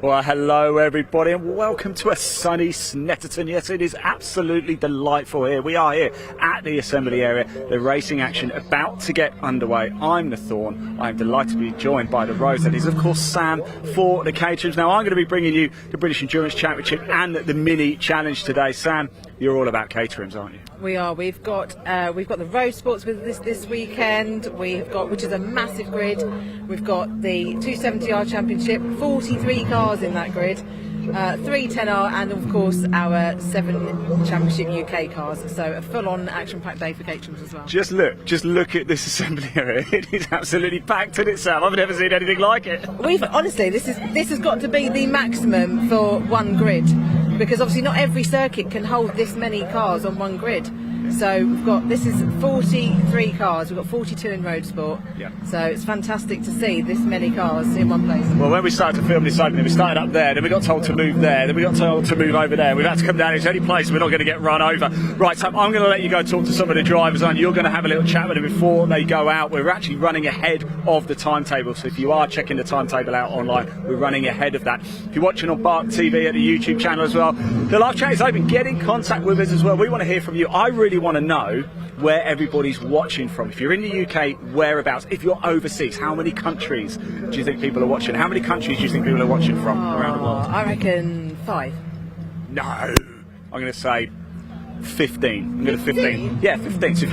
Well, hello everybody and welcome to a sunny Snetterton. Yes, it is absolutely delightful here. We are here at the assembly area, the racing action about to get underway. I'm the Thorn. I'm delighted to be joined by the Rose. That is, of course, Sam for the Caterhams. Now, I'm going to be bringing you the British Endurance Championship and the Mini Challenge today. Sam, you're all about Caterhams, aren't you? We are. We've got the Roadsports with us this weekend. We've got, which is a massive grid. We've got the 270R Championship, 43 cars in that grid, 3 10R, and of course our 7 Championship UK cars. So a full-on action-packed day for Caterhams as well. Just look at this assembly area. It is absolutely packed in itself. I've never seen anything like it. Honestly, this has got to be the maximum for one grid, because obviously not every circuit can hold this many cars on one grid. So this is 43 cars. We've got 42 in Roadsport. Yeah. So it's fantastic to see this many cars in one place. Well, when we started to film this opening, we started up there, then we got told to move there, then we got told to move over there. We've had to come down. It's any place we're not going to get run over. Right, so I'm going to let you go talk to some of the drivers, and you're going to have a little chat with them before they go out. We're actually running ahead of the timetable, so if you are checking the timetable out online, we're running ahead of that. If you're watching on BARC TV at the YouTube channel as well, the live chat is open. Get in contact with us as well. We want to hear from you. I really want to know where everybody's watching from. If you're in the UK, whereabouts? If you're overseas, how many countries do you think people are watching? How many countries do you think people are watching from around the world? I reckon 5. No, I'm going to say 15. I'm going to 15. Yeah, 15. So if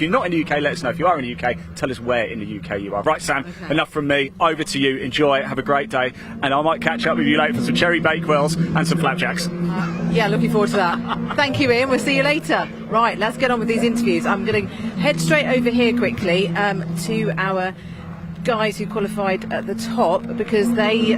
you're not in the UK, let us know. If you are in the UK, tell us where in the UK you are. Right, Sam, okay. Enough from me. Over to you. Enjoy. Have a great day. And I might catch up with you later for some cherry bakewells and some flapjacks. Yeah, looking forward to that. Thank you, Ian. We'll see you later. Right, let's get on with these interviews. I'm going to head straight over here quickly to our guys who qualified at the top, because they...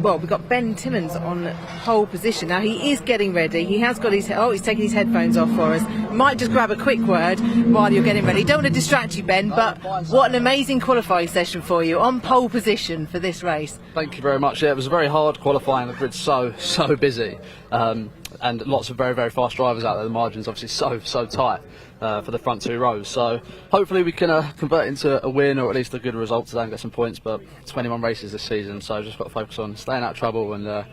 we've got Ben Timmons on pole position. Now he is getting ready. He has got he's taking his headphones off for us. Might just grab a quick word while you're getting ready. Don't want to distract you, Ben, but what an amazing qualifying session for you on pole position for this race. Thank you very much. Yeah, it was a very hard qualifying. The grid's so busy, and lots of very, very fast drivers out there. The margin's obviously so tight for the front 2 rows. So hopefully we can convert into a win, or at least a good result today and get some points. But 21 races this season, so just got to focus on staying out of trouble and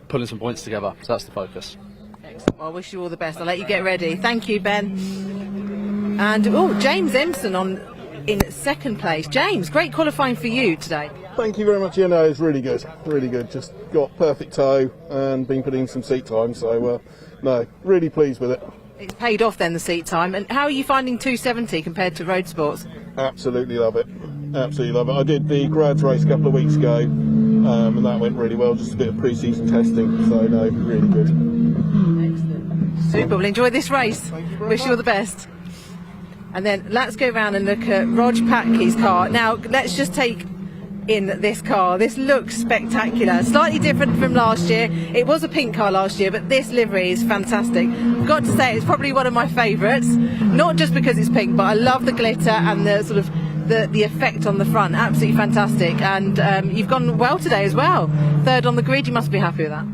pulling some points together. So that's the focus. Excellent. Well, I wish you all the best. I'll let you get ready. Thank you, Ben. And James Empson in second place. James, great qualifying for you today. Thank you very much. Yeah, no, it's really good. Really good. Just got perfect toe and been putting some seat time. So, no, really pleased with it. It's paid off then, the seat time. And how are you finding 270 compared to Roadsports? Absolutely love it. Absolutely love it. I did the grads race a couple of weeks ago, and that went really well. Just a bit of pre-season testing. So, no, really good. Excellent. Super. Well, enjoy this race. Wish you all the best. And then let's go around and look at Rog Patke's car. Now, let's just take in this car. This looks spectacular. Slightly different from last year. It was a pink car last year, but this livery is fantastic. I've got to say, it's probably one of my favourites. Not just because it's pink, but I love the glitter and the sort of the effect on the front. Absolutely fantastic. And you've gone well today as well. 3rd on the grid. You must be happy with that.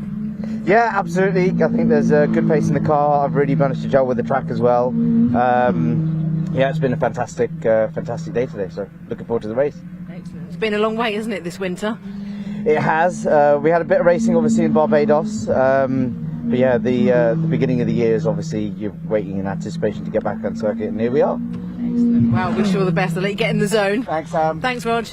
Yeah, absolutely. I think there's a good pace in the car. I've really managed to gel with the track as well. Yeah, it's been a fantastic day today, so looking forward to the race. Excellent. It's been a long wait, hasn't it, this winter? It has. We had a bit of racing obviously in Barbados, but yeah, the beginning of the year is obviously you're waiting in anticipation to get back on circuit, and here we are. Excellent. Well, wish you all the best. I'll let you get in the zone. Thanks, Sam. Thanks, Rog.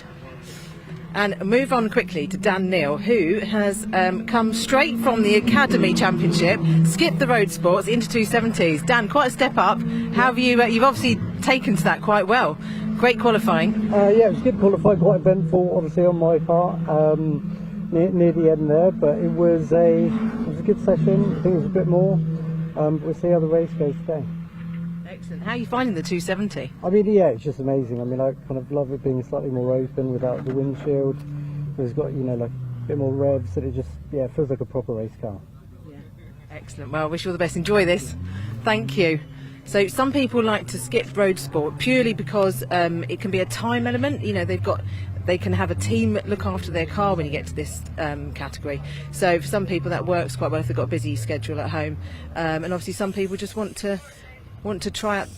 And move on quickly to Dan Neal, who has come straight from the Academy Championship, skipped the Roadsports into 270s. Dan, quite a step up. How have you? You've obviously taken to that quite well. Great qualifying. Yeah, it was good qualifying, quite eventful, obviously on my part, near the end there. But it was a good session. I think it was a bit more. We'll see how the race goes today. Excellent. How are you finding the 270? I mean, yeah, it's just amazing. I mean, I kind of love it being slightly more open without the windshield. It's got, like a bit more revs, and it just, it feels like a proper race car. Yeah. Excellent. Well, I wish you all the best. Enjoy this. Thank you. So some people like to skip Roadsport purely because it can be a time element. They can have a team look after their car when you get to this category. So for some people that works quite well if they've got a busy schedule at home, and obviously some people just want to try out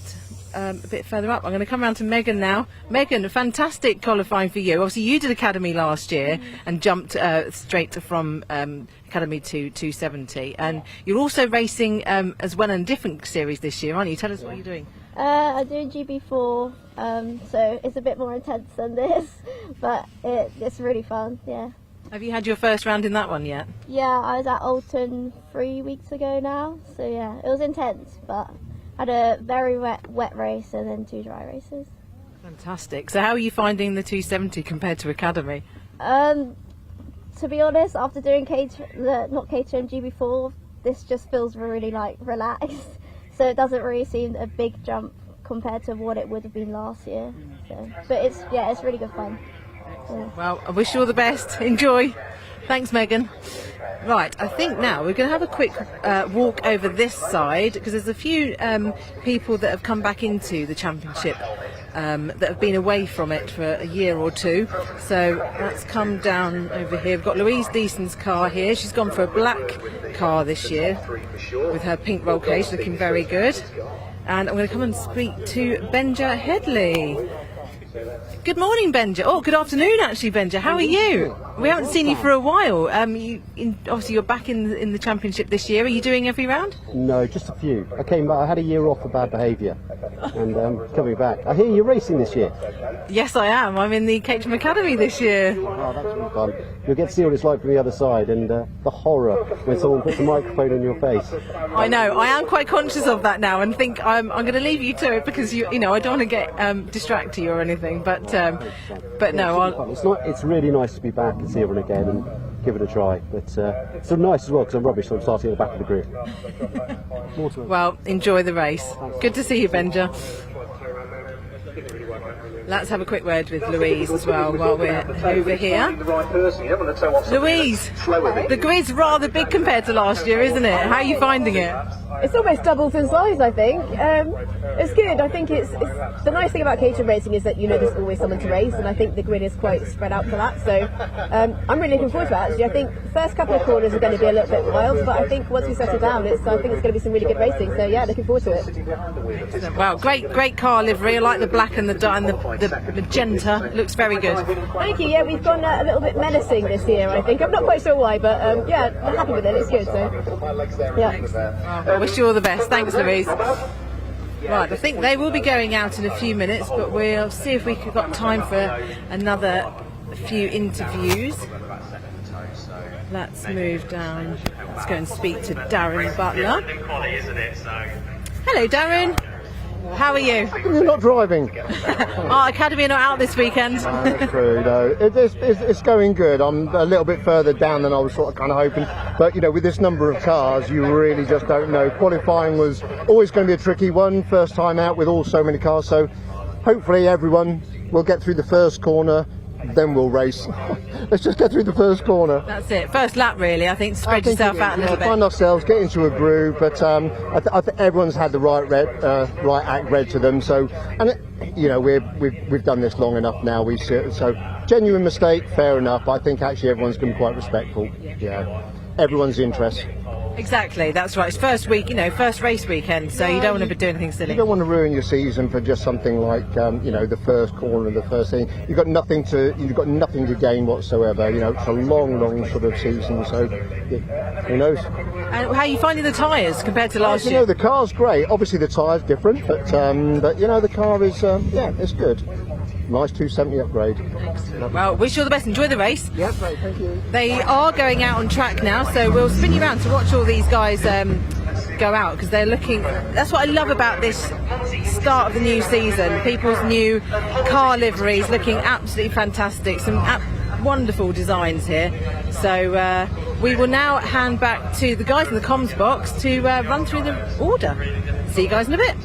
a bit further up. I'm going to come around to Megan now. Megan, fantastic qualifying for you. Obviously, you did Academy last year and jumped straight from Academy to 270. And you're also racing as well in a different series this year, aren't you? Tell us what you're doing. I'm doing GB4, so it's a bit more intense than this, but it's really fun, yeah. Have you had your first round in that one yet? Yeah, I was at Alton 3 weeks ago now, so yeah, it was intense, but had a very wet race and then 2 dry races. Fantastic. So how are you finding the 270 compared to Academy? To be honest, after doing not Caterham GB4, this just feels really like relaxed, so it doesn't really seem a big jump compared to what it would have been last year. So, but it's really good fun. Yeah. Well, I wish you all the best. Enjoy. Thanks, Megan. Right, I think now we're going to have a quick walk over this side because there's a few people that have come back into the championship that have been away from it for a year or two. So let's come down over here. We've got Louise Deason's car here. She's gone for a black car this year with her pink roll cage, looking very good. And I'm going to come and speak to Benja Headley. Good morning, Benja. Oh, good afternoon, actually, Benja. How are you? We haven't seen you for a while. Obviously, you're back in the championship this year. Are you doing every round? No, just a few. I came back. I had a year off for bad behaviour, and coming back. I hear you're racing this year. Yes, I am. I'm in the Caterham Academy this year. Oh, that's really fun. You'll get to see what it's like from the other side, and the horror when someone puts a microphone in your face. I know. I am quite conscious of that now, and think I'm going to leave you to it because you know I don't want to get distracted or anything. But no, It's really nice to be back and see everyone again and give it a try. But it's sort of nice as well because I'm rubbish, so I'm starting at the back of the group. Well, enjoy the race. Good to see you, Benja. Let's have a quick word with Louise as well while we're over here. Louise, the grid's rather big compared to last year, isn't it? How are you finding it? It's almost doubled in size, I think. It's good. I think it's the nice thing about Caterham racing is that there's always someone to race, and I think the grid is quite spread out for that. So I'm really looking forward to that. Actually, I think the first couple of corners are going to be a little bit wild, but I think once we settle down, I think it's going to be some really good racing. So yeah, looking forward to it. Wow, great car livery. I like the black and the magenta. It looks very good. Thank you. Yeah, we've gone a little bit menacing this year. I think I'm not quite sure why, but yeah, I'm happy with it. It's good. So yeah. I wish you all the best. Thanks, Louise. Right, I think they will be going out in a few minutes, but we'll see if we've got time for another few interviews. Let's move down. Let's go and speak to Darren Butler. Hello, Darren. How are you? You're not driving. Our Academy are not out this weekend. That's true, no. It's going good. I'm a little bit further down than I was sort of kind of hoping. But, with this number of cars, you really just don't know. Qualifying was always going to be a tricky one, first time out with so many cars. So hopefully everyone will get through the first corner, then we'll race. Let's just get through the first corner. That's it. First lap, really. I think spread yourself out a little bit. Find ourselves, get into a groove, but I think everyone's had the right act read to them. So, and we've done this long enough now. So genuine mistake, fair enough. I think actually everyone's been quite respectful. Yeah, everyone's interest. Exactly, that's right. It's first week, first race weekend, so you don't want to do anything silly. You don't want to ruin your season for just something like, the first corner, the first thing. You've got nothing to gain whatsoever. It's a long sort of season, so who knows? And how are you finding the tyres compared to last year? The car's great. Obviously the tyre's different, but the car is, it's good. Nice 270 upgrade. Well, wish you all the best. Enjoy the race. Yeah, great, thank you. They are going out on track now, so we'll spin you around to watch all these guys go out because they're looking. That's what I love about this start of the new season. People's new car liveries looking absolutely fantastic. Some wonderful designs here. So we will now hand back to the guys in the comms box to run through the order. See you guys in a bit.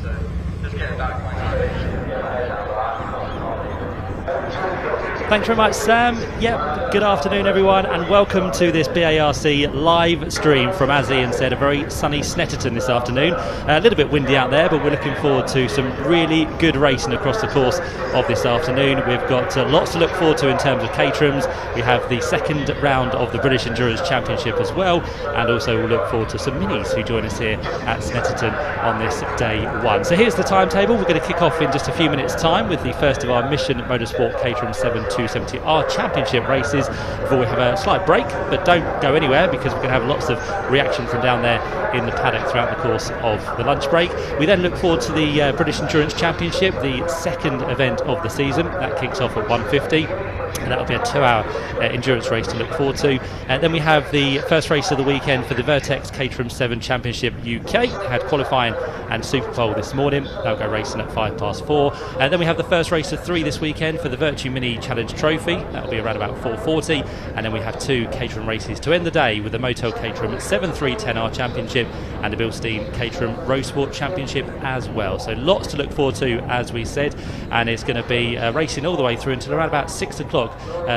Thanks very much, Sam. Yep, Good afternoon, everyone, and welcome to this BARC live stream from, as Ian said, a very sunny Snetterton this afternoon. A little bit windy out there, but we're looking forward to some really good racing across the course of this afternoon. We've got lots to look forward to in terms of Caterhams. We have the second round of the British Endurance Championship as well, and also we'll look forward to some minis who join us here at Snetterton on this day one. So here's the timetable. We're going to kick off in just a few minutes' time with the first of our Mission Motorsport Caterham 7 270R Championship races before we have a slight break, but don't go anywhere because we're going to have lots of reaction from down there in the paddock throughout the course of the lunch break. We then look forward to the British Endurance Championship, the second event of the season. That kicks off at 1:50. And that'll be a 2-hour endurance race to look forward to. Then we have the first race of the weekend for the Vertex Caterham 7 Championship UK. Had qualifying and Super Pole this morning. They'll go racing at 4:05. Then we have the first race of 3 this weekend for the Vertu Mini Challenge Trophy. That'll be around about 4:40. And then we have 2 Caterham races to end the day with the Motel Caterham 7 310R Championship and the Bilstein Caterham Roadsport Championship as well. So lots to look forward to, as we said. And it's going to be racing all the way through until around about 6 o'clock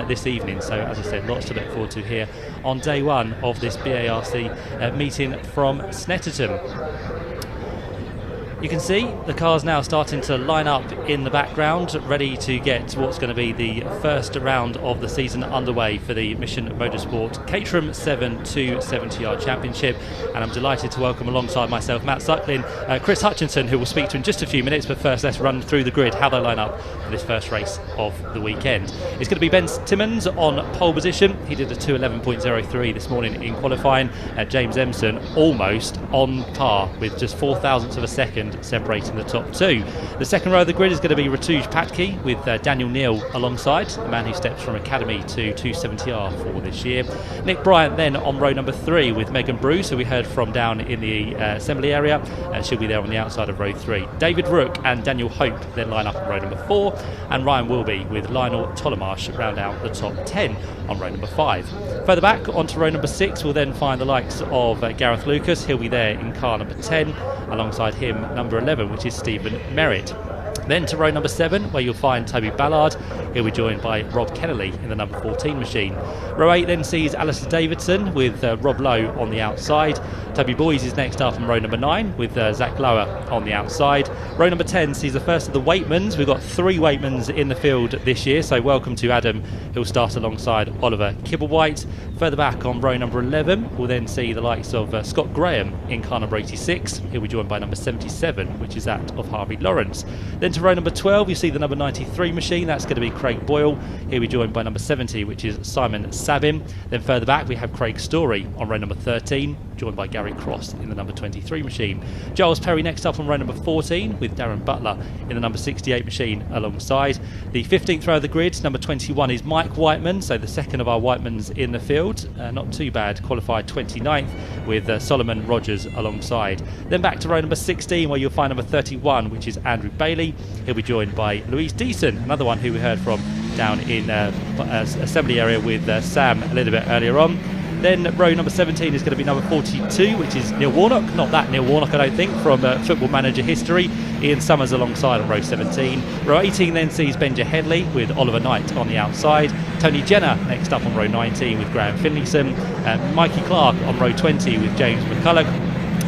this evening. So as I said, lots to look forward to here on day one of this BARC meeting from Snetterton. You can see the cars now starting to line up in the background, ready to get what's going to be the first round of the season underway for the Mission Motorsport Caterham 7 270R Championship. And I'm delighted to welcome alongside myself Matt Suckling, Chris Hutchinson, who will speak to in just a few minutes. But first, let's run through the grid, how they line up for this first race of the weekend. It's going to be Ben Timmons on pole position. He did a 2:11.03 this morning in qualifying. James Empson almost on par with just 0.004 of a second separating the top 2. The second row of the grid is going to be Vertu Paddock with Daniel Neal alongside, the man who steps from Academy to 270R for this year. Nick Bryant then on row number 3 with Megan Bruce, who we heard from down in the assembly area, and she'll be there on the outside of row 3. David Rook and Daniel Hope then line up on row number 4, and Ryan Wilby with Lionel Tolomarsh round out the top 10 on row number 5. Further back onto row number 6 we'll then find the likes of Gareth Lucas. He'll be there in car number 10, alongside him number 11, which is Stephen Merritt. Then to row number 7, where you'll find Toby Ballard. He'll be joined by Rob Kennelly in the number 14 machine. Row 8 then sees Alistair Davidson with Rob Lowe on the outside. Toby Boys is next up on row number 9 with Zach Lower on the outside. Row number 10 sees the first of the Waitmans. We've got 3 Waitmans in the field this year, so welcome to Adam, who'll start alongside Oliver Kibblewhite. Further back on row number 11, we'll then see the likes of Scott Graham in car number 86. He'll be joined by number 77, which is that of Harvey Lawrence. Then to row number 12, you see the number 93 machine. That's going to be Craig Boyle. He'll be joined by number 70, which is Simon Sabin. Then further back, we have Craig Story on row number 13, joined by Gary Cross in the number 23 machine. Giles Perry next up on row number 14 with Darren Butler in the number 68 machine alongside. The 15th row of the grid, number 21 is Mike Whiteman, so the second of our Whitemans in the field. Not too bad, qualified 29th with Solomon Rogers alongside. Then back to row number 16, where you'll find number 31, which is Andrew Bailey. He'll be joined by Louise Deason, another one who we heard from down in assembly area with Sam a little bit earlier on. Then row number 17 is going to be number 42, which is Neil Warnock. Not that Neil Warnock, I don't think, from Football Manager history. Ian Summers alongside on row 17. Row 18 then sees Benja Headley with Oliver Knight on the outside. Tony Jenner next up on row 19 with Graham Finlayson. Mikey Clark on row 20 with James McCulloch.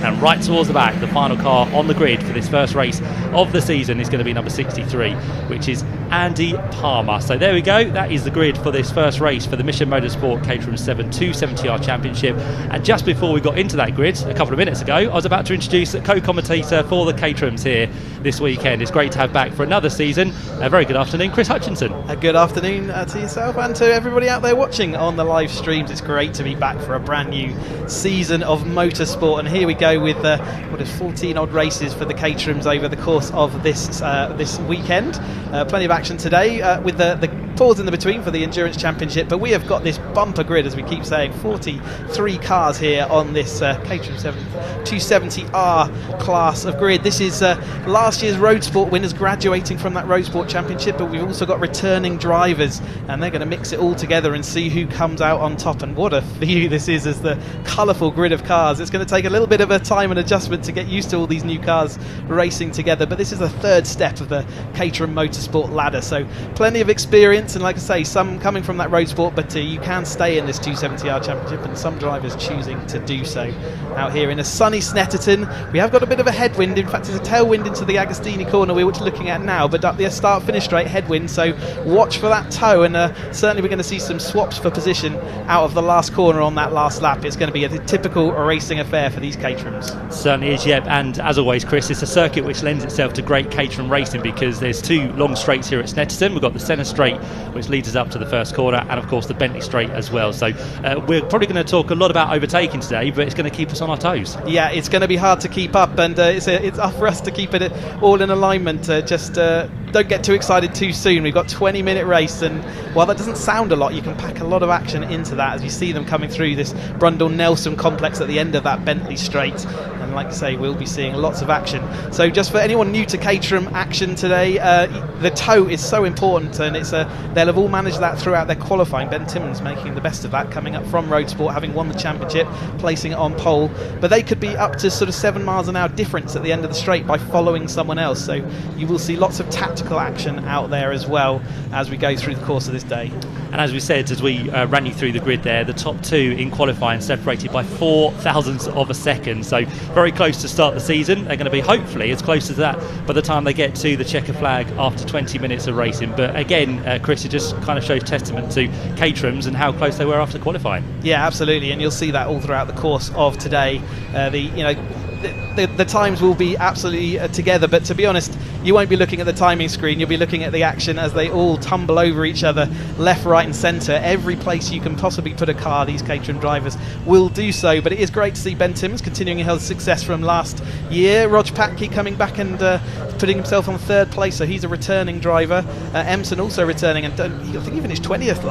And right towards the back, the final car on the grid for this first race of the season is going to be number 63, which is Andy Palmer. So there we go, that is the grid for this first race for the Mission Motorsport Caterham 7 270R Championship. And just before we got into that grid a couple of minutes ago, I was about to introduce a co-commentator for the Caterhams here this weekend. It's great to have back for another season. A very good afternoon, Chris Hutchinson. A good afternoon to yourself and to everybody out there watching on the live streams. It's great to be back for a brand new season of motorsport, and here we go with 14 odd races for the Caterhams over the course of this weekend. Plenty of action today with the pause in the between for the Endurance Championship, but we have got this bumper grid, as we keep saying, 43 cars here on this Caterham 7 270R class of grid. This is last year's Roadsport winners graduating from that Roadsport Championship, but we've also got returning drivers, and they're going to mix it all together and see who comes out on top. And what a view this is as the colourful grid of cars. It's going to take a little bit of a of time and adjustment to get used to all these new cars racing together, but this is the third step of the Caterham Motorsport ladder, so plenty of experience, and like I say, some coming from that Roadsport, but you can stay in this 270R Championship, and some drivers choosing to do so. Out here in a sunny Snetterton, we have got a bit of a headwind. In fact, there's a tailwind into the Agostini corner we're looking at now, but up the start-finish straight headwind, so watch for that toe, and certainly we're going to see some swaps for position out of the last corner on that last lap. It's going to be a typical racing affair for these Caterhams. Certainly is, yep. And as always, Chris, it's a circuit which lends itself to great Caterham racing because there's two long straights here at Snetterton. We've got the centre straight, which leads us up to the first corner, and of course the Bentley straight as well. So we're probably going to talk a lot about overtaking today, but it's going to keep us on our toes. Yeah, it's going to be hard to keep up, and it's up for us to keep it all in alignment. Just don't get too excited too soon. We've got a 20-minute race, and while that doesn't sound a lot, you can pack a lot of action into that as you see them coming through this Brundle-Nelson complex at the end of that Bentley straight. And like I say, we'll be seeing lots of action. So just for anyone new to Caterham action today, the toe is so important, and they'll have all managed that throughout their qualifying. Ben Timmons making the best of that, coming up from Roadsport, having won the championship, placing it on pole. But they could be up to sort of 7 miles an hour difference at the end of the straight by following someone else. So you will see lots of tactical action out there as well as we go through the course of this day. And as we said, as we ran you through the grid there, the top two in qualifying separated by 4 thousandths of a second. So very close to start the season. They're going to be hopefully as close as that by the time they get to the checker flag after 20 minutes of racing. But again, Chris, it just kind of shows testament to Caterham's and how close they were after qualifying. Yeah, absolutely, and you'll see that all throughout the course of today. The times will be absolutely together, but to be honest, you won't be looking at the timing screen. You'll be looking at the action as they all tumble over each other, left, right and centre. Every place you can possibly put a car, these Caterham drivers will do so. But it is great to see Ben Timmons continuing his success from last year. Rog Patke coming back and putting himself on 3rd place, so he's a returning driver. Emson also returning, and I think he finished 20th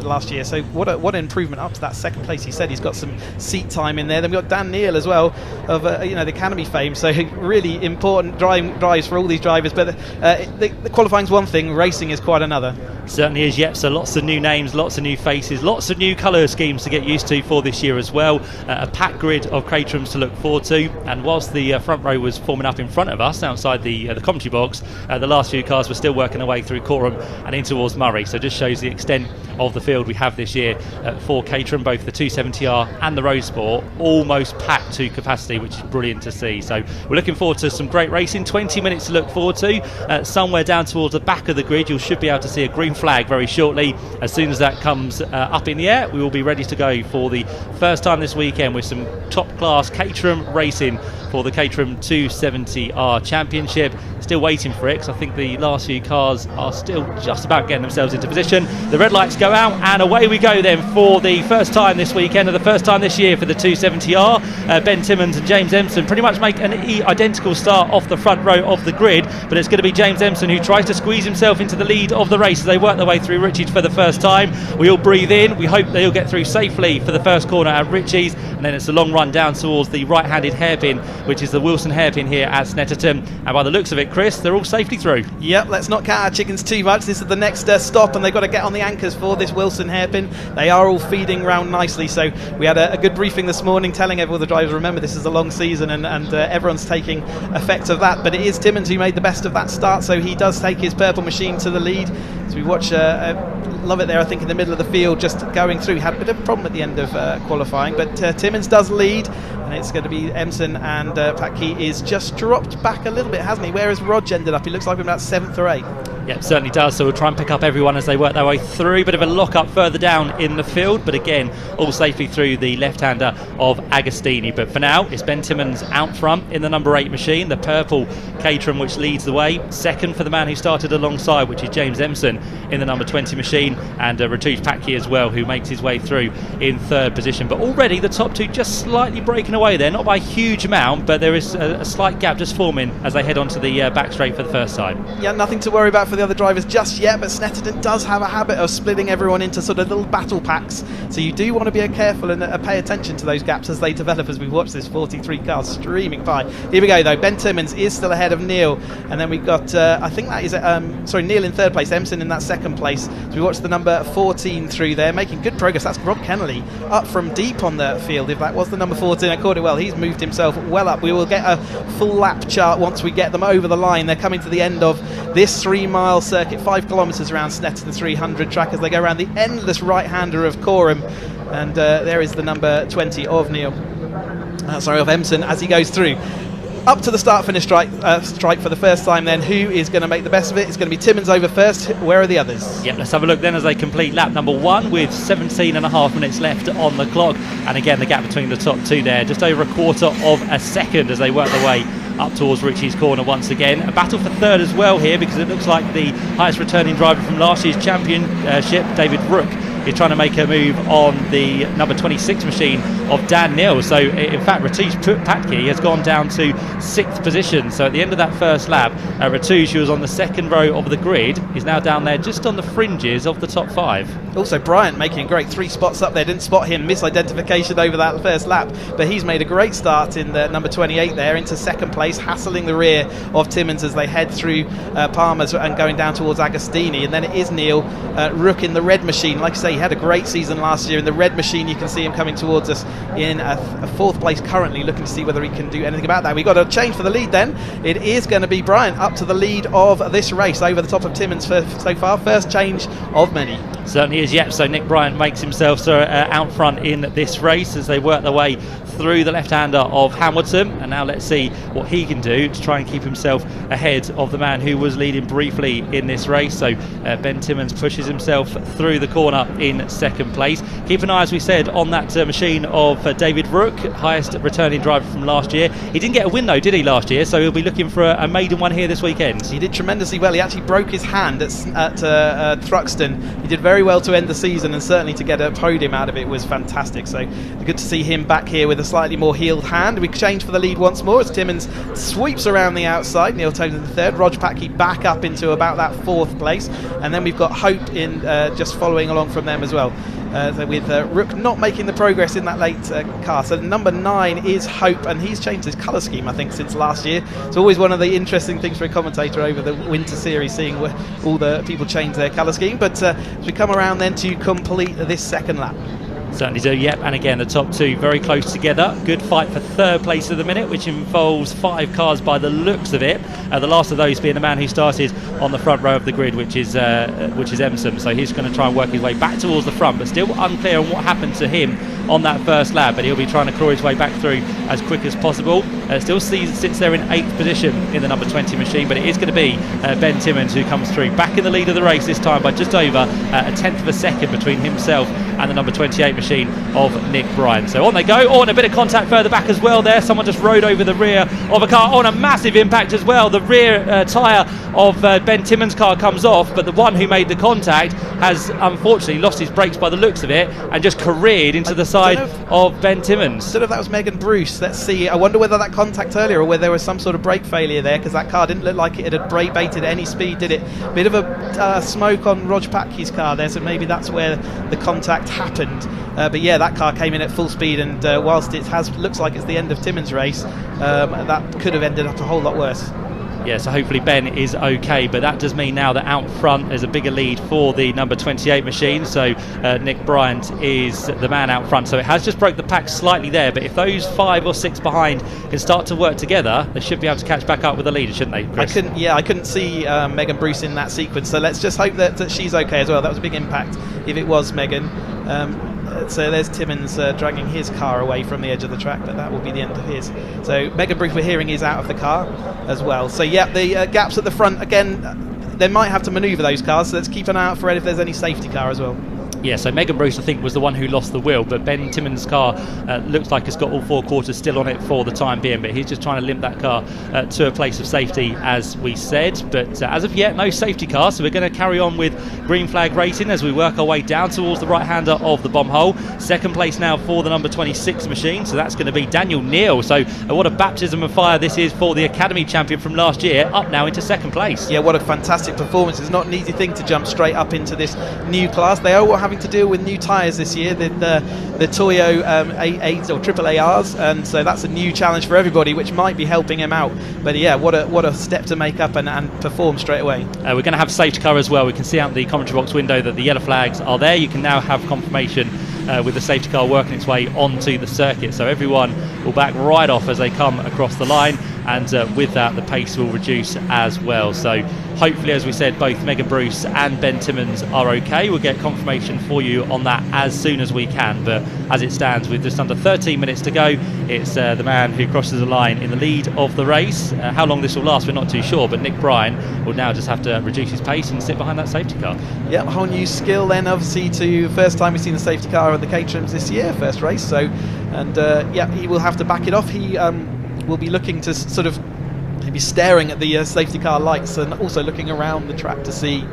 last year, so what an improvement up to that 2nd place. He said he's got some seat time in there. Then we've got Dan Neal as well of the Academy fame, so really important drives for all these drivers. But the qualifying's one thing, racing is quite another. Certainly is, yep. So lots of new names, lots of new faces, lots of new colour schemes to get used to for this year as well. A packed grid of Caterhams to look forward to. And whilst the front row was forming up in front of us outside the commentary box, the last few cars were still working their way through Coram and in towards Murray. So just shows the extent of the field we have this year for Caterham, both the 270R and the Roadsport, almost packed to capacity, which is brilliant to see. So we're looking forward to some great racing. 20 minutes to look forward to. Somewhere down towards the back of the grid, you should be able to see a green flag very shortly. As soon as that comes up in the air, we will be ready to go for the first time this weekend with some top class Caterham racing for the Caterham 270R Championship. Still waiting for it, because I think the last few cars are still just about getting themselves into position. The red lights go out and away we go then for the first time this weekend, and the first time this year for the 270R. Ben Timmons and James Empson pretty much make an identical start off the front row of the grid, but it's going to be James Empson who tries to squeeze himself into the lead of the race as they work their way through Ritchie's for the first time. We all breathe in, we hope they'll get through safely for the first corner at Ritchie's, and then it's a long run down towards the right-handed hairpin, which is the Wilson hairpin here at Snetterton. And by the looks of it, Chris, they're all safely through. Yep, let's not count our chickens too much. This is the next stop, and they've got to get on the anchors for this Wilson hairpin. They are all feeding round nicely, so we had a good briefing this morning telling everyone, the drivers, remember this is a long season, and everyone's taking effect of that. But it is Timmons who made the best of that start, so he does take his purple machine to the lead. So we watch love it there, I think, in the middle of the field, just going through. Had a bit of a problem at the end of qualifying, but Timmons does lead, and it's going to be Emson, and Patke is just dropped back a little bit, hasn't he? Whereas Rog ended up, he looks like about 7th or 8th. Yeah, certainly does. So we'll try and pick up everyone as they work their way through. Bit of a lock up further down in the field, but again, all safely through the left-hander of Agostini. But for now, it's Ben Timmons out front in the number 8 machine, the purple Caterham, which leads the way. Second for the man who started alongside, which is James Empson in the number 20 machine, and Vertu Patke as well, who makes his way through in 3rd position. But already the top two just slightly breaking away there, not by a huge amount, but there is a slight gap just forming as they head onto the back straight for the first time. Yeah, nothing to worry about for the other drivers just yet, but Snetterton does have a habit of splitting everyone into sort of little battle packs, so you do want to be careful and pay attention to those gaps as they develop, as we've watched this 43 cars streaming by. Here we go though, Ben Timmins is still ahead of Neil, and then we've got I think that is Neil in third place, Emson in that second place. So we watched the number 14 through there, making good progress. That's Rob Kennelly up from deep on the field. If that was the number 14, I caught it well. He's moved himself well up. We will get a full lap chart once we get them over the line. They're coming to the end of this 3-mile circuit, 5 kilometres around Snetterton 300 track, as they go around the endless right-hander of Caterham, and there is the number 20 of Neil, of Emson, as he goes through. Up to the start-finish stripe for the first time then. Who is going to make the best of it? It's going to be Timmins over first. Where are the others? Yep, let's have a look then as they complete lap number 1 with 17.5 minutes left on the clock. And again, the gap between the top two there, just over a quarter of a second as they work their way up towards Ritchie's corner once again. A battle for third as well here, because it looks like the highest returning driver from last year's championship, David Rook, is trying to make a move on the number 26 machine of Dan Neal. So in fact, Ratuj Patki has gone down to 6th position. So at the end of that first lap, Ratuj, who was on the second row of the grid, is now down there just on the fringes of the top 5. Also Bryant making a great 3 spots up there. Didn't spot him, misidentification over that first lap, but he's made a great start in the number 28 there into second place, hassling the rear of Timmins as they head through Palmer's and going down towards Agostini. And then it is Neil Rook in the red machine. Like I say, he had a great season last year in the red machine. You can see him coming towards us in a 4th place currently, looking to see whether he can do anything about that. We've got a change for the lead then. It is going to be Bryant up to the lead of this race over the top of Timmins so far. First change of many. Certainly is, yep. So Nick Bryant makes himself out front in this race as they work their way through the left-hander of Hamilton, and now let's see what he can do to try and keep himself ahead of the man who was leading briefly in this race. So Ben Timmins pushes himself through the corner in second place. Keep an eye, as we said, on that machine of David Rook, highest returning driver from last year. He didn't get a win though, did he, last year? So he'll be looking for a maiden one here this weekend. He did tremendously well. He actually broke his hand at Thruxton. He did very well to end the season, and certainly to get a podium out of it was fantastic. So good to see him back here with a slightly more healed hand. We change for the lead once more as Timmins sweeps around the outside. Neil Toden in third, Rog Patki back up into about that 4th place, and then we've got Hope in just following along from them as well. So with Rook not making the progress in that late car. So number 9 is Hope, and he's changed his colour scheme, I think, since last year. It's always one of the interesting things for a commentator over the winter series, seeing where all the people change their colour scheme. But as we come around then to complete this second lap. Certainly do, yep. And again, the top two very close together. Good fight for third place at the minute, which involves 5 cars by the looks of it. The last of those being the man who started on the front row of the grid, which is Emson. So he's going to try and work his way back towards the front, but still unclear on what happened to him on that first lap. But he'll be trying to claw his way back through as quick as possible. Still sits there in 8th position in the number 20 machine, but it is going to be Ben Timmins who comes through, back in the lead of the race this time by just over a 1/10 of a second between himself and the number 28 machine of Nick Bryant. So on they go. Oh, and a bit of contact further back as well there. Someone just rode over the rear of a car. On a massive impact as well. The rear tyre of Ben Timmins' car comes off, but the one who made the contact has unfortunately lost his brakes by the looks of it and just careered into the side of Ben Timmins. I don't know if that was Megan Bruce. Let's see. I wonder whether that contact earlier or whether there was some sort of brake failure there, because that car didn't look like it had brake baited at any speed, did it? Bit of a smoke on Rog Patki's car there, so maybe that's where the contact happened. But yeah, that car came in at full speed, and whilst it looks like it's the end of Timmins' race, that could have ended up a whole lot worse. Yeah, so hopefully Ben is okay, but that does mean now that out front there's a bigger lead for the number 28 machine. So Nick Bryant is the man out front, so it has just broke the pack slightly there, but if those 5 or 6 behind can start to work together, they should be able to catch back up with the leader, shouldn't they, Chris? I couldn't see Megan Bruce in that sequence, so let's just hope that she's okay as well. That was a big impact if it was Megan. So there's Timmins dragging his car away from the edge of the track, but that will be the end of his. So Megan Bruce, we're hearing, is out of the car as well. So yeah, the gaps at the front, again, they might have to manoeuvre those cars, so let's keep an eye out for it if there's any safety car as well. Yeah, so Megan Bruce, I think, was the one who lost the wheel, but Ben Timmons' car looks like it's got all 4 quarters still on it for the time being, but he's just trying to limp that car to a place of safety, as we said. But as of yet, no safety car, so we're going to carry on with green flag racing as we work our way down towards the right-hander of the bomb hole. Second place now for the number 26 machine, so that's going to be Daniel Neal. So what a baptism of fire this is for the Academy champion from last year, up now into second place. Yeah, what a fantastic performance. It's not an easy thing to jump straight up into this new class. They are having to deal with new tyres this year, the Toyo A8s or AAARs, and so that's a new challenge for everybody, which might be helping him out. But yeah, what a step to make up and perform straight away. We're going to have safety car as well. We can see out the commentary box window that the yellow flags are there. You can now have confirmation with the safety car working its way onto the circuit, so everyone will back right off as they come across the line, and with that the pace will reduce as well. So hopefully, as we said, both Megan Bruce and Ben Timmons are okay. We'll get confirmation for you on that as soon as we can, but as it stands, with just under 13 minutes to go, it's the man who crosses the line in the lead of the race. How long this will last, we're not too sure, but Nick Bryan will now just have to reduce his pace and sit behind that safety car. Yeah, a whole new skill then, obviously, to first time we've seen the safety car at the Caterhams this year, first race. So, and yeah, he will have to back it off. He will be looking to sort of maybe staring at the safety car lights and also looking around the track to see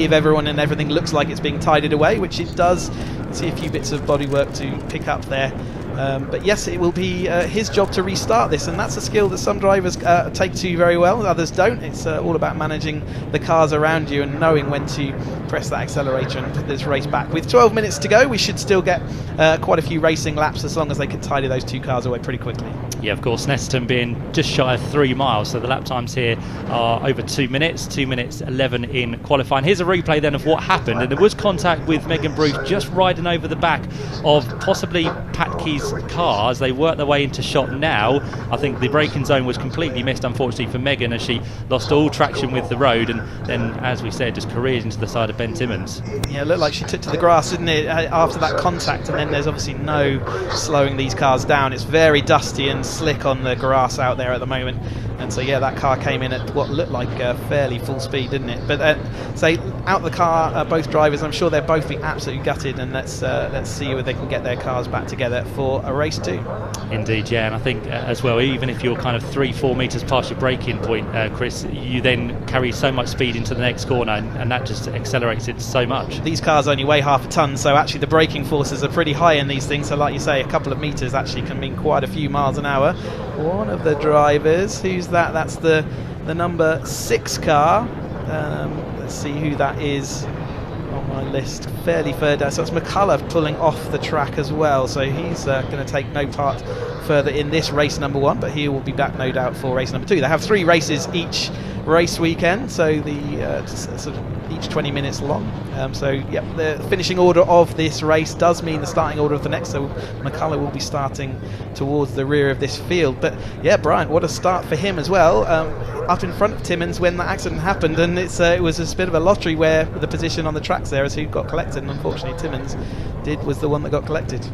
if everyone and everything looks like it's being tidied away, which it does. See a few bits of bodywork to pick up there. But yes, it will be his job to restart this, and that's a skill that some drivers take to very well, others don't. It's all about managing the cars around you and knowing when to press that accelerator and put this race back. With 12 minutes to go, we should still get quite a few racing laps, as long as they can tidy those 2 cars away pretty quickly. Yeah, of course, Snetterton being just shy of 3 miles, so the lap times here are over 2 minutes, 2 minutes 11 in qualifying. Here's a replay then of what happened, and there was contact with Megan Bruce just riding over the back of possibly Paddock's car as they work their way into shot now. I think the braking zone was completely missed, unfortunately, for Megan, as she lost all traction with the road, and then, as we said, just careered into the side of Ben Timmons. Yeah, it looked like she took to the grass, didn't it, after that contact, and then there's obviously no slowing these cars down. It's very dusty and slick on the grass out there at the moment, and so yeah, that car came in at what looked like fairly full speed, didn't it? But say out the car, both drivers, I'm sure they'll both be absolutely gutted, and let's see whether they can get their cars back together for a race 2. Indeed, yeah, and I think as well, even if you're kind of 3-4 metres past your braking point, Chris, you then carry so much speed into the next corner, and that just accelerates it so much. These cars only weigh half a tonne, so actually the braking forces are pretty high in these things, so like you say, a couple of metres actually can mean quite a few miles an hour. One of the drivers, who's that? That's the number 6 car. Let's see who that is on my list, fairly further down. So it's McCullough pulling off the track as well, so he's going to take no part further in this race number 1, but he will be back no doubt for race number 2. They have 3 races each race weekend, so the sort of each 20 minutes long. So yep, the finishing order of this race does mean the starting order of the next, so McCullough will be starting towards the rear of this field. But yeah, Brian, what a start for him as well, up in front of Timmons when the accident happened, and it was a bit of a lottery where the position on the tracks there as who got collected, and unfortunately Timmons was the one that got collected.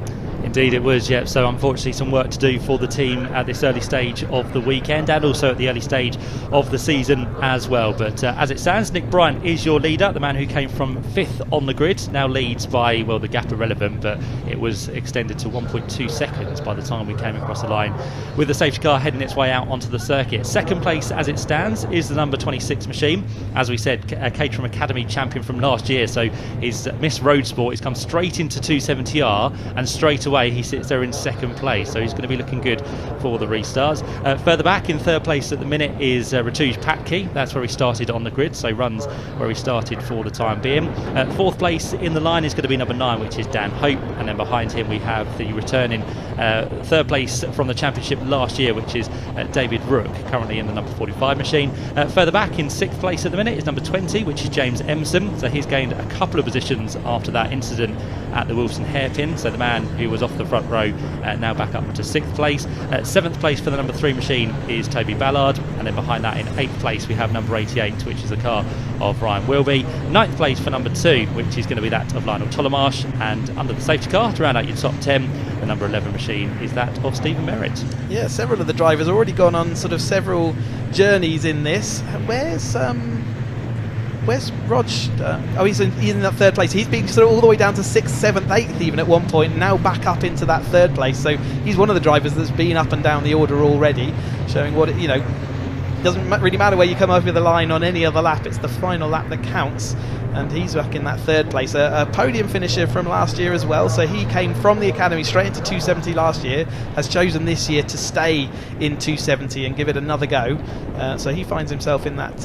Indeed it was, yeah. So unfortunately some work to do for the team at this early stage of the weekend, and also at the early stage of the season as well. But as it stands, Nick Bryan is your leader. The man who came from 5th on the grid now leads by, well, the gap irrelevant, but it was extended to 1.2 seconds by the time we came across the line, with the safety car heading its way out onto the circuit. Second place as it stands is the number 26 machine. As we said, Caterham Academy champion from last year, so he's Miss Roadsport. He's come straight into 270R, and straight away he sits there in second place, so he's going to be looking good for the restarts. Further back in third place at the minute is Vertu Paddock. That's where he started on the grid, so runs where he started for the time being. Fourth place in the line is going to be number 9, which is Dan Hope, and then behind him we have the returning third place from the championship last year, which is David Rook, currently in the number 45 machine. Further back in 6th place at the minute is number 20, which is James Emson, so he's gained a couple of positions after that incident at the Wilson hairpin, so the man who was off the front row now back up to 6th place. 7th place for the number 3 machine is Toby Ballard, and then behind that in 8th place we have number 88, which is a car of Ryan Wilby. 9th place for number 2, which is going to be that of Lionel Tolomarsh, and under the safety car to round out your top 10, the number 11 machine is that of Stephen Merritt. Yeah, several of the drivers already gone on sort of several journeys in this. Where's where's Rog? He's in that third place. He's been sort of all the way down to 6th, 7th, 8th even at one point, now back up into that third place. So he's one of the drivers that's been up and down the order already, showing what doesn't really matter where you come over the line on any other lap. It's the final lap that counts, and he's back in that third place. A podium finisher from last year as well, so he came from the academy straight into 270 last year, has chosen this year to stay in 270 and give it another go, so he finds himself in that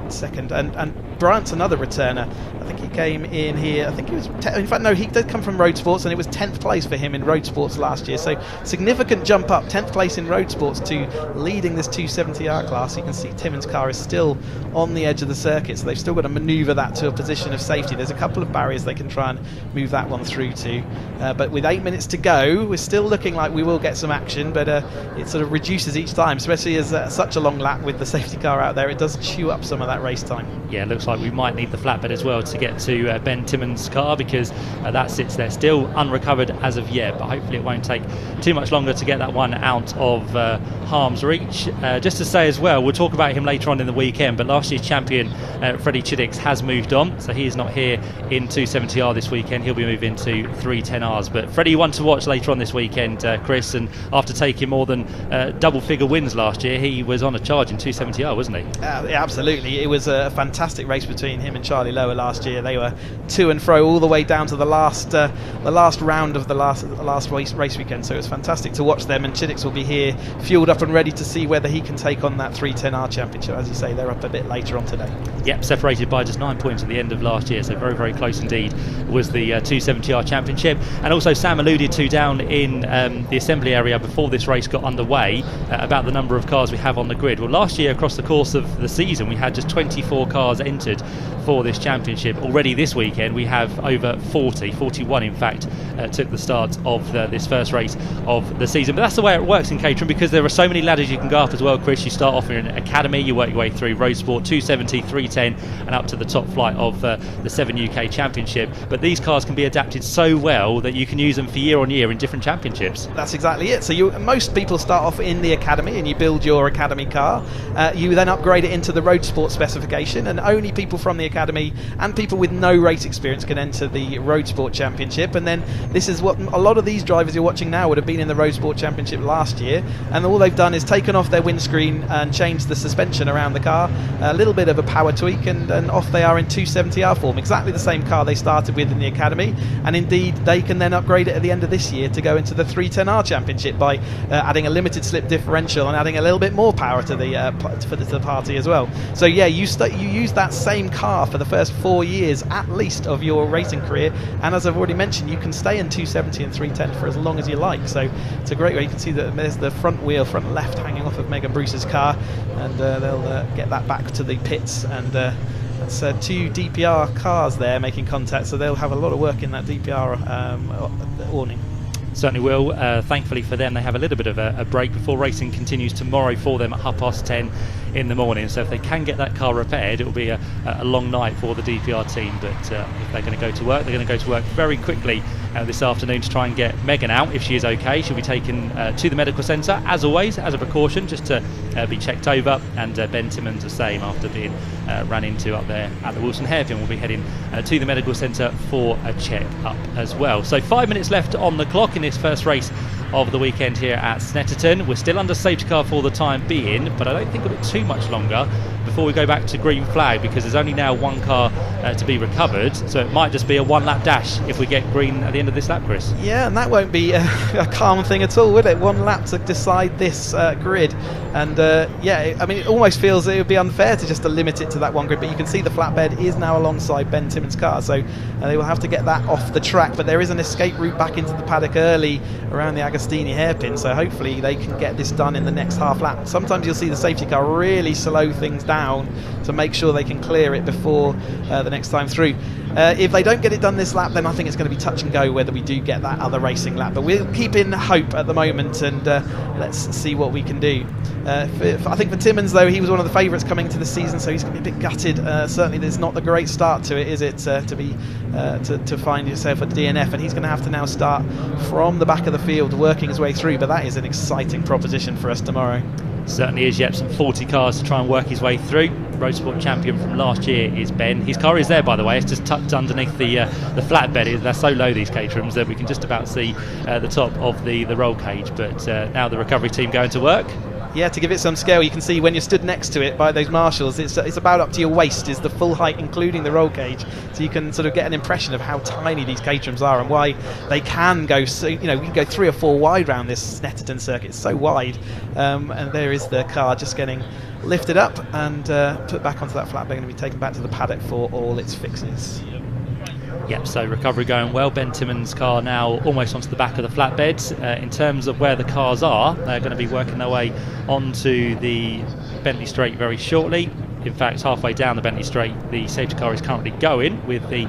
second. And Bryant's another returner. I think he came in here, I think he was, in fact no, he did come from Roadsports, and it was 10th place for him in Roadsports last year, so significant jump up, 10th place in Roadsports to leading this 270R class. You can see Timmins' car is still on the edge of the circuit, so they've still got to manoeuvre that to a position of safety. There's a couple of barriers they can try and move that one through to, but with 8 minutes to go, we're still looking like we will get some action, but it sort of reduces each time, especially as such a long lap with the safety car out there. It does chew up some of that race time. Yeah, it looks like we might need the flatbed as well to get to Ben Timmins' car, because that sits there still unrecovered as of yet, but hopefully it won't take too much longer to get that one out of harm's reach. Just to say as well, we'll talk about him later on in the weekend, but last year's champion Freddie Chiddix has moved on, so he is not here in 270R this weekend. He'll be moving to 310Rs, but Freddie, one to watch later on this weekend, Chris, and after taking more than double figure wins last year, he was on a charge in 270R, wasn't he? Yeah, absolutely. It was a fantastic race between him and Charlie Lower last year. They were to and fro all the way down to the last round of the last race weekend, so it was fantastic to watch them, and Chiddix will be here fueled up and ready to see whether he can take on that 310R championship. As you say, they're up a bit later on today. Yep, separated by just 9 points at the end of last year, so very, very close indeed was the 270R championship. And also Sam alluded to down in the assembly area before this race got underway about the number of cars we have on the grid. Well, last year across the course of the season we had just 24 cars entered for this championship. Already this weekend we have over 41 in fact took the start of this first race of the season. But that's the way it works in Caterham, because there are so many ladders you can go up as well, Chris. You start off in an academy, you work your way through Roadsport, 270, 310 and up to the top flight of the 7 UK Championship. But these cars can be adapted so well that you can use them for year on year in different championships. That's exactly it. So most people start off in the academy and you build your academy car. You then upgrade it into the Roadsport specification, and only people from the academy and people with no race experience can enter the Roadsport Championship. And then this is what a lot of these drivers you're watching now would have been in the Roadsport Championship last year, and all they've done is taken off their windscreen and changed the suspension around the car, a little bit of a power tweak, and off they are in 270R form, exactly the same car they started with in the academy. And indeed they can then upgrade it at the end of this year to go into the 310R Championship by adding a limited slip differential and adding a little bit more power to the party as well. So yeah, you use that same car for the first 4 years at least of your racing career, and as I've already mentioned, you can stay in 270 and 310 for as long as you like. So it's a great way. You can see that there's the front left hanging off of Megan Bruce's car, and they'll get that back to the pits, and that's 2 DPR cars there making contact, so they'll have a lot of work in that DPR awning. Certainly will. Thankfully for them, they have a little bit of a break before racing continues tomorrow for them at 10:30 in the morning. So if they can get that car repaired, it will be a long night for the DPR team. But if they're going to go to work, they're going to go to work very quickly this afternoon to try and get Megan out. If she is okay, she'll be taken to the medical centre, as always, as a precaution, just to be checked over. And Ben Timmins the same, after being ran into up there at the Wilson hairpin, will be heading to the medical centre for a check-up as well. So 5 minutes left on the clock in this first race of the weekend here at Snetterton. We're still under safety car for the time being, but I don't think it'll be too much longer before we go back to green flag, because there's only now one car to be recovered, so it might just be a one-lap dash if we get green at the end of this lap, Chris. Yeah, and that won't be a calm thing at all, will it? One lap to decide this grid, and yeah, I mean, it almost feels it would be unfair to just to limit it to that one grid, but you can see the flatbed is now alongside Ben Timmins' car, so they will have to get that off the track, but there is an escape route back into the paddock early around the Agostini hairpin, so hopefully they can get this done in the next half lap. Sometimes you'll see the safety car really slow things down to make sure they can clear it before the next time through. If they don't get it done this lap, then I think it's going to be touch and go whether we do get that other racing lap, but we'll keep in hope at the moment, and let's see what we can do. I think for Timmins, though, he was one of the favourites coming into the season, so he's going to be a bit gutted. Certainly there's not the great start to it, is it, to find yourself a DNF, and he's going to have to now start from the back of the field working his way through, but that is an exciting proposition for us tomorrow. Certainly is, yet some 40 cars to try and work his way through. Roadsport champion from last year is Ben. His car is there, by the way. It's just tucked underneath the flatbed. They're so low, these Caterhams, that we can just about see the top of the roll cage. But now the recovery team going to work. Yeah, to give it some scale, you can see when you're stood next to it by those marshals, it's about up to your waist is the full height, including the roll cage. So you can sort of get an impression of how tiny these Caterhams are and why they can go. So we can go 3 or 4 wide round this Snetterton circuit. It's so wide, and there is the car just getting lifted up and put back onto that flatbed, going to be taken back to the paddock for all its fixes. Yep, so recovery going well. Ben Timmons' car now almost onto the back of the flatbed. In terms of where the cars are, they're going to be working their way onto the Bentley Straight very shortly. In fact, halfway down the Bentley Straight, the safety car is currently going with the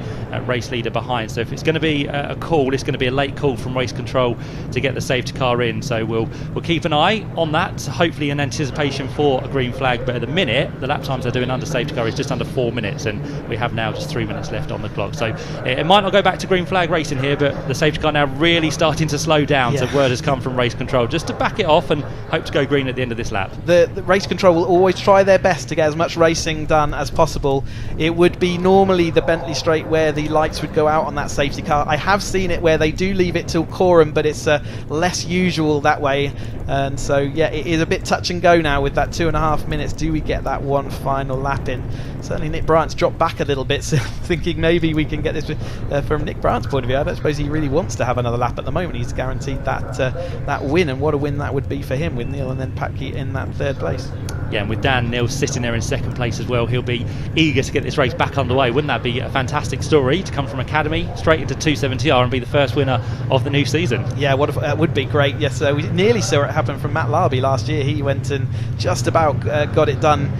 race leader behind. So if it's going to be a call, it's going to be a late call from race control to get the safety car in. So we'll keep an eye on that, hopefully in anticipation for a green flag. But at the minute, the lap times they're doing under safety car is just under 4 minutes, and we have now just 3 minutes left on the clock. So it might not go back to green flag racing here, but the safety car now really starting to slow down. Yeah. So word has come from race control just to back it off and hope to go green at the end of this lap. The race control will always try their best to get as much racing done as possible. It would be normally the Bentley Straight where the lights would go out on that safety car. I have seen it where they do leave it till Coram, but it's less usual that way, and so yeah, it is a bit touch and go now with that 2.5 minutes. Do we get that one final lap in? Certainly Nick Bryant's dropped back a little bit, so thinking maybe we can get this from Nick Bryant's point of view. I don't suppose he really wants to have another lap at the moment. He's guaranteed that win, and what a win that would be for him with Neil and then Patke in that 3rd place. Yeah, and with Dan Neal sitting there in 2nd place as well, he'll be eager to get this race back underway. Wouldn't that be a fantastic story to come from Academy straight into 270R and be the first winner of the new season? Yeah, that would be great. Yes, we nearly saw it happen from Matt Larby last year. He went and just about got it done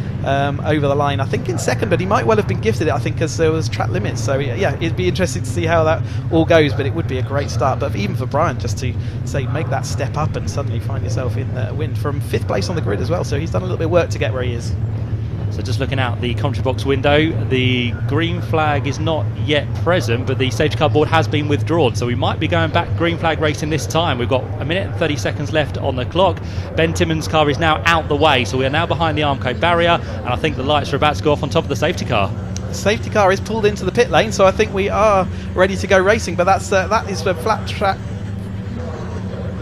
over the line, I think in 2nd, but he might well have been gifted it, I think, because there was track limits. So yeah, it'd be interesting to see how that all goes, but it would be a great start. But even for Brian, just to say make that step up and suddenly find yourself in a win from 5th place on the grid as well. So he's done a little bit of work to get where he is. So just looking out the commentary box window, the green flag is not yet present, but the safety car board has been withdrawn. So we might be going back green flag racing this time. We've got 1 minute and 30 seconds left on the clock. Ben Timmons' car is now out the way, so we are now behind the Armco barrier, and I think the lights are about to go off on top of the safety car. The safety car is pulled into the pit lane, so I think we are ready to go racing, but that is a flat track.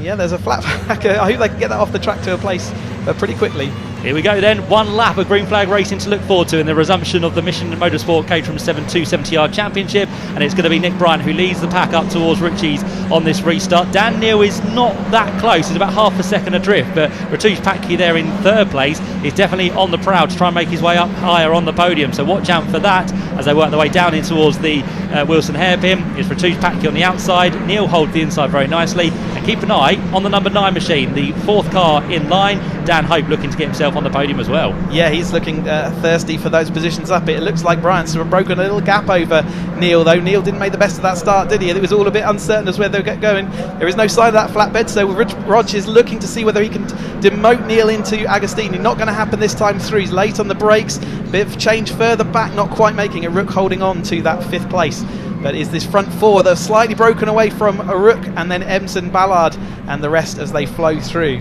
Yeah, there's a flat track. I hope they can get that off the track to a place pretty quickly. Here we go then, 1 lap of green flag racing to look forward to in the resumption of the Mission Motorsport Caterham 7 270R Championship, and it's going to be Nick Bryant who leads the pack up towards Ritchie's on this restart. Dan Neal is not that close, he's about half a second adrift, but Vertu Patke there in 3rd place is definitely on the prowl to try and make his way up higher on the podium, so watch out for that as they work their way down in towards the Wilson hairpin. It's Vertu Patke on the outside, Neal holds the inside very nicely, and keep an eye on the number 9 machine, the 4th car in line. Dan Hope looking to get himself on the podium as well. Yeah, he's looking thirsty for those positions up. It looks like Bryant's broken a little gap over Neil, though. Neil didn't make the best of that start, did he? It was all a bit uncertain as where they were going. There is no sign of that flatbed, so Rog is looking to see whether he can demote Neil into Agostini. Not going to happen this time through. He's late on the brakes. Bit of change further back, not quite making it. Rook holding on to that 5th place. But is this front 4 that are slightly broken away from Rook and then Emson, Ballard and the rest as they flow through.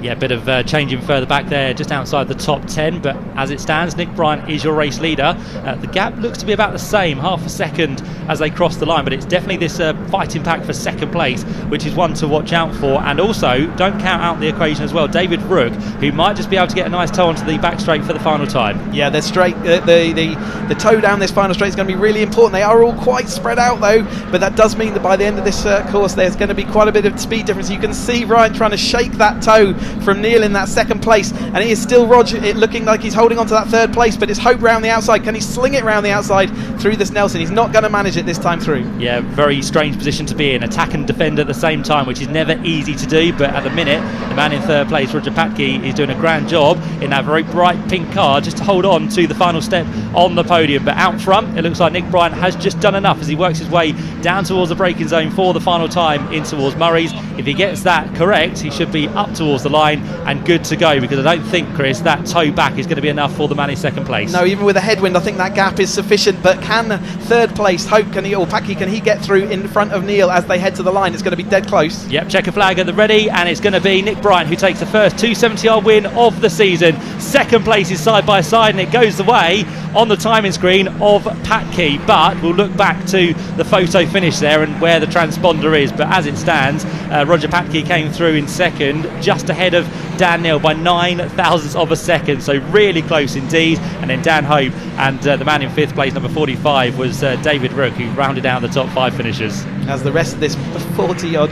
Yeah, a bit of changing further back there, just outside the top 10, but as it stands, Nick Bryant is your race leader. The gap looks to be about the same, half a second as they cross the line, but it's definitely this fighting pack for 2nd place, which is one to watch out for. And also, don't count out the equation as well, David Rook, who might just be able to get a nice toe onto the back straight for the final time. Yeah, they're straight. The toe down this final straight is going to be really important. They are all quite spread out though, but that does mean that by the end of this course, there's going to be quite a bit of speed difference. You can see Ryan trying to shake that toe from Neil in that 2nd place, and it is still Roger looking like he's holding on to that 3rd place, but it's Hope round the outside. Can he sling it round the outside through this Nelson? He's not going to manage it this time through. Yeah, very strange position to be in, attack and defend at the same time, which is never easy to do, but at the minute the man in 3rd place, Roger Patke, is doing a grand job in that very bright pink car just to hold on to the final step on the podium. But out front, it looks like Nick Bryant has just done enough as he works his way down towards the braking zone for the final time in towards Murray's. If he gets that correct, he should be up towards the line. line and good to go, because I don't think, Chris, that toe back is going to be enough for the man in second place. No, even with a headwind, I think that gap is sufficient. But can third place Hope, Packy, can he get through in front of Neil as they head to the line? It's going to be dead close. Yep, checker flag at the ready, and it's going to be Nick Bryant who takes the first 270R win of the season. Second place is side by side, and it goes the way on the timing screen of Packy. But we'll look back to the photo finish there and where the transponder is. But as it stands, Roger Packy came through in second, just ahead of Dan Neil by 9 thousandths of a second, so really close indeed. And then Dan Hope, and the man in fifth place, number 45, was David Rook, who rounded out the top 5 finishers. As the rest of this 40-odd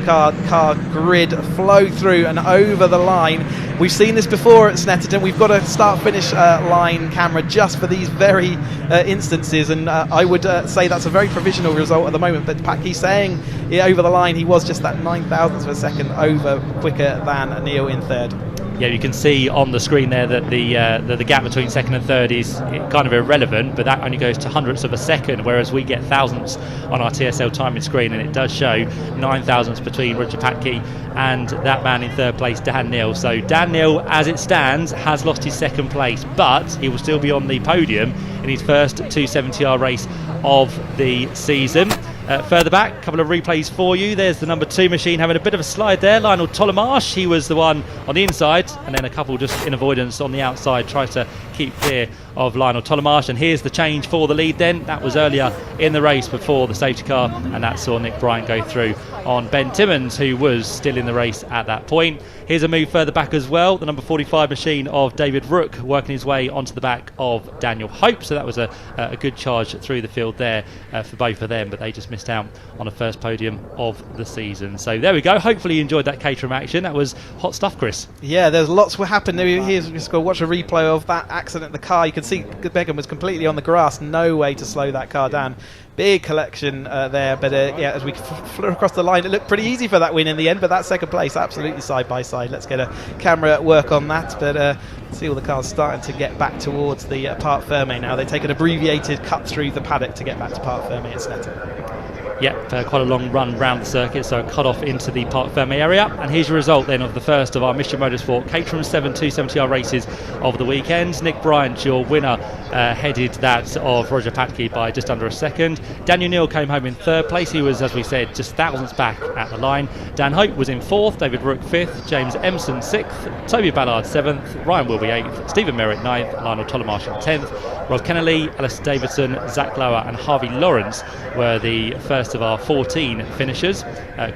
car grid flow through and over the line. We've seen this before at Snetterton. We've got a start-finish line camera just for these very instances, and I would say that's a very provisional result at the moment. But Packy saying over the line he was just that 9 thousandths of a second over quicker than Neil in third. Yeah, you can see on the screen there that the gap between second and third is kind of irrelevant, but that only goes to hundredths of a second, whereas we get thousandths on our TSL timing screen, and it does show 9 thousandths between Roger Packy and that man in third place, Dan Neil. So Dan Neil, as it stands, has lost his second place, but he will still be on the podium in his first 270R race of the season. Further back, a couple of replays for you. There's the number 2 machine having a bit of a slide there. Lionel Tolomarsh, he was the one on the inside, and then a couple just in avoidance on the outside, try to keep clear of Lionel Tolomarsh. And here's the change for the lead then. That was earlier in the race before the safety car, and that saw Nick Bryant go through on Ben Timmons, who was still in the race at that point. Here's a move further back as well. The number 45 machine of David Rook working his way onto the back of Daniel Hope. So that was a good charge through the field there for both of them, but they just missed out on a first podium of the season. So there we go. Hopefully you enjoyed that Caterham action. That was hot stuff, Chris. Yeah, there's lots what happened. Here's just go watch a replay of that accident. The car, you can see Beckham was completely on the grass. No way to slow that car down. Big collection there, but yeah, as we flew across the line, it looked pretty easy for that win in the end, but that second place absolutely side by side. Let's get a camera work on that, but see all the cars starting to get back towards the Parc Fermé now. They take an abbreviated cut through the paddock to get back to Parc Fermé at Snetterton. Yep, quite a long run round the circuit, so a cut off into the Parc Fermé area. And here's your result then of the first of our Mission Motorsport Caterham 7 270R races of the weekend. Nick Bryant, your winner, headed that of Roger Packy by just under a second. Daniel Neil came home in third place. He was, as we said, just thousandths back at the line. Dan Hope was in fourth, David Rook fifth, James Empson 6th, Toby Ballard 7th, Ryan Wilby 8th, Stephen Merritt 9th, Lionel Tolomarsh 10th, Rob Kennelly, Alistair Davidson, Zach Lower and Harvey Lawrence were the first of our 14 finishers.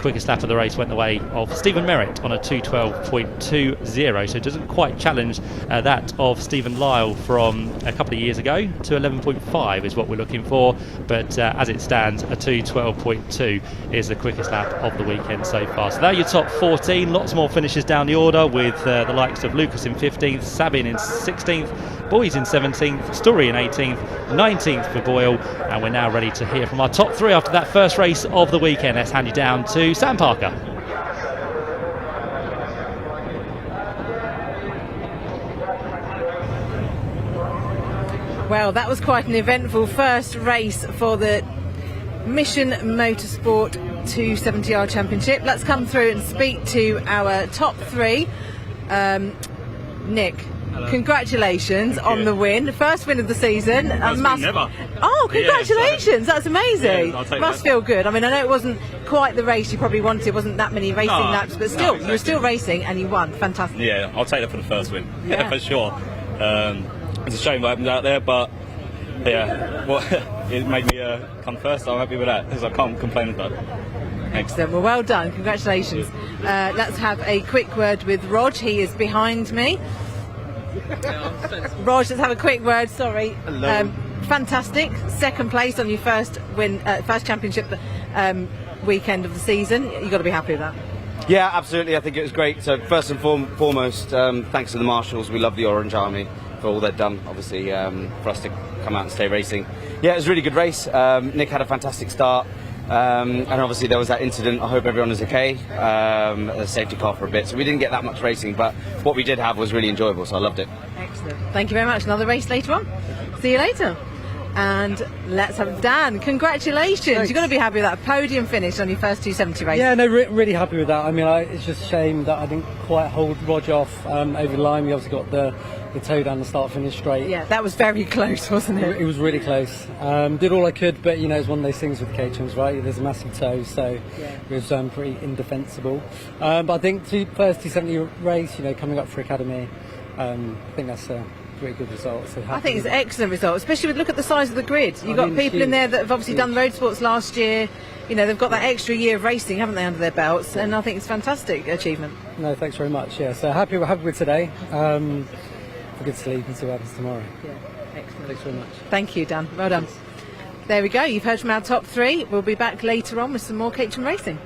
Quickest lap of the race went the way of Stephen Merritt on a 2:12.20, so it doesn't quite challenge that of Stephen Lyle from a couple of years ago. 2:11.5 is what we're looking for, but as it stands, a 2:12.2 is the quickest lap of the weekend so far. So there are your top 14. Lots more finishes down the order, with the likes of Lucas in 15th, Sabin in 16th, Boys in 17th, Story in 18th, 19th for Boyle, and we're now ready to hear from our top 3 after that first race of the weekend. Let's hand you down to Sam Parker. Well, that was quite an eventful first race for the Mission Motorsport 270R Championship. Let's come through and speak to our top 3. Nick, hello. Congratulations on the win. First win of the season. Never. Oh, congratulations. Yeah, that's amazing. Yeah, must feel good. I mean, I know it wasn't quite the race you probably wanted. It wasn't that many racing laps, but still, you were still racing and you won. Fantastic. Yeah, I'll take that for the first win. Yeah. For sure. It's a shame what happened out there, but yeah, it made me come first. I'm happy with that, because I can't complain about it. Excellent. Well, well done. Congratulations. Let's have a quick word with Rog. He is behind me. Rog, let's have a quick word. Sorry. Hello. Fantastic. Second place on your first win, first championship weekend of the season. You've got to be happy with that. Yeah, absolutely. I think it was great. So first and foremost, thanks to the marshals. We love the Orange Army for all they've done, obviously, for us to come out and stay racing. Yeah, it was a really good race. Nick had a fantastic start. And obviously there was that incident. I hope everyone is okay. A safety car for a bit, so we didn't get that much racing, but what we did have was really enjoyable, so I loved it. Excellent. Thank you very much. Another race later on. See you later. And let's have Dan. Congratulations! Thanks. You've got to be happy with that podium finish on your first 270 race. Yeah, no, really happy with that. I mean, it's just a shame that I didn't quite hold Rog off over the line. We obviously got the toe down the start finish straight. Yeah, that was very close, wasn't it? It was really close. Did all I could, but you know, it's one of those things with Caterhams, right? There's a massive toe, so it was pretty indefensible. But I think first 270 race, you know, coming up for Academy, I think that's a pretty good result. So I think it's an excellent result, especially with look at the size of the grid. You've got people in there that have obviously done Roadsports last year. You know, they've got that extra year of racing, haven't they, under their belts? And I think it's a fantastic achievement. No, thanks very much. Yeah, so happy with today. For good sleep and see what happens tomorrow. Yeah, excellent. Thanks very much. Thank you, Dan. Well done. There we go. You've heard from our top three. We'll be back later on with some more Caterham racing.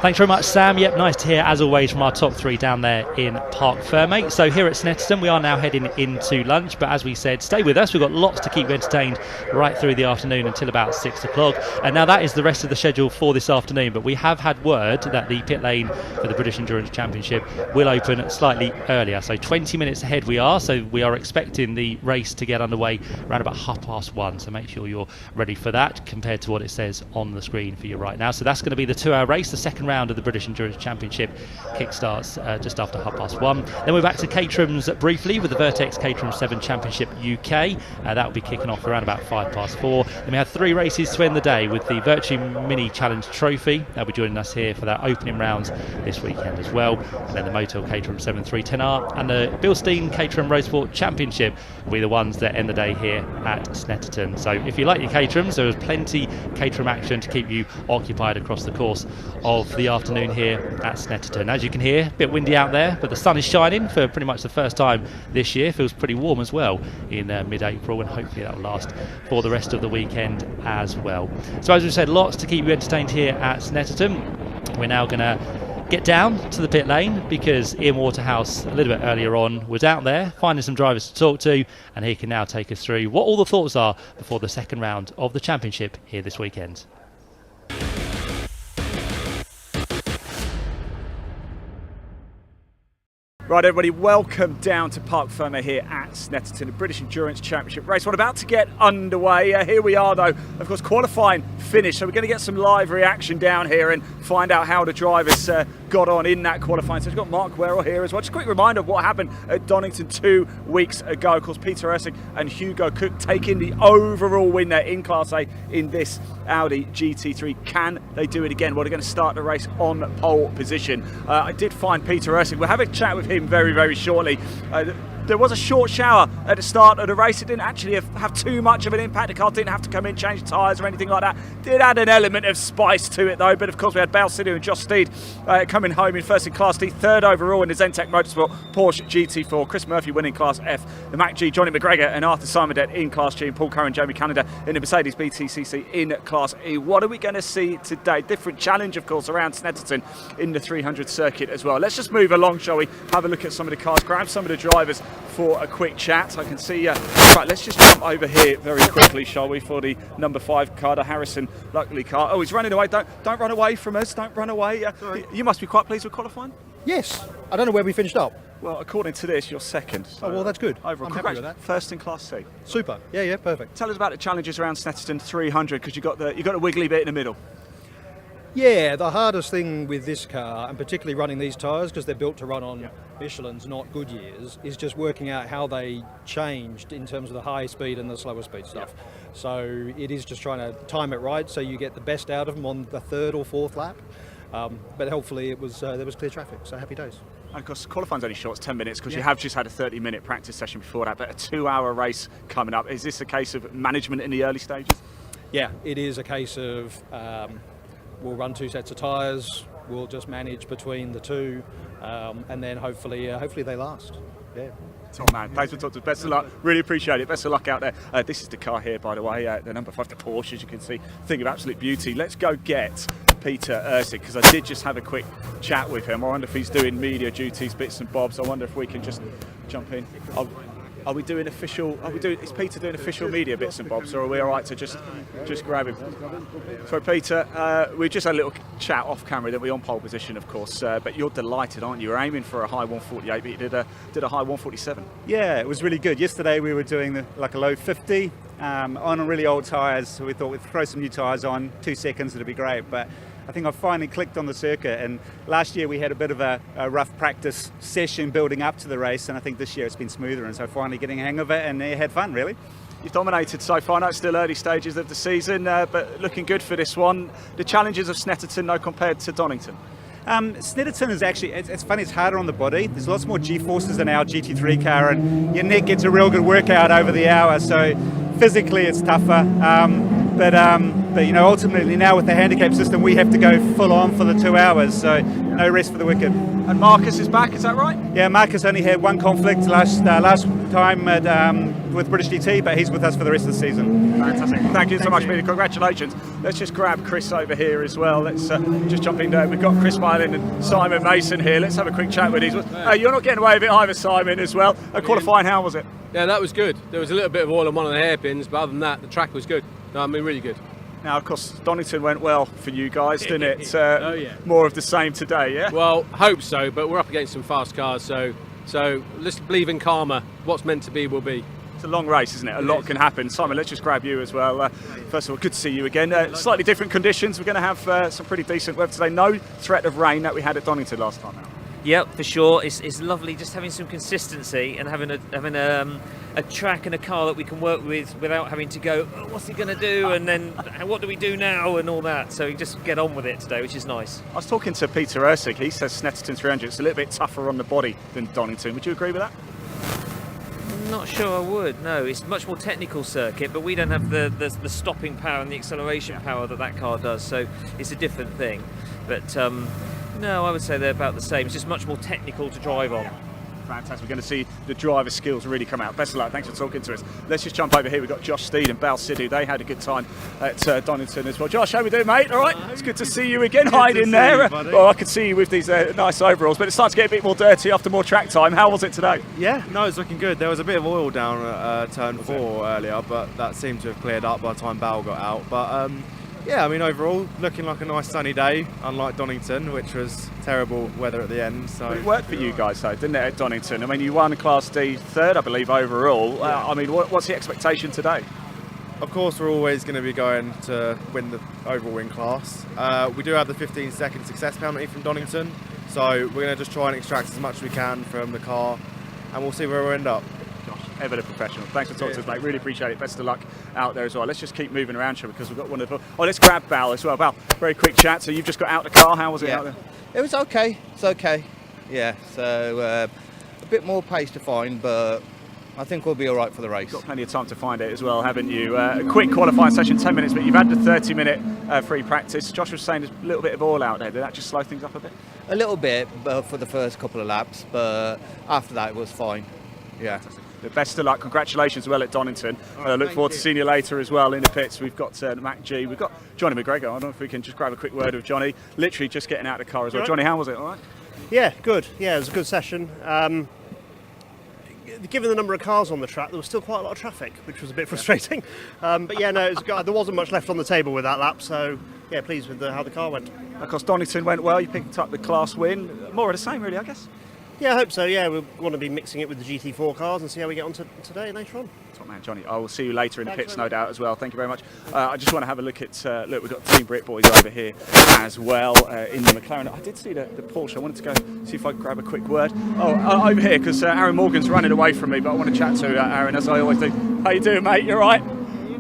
Thanks very much, Sam. Yep, nice to hear, as always, from our top three down there in Parc Fermé. So here at Snetterton, we are now heading into lunch, but as we said, stay with us. We've got lots to keep you entertained right through the afternoon until about 6 o'clock. And now that is the rest of the schedule for this afternoon, but we have had word that the pit lane for the British Endurance Championship will open slightly earlier. So 20 minutes ahead we are, so we are expecting the race to get underway around about 1:30. So make sure you're ready for that compared to what it says on the screen for you right now. So that's going to be the 2-hour race. The second round of the British Endurance Championship kickstarts just after 1:30. Then we're back to Caterham's briefly with the Vertex Caterham 7 Championship UK. That will be kicking off around about 5:04. Then we have 3 races to end the day with the Vertu Mini Challenge Trophy. They'll be joining us here for that opening rounds this weekend as well. And then the Motor Caterham 7 310R and the Bilstein Caterham Roadsport Championship will be the ones that end the day here at Snetterton. So if you like your Caterhams, there is plenty Caterham action to keep you occupied across the course of the afternoon here at Snetterton. As you can hear, a bit windy out there, but the sun is shining for pretty much the first time this year. Feels pretty warm as well in mid-April, and hopefully that will last for the rest of the weekend as well. So as we said, lots to keep you entertained here at Snetterton. We're now going to get down to the pit lane because Ian Waterhouse a little bit earlier on was out there finding some drivers to talk to, and he can now take us through what all the thoughts are before the second round of the championship here this weekend. Right, everybody, welcome down to Parc Fermé here at Snetterton, the British Endurance Championship race. We're about to get underway. Here we are, though, of course, qualifying finished. So we're going to get some live reaction down here and find out how the drivers got on in that qualifying. So we've got Mark Werrell here as well. Just a quick reminder of what happened at Donington 2 weeks ago. Of course, Peter Ursig and Hugo Cook taking the overall win there in Class A in this Audi GT3. Can they do it again? Well, they're going to start the race on pole position. I did find Peter Ursig. We'll have a chat with him very, very shortly. There was a short shower at the start of the race. It didn't actually have too much of an impact. The car didn't have to come in, change tyres or anything like that. Did add an element of spice to it though. But of course we had Bal Sidhu and Josh Steed coming home in first in Class D, third overall in the Zentek Motorsport Porsche GT4. Chris Murphy winning Class F. The Mac G, Johnny McGregor and Arthur Simondet in Class G. And Paul Curran, Jamie Canada in the Mercedes BTCC in Class E. What are we going to see today? Different challenge, of course, around Snetterton in the 300 circuit as well. Let's just move along, shall we? Have a look at some of the cars, grab some of the drivers for a quick chat. I can see, right, let's just jump over here very quickly, shall we, for the number 5 car, the Harrison Luckley car. Oh, he's running away. Don't run away from us. Don't run away. You must be quite pleased with qualifying? Yes. I don't know where we finished up. Well, according to this, you're second. So, oh, well, that's good. Overall, I'm happy with that. First in Class C. Super. Yeah, perfect. Tell us about the challenges around Snetterton 300, because you got a wiggly bit in the middle. Yeah, the hardest thing with this car, and particularly running these tyres, because they're built to run on Michelin's, not Goodyear's, is just working out how they changed in terms of the high speed and the slower speed stuff. So it is just trying to time it right so you get the best out of them on the 3rd or 4th lap. But hopefully it was there was clear traffic, so happy days. And of course, qualifying's only short, it's 10 minutes, because you have just had a 30-minute practice session before that, but a 2-hour race coming up. Is this a case of management in the early stages? Yeah, it is a case of we'll run 2 sets of tyres, we'll just manage between the two, and then hopefully they last. Yeah. Top man, thanks for talking to us. Best of luck, really appreciate it. Best of luck out there. This is the car here, by the way, the number 5, the Porsche, as you can see. Thing of absolute beauty. Let's go get Peter Ursig, because I did just have a quick chat with him. I wonder if he's doing media duties, bits and bobs. I wonder if we can just jump in. Are we doing official? Is Peter doing official media bits and bobs, or are we all right to just grab him? So Peter, we just had a little chat off camera that we're on pole position, of course, but you're delighted, aren't you? You're aiming for a high 148, but you did a high 147. Yeah, it was really good. Yesterday we were doing like a low 50 on really old tyres, so we thought we'd throw some new tyres on, 2 seconds, it'd be great. But I think I finally clicked on the circuit, and last year we had a bit of a rough practice session building up to the race, and I think this year it's been smoother, and so finally getting a hang of it, and had fun, really. You've dominated so far. I know it's still early stages of the season, but looking good for this one. The challenges of Snetterton, no, compared to Donington? Snetterton is actually, it's funny, it's harder on the body. There's lots more G-forces in our GT3 car, and your neck gets a real good workout over the hour, so physically it's tougher. But you know, ultimately now with the handicap system, we have to go full on for the 2 hours, so no rest for the wicked. And Marcus is back, is that right? Yeah, Marcus only had one conflict last time with British GT, but he's with us for the rest of the season. Fantastic. Thank you so much, Peter. Congratulations. Let's just grab Chris over here as well. Let's just jump in there. We've got Chris Mylan and Simon Mason here. Let's have a quick chat with these. You're not getting away with it either, Simon, as well. Qualifying, how was it? Yeah, that was good. There was a little bit of oil on one of the hairpins, but other than that, the track was good. No, I mean, really good. Now, of course, Donington went well for you guys, didn't it? Oh, yeah. More of the same today, yeah? Well, hope so, but we're up against some fast cars, so let's believe in karma. What's meant to be will be. It's a long race, isn't it? A lot can happen. Simon, let's just grab you as well. First of all, good to see you again. Slightly different conditions. We're going to have some pretty decent weather today. No threat of rain that we had at Donington last time out. Yep, for sure. It's lovely just having some consistency and having a track and a car that we can work with without having to go, oh, what's he going to do, and then what do we do now, and all that. So we just get on with it today, which is nice. I was talking to Peter Ursig. He says Snetterton 300 is a little bit tougher on the body than Donington. Would you agree with that? I'm not sure I would. No, it's a much more technical circuit, but we don't have the stopping power and the acceleration power that car does. So it's a different thing. But no, I would say they're about the same. It's just much more technical to drive on. Fantastic. We're going to see the driver skills really come out. Best of luck. Thanks for talking to us. Let's just jump over here. We've got Josh Steed and Bal Sidhu. They had a good time at Donington as well. Josh, how we doing, mate? All right? It's good to see you again. Hide in there. Well, I could see you with these nice overalls, but it starts to get a bit more dirty after more track time. How was it today? Yeah, no, it's looking good. There was a bit of oil down at turn 4 earlier, but that seemed to have cleared up by the time Bal got out. But yeah, I mean, overall, looking like a nice sunny day, unlike Donington, which was terrible weather at the end. So it worked for you guys, though, didn't it, at Donington? I mean, you won Class D third, I believe, overall. I mean, what's the expectation today? Of course, we're always going to be going to win the overall win class. We do have the 15-second success penalty from Donington, so we're going to just try and extract as much as we can from the car, and we'll see where we end up. Ever the professional. Thanks for talking to us, mate. Really appreciate it. Best of luck out there as well. Let's just keep moving around, shall we? Because we've got one of the... Oh, let's grab Bal as well. Bal, very quick chat. So you've just got out the car. How was it out there? It was okay. It's okay. Yeah, so a bit more pace to find, but I think we'll be all right for the race. You've got plenty of time to find it as well, haven't you? A quick qualifying session, 10 minutes, but you've had the 30-minute free practice. Josh was saying there's a little bit of oil out there. Did that just slow things up a bit? A little bit for the first couple of laps, but after that it was fine. Yeah. The best of luck. Congratulations as well at Donington. Look forward to seeing you later as well in the pits. We've got Mac G. We've got Johnny McGregor. I don't know if we can just grab a quick word with Johnny. Literally just getting out of the car as well. Johnny, how was it? All right? Yeah, good. Yeah, it was a good session. Given the number of cars on the track, there was still quite a lot of traffic, which was a bit frustrating. But yeah, no, there wasn't much left on the table with that lap, so yeah, pleased with how the car went. Of course, Donington went well. You picked up the class win. More of the same, really, I guess. Yeah, I hope so. Yeah, we want to be mixing it with the GT4 cars and see how we get on today later on. Top man, Johnny. I will see you later in the pits, no doubt, as well. Thank you very much. I just want to have a look at, look, we've got Team Brit boys over here as well in the McLaren. I did see the Porsche. I wanted to go see if I could grab a quick word. Oh, over here, because Aaron Morgan's running away from me, but I want to chat to Aaron, as I always do. How you doing, mate? You all right?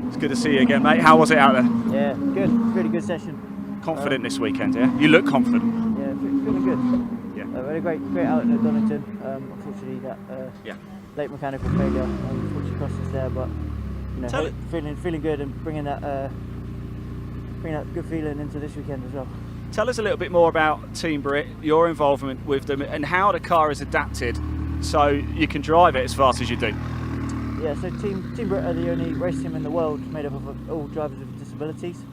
It's good to see you again, mate. How was it out there? Yeah, good. Really good session. Confident this weekend, yeah? You look confident. Yeah, feeling good. We had a great outing at Donington. Unfortunately, that late mechanical failure unfortunately cost us there, but you know, feeling good and bringing that good feeling into this weekend as well. Tell us a little bit more about Team Brit, your involvement with them, and how the car is adapted so you can drive it as fast as you do. Yeah, so Team Brit are the only race team in the world made up of all drivers with disabilities.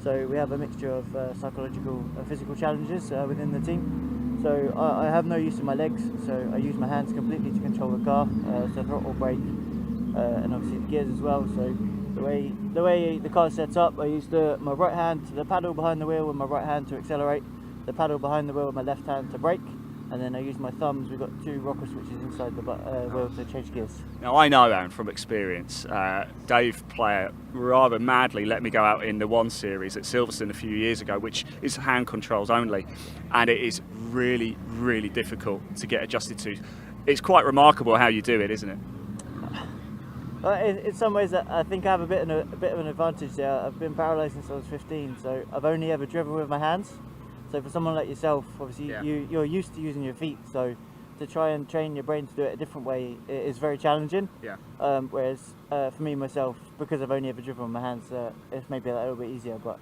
So we have a mixture of psychological and physical challenges within the team. So I have no use of my legs, so I use my hands completely to control the car, so throttle, brake, and obviously the gears as well. So the way the car sets up, I use my right hand, the paddle behind the wheel with my right hand to accelerate, the paddle behind the wheel with my left hand to brake, and then I use my thumbs. We've got 2 rocker switches inside the wheel to change gears. Now I know, Aaron, from experience, Dave Player rather madly let me go out in the 1 Series at Silverstone a few years ago, which is hand controls only, and it is really, really difficult to get adjusted to. It's quite remarkable how you do it, isn't it? In some ways, I think I have a bit of an advantage there. I've been paralysed since I was 15, so I've only ever driven with my hands. So for someone like yourself, obviously you're used to using your feet, so to try and train your brain to do it a different way is very challenging. Yeah. Whereas for me myself, because I've only ever driven with my hands, it's maybe a little bit easier. But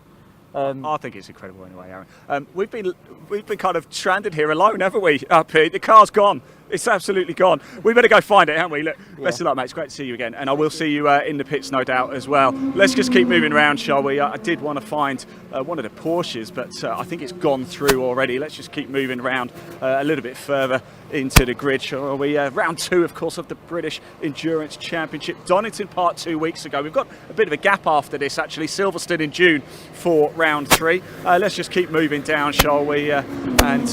I think it's incredible anyway, Aaron. We've been kind of stranded here alone, haven't we? Up here, the car's gone. It's absolutely gone. We better go find it, haven't we? Look, best of luck, mate. It's great to see you again, and I will see you in the pits, no doubt, as well. Let's just keep moving around, shall we? I did want to find one of the Porsches, but I think it's gone through already. Let's just keep moving around a little bit further into the grid, shall we? Round 2, of course, of the British Endurance Championship. Donington Park 2 weeks ago. We've got a bit of a gap after this, actually. Silverstone in June for round 3. Let's just keep moving down, shall we? And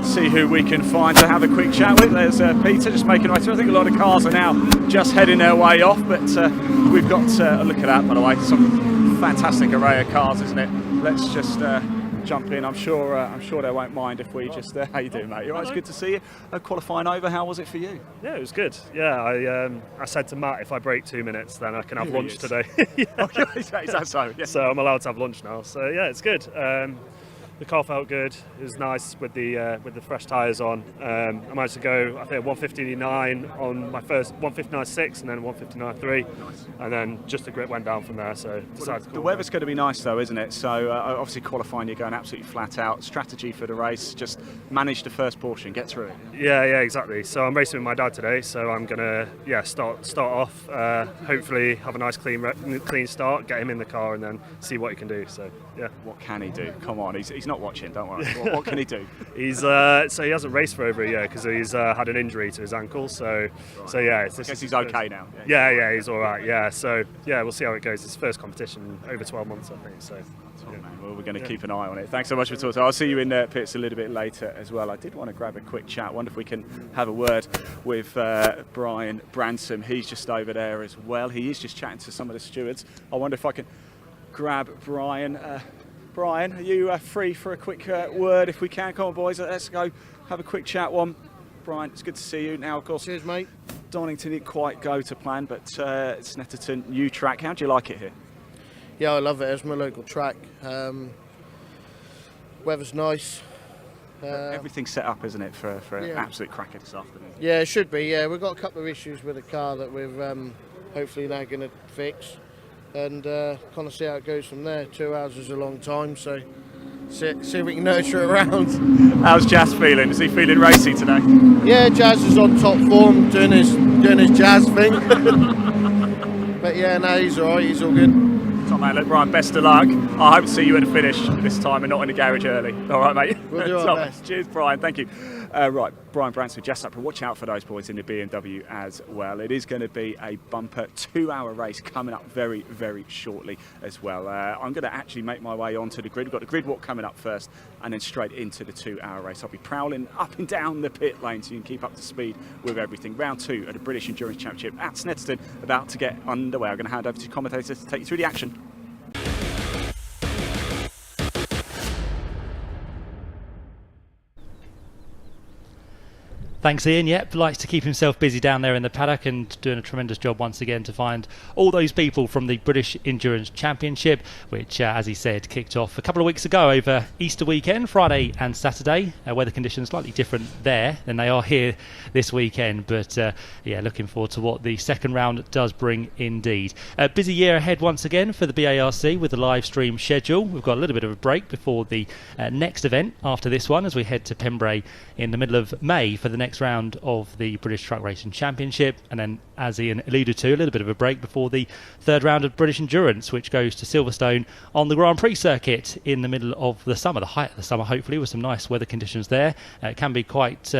see who we can find to have a quick chat with. There's Peter just making way through. I think a lot of cars are now just heading their way off, but we've got look at that, by the way, some fantastic array of cars, isn't it? Let's just jump in. I'm sure they won't mind if we just how you doing, mate? All right, it's good to see you. Qualifying over, how was it for you? Yeah, it was good. Yeah, I said to Matt, if I break 2 minutes, then I can have lunch today. Is that so? Yeah. So I'm allowed to have lunch now. So yeah, it's good. The car felt good. It was nice with the fresh tyres on. I managed to go, I think, 159 on my first 159.6 and then 159.3, and then just the grip went down from there. So decided the weather's going to be nice though, isn't it? So obviously qualifying, you're going absolutely flat out. Strategy for the race, just manage the first portion, get through it. Yeah, exactly. So I'm racing with my dad today. So I'm gonna start off. Hopefully have a nice clean start, get him in the car, and then see what he can do. So yeah. What can he do? Come on, he's not watching. Don't worry. What can he do? He's so he hasn't raced for over a year because he's had an injury to his ankle. So yeah, I guess he's okay now. Yeah, he's all right. Yeah, so yeah, we'll see how it goes. His first competition in over 12 months, I think. So. Yeah. Well, we're going to keep an eye on it. Thanks so much for talking. I'll see you in the pits a little bit later as well. I did want to grab a quick chat. I wonder if we can have a word with Brian Bransom. He's just over there as well. He is just chatting to some of the stewards. I wonder if I can grab Brian. Brian, are you free for a quick word if we can? Come on, boys, let's go have a quick chat. Brian, it's good to see you. Now, of course, cheers, mate. Donington didn't quite go to plan, but Snetterton, new track. How do you like it here? Yeah, I love it. It's my local track. Weather's nice. Everything's set up, isn't it, for an absolute cracker this afternoon? Yeah, it should be. Yeah, we've got a couple of issues with the car that we're hopefully now going to fix. And kind of see how it goes from there. 2 hours is a long time, so see if we can nurture it around. How's Jazz feeling? Is he feeling racy today? Yeah, Jazz is on top form, doing his Jazz thing. But yeah, no, he's all right. He's all good. Top man, look, Brian, best of luck. I hope to see you at the finish this time and not in the garage early. All right, mate? We'll do our best. Cheers, Brian. Thank you. Right, Brian Branson, Jess Upper, watch out for those boys in the BMW as well. It is going to be a bumper 2-hour race coming up very, very shortly as well. I'm going to actually make my way onto the grid. We've got the grid walk coming up first and then straight into the 2-hour race. I'll be prowling up and down the pit lane so you can keep up to speed with everything. Round 2 of the British Endurance Championship at Snetterton about to get underway. I'm going to hand over to commentators to take you through the action. Thanks, Ian. Yep, likes to keep himself busy down there in the paddock and doing a tremendous job once again to find all those people from the British Endurance Championship, which, as he said, kicked off a couple of weeks ago over Easter weekend, Friday and Saturday. Weather conditions slightly different there than they are here this weekend, but yeah, looking forward to what the second round does bring indeed. A busy year ahead once again for the BARC with the live stream schedule. We've got a little bit of a break before the next event after this one as we head to Pembrey in the middle of May for the next next round of the British Truck Racing Championship, and then, as Ian alluded to, a little bit of a break before the third round of British Endurance, which goes to Silverstone on the Grand Prix circuit in the middle of the summer, the height of the summer, hopefully, with some nice weather conditions there. It can be quite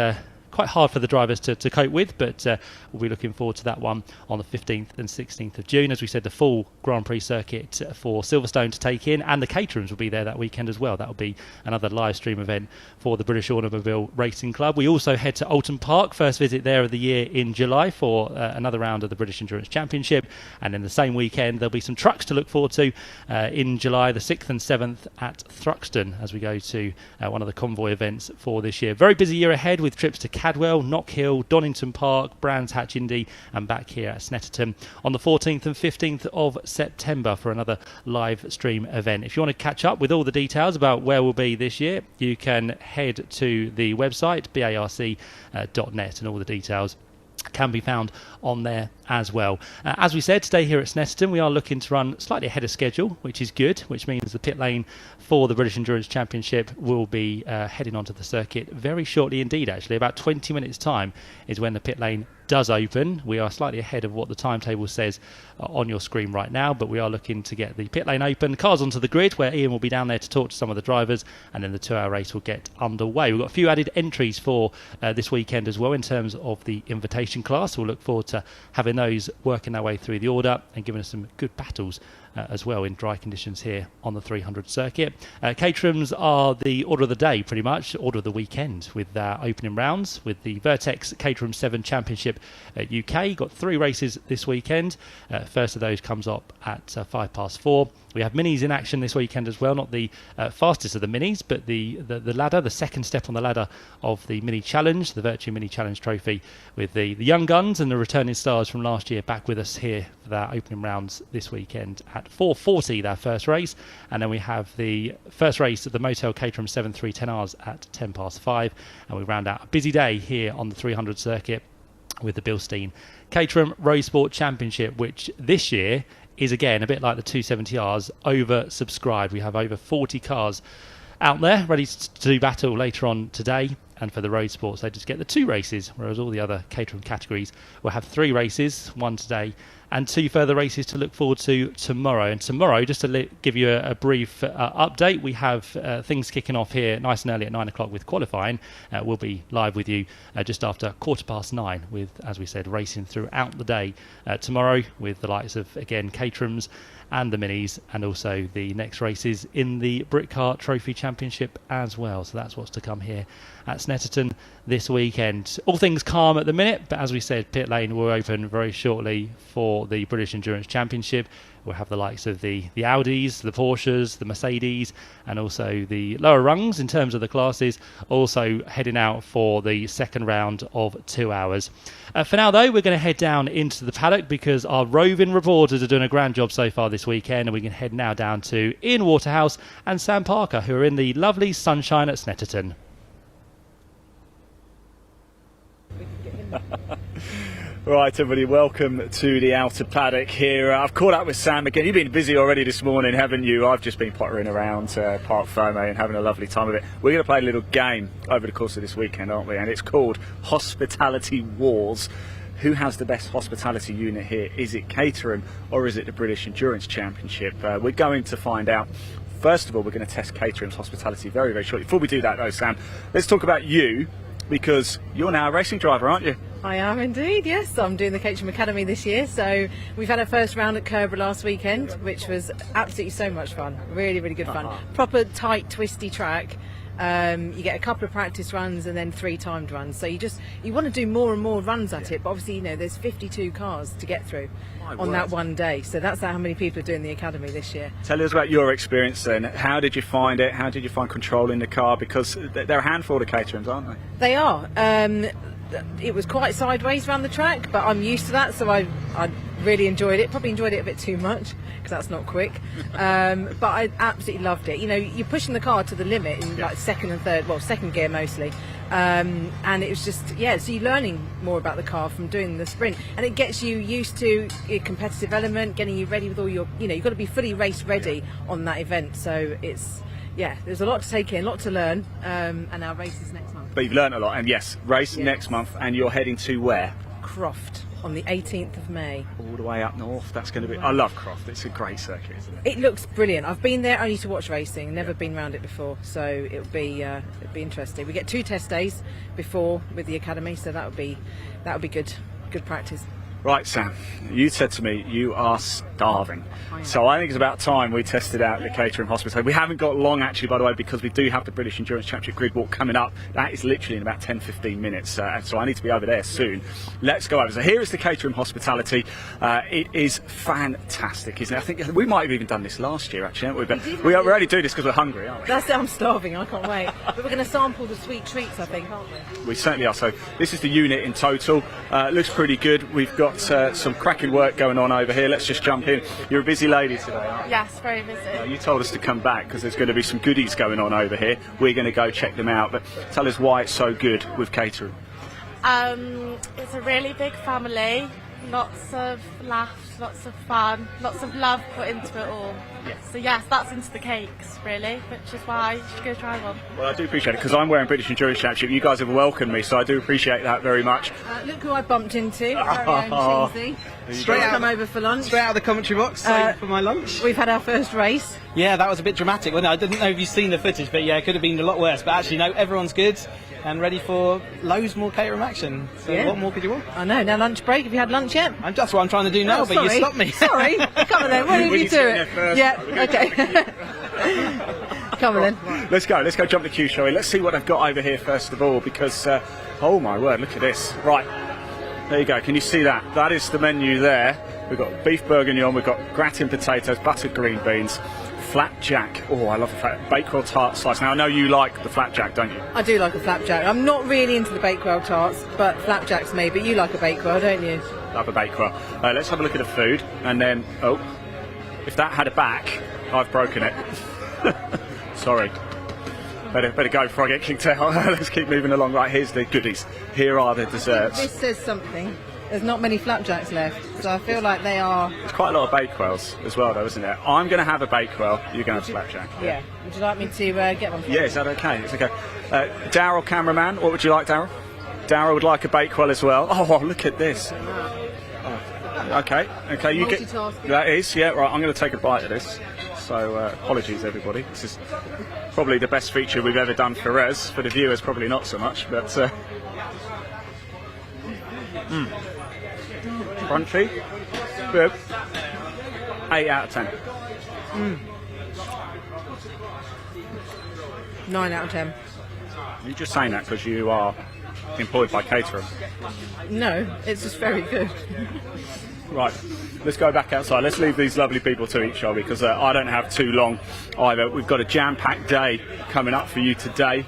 hard for the drivers to cope with, but we'll be looking forward to that one on the 15th and 16th of June. As we said, the full Grand Prix circuit for Silverstone to take in, and the Caterhams will be there that weekend as well. That will be another live stream event for the British Automobile Racing Club. We also head to Oulton Park, first visit there of the year in July for another round of the British Endurance Championship, and then the same weekend there'll be some trucks to look forward to in July the 6th and 7th at Thruxton, as we go to one of the convoy events for this year. Very busy year ahead with trips to Cadwell, Knockhill, Donington Park, Brands Hatch Indy, and back here at Snetterton on the 14th and 15th of September for another live stream event. If you want to catch up with all the details about where we'll be this year, you can head to the website barc.net, and all the details can be found on there as well. As we said, today here at Snetterton we are looking to run slightly ahead of schedule, which is good, which means the pit lane for the British Endurance Championship will be heading onto the circuit very shortly indeed. Actually, about 20 minutes time is when the pit lane does open. We are slightly ahead of what the timetable says on your screen right now, but we are looking to get the pit lane open, cars onto the grid, where Ian will be down there to talk to some of the drivers, and then the 2-hour race will get underway. We've got a few added entries for this weekend as well in terms of the invitation class. We'll look forward to having those working their way through the order and giving us some good battles as well in dry conditions here on the 300 circuit. Caterhams are the order of the day, pretty much, order of the weekend, with opening rounds with the Vertex Caterham 7 Championship UK. Got 3 races this weekend. First of those comes up at 4:05. We have minis in action this weekend as well, not the fastest of the minis, but the ladder, the second step on the ladder of the mini challenge, the Vertu mini challenge trophy, with the young guns and the returning stars from last year back with us here for their opening rounds this weekend at 4:40, their first race. And then we have the first race at the Motel Caterham 7 310Rs at 5:10, and we round out a busy day here on the 300 circuit with the Bilstein Caterham Roadsport Championship, which this year is again a bit like the 270Rs, oversubscribed. We have over 40 cars out there ready to do battle later on today. And for the road sports, they just get the 2 races, whereas all the other Caterham categories will have 3 races, 1 today and 2 further races to look forward to tomorrow. And tomorrow, just to give you a brief update, we have things kicking off here nice and early at 9 o'clock with qualifying. We'll be live with you just after 9:15 with, as we said, racing throughout the day tomorrow with the likes of, again, Caterhams and the minis, and also the next races in the Britcar Trophy Championship as well. So that's what's to come here at Snetterton this weekend. All things calm at the minute, but as we said, pit lane will open very shortly for the British Endurance Championship. We'll have the likes of the Audis, the Porsches, the Mercedes, and also the lower rungs in terms of the classes, also heading out for the second round of 2 hours. For now, though, we're going to head down into the paddock because our roving reporters are doing a grand job so far this weekend, and we can head now down to Ian Waterhouse and Sam Parker, who are in the lovely sunshine at Snetterton. Right, everybody, welcome to the outer paddock here. I've caught up with Sam again. You've been busy already this morning, haven't you? I've just been pottering around Parc Ferme and having a lovely time of it. We're going to play a little game over the course of this weekend, aren't we? And it's called Hospitality Wars. Who has the best hospitality unit here? Is it Caterham or is it the British Endurance Championship? We're going to find out. First of all, we're going to test Caterham's hospitality very, very shortly. Before we do that, though, Sam, let's talk about you, because you're now a racing driver, aren't you? I am indeed, yes. I'm doing the Caterham Academy this year. So we've had our first round at Kerbera last weekend, which was absolutely so much fun. Really, really good fun. Proper tight, twisty track. You get a couple of practice runs and then 3 timed runs. So you want to do more and more runs at it, but obviously, you know, there's 52 cars to get through on that one day. So that's how many people are doing the Academy this year. Tell us about your experience then. How did you find it? How did you find controlling the car? Because they're a handful of Caterhams, aren't they? They are. It was quite sideways around the track, but I'm used to that, so I really enjoyed it. Probably enjoyed it a bit too much because that's not quick, but I absolutely loved it. You know, you're pushing the car to the limit in like second and third, well, second gear mostly, and it was just, yeah, so you're learning more about the car from doing the sprint, and it gets you used to a competitive element, getting you ready with all your, you know, you've got to be fully race ready on that event. So it's yeah, there's a lot to take in, a lot to learn, and our race is next month. But you've learned a lot, and yes, race next month, and you're heading to where? Croft on the 18th of May. All the way up north. That's going to be. I love Croft. It's a great circuit, isn't it? It looks brilliant. I've been there only to watch racing, never been round it before, so it'll be interesting. We get 2 test days before with the academy, so that'll be good practice. Right, Sam, you said to me you are starving. So I think it's about time we tested out the Caterham Hospital. We haven't got long, actually, by the way, because we do have the British Endurance Championship grid walk coming up. That is literally in about 10-15 minutes, so I need to be over there soon. Let's go over. So here is the Caterham Hospitality. It is fantastic, isn't it? I think we might have even done this last year, actually, haven't we? But we only do this because we're hungry, aren't we? That's it, I'm starving, I can't wait. But we're going to sample the sweet treats, I think, aren't we? We certainly are. So this is the unit in total. Looks pretty good. We've got some cracking work going on over here. Let's just jump in. You're a busy lady today, aren't you? Yes, very busy. You told us to come back because there's going to be some goodies going on over here. We're going to go check them out. But tell us why it's so good with Caterham. It's a really big family. Lots of laughs, lots of fun, lots of love put into it all. Yes. So yes, that's into the cakes, really, which is why you should go try one. Well, I do appreciate it because I'm wearing British Endurance Championship. You guys have welcomed me, so I do appreciate that very much. Look who I bumped into. Very own Chimsey. Straight out, come over for lunch. Straight out of the commentary box for my lunch. We've had our first race. Yeah, that was a bit dramatic, wasn't it? I didn't know if you've seen the footage, but yeah, it could have been a lot worse. But actually, no, everyone's good and ready for loads more Caterham action. So what more could you want? I know. Now lunch break. Have you had lunch yet? That's what I'm trying to do now, but you stopped me. Sorry. Come on then. Why don't you do it? Yeah. Okay. Come on then. Let's go jump the queue, shall we? Let's see what they've got over here first of all, because oh my word, look at this. Right, there you go. Can you see that? That is the menu there. We've got beef bourguignon, we've got gratin potatoes, buttered green beans, flapjack. Oh, I love the flapjack. Bakewell tart slice. Now I know you like the flapjack, don't you? I do like a flapjack. I'm not really into the Bakewell tarts, but flapjacks me. But you like a Bakewell, don't you? Love a Bakewell. Let's have a look at the food, and then if that had a back, I've broken it. Sorry. Better go before I get kicked out. Let's keep moving along. Right, here's the goodies. Here are the desserts. This says something. There's not many flapjacks left, so I feel like they are. There's quite a lot of Bakewells as well, though, isn't there? I'm going to have a Bakewell. You're going to have a flapjack. Yeah. Would you like me to get one? Yeah, is that okay? It's okay. Daryl, cameraman, what would you like, Daryl? Daryl would like a Bakewell as well. Oh, look at this. Okay. You get that is right. I'm going to take a bite of this. So apologies, everybody. This is probably the best feature we've ever done for Res. For the viewers, probably not so much, but crunchy, good. 8 out of 10. 9 out of 10. You're just saying that because you are employed by Caterham. No, it's just very good. Right, let's go back outside. Let's leave these lovely people to eat, shall we? Because I don't have too long either. We've got a jam-packed day coming up for you today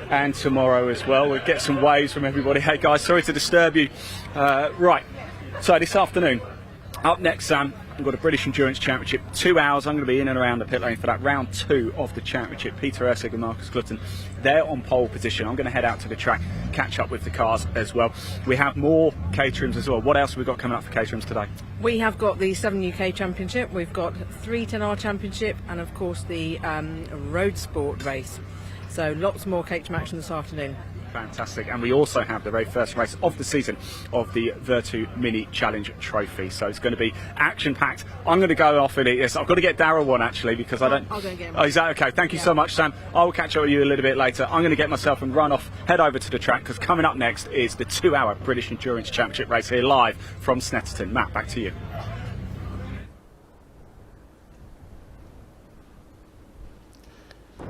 and tomorrow as well. We'll get some waves from everybody. Hey guys, sorry to disturb you. Right, so this afternoon, up next, Sam, we've got a British Endurance Championship, 2 hours. I'm going to be in and around the pit lane for that round 2 of the championship. Peter Ursig and Marcus Clutton, they're on pole position. I'm going to head out to the track, catch up with the cars as well. We have more Caterhams as well. What else have we got coming up for Caterhams today? We have got the 7 UK Championship, we've got 3 10R Championship, and of course the Roadsport race. So lots more Caterham action this afternoon. Fantastic. And we also have the very first race of the season of the Vertu Mini Challenge Trophy. So it's going to be action-packed. I'm going to go off and eat this. I've got to get Darryl one, actually, because I don't... I'll go and get him. Oh, is that okay? Thank you so much, Sam. I will catch up with you a little bit later. I'm going to get myself and run off, head over to the track, because coming up next is the 2-hour British Endurance Championship race here live from Snetterton. Matt, back to you.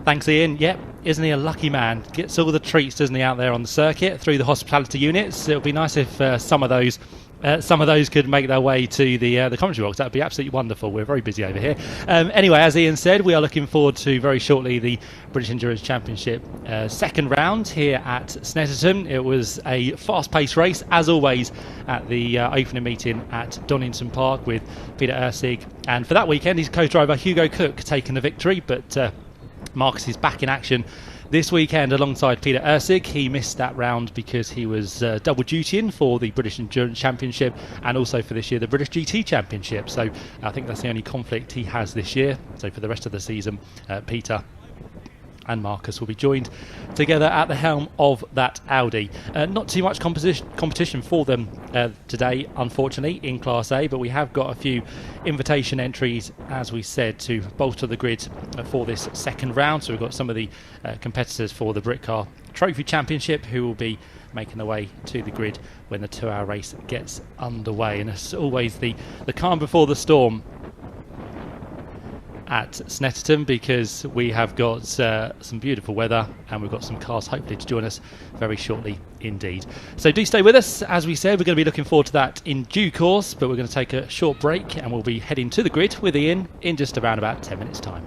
Thanks, Ian. Yep, isn't he a lucky man? Gets all the treats, doesn't he, out there on the circuit through the hospitality units. It would be nice if some of those could make their way to the commentary box. That would be absolutely wonderful. We're very busy over here. Anyway, as Ian said, we are looking forward to very shortly the British Endurance Championship second round here at Snetterton. It was a fast-paced race, as always, at the opening meeting at Donington Park with Peter Ursig. And for that weekend, his co-driver Hugo Cook taking the victory, but Marcus is back in action this weekend alongside Peter Ursig. He missed that round because he was double dutying for the British Endurance Championship and also for this year the British GT Championship. So I think that's the only conflict he has this year. So for the rest of the season, Peter and Marcus will be joined together at the helm of that Audi. Not too much competition for them today, unfortunately, in Class A, but we have got a few invitation entries, as we said, to bolster the grid for this second round. So we've got some of the competitors for the Britcar Trophy Championship who will be making their way to the grid when the 2-hour race gets underway. And as always, the calm before the storm at Snetterton, because we have got some beautiful weather and we've got some cars hopefully to join us very shortly indeed. So do stay with us. As we said, we're going to be looking forward to that in due course, but we're going to take a short break and we'll be heading to the grid with Ian in just around about 10 minutes time.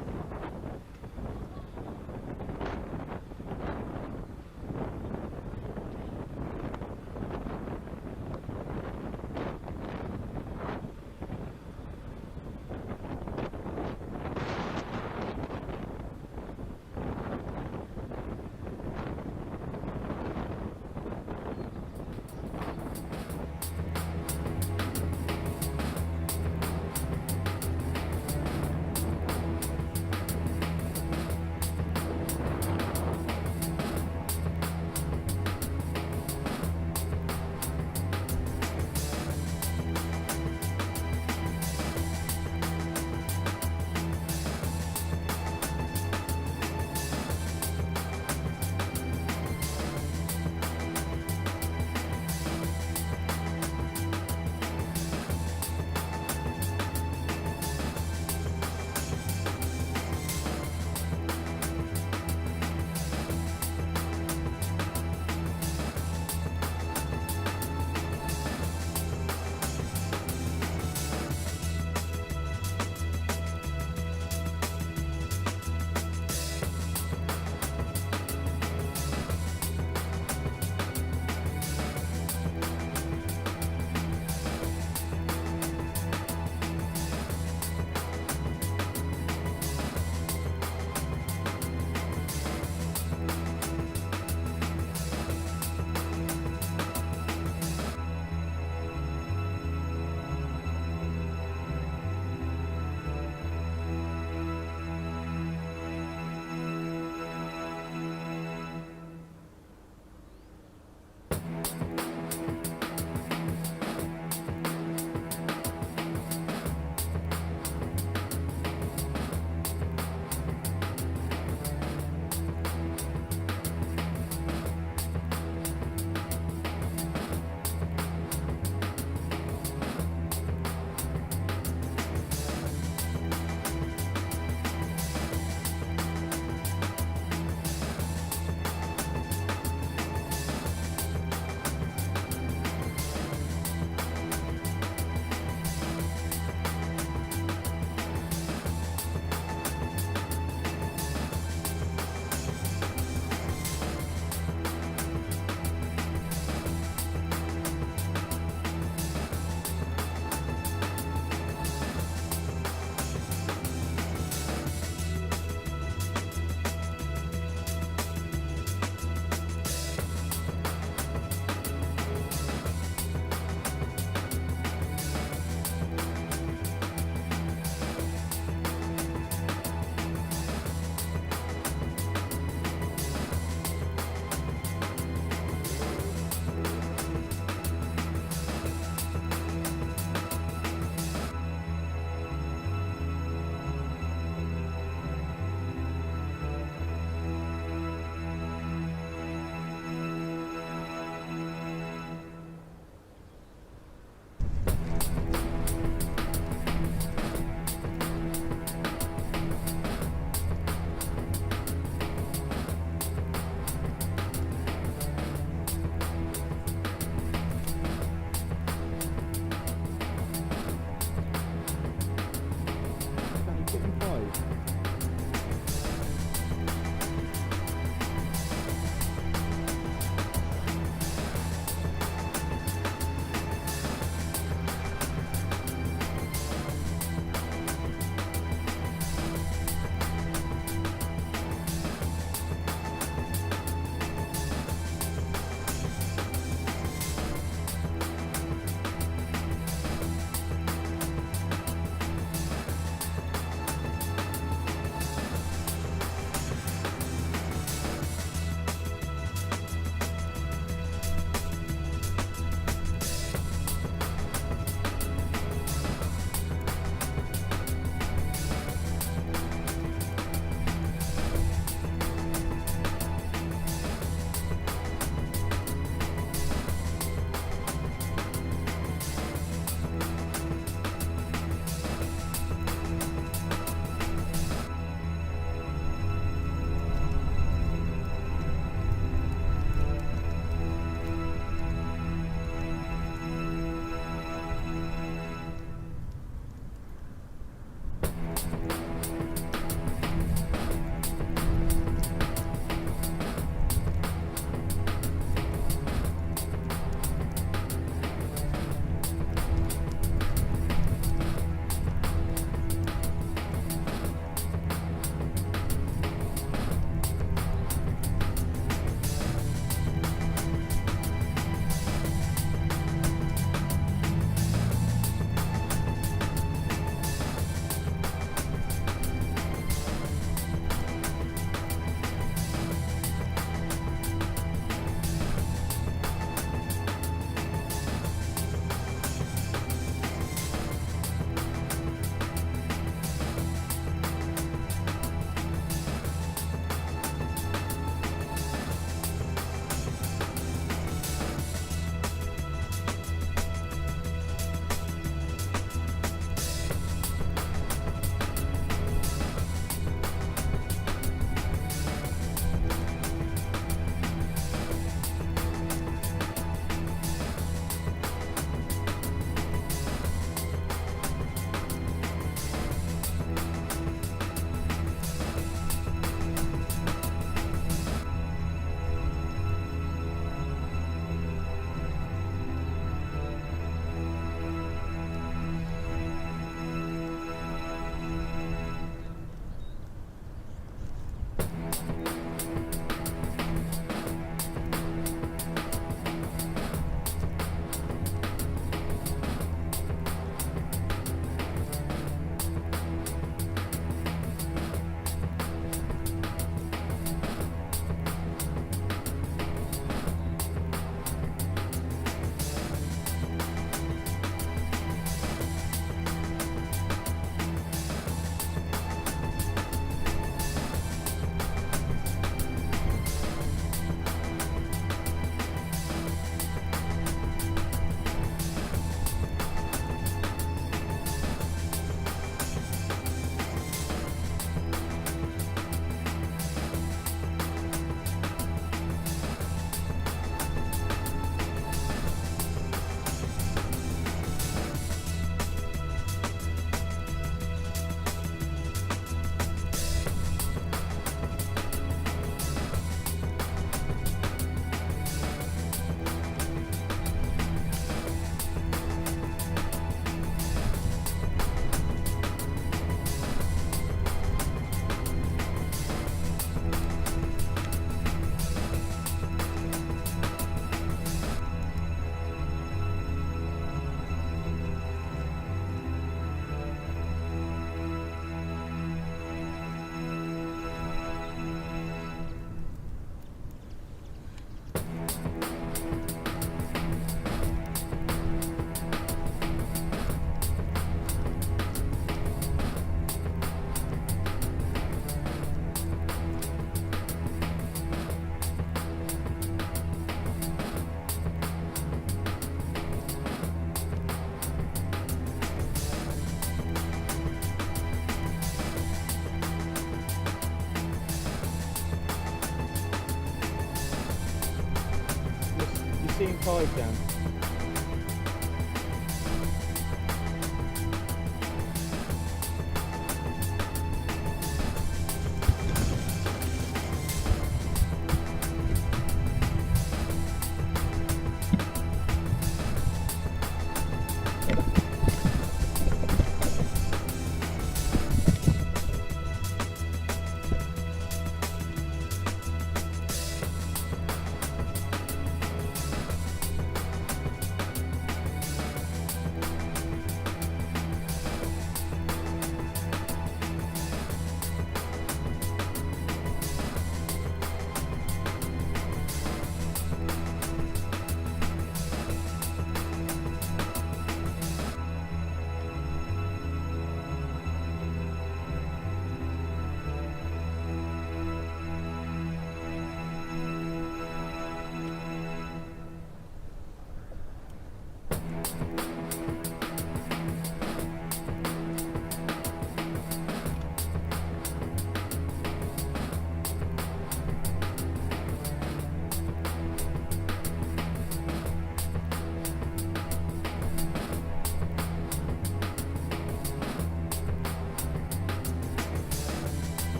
seeing 5 down.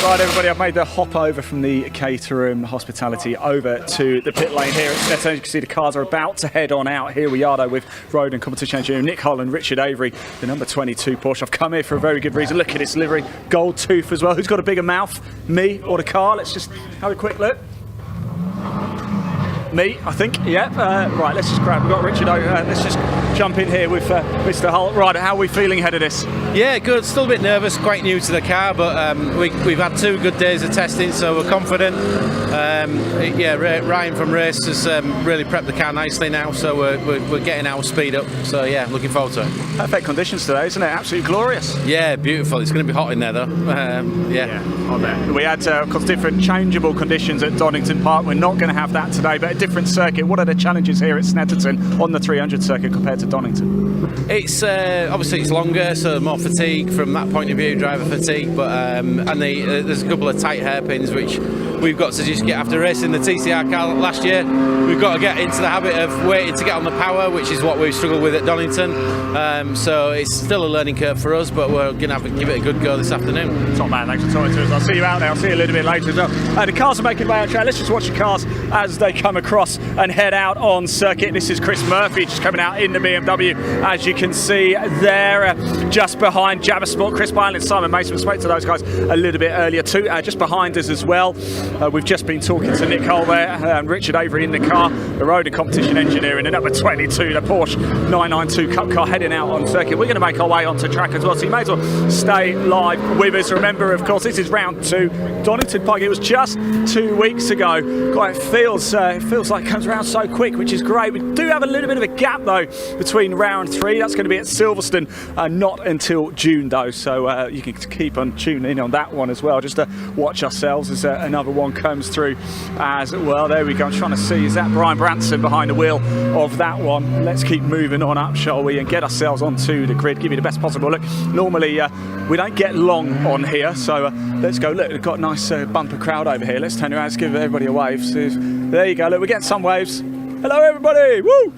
Right, everybody, I've made the hop over from the Caterham hospitality over to the pit lane here at Snetterton. As you can see, the cars are about to head on out. Here we are, though, with road and competition engineer Nick Hull and Richard Avery, the number 22 Porsche. I've come here for a very good reason. Look at this livery, gold tooth as well. Who's got a bigger mouth, me or the car? Let's just have a quick look. Me, I think, yeah. Right, let's just grab, we've got Richard over. Let's just jump in here with Mr. Hull. Right, how are we feeling ahead of this? Yeah, good. Still a bit nervous, quite new to the car, but we've had 2 good days of testing, so we're confident. Ryan from Race has really prepped the car nicely now, so we're getting our speed up. So yeah, looking forward to it. Perfect conditions today, isn't it? Absolutely glorious. Yeah, beautiful. It's going to be hot in there though. I bet. We had, of course, different changeable conditions at Donington Park. We're not going to have that today, but a different circuit. What are the challenges here at Snetterton on the 300 circuit compared to Donington? It's obviously it's longer, so more fatigue from that point of view, driver fatigue. But there's a couple of tight hairpins which we've got to just get after racing the TCR car last year. We've got to get into the habit of waiting to get on the power, which is what we've struggled with at Donington. So it's still a learning curve for us, but we're going to have to give it a good go this afternoon. Top man, thanks for talking to us. I'll see you out there. I'll see you a little bit later as well. The cars are making their way out track. Let's just watch the cars as they come across and head out on circuit. This is Chris Murphy just coming out in the BMW, as you can see there, just behind Jabbersport. Chris Byle and Simon Mason. We spoke to those guys a little bit earlier too. Just behind us as well, we've just been talking to Nick Cole there, and Richard Avery in the car, the road and competition engineer in the number 22, the Porsche 992 Cup car heading out on circuit. We're going to make our way onto track as well, so you may as well stay live with us. Remember, of course, this is round 2, Donington Park. It was just 2 weeks ago. God, it feels like it comes around so quick, which is great. We do have a little bit of a gap though between round 3. That's going to be at Silverstone, not until June though, so you can keep on tuning in on that one as well, just to watch ourselves as another one comes through as well. There we go. I'm trying to see, is that Brian Branson behind the wheel of that one? Let's keep moving on up, shall we, and get ourselves onto the grid, give you the best possible look. Normally we don't get long on here, so let's go. Look, we've got a nice bumper crowd over here. Let's turn around, let's give everybody a wave. So, there you go. Look, we're getting some waves. Hello everybody. Woo!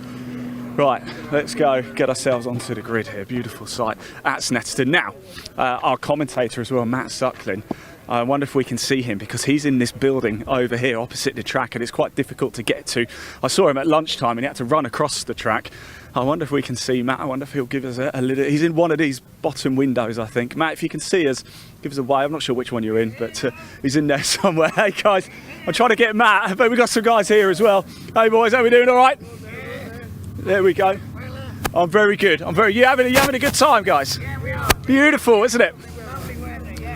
Right, let's go get ourselves onto the grid here. Beautiful sight at Snetterton. Now, our commentator as well, Matt Suckling, I wonder if we can see him, because he's in this building over here opposite the track and it's quite difficult to get to. I saw him at lunchtime and he had to run across the track. I wonder if we can see Matt. I wonder if he'll give us a little... He's in one of these bottom windows, I think. Matt, if you can see us, give us a wave. I'm not sure which one you're in, but he's in there somewhere. Hey guys, I'm trying to get Matt, but we've got some guys here as well. Hey boys, how we doing? All right? There we go. I'm very good. You having a good time, guys? Yeah, we are. Beautiful, isn't it?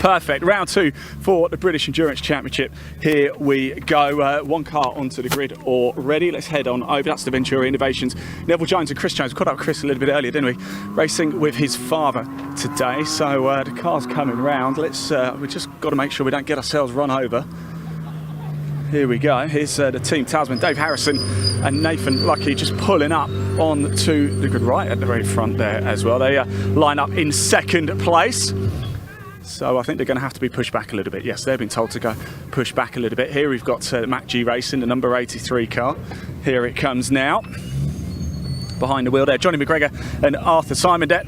Perfect. Round 2 for the British Endurance Championship. Here we go. One car onto the grid already. Let's head on over. That's the Venturi Innovations. Neville Jones and Chris Jones. We caught up with Chris a little bit earlier, didn't we? Racing with his father today. So the car's coming round. Let's. We just got to make sure we don't get ourselves run over. Here we go. Here's the team Tasman, Dave Harrison and Nathan Lucky just pulling up on to the grid right at the very front there as well. They line up in second place. So I think they're going to have to be pushed back a little bit. Yes, they've been told to go push back a little bit. Here we've got Mac G Racing, the number 83 car. Here it comes now. Behind the wheel there, Johnny McGregor and Arthur Simondet.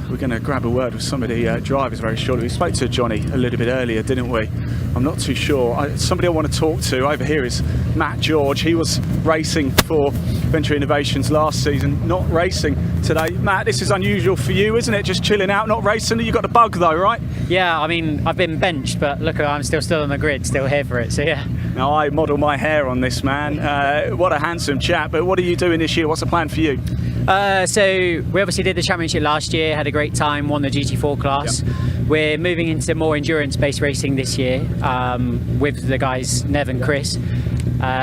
We're going to grab a word with some of the drivers very shortly. We spoke to Johnny a little bit earlier, didn't we? I'm not too sure. Somebody I want to talk to over here is Matt George. He was racing for Venture Innovations last season, not racing today. Matt, this is unusual for you, isn't it? Just chilling out, not racing. You got the bug though, right? Yeah, I mean, I've been benched, but look, I'm still on the grid, still here for it, so yeah. Now, I model my hair on this man. What a handsome chap, but what are you doing this year? What's the plan for you? So we obviously did the championship last year, had a great time, won the GT4 class. Yep. We're moving into more endurance-based racing this year with the guys Nev and Chris.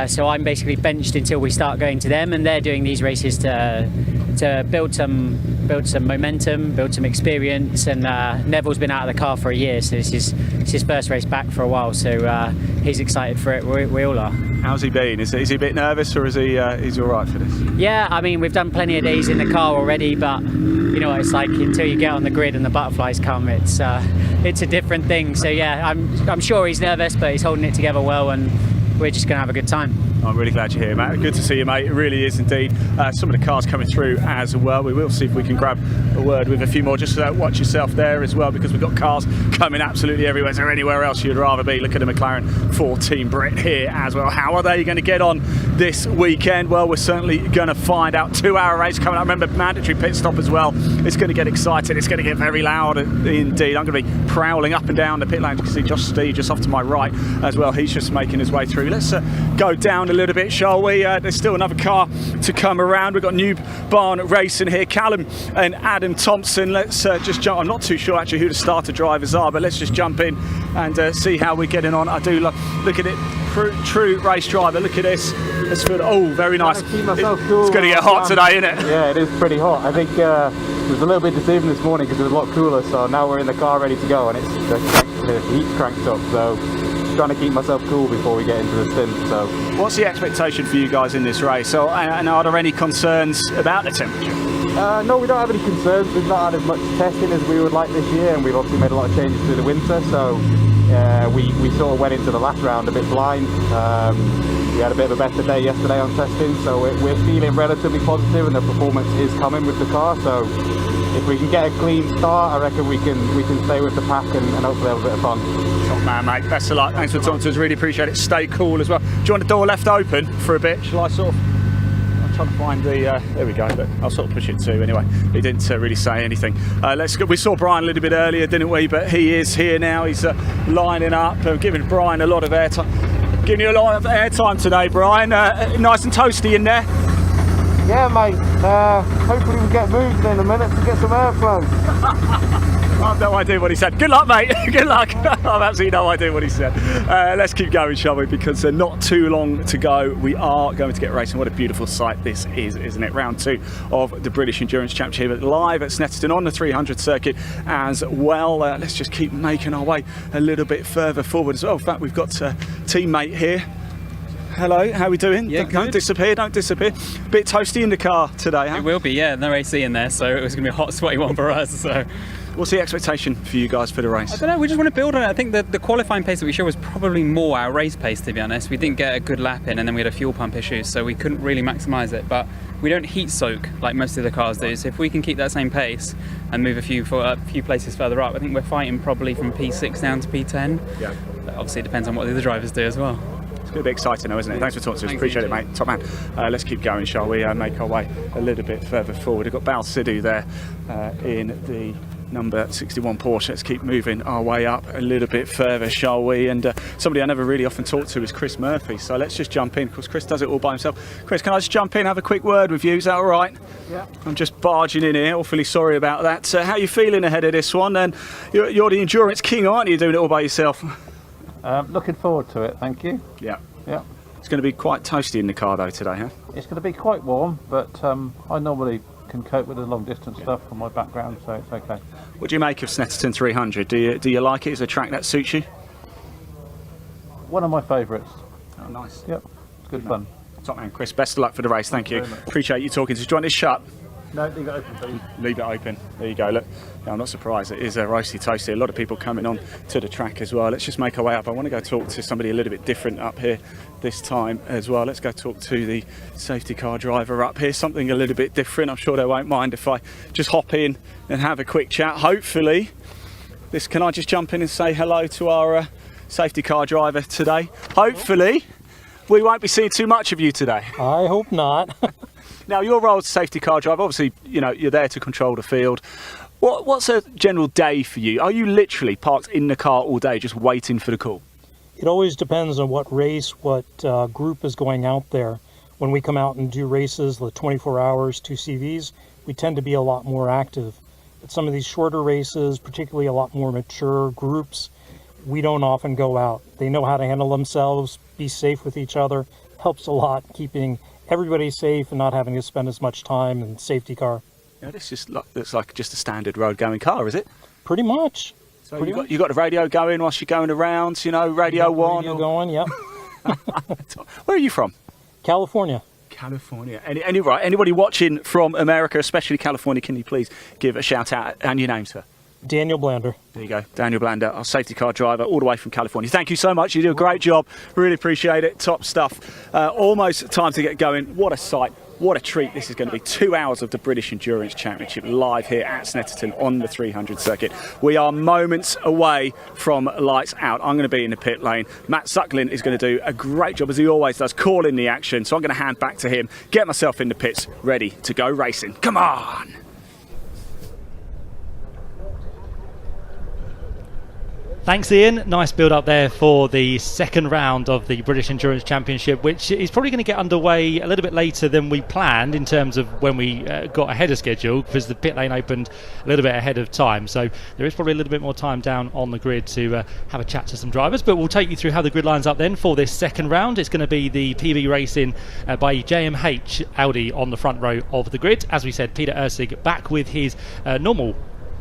So I'm basically benched until we start going to them, and they're doing these races to build some momentum, build some experience. And Neville's been out of the car for a year, so it's his first race back for a while. So he's excited for it. We all are. How's he been? Is he a bit nervous, or is he's all right for this? Yeah, I mean, we've done plenty of days in the car already, but you know what it's like until you get on the grid and the butterflies come. It's a different thing. So yeah, I'm sure he's nervous, but he's holding it together well, and we're just going to have a good time. I'm really glad you're here, Matt. Good to see you, mate. It really is indeed. Some of the cars coming through as well. We will see if we can grab a word with a few more. Just watch yourself there as well, because we've got cars coming absolutely everywhere. Is there anywhere else you'd rather be? Look at the McLaren 4 Team Brit here as well. How are they going to get on this weekend? Well, we're certainly going to find out. 2-hour race coming up. Remember, mandatory pit stop as well. It's going to get exciting. It's going to get very loud indeed. I'm going to be prowling up and down the pit lane. You can see Josh Steve just off to my right as well. He's just making his way through. Let's go down on a little bit, shall we? There's still another car to come around. We've got New Barn Racing here, Callum and Adam Thompson. Let's just jump. I'm not too sure actually who the starter drivers are, but let's just jump in and see how we're getting on. I do look at it. True race driver. Look at this. It's good. Oh, very nice. Keep myself cool. It's going to get hot today, isn't it? Yeah, it is pretty hot. I think it was a little bit deceiving this morning because it was a lot cooler. So now we're in the car ready to go, and the heat's cranked up. So just trying to keep myself cool before we get into the stint. So what's the expectation for you guys in this race? So, and are there any concerns about the temperature? No, we don't have any concerns. We've not had as much testing as we would like this year, and we've obviously made a lot of changes through the winter. So we sort of went into the last round a bit blind. We had a bit of a better day yesterday on testing, so we're feeling relatively positive, and the performance is coming with the car. So if we can get a clean start, I reckon we can stay with the pack and hopefully have a bit of fun. Top man, mate. Best of luck. Thanks for talking to us. Really appreciate it. Stay cool as well. Do you want the door left open for a bit? Shall I sort of? I'm trying to find the. There we go. Look, I'll sort of push it too. Anyway, he didn't really say anything. Let's go. We saw Brian a little bit earlier, didn't we? But he is here now. He's lining up, giving Brian a lot of airtime. Giving you a lot of airtime today, Brian. Nice and toasty in there. Yeah, mate. Hopefully we get moved in a minute to get some airflow. I've no idea what he said. Good luck, mate. Good luck. I've absolutely no idea what he said. Let's keep going, shall we? Because not too long to go. We are going to get racing. What a beautiful sight this is, isn't it? Round 2 of the British Endurance Championship live at Snetterton on the 300 circuit as well. Let's just keep making our way a little bit further forward as well. In fact, we've got a teammate here. Hello, how are we doing? Yeah, don't disappear, don't disappear. Bit toasty in the car today, huh? It will be, yeah. No AC in there, so it was going to be a hot, sweaty one for us. So, what's the expectation for you guys for the race? I don't know. We just want to build on it. I think the qualifying pace that we showed was probably more our race pace, to be honest. We didn't get a good lap in, and then we had a fuel pump issue, so we couldn't really maximise it. But we don't heat soak like most of the cars do. So if we can keep that same pace and move a few places further up, I think we're fighting probably from P6 down to P10. Yeah. But obviously, it depends on what the other drivers do as well. It's going to be exciting though, isn't it? Thanks for talking to us. Appreciate it, mate. Top man. Let's keep going, shall we? Make our way a little bit further forward. We've got Bal Sidhu there in the number 61 Porsche. Let's keep moving our way up a little bit further, shall we? And somebody I never really often talk to is Chris Murphy. So let's just jump in, because Chris does it all by himself. Chris, can I just jump in, have a quick word with you? Is that all right? Yeah. I'm just barging in here. Awfully sorry about that. How are you feeling ahead of this one? And you're the endurance king, aren't you? Doing it all by yourself. Looking forward to it, thank you. Yeah. Yeah. It's going to be quite toasty in the car though today, huh? It's going to be quite warm, but I normally can cope with the long distance stuff from my background, so it's okay. What do you make of Snetterton 300? Do you like it as a track that suits you? One of my favourites. Oh, nice. Yep, it's good fun. Top man, Chris, best of luck for the race. Thank you. Very much. Appreciate you talking to us. Do you want this shut? No, leave it open, please. Leave it open. There you go. Look, yeah, I'm not surprised. It is a roasty toasty. A lot of people coming on to the track as well. Let's just make our way up. I want to go talk to somebody a little bit different up here this time as well. Let's go talk to the safety car driver up here. Something a little bit different. I'm sure they won't mind if I just hop in and have a quick chat. Hopefully, can I just jump in and say hello to our safety car driver today? Hopefully, we won't be seeing too much of you today. I hope not. Now, your role as safety car driver, obviously, you know, you're there to control the field. What's a general day for you? Are you literally parked in the car all day just waiting for the call? It always depends on what race, what group is going out there. When we come out and do races, the 24 hours, 2 CVs, we tend to be a lot more active. But some of these shorter races, particularly a lot more mature groups, we don't often go out. They know how to handle themselves, be safe with each other. Helps a lot, keeping everybody safe and not having to spend as much time in safety car. Yeah, this just looks like just a standard road going car, is it? Pretty much. So you got the radio going whilst you're going around, you know, radio one. Radio going, yep. Where are you from? California. California. Anybody watching from America, especially California, can you please give a shout out and your name, sir? Daniel Blander. There you go, Daniel Blander, our safety car driver, all the way from California. Thank you so much. You do a great job. Really appreciate it. Top stuff. Almost time to get going. What a sight. What a treat this is going to be. 2 hours of the British Endurance Championship live here at Snetterton on the 300 circuit. We are moments away from lights out. I'm going to be in the pit lane. Matt Suckling is going to do a great job, as he always does, calling the action. So I'm going to hand back to him, get myself in the pits, ready to go racing. Come on! Thanks, Ian. Nice build up there for the second round of the British Endurance Championship, which is probably going to get underway a little bit later than we planned in terms of when we got ahead of schedule, because the pit lane opened a little bit ahead of time. So there is probably a little bit more time down on the grid to have a chat to some drivers. But we'll take you through how the grid lines up then for this second round. It's going to be the PB Racing by JMH Audi on the front row of the grid. As we said, Peter Ursig back with his normal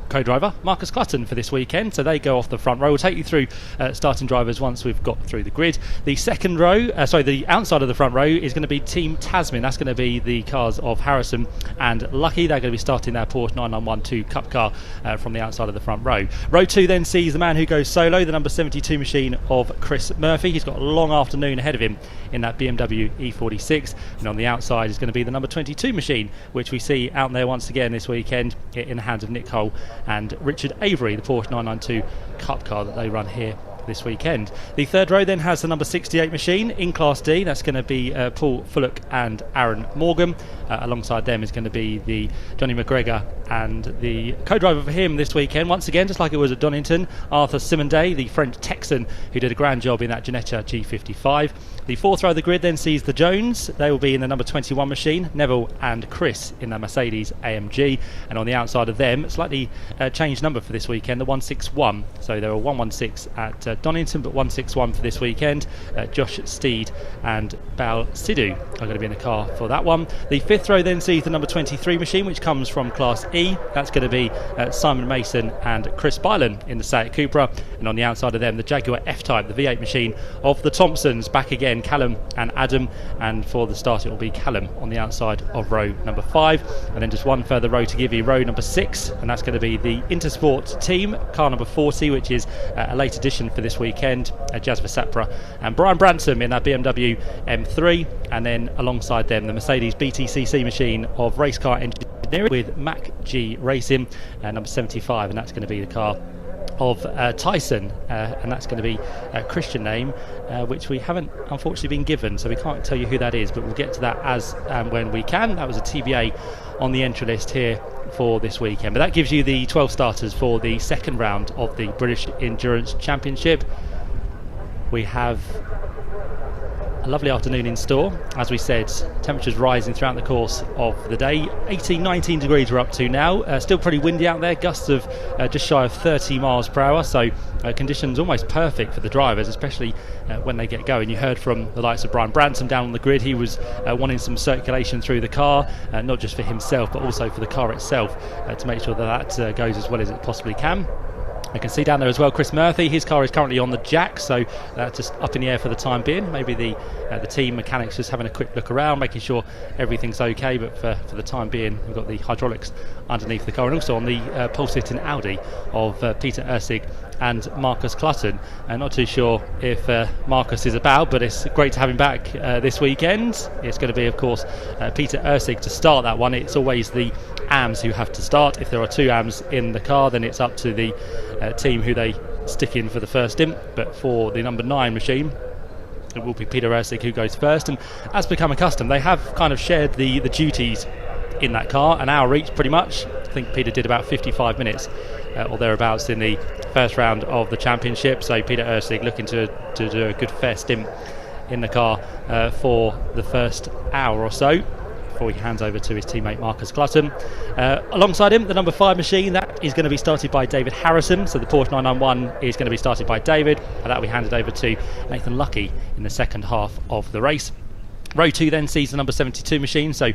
co-driver Marcus Clutton for this weekend, so they go off the front row. We'll take you through starting drivers once we've got through the grid. The second row, the outside of the front row is going to be Team Tasman. That's going to be the cars of Harrison and Lucky. They're going to be starting their Porsche 9912 Cup car from the outside of the front row. Row 2 then sees the man who goes solo, the number 72 machine of Chris Murphy. He's got a long afternoon ahead of him in that BMW E46, and on the outside is going to be the number 22 machine, which we see out there once again this weekend in the hands of Nick Cole and Richard Avery, the Porsche 992 Cup car that they run here this weekend. The third row then has the number 68 machine in Class D. That's going to be Paul Fullock and Aaron Morgan. Alongside them is going to be the Johnny McGregor, and the co-driver for him this weekend, once again, just like it was at Donington, Arthur Simonday, the French Texan who did a grand job in that Ginetta G55. The fourth row of the grid then sees the Jones. They will be in the number 21 machine, Neville and Chris in the Mercedes AMG, and on the outside of them, slightly changed number for this weekend, the 161. So there were 116 at Donington, but 161 for this weekend. Josh Steed and Bal Sidhu are going to be in the car for that one. The fifth row then sees the number 23 machine, which comes from Class E. That's going to be Simon Mason and Chris Bylan in the Seat Cupra, and on the outside of them, the Jaguar F-Type, the V8 machine of the Thompsons. Back again, Callum and Adam, and for the start it will be Callum on the outside of row number 5, and then just one further row to give you, row number 6, and that's going to be the Intersport team, car number 40, which is a late addition for this weekend, Jasper Sapra and Brian Bransom in that BMW M3, and then alongside them the Mercedes BTCC machine of race car engineering with Mac G Racing, number 75, and that's going to be the car of Tyson, and that's going to be a Christian name, which we haven't unfortunately been given, so we can't tell you who that is, but we'll get to that as and when we can. That was a TBA on the entry list here for this weekend, but that gives you the 12 starters for the second round of the British Endurance Championship. We have a lovely afternoon in store. As we said, temperatures rising throughout the course of the day. 18, 19 degrees we're up to now. Still pretty windy out there, gusts of just shy of 30 miles per hour, so conditions almost perfect for the drivers, especially when they get going. You heard from the likes of Brian Branson down on the grid. He was wanting some circulation through the car, not just for himself but also for the car itself, to make sure that goes as well as it possibly can. I can see down there as well Chris Murphy. His car is currently on the jack, so just up in the air for the time being. Maybe the team mechanics just having a quick look around, making sure everything's okay, but for the time being we've got the hydraulics underneath the car, and also on the pole-sitting Audi of Peter Ursig and Marcus Clutton. Not too sure if Marcus is about, but it's great to have him back this weekend. It's going to be, of course, Peter Ursig to start that one. It's always the AMs who have to start. If there are two AMs in the car, then it's up to the team who they stick in for the first stint. But for the number 9 machine, it will be Peter Ursig who goes first, and as become accustomed, they have kind of shared the duties in that car, an hour each pretty much. I think Peter did about 55 minutes or thereabouts in the first round of the championship, so Peter Ursig looking to do a good fair stint in the car for the first hour or so before he hands over to his teammate Marcus Clutton. Alongside him, the number 5 machine, that is going to be started by David Harrison, so the Porsche 991 is going to be started by David, and that will be handed over to Nathan Lucky in the second half of the race. Row 2 then sees the number 72 machine, so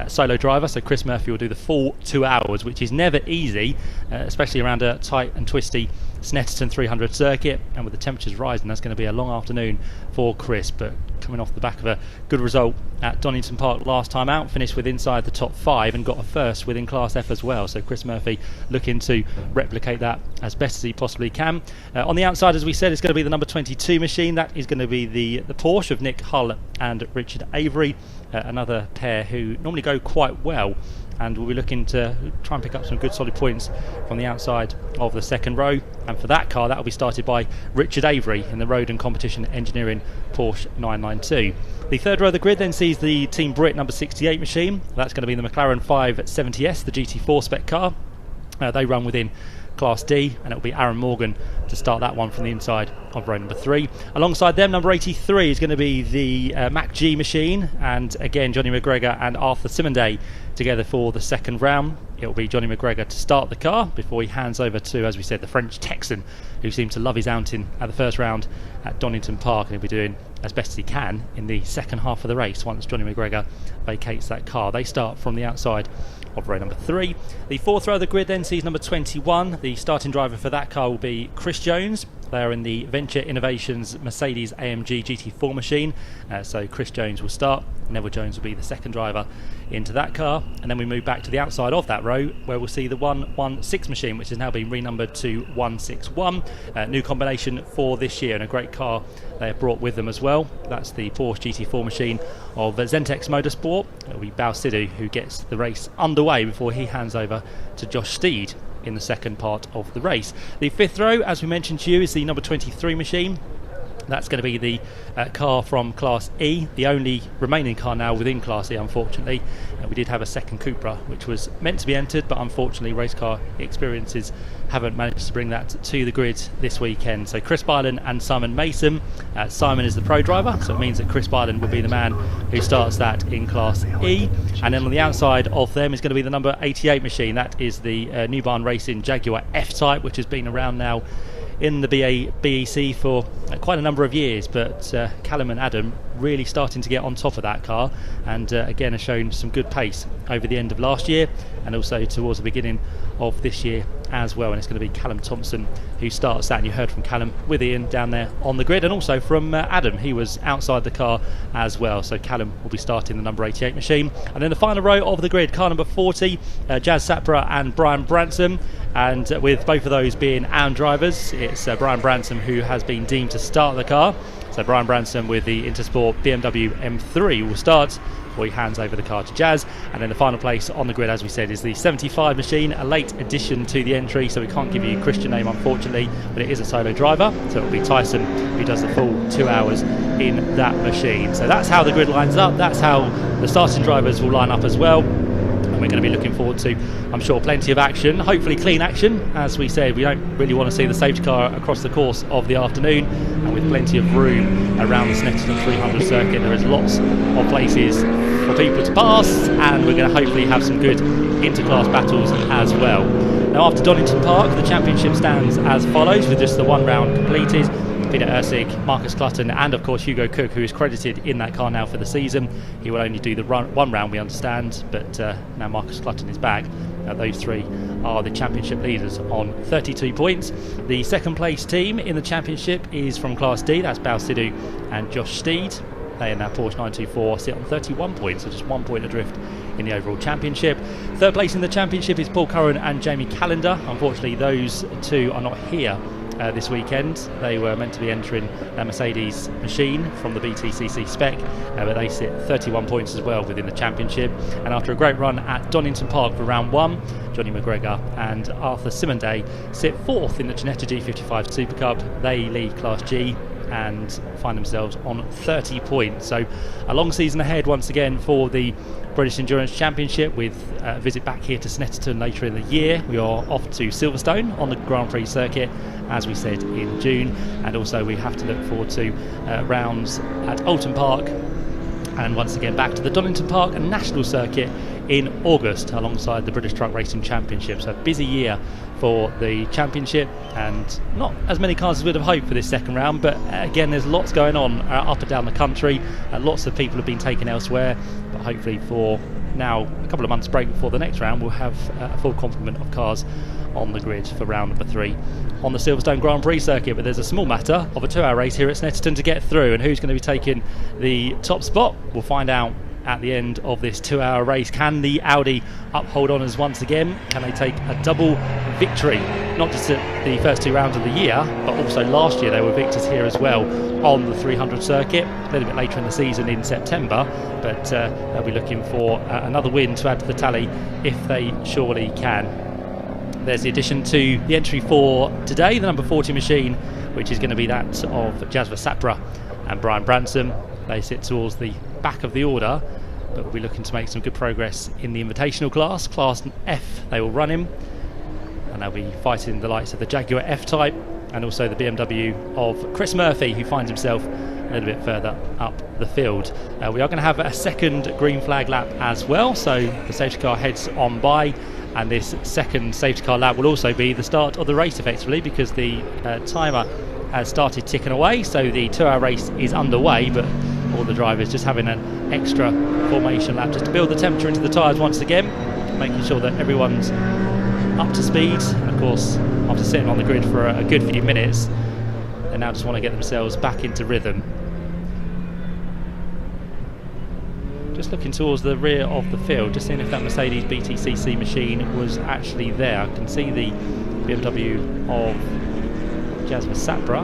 solo driver, so Chris Murphy will do the full 2 hours, which is never easy, especially around a tight and twisty Snetterton 300 circuit, and with the temperatures rising, that's going to be a long afternoon for Chris, but coming off the back of a good result at Donington Park last time out, finished with inside the top 5 and got a first within Class F as well, so Chris Murphy looking to replicate that as best as he possibly can. On the outside, as we said, it's going to be the number 22 machine. That is going to be the Porsche of Nick Hull and Richard Avery, another pair who normally go quite well, and we'll be looking to try and pick up some good solid points from the outside of the second row. And for that car, that will be started by Richard Avery in the Road and Competition Engineering Porsche 992. The third row of the grid then sees the Team Brit number 68 machine. That's going to be the McLaren 570S, the GT4 spec car. They run within Class D, and it'll be Aaron Morgan to start that one from the inside of row number 3. Alongside them, number 83 is going to be the Mac G machine, and again Johnny McGregor and Arthur Simonday together for the second round. It'll be Johnny McGregor to start the car before he hands over to, as we said, the French Texan, who seemed to love his outing at the first round at Donington Park, and he'll be doing as best as he can in the second half of the race once Johnny McGregor vacates that car. They start from the outside of row number 3. The fourth row of the grid then sees number 21. The starting driver for that car will be Chris Jones. They are in the Venture Innovations Mercedes AMG GT4 machine, so Chris Jones will start. Neville Jones will be the second driver into that car, and then we move back to the outside of that row where we'll see the 116 machine, which has now been renumbered to 161. New combination for this year, and a great car they have brought with them as well. That's the Porsche GT4 machine of Zentex Motorsport. It'll be Bao Sidhu who gets the race underway before he hands over to Josh Steed in the second part of the race. The fifth row, as we mentioned to you, is the number 23 machine. That's going to be the car from Class E, the only remaining car now within Class E, unfortunately. We did have a second Cupra, which was meant to be entered, but unfortunately race car experiences haven't managed to bring that to the grid this weekend. So Chris Byland and Simon Mason. Simon is the pro driver, so it means that Chris Byland will be the man who starts that in Class E. And then on the outside of them is going to be the number 88 machine. That is the New Barn Racing Jaguar F-Type, which has been around now in the BEC for quite a number of years, but Callum and Adam really starting to get on top of that car, and again has shown some good pace over the end of last year and also towards the beginning of this year as well. And it's going to be Callum Thompson who starts that, and you heard from Callum with Ian down there on the grid, and also from Adam, he was outside the car as well. So Callum will be starting the number 88 machine. And then the final row of the grid, car number 40, Jazz Sapra and Brian Branson, and with both of those being AM drivers, it's Brian Branson who has been deemed to start the car. So Brian Branson with the Intersport BMW M3 will start before he hands over the car to Jazz. And then the final place on the grid, as we said, is the 75 machine, a late addition to the entry, so we can't give you a Christian name unfortunately, but it is a solo driver, so it'll be Tyson who does the full 2 hours in that machine. So that's how the grid lines up, that's how the starting drivers will line up as well. And we're going to be looking forward to, I'm sure, plenty of action, hopefully clean action. As we said, we don't really want to see the safety car across the course of the afternoon, and with plenty of room around the Snetterton 300 circuit, there is lots of places for people to pass, and we're going to hopefully have some good inter-class battles as well. Now, after Donington Park, the championship stands as follows, with just the one round completed. Peter Ursig, Marcus Clutton, and of course Hugo Cook, who is credited in that car now for the season. He will only do the one round, we understand, but now Marcus Clutton is back. Those three are the championship leaders on 32 points. The second place team in the championship is from Class D, that's Bao Sidhu and Josh Steed. They in that Porsche 924 sit on 31 points, so just 1 point adrift in the overall championship. Third place in the championship is Paul Curran and Jamie Callender. Unfortunately, those two are not here this weekend. They were meant to be entering a Mercedes machine from the BTCC spec, but they sit 31 points as well within the championship. And after a great run at Donington Park for round 1, Johnny McGregor and Arthur Simonday sit fourth in the Ginetta G55 Super Cup. They lead Class G and find themselves on 30 points. So a long season ahead once again for the British Endurance Championship, with a visit back here to Snetterton later in the year. We are off to Silverstone on the Grand Prix circuit, as we said, in June, and also we have to look forward to rounds at Oulton Park, and once again back to the Donington Park and National Circuit in August alongside the British Truck Racing Championship. So a busy year for the championship, and not as many cars as we'd have hoped for this second round, but again there's lots going on up and down the country. Lots of people have been taken elsewhere, but hopefully for now a couple of months break before the next round we'll have a full complement of cars on the grid for round number 3 on the Silverstone Grand Prix circuit. But there's a small matter of a 2-hour race here at Snetterton to get through, and who's going to be taking the top spot we'll find out at the end of this 2-hour race. Can the Audi uphold honours once again? Can they take a double victory, not just at the first 2 rounds of the year, but also last year they were victors here as well on the 300 circuit a little bit later in the season in September, but they'll be looking for another win to add to the tally if they surely can. There's the addition to the entry for today, the number 40 machine, which is going to be that of Jasper Sapra and Brian Branson. They sit towards the back of the order, but we'll be looking to make some good progress in the invitational class. Class F they will run in, and they'll be fighting the likes of the Jaguar F-Type and also the BMW of Chris Murphy, who finds himself a little bit further up the field. We are going to have a second green flag lap as well, so the safety car heads on by, and this second safety car lap will also be the start of the race effectively, because the timer has started ticking away, so the 2-hour race is underway, but all the drivers just having an extra formation lap just to build the temperature into the tyres once again, making sure that everyone's up to speed. And of course, after sitting on the grid for a good few minutes, they now just want to get themselves back into rhythm. Just looking towards the rear of the field, just seeing if that Mercedes BTCC machine was actually there. I can see the BMW of Jasper Sapra,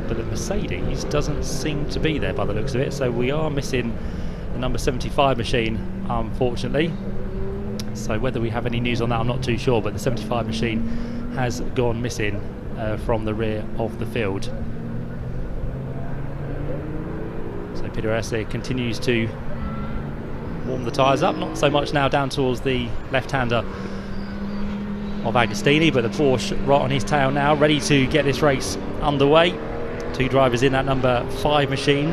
but the Mercedes doesn't seem to be there by the looks of it, so we are missing the number 75 machine, unfortunately. So whether we have any news on that, I'm not too sure, but the 75 machine has gone missing from the rear of the field. So Peter Ursig continues to warm the tyres up, not so much now down towards the left-hander of Agostini, but the Porsche right on his tail now, ready to get this race underway. Two drivers in that number 5 machine,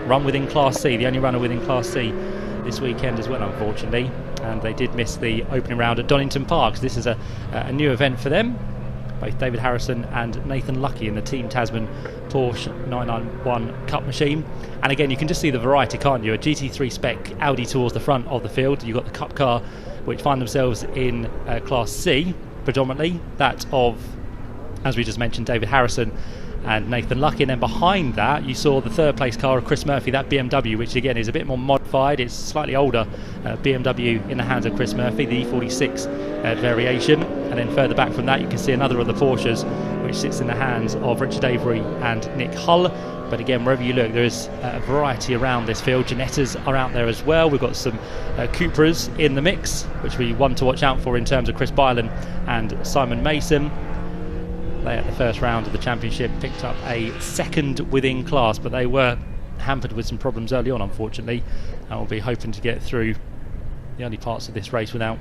run within Class C, the only runner within Class C this weekend as well, unfortunately, and they did miss the opening round at Donington Park. So this is a new event for them. Both David Harrison and Nathan Lucky in the Team Tasman Porsche 991 Cup machine. And again, you can just see the variety, can't you? A GT3 spec Audi towards the front of the field. You've got the Cup car, which find themselves in Class C, predominantly. That of, as we just mentioned, David Harrison and Nathan Lucky. And then behind that, you saw the third place car of Chris Murphy, that BMW, which again is a bit more modified. It's slightly older BMW in the hands of Chris Murphy, the E46 variation. And then further back from that, you can see another of the Porsches, which sits in the hands of Richard Avery and Nick Hull. But again, wherever you look, there is a variety around this field. Ginettas are out there as well. We've got some Cupras in the mix, which we want to watch out for in terms of Chris Bylan and Simon Mason. They, at the first round of the championship, picked up a second within class, but they were hampered with some problems early on, unfortunately, and will be hoping to get through the early parts of this race without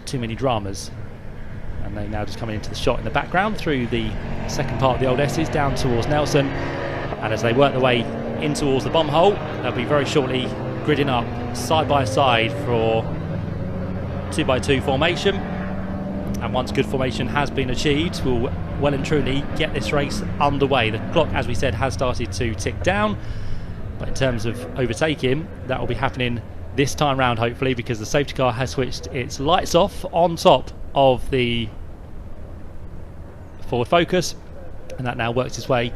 too many dramas. And they now just coming into the shot in the background through the second part of the old S's down towards Nelson, and as they work their way in towards the bomb hole, they'll be very shortly gridding up side by side for 2x2 formation. And once good formation has been achieved, we'll well and truly get this race underway. The clock, as we said, has started to tick down, but in terms of overtaking, that will be happening this time round, hopefully, because the safety car has switched its lights off on top of the Ford Focus, and that now works its way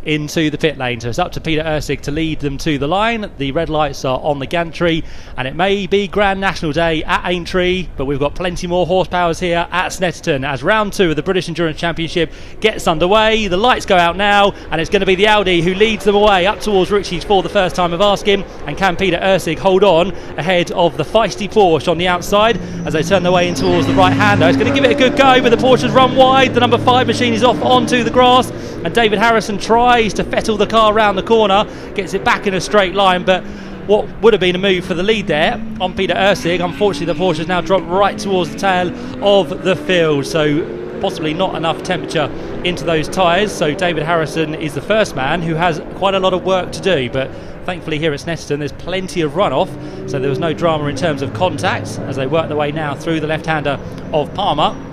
into the pit lane. So it's up to Peter Ursig to lead them to the line. The red lights are on the gantry, and it may be Grand National Day at Aintree, but we've got plenty more horsepowers here at Snetterton as round 2 of the British Endurance Championship gets underway. The lights go out now, and it's going to be the Audi who leads them away up towards Ritchie's for the first time of asking. And can Peter Ursig hold on ahead of the feisty Porsche on the outside as they turn their way in towards the right hander? It's going to give it a good go, but the Porsche's run wide. The number 5 machine is off onto the grass, and David Harrison tries to fettle the car round the corner, gets it back in a straight line, but what would have been a move for the lead there on Peter Ursig, unfortunately the Porsche has now dropped right towards the tail of the field, so possibly not enough temperature into those tyres. So David Harrison is the first man who has quite a lot of work to do, but thankfully here at Snetterton there's plenty of runoff, so there was no drama in terms of contact as they work their way now through the left-hander of Palmer.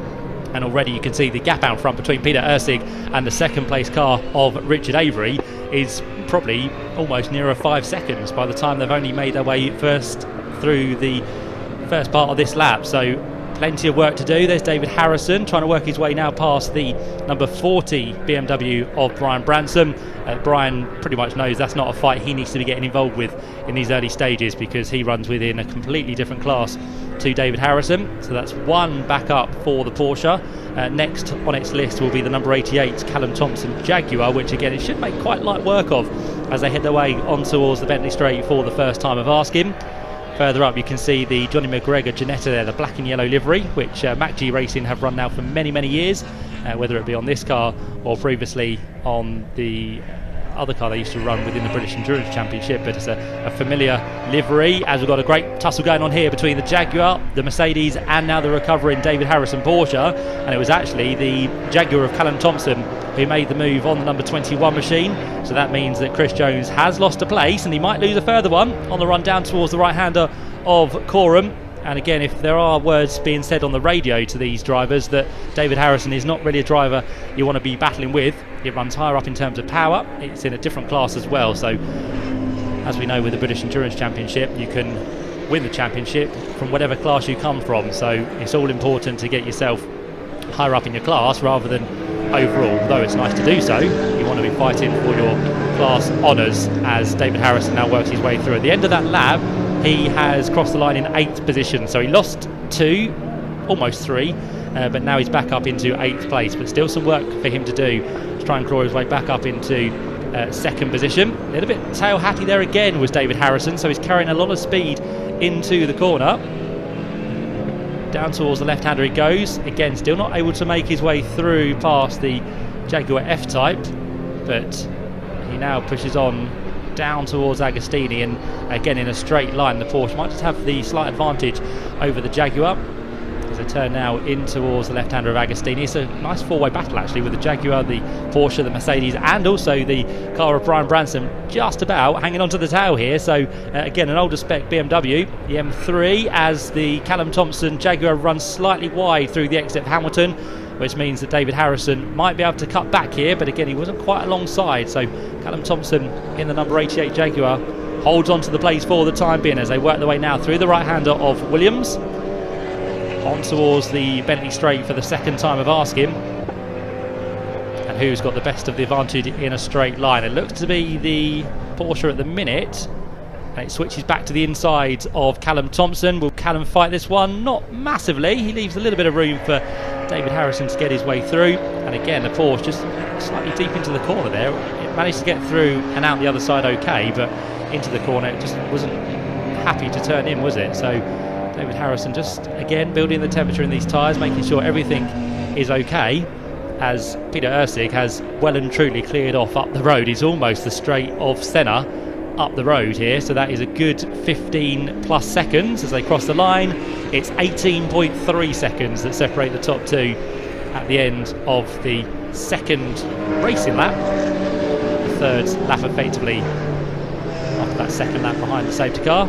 And already you can see the gap out front between Peter Ursig and the second place car of Richard Avery is probably almost nearer 5 seconds by the time they've only made their way first through the first part of this lap. So plenty of work to do. There's David Harrison trying to work his way now past the number 40 BMW of Brian Branson. Brian pretty much knows that's not a fight he needs to be getting involved with in these early stages, because he runs within a completely different class to David Harrison. So that's one back up for the Porsche. Next on its list will be the number 88 Callum Thompson Jaguar, which again it should make quite light work of as they head their way on towards the Bentley Straight for the first time of asking. Further up you can see the Johnny McGregor Ginetta there, the black and yellow livery, which MacG Racing have run now for many years, whether it be on this car or previously on the other car they used to run within the British Endurance Championship, but it's a familiar livery, as we've got a great tussle going on here between the Jaguar, the Mercedes, and now the recovering David Harrison Porsche. And it was actually the Jaguar of Callum Thompson who made the move on the number 21 machine. So that means that Chris Jones has lost a place, and he might lose a further one on the run down towards the right-hander of Coram. And again, if there are words being said on the radio to these drivers that David Harrison is not really a driver you want to be battling with, it runs higher up in terms of power, it's in a different class as well. So as we know with the British Endurance Championship, you can win the championship from whatever class you come from, so it's all important to get yourself higher up in your class rather than overall. Though it's nice to do so, you want to be fighting for your class honours, as David Harrison now works his way through. At the end of that lap, he has crossed the line in 8th position, so he lost 2, almost 3, but now he's back up into 8th place. But still some work for him to do to try and claw his way back up into 2nd position. A little bit tail hatty there again was David Harrison, so he's carrying a lot of speed into the corner. Down towards the left-hander he goes. Again, still not able to make his way through past the Jaguar F-Type, but he now pushes on down towards Agostini, and again in a straight line the Porsche might just have the slight advantage over the Jaguar as they turn now in towards the left-hander of Agostini. It's a nice four-way battle actually, with the Jaguar, the Porsche, the Mercedes, and also the car of Brian Branson just about hanging onto the tail here. So again, an older spec BMW, the M3, as the Callum Thompson Jaguar runs slightly wide through the exit of Hamilton, which means that David Harrison might be able to cut back here, but again he wasn't quite alongside. So Callum Thompson in the number 88 Jaguar holds on to the place for the time being as they work their way now through the right-hander of Williams on towards the Bentley straight for the second time of asking. And who's got the best of the advantage in a straight line? It looks to be the Porsche at the minute, and it switches back to the inside of Callum Thompson. Will Callum fight this one? Not massively. He leaves a little bit of room for David Harrison to get his way through, and again the Porsche just slightly deep into the corner there. It managed to get through and out the other side okay, but into the corner it just wasn't happy to turn in, was it? So David Harrison just again building the temperature in these tyres, making sure everything is okay, as Peter Ursig has well and truly cleared off up the road. He's almost the straight of Senna up the road here, so that is a good 15 plus seconds as they cross the line. It's 18.3 seconds that separate the top two at the end of the second racing lap. The third lap effectively after that second lap behind the safety car.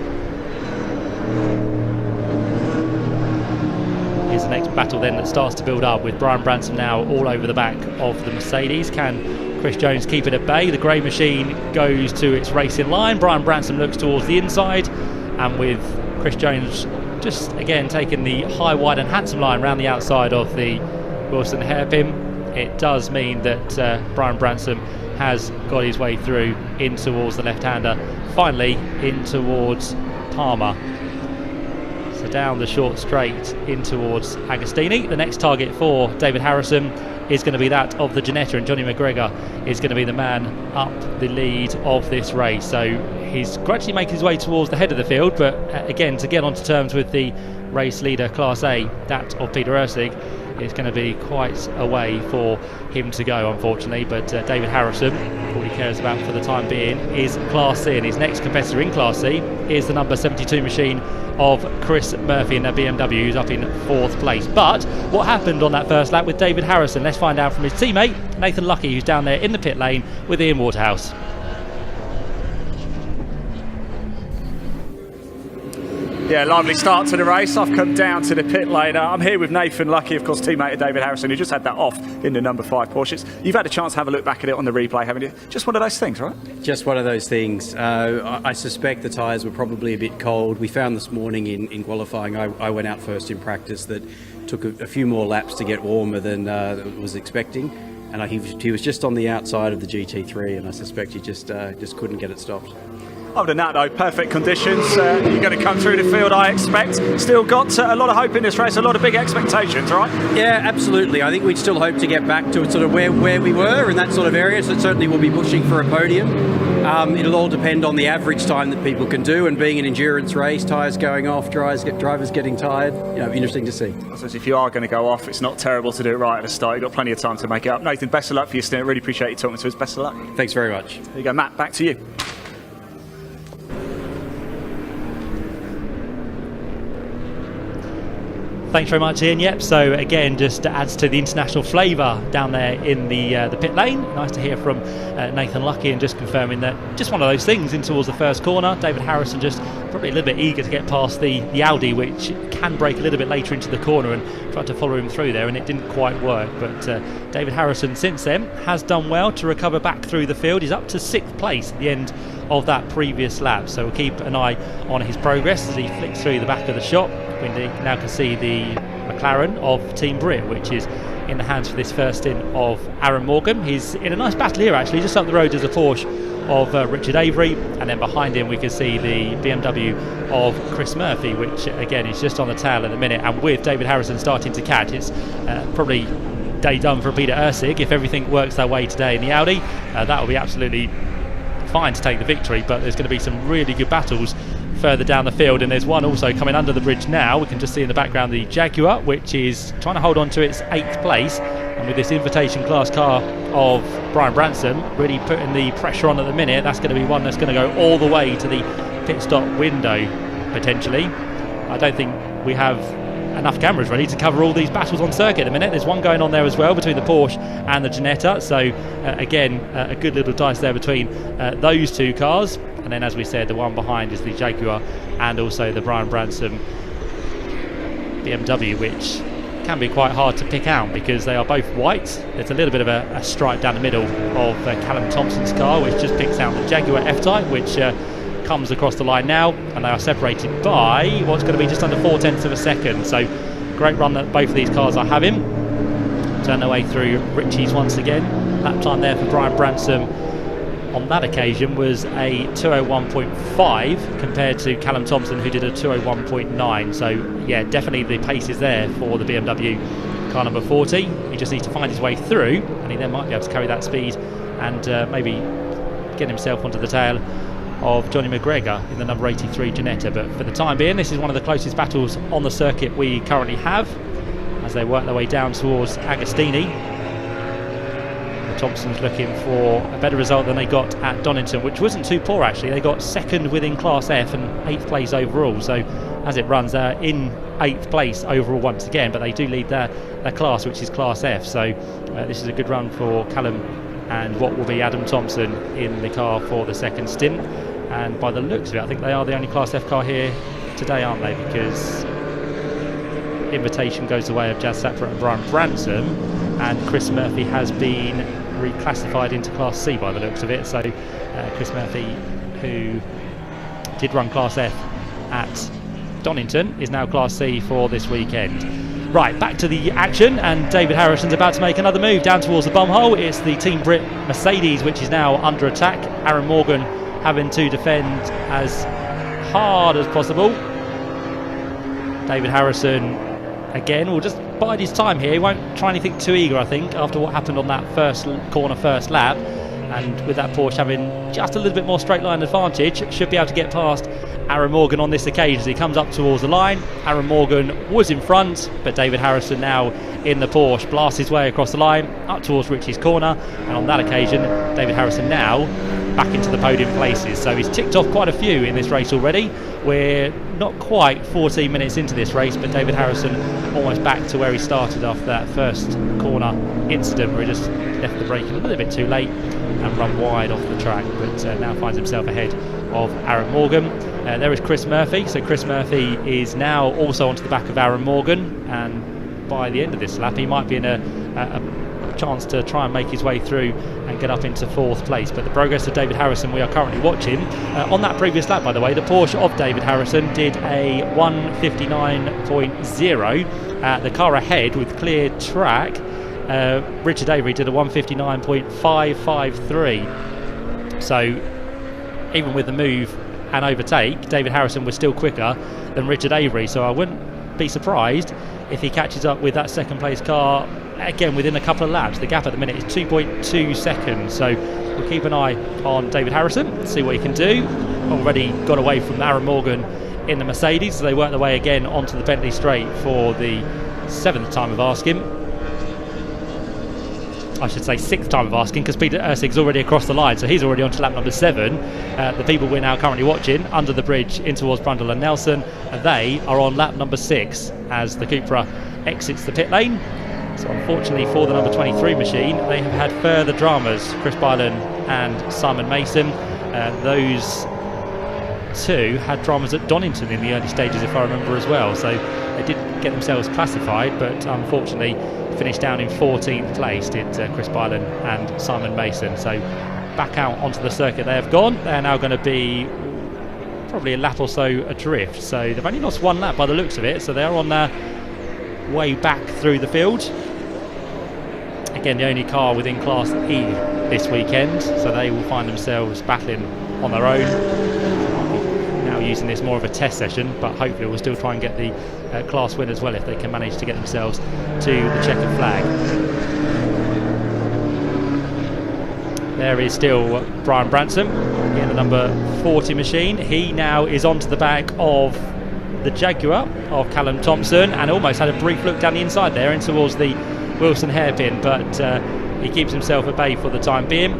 Here's the next battle then that starts to build up, with Brian Branson now all over the back of the Mercedes. Can Chris Jones keep it at bay? The grey machine goes to its racing line. Brian Branson looks towards the inside, and with Chris Jones just again taking the high, wide and handsome line around the outside of the Wilson hairpin, it does mean that Brian Branson has got his way through in towards the left-hander, finally in towards Palmer. So down the short straight in towards Agostini. The next target for David Harrison is going to be that of the Ginetta, and Johnny McGregor is going to be the man up the lead of this race. So he's gradually making his way towards the head of the field, but again, to get onto terms with the race leader Class A, that of Peter Ursig, it's going to be quite a way for him to go, unfortunately. But David Harrison, all he cares about for the time being is Class C, and his next competitor in Class C is the number 72 machine of Chris Murphy in their BMW, who's up in 4th place. But what happened on that first lap with David Harrison? Let's find out from his teammate Nathan Lucky, who's down there in the pit lane with Ian Waterhouse. Yeah, lively start to the race. I've come down to the pit lane. I'm here with Nathan Lucky, of course, teammate of David Harrison, who just had that off in the number 5 Porsche. You've had a chance to have a look back at it on the replay, haven't you? Just one of those things, right? Just one of those things. I suspect the tyres were probably a bit cold. We found this morning in qualifying, I went out first in practice, that took a few more laps to get warmer than was expecting. And he was just on the outside of the GT3, and I suspect he just couldn't get it stopped. Other than that, though, perfect conditions. You're going to come through the field, I expect. Still got a lot of hope in this race, a lot of big expectations, right? Yeah, absolutely. I think we'd still hope to get back to sort of where we were in that sort of area, so certainly we'll be pushing for a podium. It'll all depend on the average time that people can do, and being an endurance race, tyres going off, drivers getting tired, it'll be interesting to see. I suppose if you are going to go off, it's not terrible to do it right at the start. You've got plenty of time to make it up. Nathan, best of luck for your stint. Really appreciate you talking to us. Best of luck. Thanks very much. There you go, Matt, back to you. Thanks very much, Ian. Yep, so again, just adds to the international flavour down there in the pit lane. Nice to hear from Nathan Lucky, and just confirming that just one of those things in towards the first corner. David Harrison just probably a little bit eager to get past the Audi, which can break a little bit later into the corner, and tried to follow him through there, and it didn't quite work. But David Harrison since then has done well to recover back through the field. He's up to 6th place at the end of that previous lap, so we'll keep an eye on his progress as he flicks through the back of the shop. We now can see the McLaren of Team Brit, which is in the hands for this first stint of Aaron Morgan. He's in a nice battle here, actually. Just up the road is a Porsche of Richard Avery, and then behind him we can see the BMW of Chris Murphy, which again is just on the tail at the minute. And with David Harrison starting to catch, it's probably day done for Peter Ursig. If everything works their way today in the Audi, that will be absolutely fine to take the victory. But there's going to be some really good battles further down the field, and there's one also coming under the bridge now. We can just see in the background the Jaguar, which is trying to hold on to its 8th place, and with this invitation class car of Brian Branson really putting the pressure on at the minute, that's going to be one that's going to go all the way to the pit stop window potentially. I don't think we have enough cameras ready to cover all these battles on circuit at the minute. There's one going on there as well between the Porsche and the Ginetta, so again a good little dice there between those two cars. And then, as we said, the one behind is the Jaguar and also the Brian Branson BMW, which can be quite hard to pick out because they are both white. There's a little bit of a stripe down the middle of Callum Thompson's car, which just picks out the Jaguar F-Type, which comes across the line now, and they are separated by what's going to be just under 0.4 of a second. So great run that both of these cars are having. Turn their way through Ritchie's once again. Lap time there for Brian Branson on that occasion was a 201.5 compared to Callum Thompson, who did a 201.9. So yeah, definitely the pace is there for the BMW car number 40. He just needs to find his way through, and he then might be able to carry that speed and maybe get himself onto the tail of Johnny McGregor in the number 83 Ginetta. But for the time being, this is one of the closest battles on the circuit we currently have as they work their way down towards Agostini. Thompson's looking for a better result than they got at Donington, which wasn't too poor actually. They got 2nd within Class F and 8th place overall, so as it runs they're in 8th place overall once again, but they do lead their class, which is Class F. So this is a good run for Callum and what will be Adam Thompson in the car for the second stint. And by the looks of it, I think they are the only Class F car here today, aren't they? Because invitation goes the way of Jazz Sapper and Brian Branson, and Chris Murphy has been reclassified into Class C by the looks of it. So Chris Murphy, who did run Class F at Donington, is now Class C for this weekend. Right, back to the action, and David Harrison's about to make another move down towards the bumhole. It's the Team Brit Mercedes which is now under attack. Aaron Morgan having to defend as hard as possible. David Harrison again will just bide his time here. He won't try anything too eager, I think, after what happened on that first corner, first lap. And with that Porsche having just a little bit more straight line advantage, should be able to get past Aaron Morgan on this occasion as he comes up towards the line. Aaron Morgan was in front, but David Harrison now in the Porsche blasts his way across the line up towards Ritchie's corner, and on that occasion David Harrison now back into the podium places. So he's ticked off quite a few in this race already. We're not quite 14 minutes into this race, but David Harrison almost back to where he started after that first corner incident where he just left the braking a little bit too late and run wide off the track, but now finds himself ahead of Aaron Morgan. There is Chris Murphy, so Chris Murphy is now also onto the back of Aaron Morgan, and by the end of this lap he might be in a chance to try and make his way through and get up into 4th place. But the progress of David Harrison we are currently watching. On that previous lap, by the way, the Porsche of David Harrison did a 1:59.0. The car ahead with clear track, Richard Avery, did a 1:59.553. So even with the move and overtake, David Harrison was still quicker than Richard Avery, so I wouldn't be surprised if he catches up with that second place car again within a couple of laps. The gap at the minute is 2.2 seconds, so we'll keep an eye on David Harrison, see what he can do. Already got away from Aaron Morgan in the Mercedes, so they work their way again onto the Bentley straight for the 7th time of asking. I should say 6th time of asking, because Peter Ersig's already across the line, so he's already on to lap number 7. The people we're now currently watching under the bridge in towards Brundle and Nelson, they are on lap number 6 as the Cupra exits the pit lane. So unfortunately for the number 23 machine, they have had further dramas. Chris Bylan and Simon Mason, those two had dramas at Donington in the early stages, if I remember as well, so they did get themselves classified, but unfortunately finished down in 14th place, did Chris Bylan and Simon Mason. So back out onto the circuit they have gone. They're now going to be probably a lap or so adrift, so they've only lost 1 lap by the looks of it, so they're on their way back through the field. Again, the only car within Class E this weekend, so they will find themselves battling on their own. Now using this more of a test session, but hopefully we'll still try and get the class win as well if they can manage to get themselves to the checkered flag. There is still Brian Branson in the number 40 machine. He now is onto the back of the Jaguar of Callum Thompson and almost had a brief look down the inside there in towards the Wilson hairpin, but he keeps himself at bay for the time being.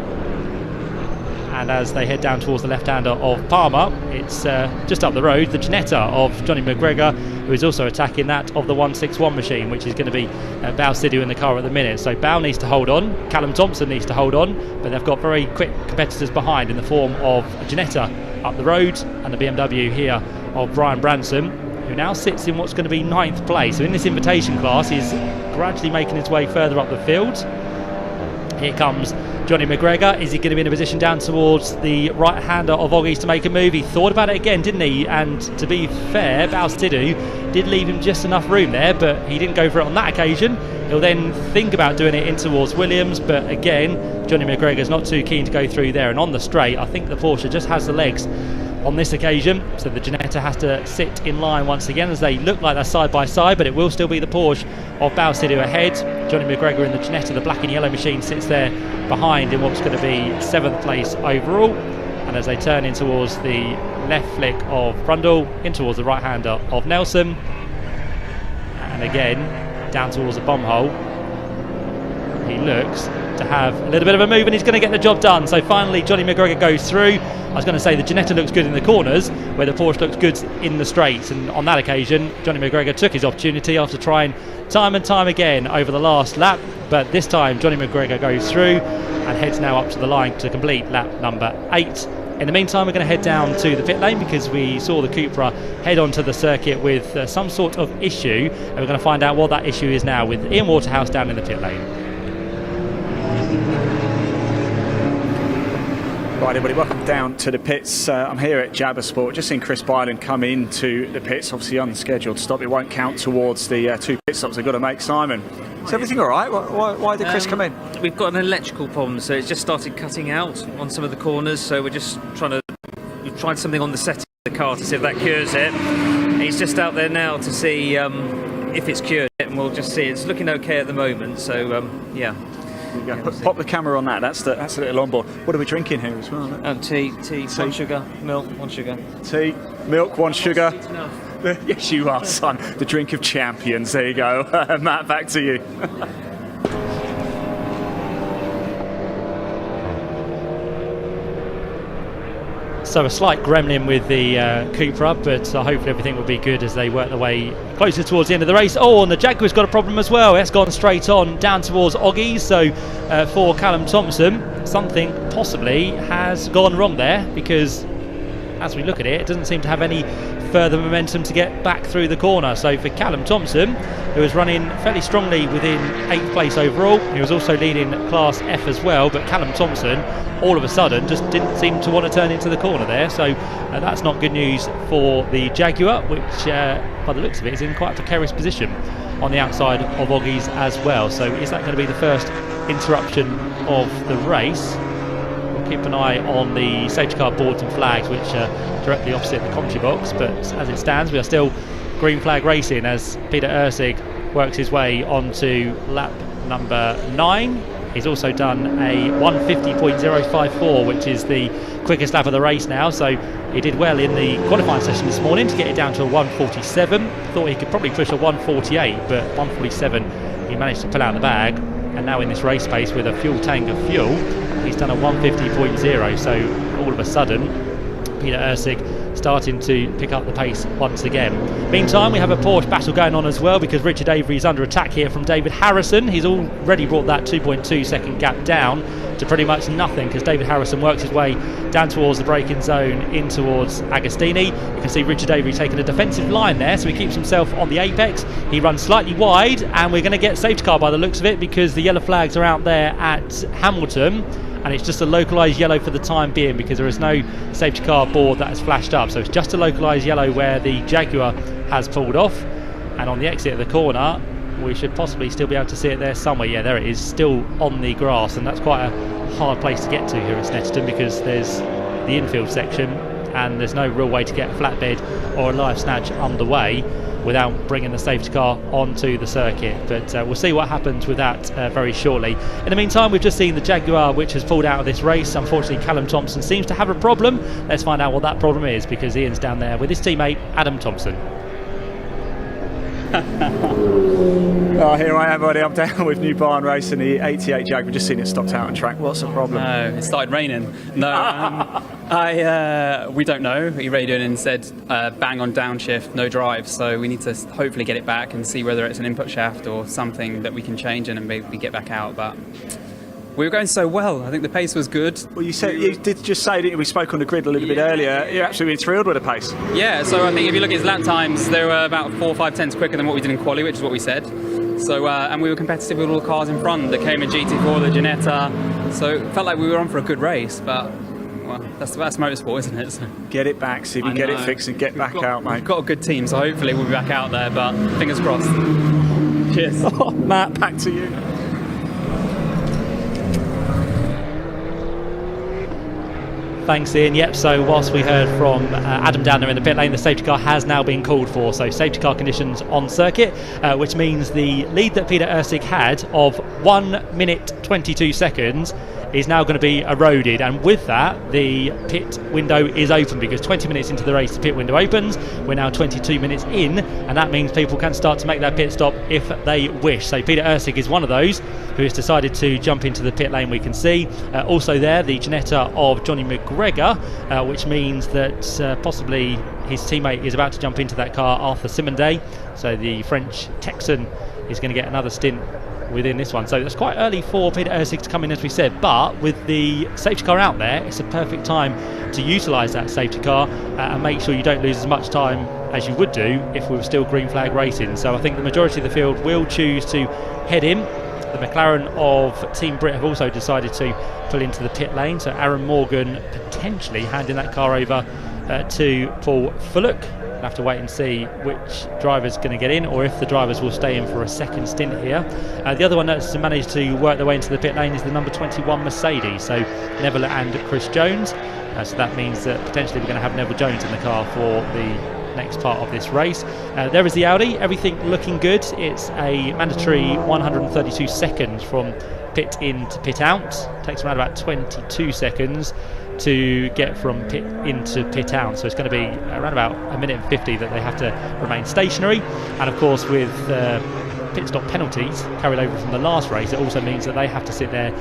And as they head down towards the left-hander of Palmer, it's just up the road, the Ginetta of Johnny McGregor, who is also attacking that of the 161 machine, which is going to be Bao Sidhu in the car at the minute. So Bao needs to hold on, Callum Thompson needs to hold on, but they've got very quick competitors behind in the form of Ginetta up the road and the BMW here of Brian Branson, who now sits in what's going to be 9th place. So in this invitation class, he's gradually making his way further up the field. Here comes Johnny McGregor. Is he going to be in a position down towards the right-hander of Oggies to make a move? He thought about it again, didn't he? And to be fair, Bao Sidhu did leave him just enough room there, but he didn't go for it on that occasion. He'll then think about doing it in towards Williams, but again, Johnny McGregor's not too keen to go through there. And on the straight, I think the Porsche just has the legs on this occasion, so the Ginetta has to sit in line once again as they look like they're side by side, but it will still be the Porsche of Bao Sidhu ahead. Johnny McGregor in the Ginetta, the black and yellow machine, sits there behind in what's going to be 7th place overall. And as they turn in towards the left flick of Brundle, in towards the right-hander of Nelson, and again down towards the bomb hole, he looks to have a little bit of a move and he's going to get the job done. So finally Johnny McGregor goes through. I was going to say the Ginetta looks good in the corners where the Porsche looks good in the straights, and on that occasion Johnny McGregor took his opportunity after trying time and time again over the last lap, but this time Johnny McGregor goes through and heads now up to the line to complete lap number 8. In the meantime, we're going to head down to the pit lane because we saw the Cupra head onto the circuit with some sort of issue, and we're going to find out what that issue is now with Ian Waterhouse down in the pit lane. Right, everybody, welcome down to the pits. I'm here at Jabba Sport, just seen Chris Bylan come into the pits, obviously unscheduled stop. It won't count towards the 2 pit stops they've got to make. Simon, is everything all right? Why did Chris come in? We've got an electrical problem, so it's just started cutting out on some of the corners, so we're just we've tried something on the setting of the car to see if that cures it. He's just out there now to see if it's cured it, and we'll just see. It's looking okay at the moment, so yeah. Pop the camera on that. That's the little onboard. What are we drinking here as well? Tea, 1 sugar, milk, 1 sugar. Tea, milk, 1 sugar. Yes, you are, son. The drink of champions. There you go. Matt, back to you. So a slight gremlin with the Cupra, but hopefully everything will be good as they work their way closer towards the end of the race. Oh, and the Jaguar's got a problem as well. It's gone straight on down towards Oggies. So for Callum Thompson, something possibly has gone wrong there, because as we look at it, it doesn't seem to have any further momentum to get back through the corner. So for Callum Thompson, who was running fairly strongly within 8th place overall, he was also leading Class F as well, but Callum Thompson all of a sudden just didn't seem to want to turn into the corner there, so that's not good news for the Jaguar, which by the looks of it is in quite a precarious position on the outside of Oggies as well. So is that going to be the first interruption of the race? We'll keep an eye on the safety car boards and flags, which are directly opposite the commentary box. But as it stands, we are still green flag racing as Peter Ursig works his way onto lap number 9. He's also done a 150.054, which is the quickest lap of the race now, so he did well in the qualifying session this morning to get it down to a 147. Thought he could probably push a 148, but 147 he managed to pull out the bag, and now in this race pace with a fuel tank of fuel, he's done a 150.0, so all of a sudden Peter Ursig starting to pick up the pace once again. Meantime, we have a Porsche battle going on as well, because Richard Avery is under attack here from David Harrison. He's already brought that 2.2 second gap down to pretty much nothing, because David Harrison works his way down towards the braking zone in towards Agostini. You can see Richard Avery taking a defensive line there, so he keeps himself on the apex. He runs slightly wide, and we're going to get safety car by the looks of it, because the yellow flags are out there at Hamilton, and it's just a localised yellow for the time being, because there is no safety car board that has flashed up, so it's just a localised yellow where the Jaguar has pulled off. And on the exit of the corner, we should possibly still be able to see it there somewhere. Yeah, there it is, still on the grass, and that's quite a hard place to get to here at Snetterton, because there's the infield section and there's no real way to get a flatbed or a live snatch underway without bringing the safety car onto the circuit. But we'll see what happens with that very shortly. In the meantime, we've just seen the Jaguar, which has pulled out of this race. Unfortunately, Callum Thompson seems to have a problem. Let's find out what that problem is, because Ian's down there with his teammate Adam Thompson. Oh, here I am, buddy. I'm down with New Barn Racing, the 88 Jag. We've just seen it stopped out on track. What's the problem? No, it started raining. No, we don't know. He radioed in and said bang on downshift, no drive. So we need to hopefully get it back and see whether it's an input shaft or something that we can change and maybe get back out. But we were going so well. I think the pace was good. Well, you did just say, didn't you? We spoke on the grid a little bit earlier. You're absolutely thrilled with the pace. Yeah, so I think if you look at his lap times, they were about 4 or 5 tenths quicker than what we did in quali, which is what we said. So and we were competitive with all the cars in front, the Cayman GT4, the Ginetta. So it felt like we were on for a good race, but well, that's motorsport, isn't it? So get it back, see if you get it fixed and get back out, mate. We've got a good team, so hopefully we'll be back out there, but fingers crossed. Cheers. Oh, Matt, back to you. Thanks, Ian. Yep, so whilst we heard from Adam down there in the pit lane, the safety car has now been called for. So safety car conditions on circuit, which means the lead that Peter Ursig had of 1 minute 22 seconds is now going to be eroded, and with that the pit window is open, because 20 minutes into the race the pit window opens. We're now 22 minutes in, and that means people can start to make their pit stop if they wish. So Peter Ursig is one of those who has decided to jump into the pit lane. We can see also there the Ginetta of Johnny McGregor, which means that possibly his teammate is about to jump into that car, Arthur Simonday. So the French Texan is going to get another stint within this one. So it's quite early for Peter Ursig to come in, as we said, but with the safety car out there, it's a perfect time to utilise that safety car and make sure you don't lose as much time as you would do if we were still green flag racing. So I think the majority of the field will choose to head in. The McLaren of Team Brit have also decided to pull into the pit lane, so Aaron Morgan potentially handing that car over to Paul Fullock. We'll have to wait and see which driver's going to get in, or if the drivers will stay in for a second stint here. The other one that's managed to work their way into the pit lane is the number 21 Mercedes, so Neville and Chris Jones. So that means that potentially we're going to have Neville Jones in the car for the next part of this race. There is the Audi, everything looking good. It's a mandatory 132 seconds from pit in to pit out. Takes around about 22 seconds to get from pit into pit out, so it's going to be around about 1 minute and 50 that they have to remain stationary. And of course, with pit stop penalties carried over from the last race, it also means that they have to sit there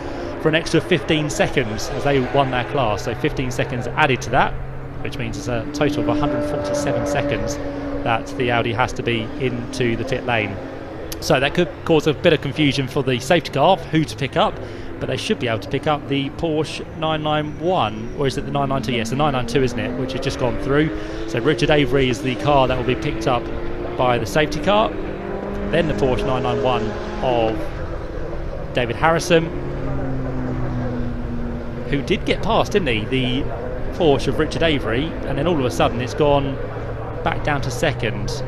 for an extra 15 seconds as they won their class. So 15 seconds added to that, which means it's a total of 147 seconds that the Audi has to be into the pit lane. So that could cause a bit of confusion for the safety car of who to pick up, but they should be able to pick up the Porsche 991, or is it the 992? Yes, the 992, isn't it, which has just gone through. So Richard Avery is the car that will be picked up by the safety car, then the Porsche 991 of David Harrison, who did get past, didn't he, the Porsche of Richard Avery, and then all of a sudden it's gone back down to second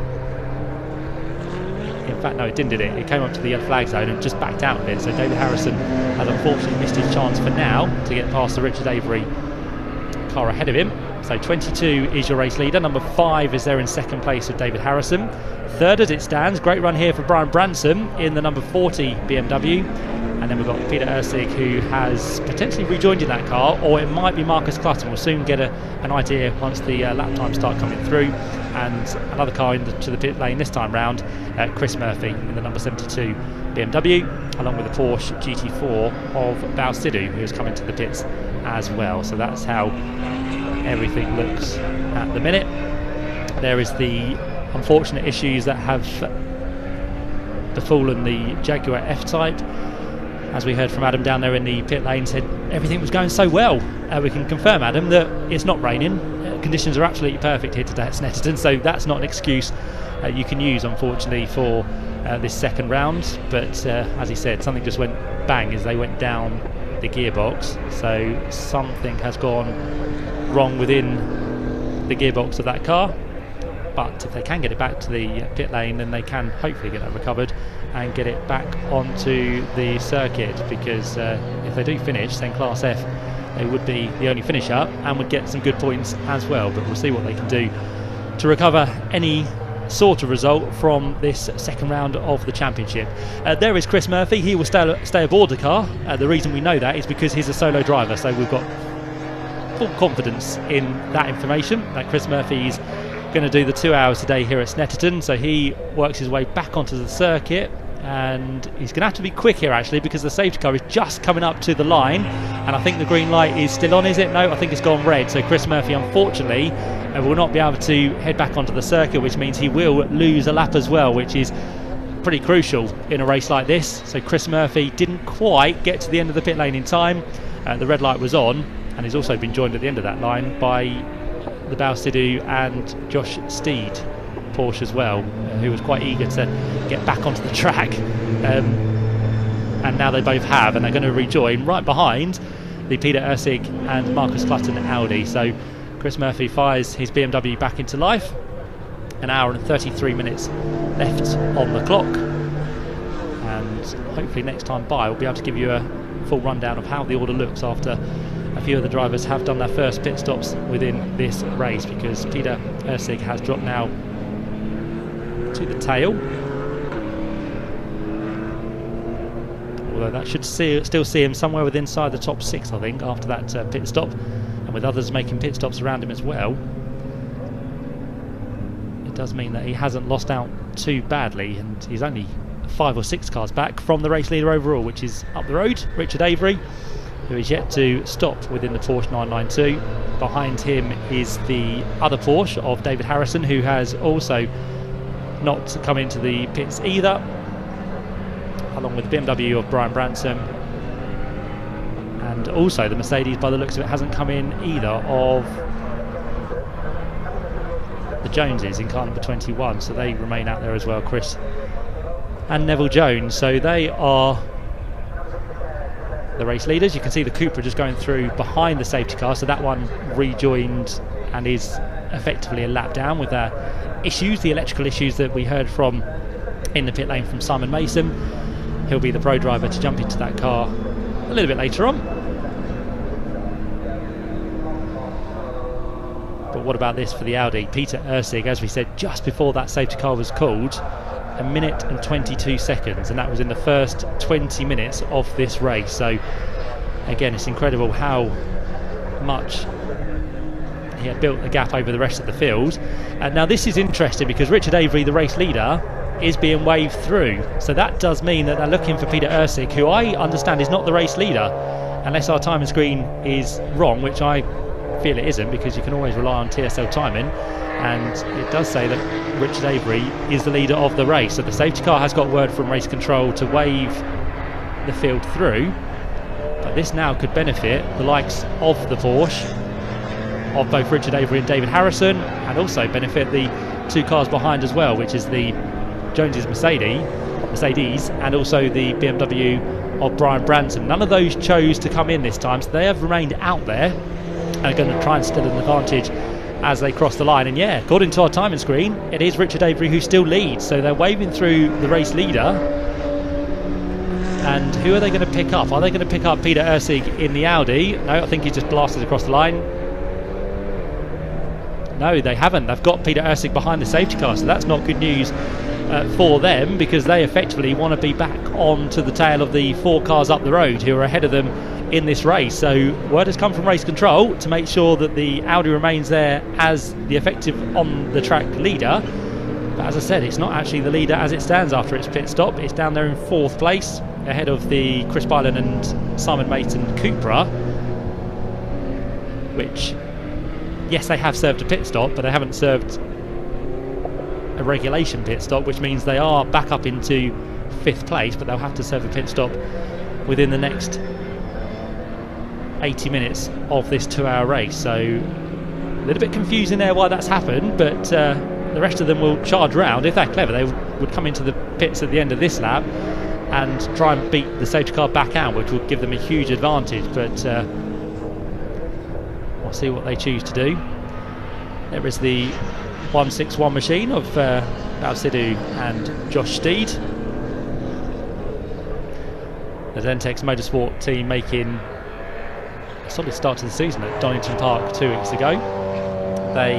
In fact, no, it didn't, did it? It came up to the yellow flag zone and just backed out of it. So David Harrison has unfortunately missed his chance for now to get past the Richard Avery car ahead of him. So 22 is your race leader. Number 5 is there in second place with David Harrison. Third as it stands. Great run here for Brian Branson in the number 40 BMW. And then we've got Peter Ursig, who has potentially rejoined in that car, or it might be Marcus Clutton. We'll soon get an idea once the lap times start coming through. And another car to the pit lane this time round, Chris Murphy in the number 72 BMW, along with the Porsche GT4 of Bao Sidhu, who has come into the pits as well. So that's how everything looks at the minute. There is the unfortunate issues that have befallen the Jaguar F-Type. As we heard from Adam down there in the pit lane, said everything was going so well. We can confirm, Adam, that it's not raining. Conditions are absolutely perfect here today at Snetterton, so that's not an excuse you can use, unfortunately, for this second round. But as he said, something just went bang as they went down the gearbox. So something has gone wrong within the gearbox of that car. But if they can get it back to the pit lane, then they can hopefully get that recovered and get it back onto the circuit, because if they do finish, then Class F, they would be the only finisher and would get some good points as well. But we'll see what they can do to recover any sort of result from this second round of the championship. There is Chris Murphy. He will stay aboard the car. The reason we know that is because he's a solo driver, so we've got full confidence in that information, that Chris Murphy's going to do the 2 hours today here at Snetterton. So he works his way back onto the circuit, and he's going to have to be quick here actually, because the safety car is just coming up to the line, and I think the green light is still on, is it? No, I think it's gone red. So Chris Murphy unfortunately will not be able to head back onto the circuit, which means he will lose a lap as well, which is pretty crucial in a race like this. So Chris Murphy didn't quite get to the end of the pit lane in time. The red light was on, and he's also been joined at the end of that line by the Bao Sidhu and Josh Steed Porsche as well, who was quite eager to get back onto the track, and now they both have, and they're going to rejoin right behind the Peter Ursig and Marcus Clutton Audi. So Chris Murphy fires his BMW back into life. An hour and 33 minutes left on the clock, and hopefully next time by we'll be able to give you a full rundown of how the order looks after a few of the drivers have done their first pit stops within this race, because Peter Ursig has dropped now to the tail, although that should still see him somewhere within inside the top 6, I think, after that pit stop, and with others making pit stops around him as well. It does mean that he hasn't lost out too badly, and he's only 5 or 6 cars back from the race leader overall, which is up the road, Richard Avery, who is yet to stop within the Porsche 992. Behind him is the other Porsche of David Harrison, who has also not come into the pits either, along with the BMW of Brian Branson, and also the Mercedes, by the looks of it, hasn't come in either, of the Joneses in car number 21, so they remain out there as well, Chris and Neville Jones. So they are the race leaders. You can see the Cupra just going through behind the safety car, so that one rejoined and is effectively a lap down with their issues, the electrical issues that we heard from in the pit lane from Simon Mason. He'll be the pro driver to jump into that car a little bit later on. But what about this for the Audi? Peter Ursig, as we said, just before that safety car was called, 1 minute and 22 seconds, and that was in the first 20 minutes of this race. So again, it's incredible how much he had built a gap over the rest of the field. And now this is interesting, because Richard Avery, the race leader, is being waved through, so that does mean that they're looking for Peter Ursig, who I understand is not the race leader, unless our timing screen is wrong, which I feel it isn't, because you can always rely on TSL timing, and it does say that Richard Avery is the leader of the race. So the safety car has got word from race control to wave the field through, but this now could benefit the likes of the Porsche of both Richard Avery and David Harrison, and also benefit the 2 cars behind as well, which is the Jones's Mercedes and also the BMW of Brian Branson. None of those chose to come in this time, so they have remained out there and are going to try and steal an advantage as they cross the line. And yeah, according to our timing screen, it is Richard Avery who still leads, so they're waving through the race leader. And who are they going to pick up? Are they going to pick up Peter Ursig in the Audi? No, I think he just blasted across the line. No, they haven't. They've got Peter Ursig behind the safety car, so that's not good news for them, because they effectively want to be back onto the tail of the 4 cars up the road who are ahead of them in this race. So word has come from race control to make sure that the Audi remains there as the effective on the track leader. But as I said, it's not actually the leader as it stands after its pit stop. It's down there in 4th place, ahead of the Chris Bylan and Simon Mason Cupra, which, yes, they have served a pit stop, but they haven't served a regulation pit stop, which means they are back up into 5th place, but they'll have to serve a pit stop within the next 80 minutes of this 2-hour race. So a little bit confusing there why that's happened, but the rest of them will charge round. If they're clever, they would come into the pits at the end of this lap and try and beat the safety car back out, which would give them a huge advantage, but we'll see what they choose to do. There is the 161 machine of Balsidou and Josh Steed. The Zentex Motorsport team making a solid start to the season at Donington Park 2 weeks ago. They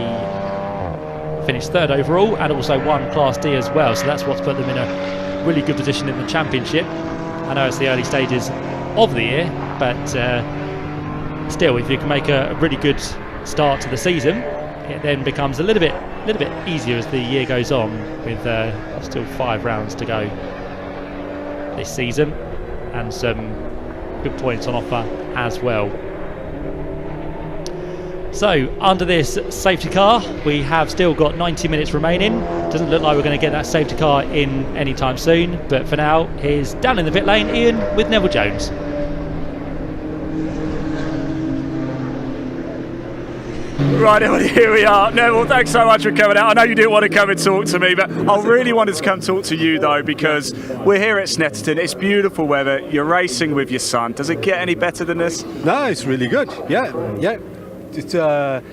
finished 3rd overall and also won Class D as well, so that's what's put them in a really good position in the championship. I know it's the early stages of the year, but still, if you can make a really good start to the season, it then becomes a little bit easier as the year goes on, with still 5 rounds to go this season and some good points on offer as well. So under this safety car, we have still got 90 minutes remaining. Doesn't look like we're going to get that safety car in anytime soon, but for now, here's down in the pit lane Ian with Neville Jones. Right, everybody, here we are. Neville, thanks so much for coming out. I know you didn't want to come and talk to me, but I really wanted to come talk to you, though, because we're here at Snetterton. It's beautiful weather. You're racing with your son. Does it get any better than this? No, it's really good. Yeah. It's a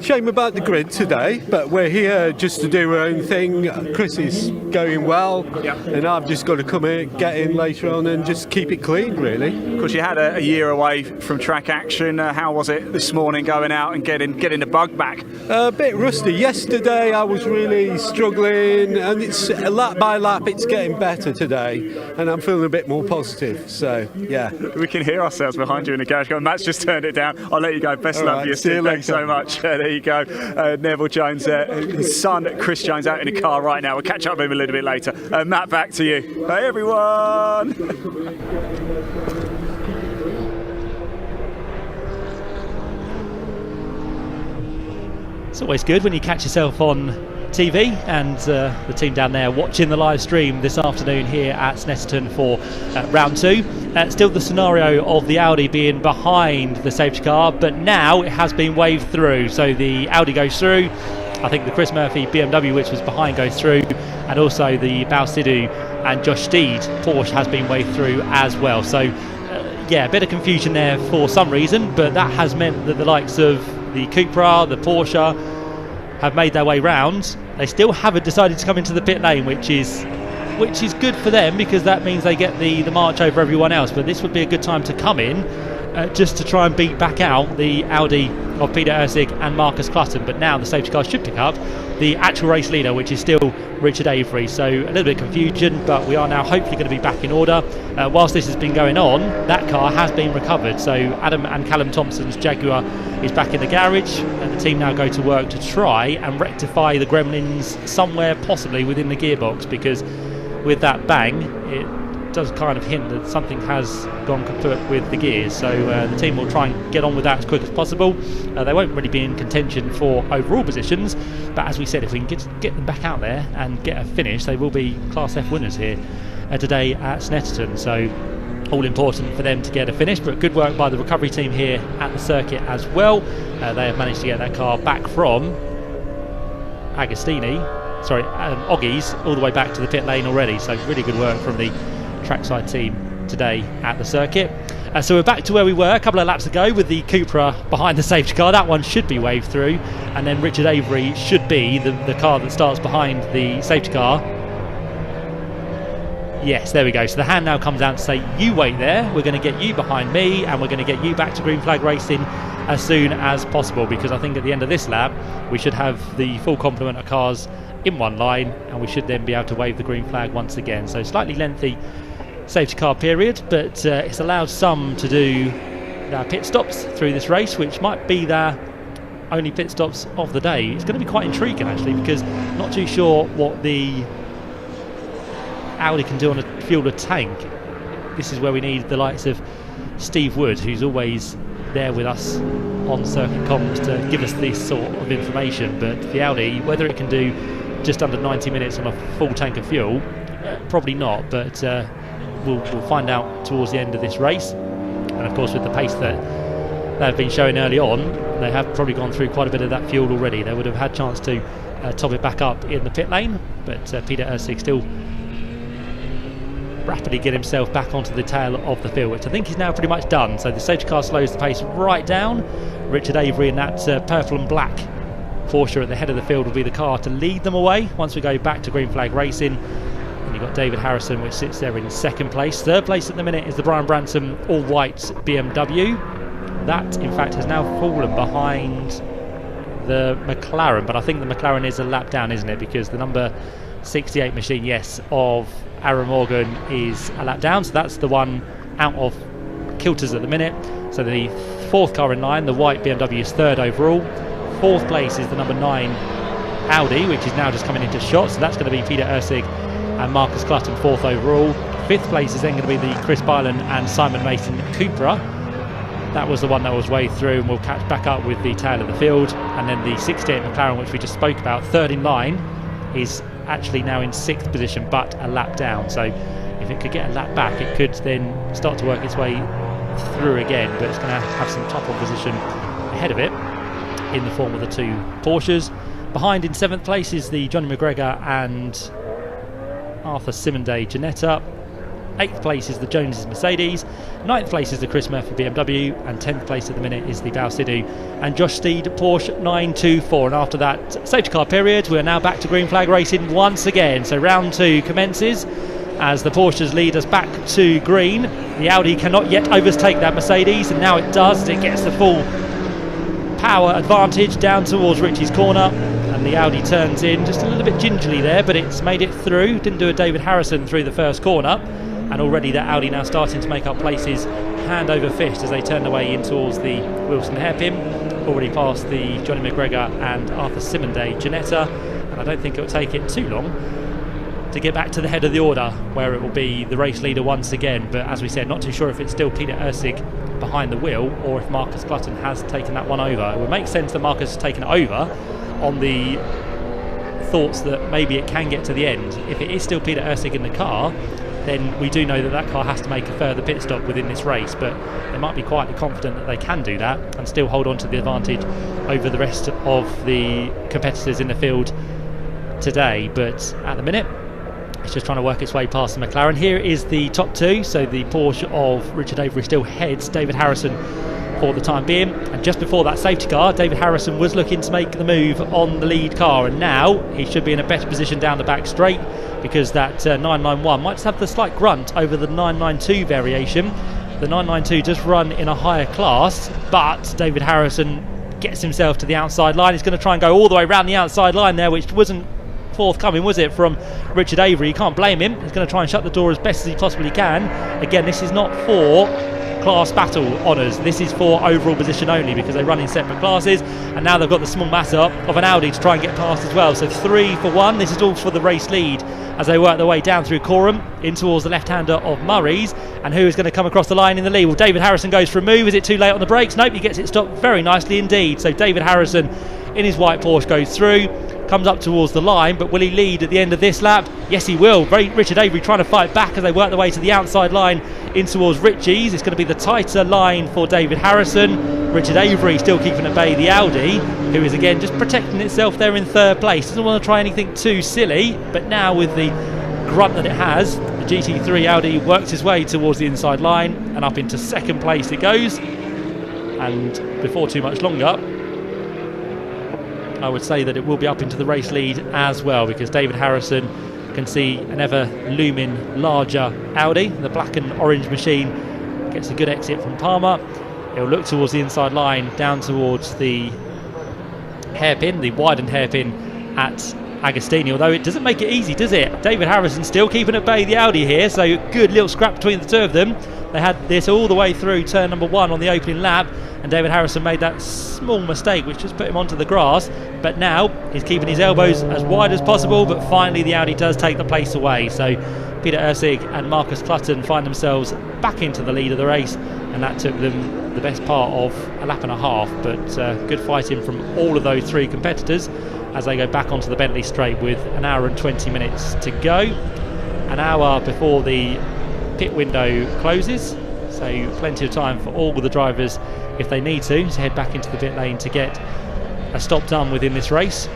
shame about the grid today, but we're here just to do our own thing. Chris is going well, and I've just got to come in, get in later on and just keep it clean, really. Of course, you had a year away from track action. How was it this morning going out and getting the bug back? A bit rusty. Yesterday I was really struggling, and it's lap by lap it's getting better today, and I'm feeling a bit more positive. So yeah, we can hear ourselves behind you in the garage. Matt's just turned it down. I'll let you go. Best of luck for your season. Thanks so much. There you go. Neville Jones, his son Chris Jones, out in the car right now. We'll catch up with him a little bit later. Matt, back to you. Hey everyone. It's always good when you catch yourself on TV, and the team down there watching the live stream this afternoon here at Snetterton for round 2. Still the scenario of the Audi being behind the safety car, but now it has been waved through, so the Audi goes through. I think the Chris Murphy BMW, which was behind, goes through, and also the Balsidou and Josh Steed Porsche has been waved through as well. So yeah, a bit of confusion there for some reason, but that has meant that the likes of the Cupra, the Porsche have made their way round. They still haven't decided to come into the pit lane, which is good for them, because that means they get the march over everyone else. But this would be a good time to come in just to try and beat back out the Audi of Peter Ursig and Marcus Clutton. But now the safety car should pick up the actual race leader, which is still Richard Avery. So a little bit of confusion, but we are now hopefully going to be back in order. Whilst this has been going on, that car has been recovered. So Adam and Callum Thompson's Jaguar is back in the garage, and the team now go to work to try and rectify the gremlins somewhere possibly within the gearbox, because with that bang, it does kind of hint that something has gone kaput with the gears. So the team will try and get on with that as quick as possible. They won't really be in contention for overall positions, but as we said, if we can get them back out there and get a finish, they will be Class F winners here today at Snetterton. So all important for them to get a finish, but good work by the recovery team here at the circuit as well. They have managed to get that car back from Oggies all the way back to the pit lane already. So really good work from the trackside team today at the circuit. So we're back to where we were a couple of laps ago with the Cupra behind the safety car. That one should be waved through, and then Richard Avery should be the car that starts behind the safety car. Yes, there we go. So the hand now comes out to say, you wait there, we're going to get you behind me, and we're going to get you back to green flag racing as soon as possible, because I think at the end of this lap we should have the full complement of cars in one line, and we should then be able to wave the green flag once again. So slightly lengthy safety car period, but it's allowed some to do their pit stops through this race, which might be their only pit stops of the day. It's going to be quite intriguing actually, because I'm not too sure what the Audi can do on a fueler tank. This is where we need the likes of Steve Wood, who's always there with us on circuit comms to give us this sort of information. But the Audi, whether it can do just under 90 minutes on a full tank of fuel, probably not, but we'll find out towards the end of this race. And of course, with the pace that they've been showing early on, they have probably gone through quite a bit of that fuel already. They would have had a chance to top it back up in the pit lane, but Peter Ursig still rapidly get himself back onto the tail of the field, which I think is now pretty much done. So the safety car slows the pace right down. Richard Avery in that purple and black Porsche at the head of the field will be the car to lead them away once we go back to green flag racing. And you've got David Harrison, which sits there in second place. Third place at the minute is the Brian Branson all-white BMW. That in fact has now fallen behind the McLaren, but I think the McLaren is a lap down, isn't it, because the number 68 machine, yes, of Aaron Morgan is a lap down, so that's the one out of kilters at the minute. So the fourth car in line, the white BMW, is third overall. Fourth place is the number 9 Audi, which is now just coming into shot, so that's going to be Peter Ursig and Marcus Clutton fourth overall. Fifth place is then going to be the Chris Byland and Simon Mason Cupra. That was the one that was waved through, and we'll catch back up with the tail of the field. And then the 68 McLaren, which we just spoke about, third in line, is actually now in 6th position, but a lap down. So if it could get a lap back, it could then start to work its way through again, but it's going to have some top opposition ahead of it in the form of the two Porsches. Behind in 7th place is the Johnny McGregor and Arthur Simonday Ginetta. 8th place is the Joneses Mercedes. 9th place is the Chris Murphy BMW, and 10th place at the minute is the Bao Sidhu and Josh Steed Porsche 924. And after that safety car period, we're now back to green flag racing once again. So round 2 commences as the Porsches lead us back to green. The Audi cannot yet overtake that Mercedes, and now it does as it gets the full power advantage down towards Richie's corner, and the Audi turns in just a little bit gingerly there, but it's made it through. Didn't do a David Harrison through the first corner. And already that Audi now starting to make up places hand over fist as they turn away in towards the Wilson hairpin. Already past the Johnny McGregor and Arthur Simonday Ginetta, and I don't think it will take it too long to get back to the head of the order, where it will be the race leader once again. But as we said, not too sure if it's still Peter Ursig behind the wheel or if Marcus Clutton has taken that one over. It would make sense that Marcus has taken it over on the thoughts that maybe it can get to the end. If it is still Peter Ursig in the car, then we do know that that car has to make a further pit stop within this race, but they might be quietly confident that they can do that and still hold on to the advantage over the rest of the competitors in the field today. But at the minute, it's just trying to work its way past the McLaren. Here is the top 2, so the Porsche of Richard Avery still heads David Harrison for the time being, and just before that safety car, David Harrison was looking to make the move on the lead car, and now he should be in a better position down the back straight, because that 991 might have the slight grunt over the 992 variation. The 992 does run in a higher class, but David Harrison gets himself to the outside line. He's going to try and go all the way around the outside line there, which wasn't forthcoming, was it, from Richard Avery? You can't blame him. He's going to try and shut the door as best as he possibly can. Again, this is not for class battle honours, this is for overall position only, because they run in separate classes, and now they've got the small matter of an Audi to try and get past as well. So 3 for 1. This is all for the race lead as they work their way down through Coram in towards the left-hander of Murray's. And who is going to come across the line in the lead? Well, David Harrison goes for a move. Is it too late on the brakes? Nope, he gets it stopped very nicely indeed. So David Harrison in his white Porsche goes through, comes up towards the line, but will he lead at the end of this lap? Yes, he will. Richard Avery trying to fight back as they work their way to the outside line in towards Richie's. It's going to be the tighter line for David Harrison. Richard Avery still keeping at bay the Audi, who is again just protecting itself there in 3rd place. Doesn't want to try anything too silly, but now with the grunt that it has, The GT3 Audi works its way towards the inside line and up into second place it goes. And before too much longer, I would say that it will be up into the race lead as well, because David Harrison can see an ever looming larger Audi. The black and orange machine gets a good exit from Palmer. It'll look towards the inside line, down towards the hairpin, the widened hairpin at Agostini, although it doesn't make it easy, does it? David Harrison still keeping at bay the Audi here, so good little scrap between the two of them. They had this all the way through turn number 1 on the opening lap, and David Harrison made that small mistake which just put him onto the grass, but now he's keeping his elbows as wide as possible, but finally the Audi does take the place away. So Peter Ursig and Marcus Clutton find themselves back into the lead of the race, and that took them the best part of a lap and a half, but good fighting from all of those three competitors as they go back onto the Bentley straight with an hour and 20 minutes to go. An hour before the pit window closes, so plenty of time for all of the drivers, if they need to head back into the pit lane to get a stop done within this race.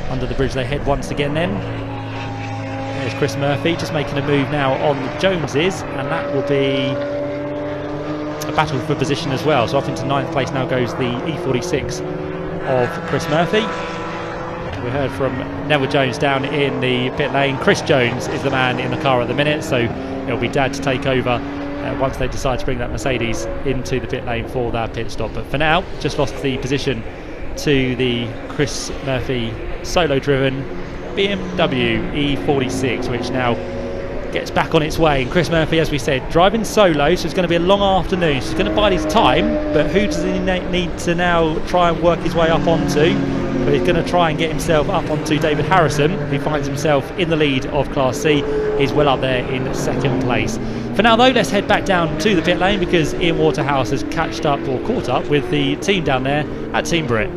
Under the bridge they head once again then. There's Chris Murphy just making a move now on the Joneses, and that will be a battle for position as well. So off into 9th place now goes the E46 of Chris Murphy. We heard from Neville Jones down in the pit lane. Chris Jones is the man in the car at the minute, so it'll be Dad to take over once they decide to bring that Mercedes into the pit lane for that pit stop. But for now, just lost the position to the Chris Murphy solo driven BMW E46, which now gets back on its way. And Chris Murphy, as we said, driving solo, so it's going to be a long afternoon. So he's going to bide his time, but who does he need to now try and work his way up onto? But he's going to try and get himself up onto David Harrison, who finds himself in the lead of Class C. He's well up there in second place. For now though, let's head back down to the pit lane, because Ian Waterhouse has caught up with the team down there at Team Brit.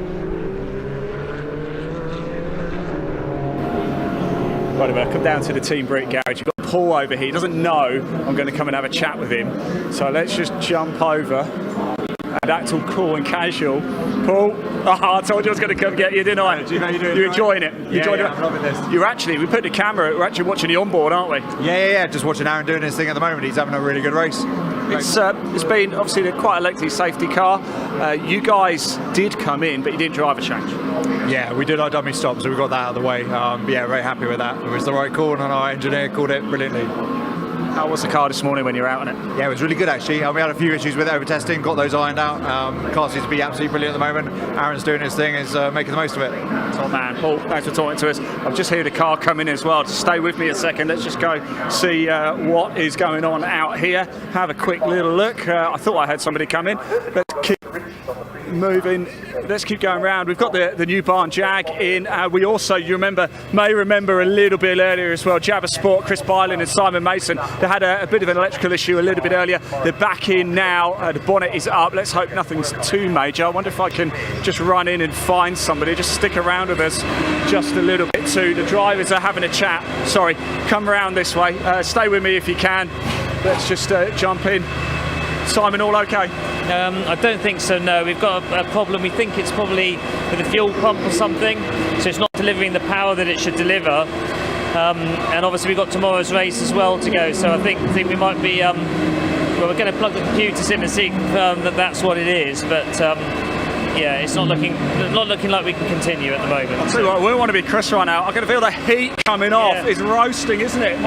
Right, I'm come down to the Team Brit garage. You've got Paul over here. He doesn't know I'm going to come and have a chat with him. So let's just jump over and act all cool and casual. Paul, I told you I was going to come get you, didn't I? Do you know you're doing You're right? enjoying it? I'm loving this. We put the camera, we're actually watching the onboard, aren't we? Yeah. Just watching Aaron doing his thing at the moment. He's having a really good race. It's been obviously quite a lengthy safety car. You guys did come in, but you didn't drive a change. Yeah, we did our dummy stop, so we got that out of the way. Yeah, very happy with that. It was the right call, and our engineer called it brilliantly. How was the car this morning when you were out on it? Yeah, it was really good actually. We had a few issues with over testing, got those ironed out. Car seems to be absolutely brilliant at the moment. Aaron's doing his thing, is making the most of it. Top man. Paul, thanks for talking to us. I've just heard a car come in as well. Just stay with me a second. Let's just go see what is going on out here. Have a quick little look. I thought I had somebody come in. Let's keep moving. Let's keep going round. We've got the new barn Jag in. We also, may remember a little bit earlier as well, Jabba Sport, Chris Byland and Simon Mason. They had a bit of an electrical issue a little bit earlier. They're back in now. The bonnet is up. Let's hope nothing's too major. I wonder if I can just run in and find somebody. Just stick around with us just a little bit too. The drivers are having a chat. Sorry, come around this way. Stay with me if you can. Let's just jump in. Simon, all okay? I don't think so, no. We've got a problem. We think it's probably with the fuel pump or something, so it's not delivering the power that it should deliver. And obviously we've got tomorrow's race as well to go, so I think we might be we're going to plug the computers in and see that that's what it is, but yeah, it's not looking like we can continue at the moment. I'll tell you what, we want to be Chris right now. I can feel the heat coming off. Yeah. It's roasting, isn't it?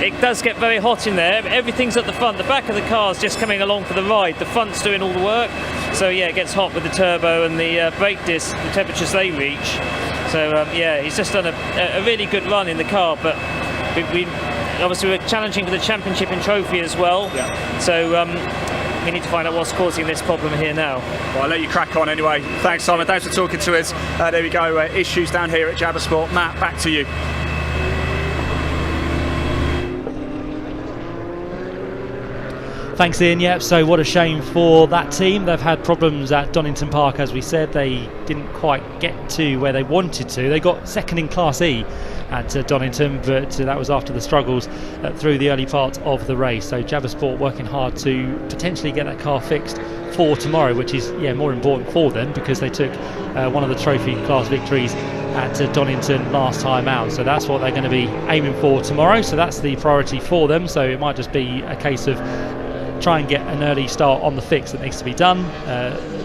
It does get very hot in there. Everything's at the front. The back of the car is just coming along for the ride. The front's doing all the work. So yeah, it gets hot with the turbo and the brake disc, the temperatures they reach. So yeah, he's just done a really good run in the car, but we obviously we're challenging for the championship and trophy as well. Yeah. So we need to find out what's causing this problem here now. Well, I'll let you crack on anyway. Thanks, Simon. Thanks for talking to us. There we go. Issues down here at Jabba Sport. Matt, back to you. Thanks, Ian. Yep, so what a shame for that team. They've had problems at Donington Park, as we said. They didn't quite get to where they wanted to. They got second in Class E at Donington, but that was after the struggles through the early part of the race. So Jabba Sport working hard to potentially get that car fixed for tomorrow, which is more important for them, because they took one of the trophy class victories at Donington last time out. So that's what they're going to be aiming for tomorrow. So that's the priority for them. So it might just be a case of try and get an early start on the fix that needs to be done.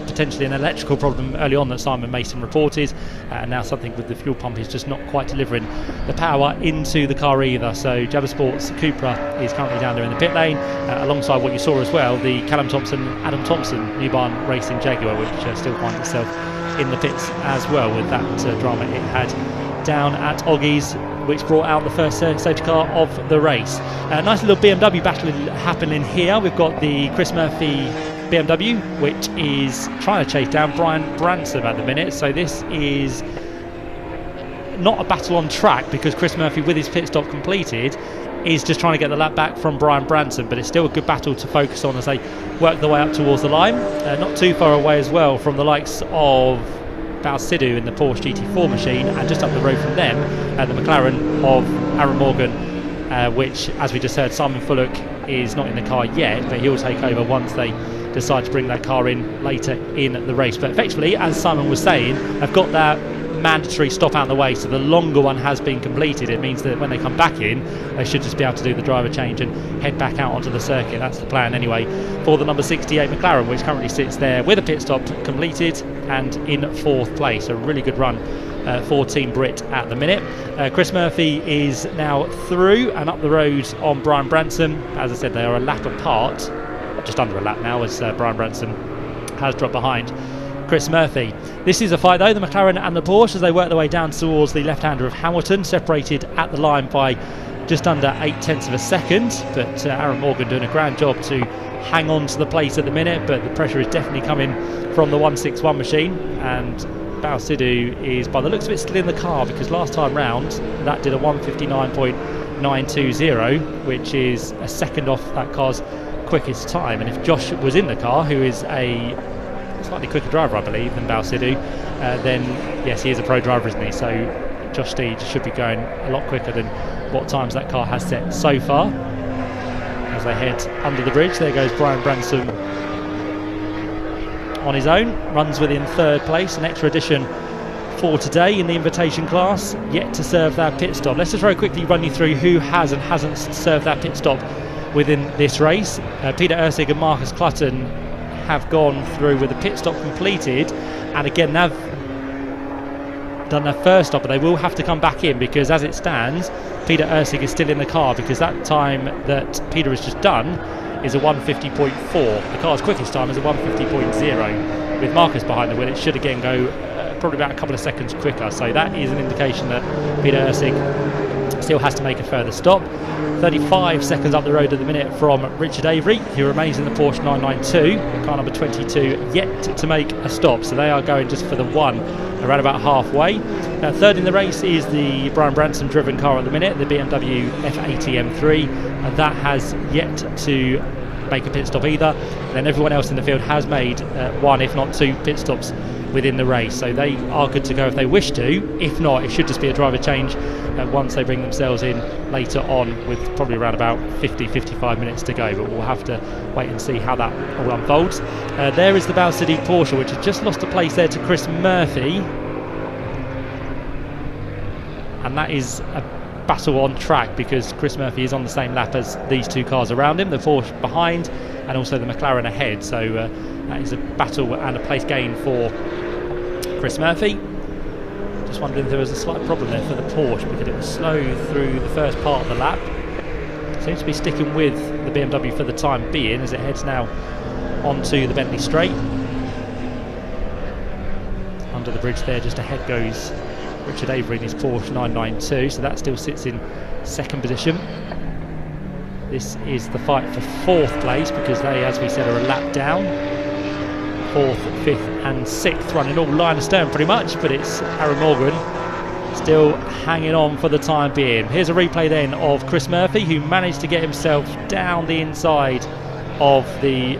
Potentially an electrical problem early on that Simon Mason reported, and now something with the fuel pump is just not quite delivering the power into the car either. So Jabba Sports Cupra is currently down there in the pit lane, alongside what you saw as well, the Callum Thompson, Adam Thompson New Barn Racing Jaguar, which still finds itself in the pits as well, with that drama it had down at Oggies, which brought out the first safety car of the race. A nice little BMW battle happening here. We've got the Chris Murphy BMW, which is trying to chase down Brian Branson at the minute. So this is not a battle on track, because Chris Murphy, with his pit stop completed, is just trying to get the lap back from Brian Branson, but it's still a good battle to focus on as they work their way up towards the line. Not too far away as well from the likes of Balsidou in the Porsche GT4 machine, and just up the road from them the McLaren of Aaron Morgan, which, as we just heard, Simon Fullock is not in the car yet, but he'll take over once they decide to bring that car in later in the race. But effectively, as Simon was saying, I've got that mandatory stop out of the way, so the longer one has been completed. It means that when they come back in, they should just be able to do the driver change and head back out onto the circuit. That's the plan anyway for the number 68 McLaren, which currently sits there with a pit stop completed and in fourth place. A really good run for Team Brit at the minute. Chris Murphy is now through and up the road on Brian Branson. As I said, they are a lap apart, just under a lap now, as Brian Branson has dropped behind Chris Murphy. This is a fight though, the McLaren and the Porsche, as they work their way down towards the left-hander of Hamilton, separated at the line by just under 0.8 of a second. But Aaron Morgan doing a grand job to hang on to the place at the minute, but the pressure is definitely coming from the 161 machine, and Balsidou is, by the looks of it, still in the car, because last time round that did a 1:59.920, which is a second off that car's quickest time. And if Josh was in the car, who is a slightly quicker driver I believe than Balsidou, then yes, he is a pro driver, isn't he? So Josh Steed should be going a lot quicker than what times that car has set so far. As they head under the bridge, there goes Brian Branson on his own, runs within third place, an extra addition for today in the invitation class, yet to serve that pit stop. Let's just very quickly run you through who has and hasn't served that pit stop within this race. Peter Ursig and Marcus Clutton have gone through with the pit stop completed, and again they've done their first stop, but they will have to come back in, because as it stands, Peter Ursig is still in the car, because that time that Peter has just done is a 1:50.4. The car's quickest time is a 1:50.0. With Marcus behind the wheel, it should again go probably about a couple of seconds quicker. So that is an indication that Peter Ursig still has to make a further stop. 35 seconds up the road at the minute from Richard Avery, who remains in the Porsche 992, car number 22, yet to make a stop. So they are going just for the one, around about halfway. Third in the race is the Brian Branson driven car at the minute, the BMW F80 M3, and that has yet to make a pit stop either. And then everyone else in the field has made one, if not two, pit stops within the race, so they are good to go if they wish to. If not, it should just be a driver change once they bring themselves in later on, with probably around about 50-55 minutes to go, but we'll have to wait and see how that all unfolds. There is the Balsidou Porsche, which has just lost a place there to Chris Murphy, and that is a battle on track, because Chris Murphy is on the same lap as these two cars around him, the Porsche behind and also the McLaren ahead. So that is a battle and a place gain for Chris Murphy. Just wondering if there was a slight problem there for the Porsche, because it was slow through the first part of the lap. Seems to be sticking with the BMW for the time being, as it heads now onto the Bentley Straight. Under the bridge there, just ahead goes Richard Avery in his Porsche 992, so that still sits in second position. This is the fight for fourth place, because they, as we said, are a lap down. Fourth, fifth and sixth running all line astern pretty much, but it's Aaron Morgan still hanging on for the time being. Here's a replay then of Chris Murphy, who managed to get himself down the inside of the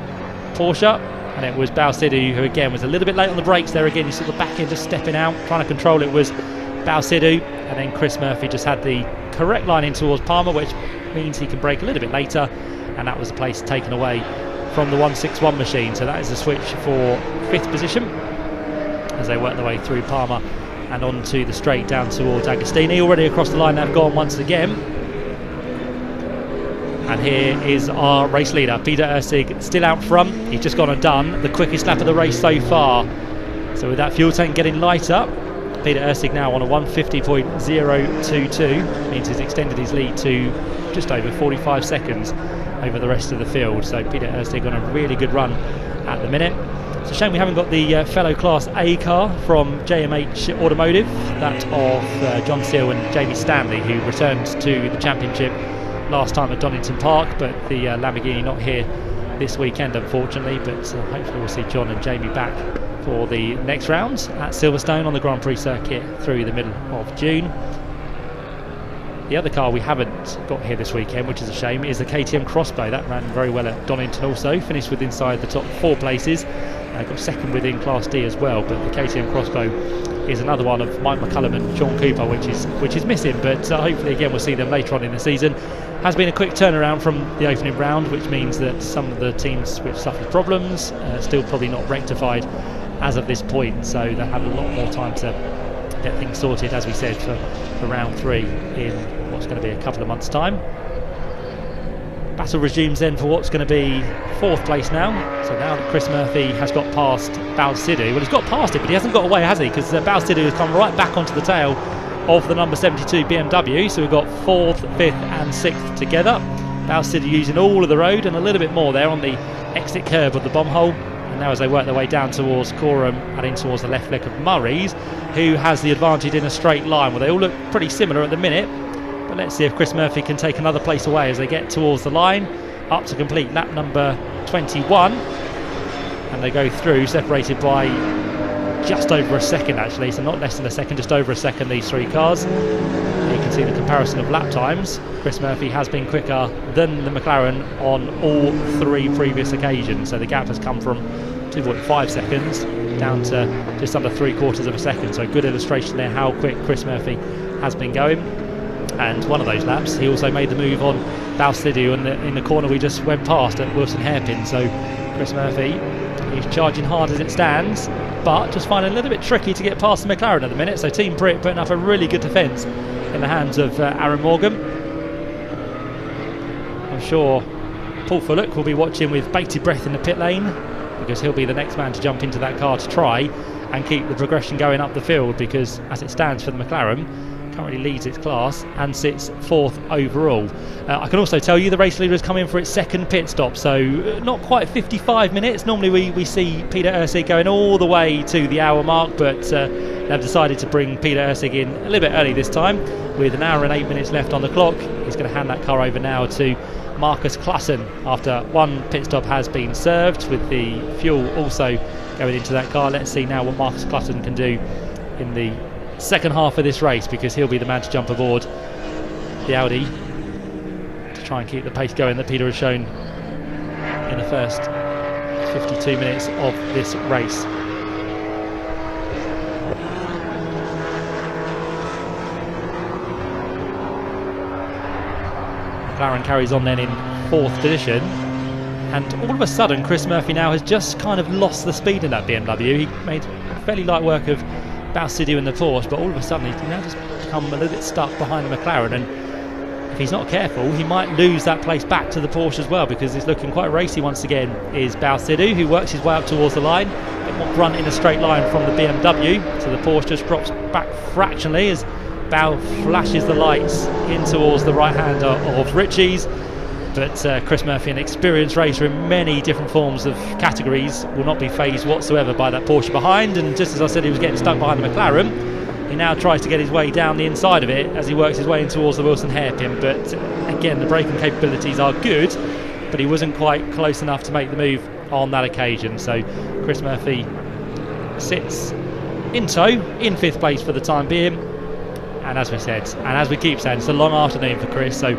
Porsche, and it was Balsidou who again was a little bit late on the brakes there. Again, you saw the back end just stepping out, trying to control it was Balsidou, and then Chris Murphy just had the correct line in towards Palmer, which means he can brake a little bit later, and that was the place taken away from the 161 machine. So that is a switch for fifth position as they work their way through Palmer and onto the straight down towards Agostini. Already across the line they've gone once again. And here is our race leader, Peter Ursig, still out front. He's just gone and done the quickest lap of the race so far. So with that fuel tank getting lighter, Peter Ursig now on a 150.022, means he's extended his lead to just over 45 seconds over the rest of the field. So Peter Ursig on a really good run at the minute. It's a shame we haven't got the fellow Class A car from JMH Automotive, that of John Seal and Jamie Stanley, who returned to the championship last time at Donington Park, but the Lamborghini not here this weekend unfortunately, but hopefully we'll see John and Jamie back for the next round at Silverstone on the Grand Prix circuit through the middle of June. The other car we haven't got here this weekend, which is a shame, is the KTM Crossbow. That ran very well at Donington also, finished with inside the top 4 places, got second within Class D as well, but the KTM Crossbow is another one of Mike McCullum and Sean Cooper, which is missing, but hopefully again we'll see them later on in the season. Has been a quick turnaround from the opening round, which means that some of the teams which suffered problems still probably not rectified as of this point, so they'll have a lot more time to get things sorted, as we said, for round 3 in what's going to be a couple of months' time. Battle resumes then for what's going to be 4th place now. So now that Chris Murphy has got past Balsidou, well, he's got past it, but he hasn't got away, has he? Because Balsidou has come right back onto the tail of the number 72 BMW. So we've got 4th, 5th and 6th together. Balsidou using all of the road and a little bit more there on the exit curb of the bomb hole. And now as they work their way down towards Coram and in towards the left leg of Murray's, who has the advantage in a straight line. Well, they all look pretty similar at the minute, but let's see if Chris Murphy can take another place away as they get towards the line, up to complete lap number 21. And they go through, separated by just over a second actually, so not less than a second, just over a second, these 3 cars. You can see the comparison of lap times. Chris Murphy has been quicker than the McLaren on all 3 previous occasions, so the gap has come from 2.5 seconds down to just under 3/4 of a second. So good illustration there how quick Chris Murphy has been going. And one of those laps he also made the move on Balsidou in the corner we just went past at Wilson Hairpin. So Chris Murphy is charging hard as it stands, but just finding it a little bit tricky to get past the McLaren at the minute. So Team Brit putting up a really good defence in the hands of Aaron Morgan. I'm sure Paul Fullock will be watching with bated breath in the pit lane, because he'll be the next man to jump into that car to try and keep the progression going up the field, because as it stands for the McLaren, currently leads its class and sits 4th overall. I can also tell you the race leader has come in for its 2nd pit stop, so not quite 55 minutes. Normally we see Peter Ursig going all the way to the hour mark, but they've decided to bring Peter Ursig in a little bit early this time. With an hour and 8 minutes left on the clock, he's going to hand that car over now to Marcus Klassen after 1 pit stop has been served, with the fuel also going into that car. Let's see now what Marcus Klassen can do in the second half of this race, because he'll be the man to jump aboard the Audi to try and keep the pace going that Peter has shown in the first 52 minutes of this race. McLaren carries on then in 4th position, and all of a sudden Chris Murphy now has just kind of lost the speed in that BMW. He made fairly light work of Balsidou in the Porsche, but all of a sudden he's now just become a little bit stuck behind the McLaren, and if he's not careful he might lose that place back to the Porsche as well, because it's looking quite racy once again. Is Balsidou, who works his way up towards the line, a bit more grunt in a straight line from the BMW, so the Porsche just drops back fractionally as Bal flashes the lights in towards the right hand of Ritchie's. But Chris Murphy, an experienced racer in many different forms of categories, will not be phased whatsoever by that Porsche behind. And just as I said, he was getting stuck behind the McLaren, he now tries to get his way down the inside of it as he works his way in towards the Wilson hairpin. But again, the braking capabilities are good, but he wasn't quite close enough to make the move on that occasion. So Chris Murphy sits in tow in 5th place for the time being. And as we said, and as we keep saying, it's a long afternoon for Chris, so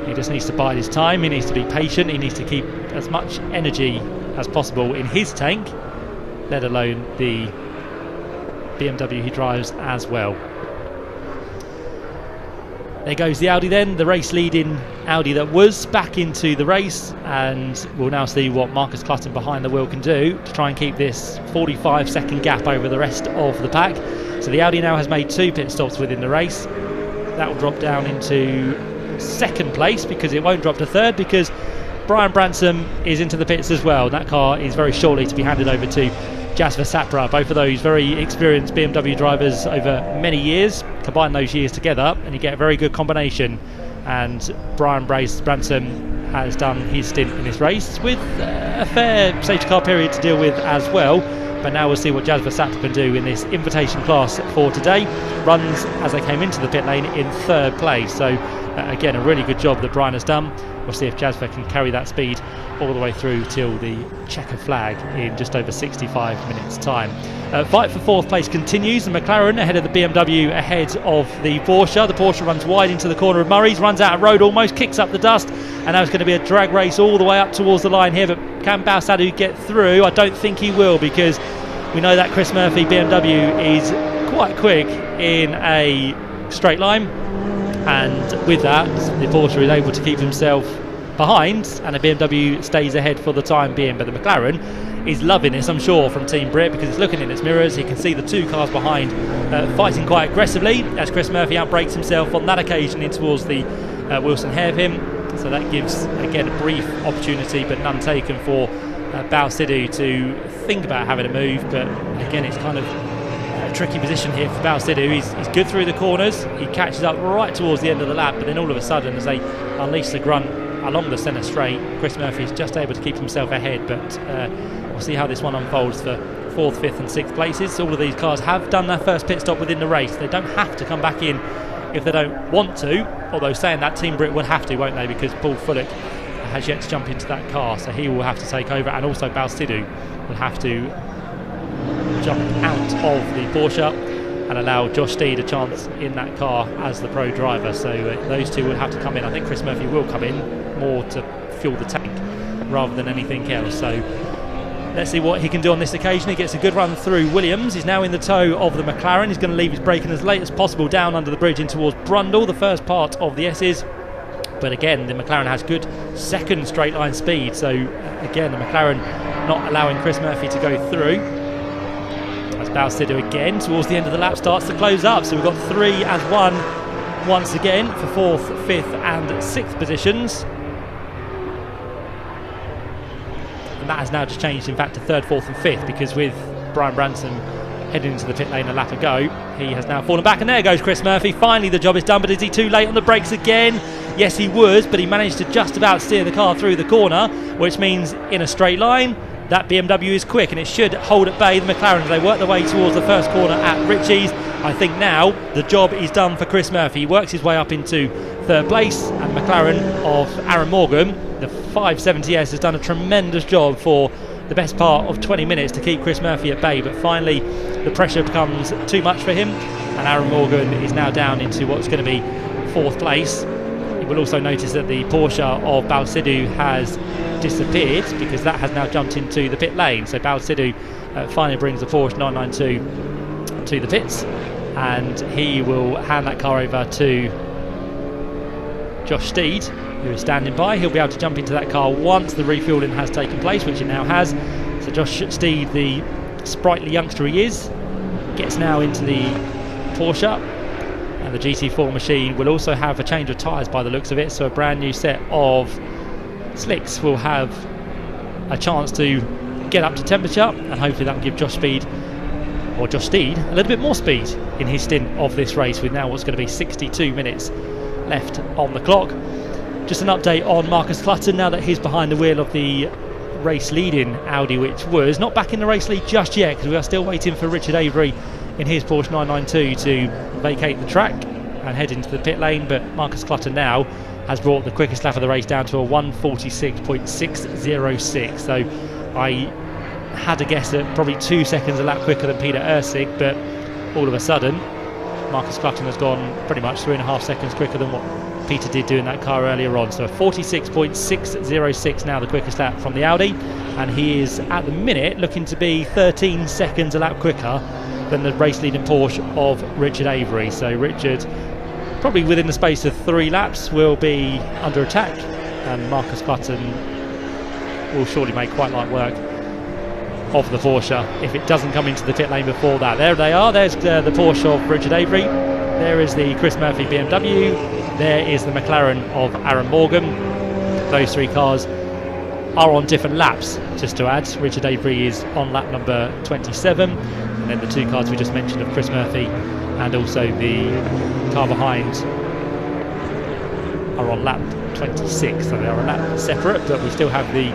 he just needs to bide his time, he needs to be patient, he needs to keep as much energy as possible in his tank, let alone the BMW he drives as well. There goes the Audi then, the race leading Audi that was back into the race, and we'll now see what Marcus Klassen behind the wheel can do to try and keep this 45-second gap over the rest of the pack. So the Audi now has made 2 pit stops within the race. That will drop down into 2nd place, because it won't drop to 3rd, because Brian Bransom is into the pits as well. That car is very shortly to be handed over to Jasper Sapra. Both of those very experienced BMW drivers over many years. Combine those years together and you get a very good combination. And Brian Bransom has done his stint in this race with a fair safety car period to deal with as well. But now we'll see what Jasper Sapra can do in this invitation class for today. Runs as they came into the pit lane in 3rd place. So again, a really good job that Brian has done. We'll see if Jasper can carry that speed all the way through till the checker flag in just over 65 minutes time. Fight for 4th place continues. The McLaren ahead of the BMW, ahead of the Porsche. The Porsche runs wide into the corner of Murray's, runs out of road almost, kicks up the dust, and now it's going to be a drag race all the way up towards the line here. But can Balsadou get through? I don't think he will, because we know that Chris Murphy BMW is quite quick in a straight line, and with that the Porsche is able to keep himself behind, and the BMW stays ahead for the time being. But the McLaren is loving this, I'm sure, from Team Brit, because it's looking in its mirrors. He can see the 2 cars behind fighting quite aggressively as Chris Murphy outbrakes himself on that occasion in towards the Wilson hairpin. So that gives again a brief opportunity, but none taken, for Balsadou to think about having a move. But again, it's kind of a tricky position here for Balsadou. He's good through the corners, he catches up right towards the end of the lap, but then all of a sudden, as they unleash the grunt along the centre straight, Chris Murphy is just able to keep himself ahead. But we'll see how this one unfolds for 4th, 5th and 6th places. All of these cars have done their first pit stop within the race. They don't have to come back in if they don't want to, although saying that, Team Brit will have to, won't they, because Paul Fullock has yet to jump into that car, so he will have to take over, and also Balsadou will have to jump out of the Porsche and allow Josh Steed a chance in that car as the pro driver. So those two will have to come in. I think Chris Murphy will come in more to fuel the tank rather than anything else. So let's see what he can do on this occasion. He gets a good run through Williams. He's now in the tow of the McLaren. He's going to leave his braking as late as possible down under the bridge in towards Brundle, the first part of the S's. But again, the McLaren has good 2nd straight line speed. So again, the McLaren not allowing Chris Murphy to go through. As Balsadou again towards the end of the lap starts to close up. So we've got 3 as 1 once again for 4th, 5th and 6th positions. And that has now just changed, in fact, to 3rd, 4th and 5th, because with Brian Branson heading into the pit lane a lap ago, he has now fallen back, and there goes Chris Murphy. Finally the job is done, but is he too late on the brakes again? Yes, he was, but he managed to just about steer the car through the corner, which means in a straight line that BMW is quick, and it should hold at bay the McLaren as they work their way towards the first corner at Ritchie's. I think now the job is done for Chris Murphy. He works his way up into 3rd place, and McLaren of Aaron Morgan, the 570S, has done a tremendous job for the best part of 20 minutes to keep Chris Murphy at bay. But finally the pressure becomes too much for him, and Aaron Morgan is now down into what's going to be 4th place. You will also notice that the Porsche of Balsadou has disappeared, because that has now jumped into the pit lane. So Balsadou finally brings the Porsche 992 to the pits, and he will hand that car over to Josh Steed, who is standing by. He'll be able to jump into that car once the refueling has taken place, which it now has. So Josh Steed, the sprightly youngster he is, gets now into the Porsche, and the GT4 machine will also have a change of tyres by the looks of it. So a brand new set of slicks will have a chance to get up to temperature, and hopefully that will give Josh Steed a little bit more speed in his stint of this race, with now what's going to be 62 minutes left on the clock. Just an update on Marcus Clutton now that he's behind the wheel of the race leading Audi, which was not back in the race lead just yet, because we are still waiting for Richard Avery in his Porsche 992 to vacate the track and head into the pit lane. But Marcus Clutton now has brought the quickest lap of the race down to a 1:46.606. So I had a guess at probably 2 seconds a lap quicker than Peter Ursig, but all of a sudden Marcus Clutton has gone pretty much 3.5 seconds quicker than what Peter did do in that car earlier on. So 46.606 now the quickest lap from the Audi, and he is at the minute looking to be 13 seconds a lap quicker than the race leading Porsche of Richard Avery. So Richard, probably within the space of 3 laps, will be under attack, and Marcus Clutton will surely make quite light work of the Porsche if it doesn't come into the pit lane before that. There they are. There's the Porsche of Richard Avery. There is the Chris Murphy BMW. There is the McLaren of Aaron Morgan. Those three cars are on different laps, just to add. Richard Avery is on lap number 27, and then the two cars we just mentioned of Chris Murphy and also the car behind are on lap 26, so they are a lap separate, but we still have the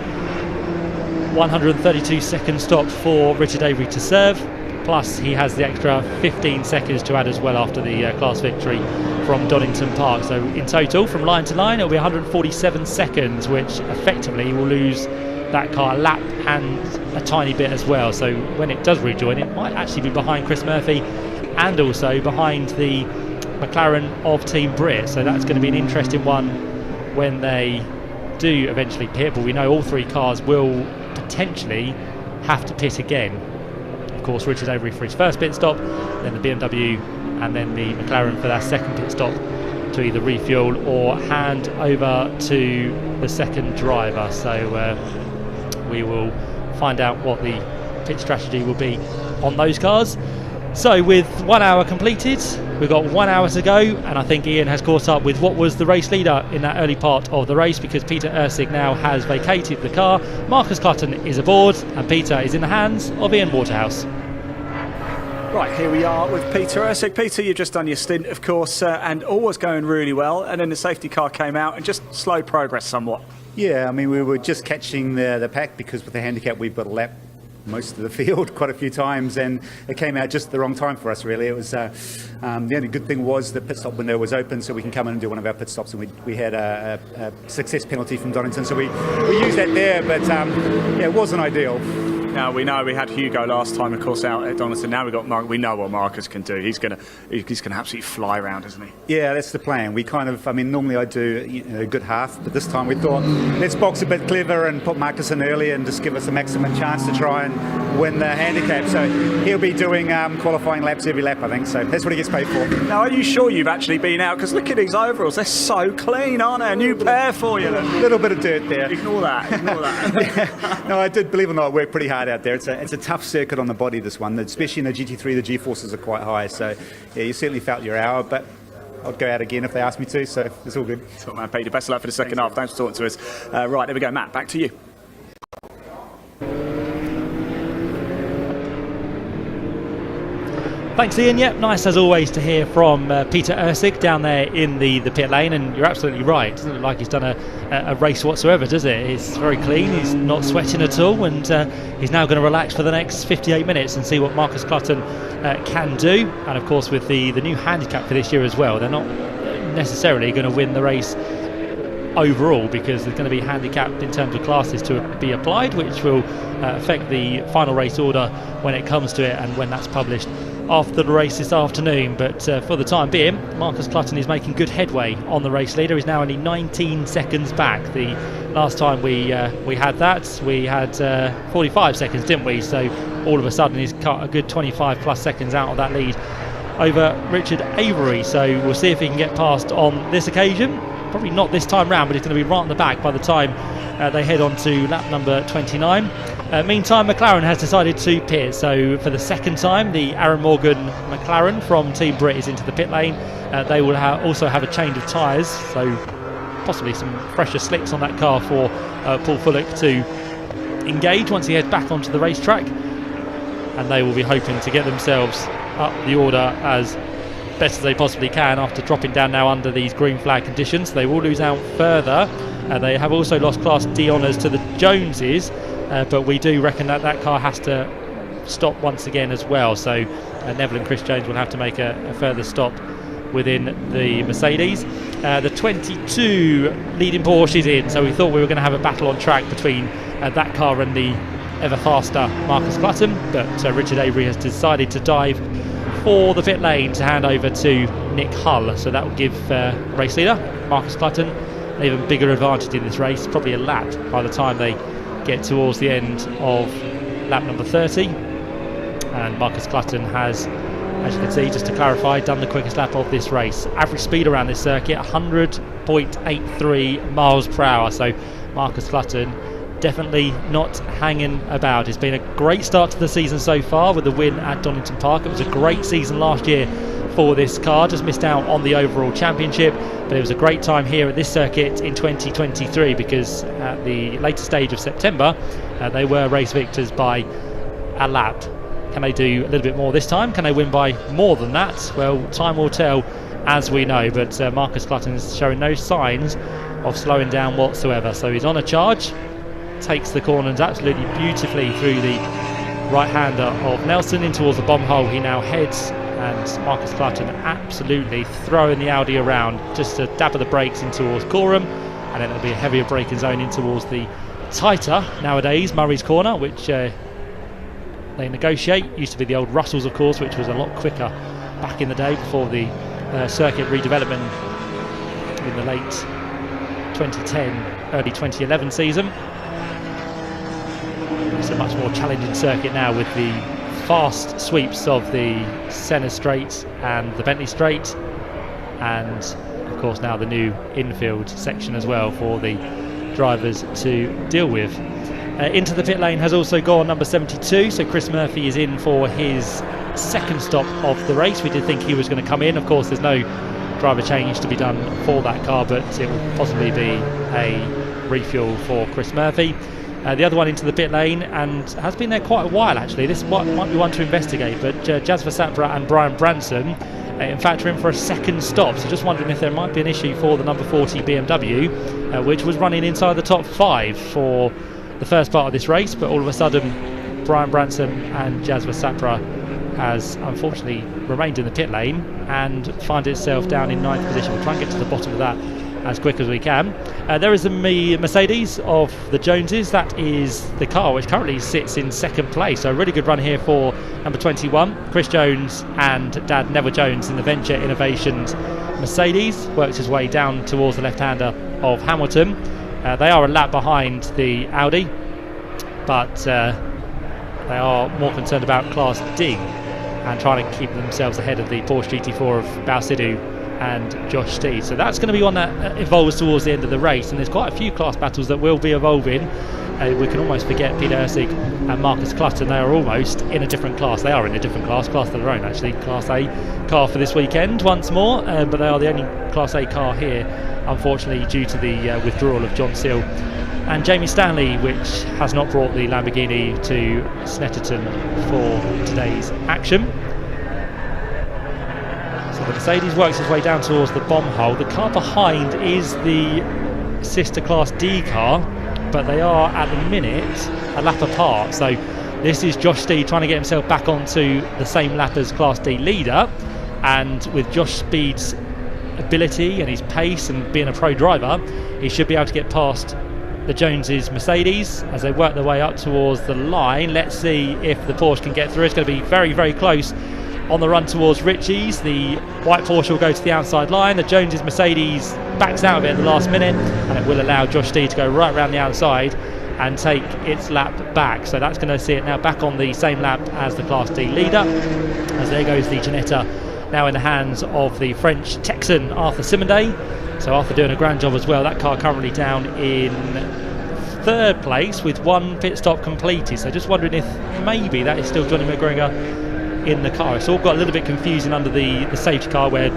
132 second stop for Richard Avery to serve, plus he has the extra 15 seconds to add as well after the class victory from Donington Park. So in total, from line to line, it'll be 147 seconds, which effectively will lose that car a lap and a tiny bit as well. So when it does rejoin, it might actually be behind Chris Murphy and also behind the McLaren of Team Brit. So that's going to be an interesting one when they do eventually pit, but we know all three cars will potentially have to pit again. Of course, Richard Avery for his first pit stop, then the BMW and then the McLaren for their second pit stop to either refuel or hand over to the second driver. So we will find out what the pit strategy will be on those cars. So with 1 hour completed, we've got 1 hour to go, and I think Ian has caught up with what was the race leader in that early part of the race, because Peter Ursig now has vacated the car. Marcus Clutton is aboard, and Peter is in the hands of Ian Waterhouse. Right, here we are with Peter Ursig. Peter, you've just done your stint, of course, and all was going really well, and then the safety car came out and just slowed progress somewhat. Yeah, I mean, we were just catching the pack, because with the handicap we've got to lap most of the field quite a few times, and it came out just the wrong time for us, really. It was the only good thing was the pit stop window was open, so we can come in and do one of our pit stops, and we had a success penalty from Donington, so we used that there, but yeah, it wasn't ideal. Now we know we had Hugo last time, of course, out at Donington. Now we've got Mark. We know what Marcus can do. He's gonna absolutely fly around, isn't he? Yeah, that's the plan. We kind of, I mean, normally I do a good half, but this time we thought let's box a bit clever and put Marcus in early and just give us a maximum chance to try and win the handicap. So he'll be doing qualifying laps every lap, I think. So that's what he gets paid for. Now, are you sure you've actually been out? Because look at these overalls; they're so clean, aren't they? A new pair for you. A little bit of dirt there. Ignore that. Ignore that. Yeah. No, I did, believe it or not, work pretty hard out there. It's a tough circuit on the body, this one, especially in the GT3. The G-forces are quite high, so yeah, you certainly felt your hour, but I'd go out again if they asked me to, so it's all good. Top man, Peter. Best of luck for the second half. Thanks for talking to us. Right, there we go. Matt, back to you. Thanks, Ian. Yep, nice as always to hear from Peter Ursig down there in the pit lane, and you're absolutely right. It doesn't look like he's done a race whatsoever, does it? It's very clean, he's not sweating at all, and he's now going to relax for the next 58 minutes and see what Marcus Clutton can do. And of course, with the new handicap for this year as well, they're not necessarily going to win the race overall, because there's going to be handicapped in terms of classes to be applied, which will affect the final race order when it comes to it and when that's published after the race this afternoon. But for the time being, Marcus Clutton is making good headway on the race leader. He's now only 19 seconds back. The last time we had that, we had 45 seconds, didn't we? So all of a sudden he's cut a good 25 plus seconds out of that lead over Richard Avery. So we'll see if he can get past on this occasion. Probably not this time round, but he's going to be right on the back by the time they head on to lap number 29. Meantime, McLaren has decided to pit, so for the second time the Aaron Morgan McLaren from Team Brit is into the pit lane. They will also have a change of tyres, so possibly some fresher slicks on that car for Paul Fullock to engage once he heads back onto the racetrack, and they will be hoping to get themselves up the order as best as they possibly can after dropping down now under these green flag conditions. They will lose out further. They have also lost Class D honours to the Joneses, but we do reckon that car has to stop once again as well. So Neville and Chris Jones will have to make a further stop within the Mercedes. The 22 leading Porsche is in, so we thought we were going to have a battle on track between that car and the ever faster Marcus Clutton, but Richard Avery has decided to dive for the pit lane to hand over to Nick Hull. So that will give race leader Marcus Clutton an even bigger advantage in this race, probably a lap by the time they get towards the end of lap number 30. And Marcus Clutton has, as you can see, just to clarify, done the quickest lap of this race. Average speed around this circuit 100.83 miles per hour. So Marcus Clutton definitely not hanging about. It's been a great start to the season so far with the win at Donington Park. It was a great season last year for this car, just missed out on the overall championship, but it was a great time here at this circuit in 2023 because at the later stage of September they were race victors by a lap. Can they do a little bit more this time? Can they win by more than that? Well, time will tell, as we know, but Marcus Clutton is showing no signs of slowing down whatsoever, so he's on a charge, takes the corners absolutely beautifully through the right-hander of Nelson in towards the bomb hole. He now heads, and Marcus Clutton absolutely throwing the Audi around just to dab of the brakes in towards Coram, and then it'll be a heavier braking zone in towards the tighter nowadays Murray's Corner, which they negotiate. Used to be the old Russells, of course, which was a lot quicker back in the day before the circuit redevelopment in the late 2010, early 2011 season. It's a much more challenging circuit now with the fast sweeps of the Senna Straight and the Bentley Straight, and of course now the new infield section as well for the drivers to deal with. Into the pit lane has also gone number 72, so Chris Murphy is in for his second stop of the race. We did think he was going to come in. Of course, there's no driver change to be done for that car, but it will possibly be a refuel for Chris Murphy. The other one into the pit lane, and has been there quite a while actually. This might be one to investigate, but Jasper Sapra and Brian Branson in fact are in for a second stop, so just wondering if there might be an issue for the number 40 BMW, which was running inside the top 5 for the first part of this race, but all of a sudden Brian Branson and Jasper Sapra has unfortunately remained in the pit lane and finds itself down in 9th position. We'll try and get to the bottom of that as quick as we can. There is a Mercedes of the Joneses. That is the car which currently sits in second place, so a really good run here for number 21 Chris Jones and Dad Neville Jones in the Venture Innovations Mercedes. Works his way down towards the left-hander of Hamilton. They are a lap behind the Audi, but they are more concerned about Class D and trying to keep themselves ahead of the Porsche GT4 of Balsidou and Josh Steed. So that's going to be one that evolves towards the end of the race, and there's quite a few class battles that will be evolving. We can almost forget Peter Ursig and Marcus Clutton. They are almost in a different class. They are in a different class of their own actually. Class A car for this weekend once more, but they are the only Class A car here, unfortunately, due to the withdrawal of John Seal and Jamie Stanley, which has not brought the Lamborghini to Snetterton for today's action. So the Mercedes works its way down towards the bomb hole. The car behind is the sister Class D car, but they are at the minute a lap apart. So this is Josh Steed trying to get himself back onto the same lap as Class D leader, and with Josh Speed's ability and his pace and being a pro driver, he should be able to get past the Joneses Mercedes as they work their way up towards the line. Let's see if the Porsche can get through. It's going to be very, very close on the run towards Ritchie's. The white Porsche will go to the outside line. The Joneses Mercedes backs out of it at the last minute, and it will allow Josh Steed to go right around the outside and take its lap back. So that's going to see it now back on the same lap as the Class D leader, as there goes the Ginetta now in the hands of the French Texan Arthur Simonday. So Arthur doing a grand job as well. That car currently down in third place with one pit stop completed, so just wondering if maybe that is still Johnny McGregor in the car. It's all got a little bit confusing under the safety car where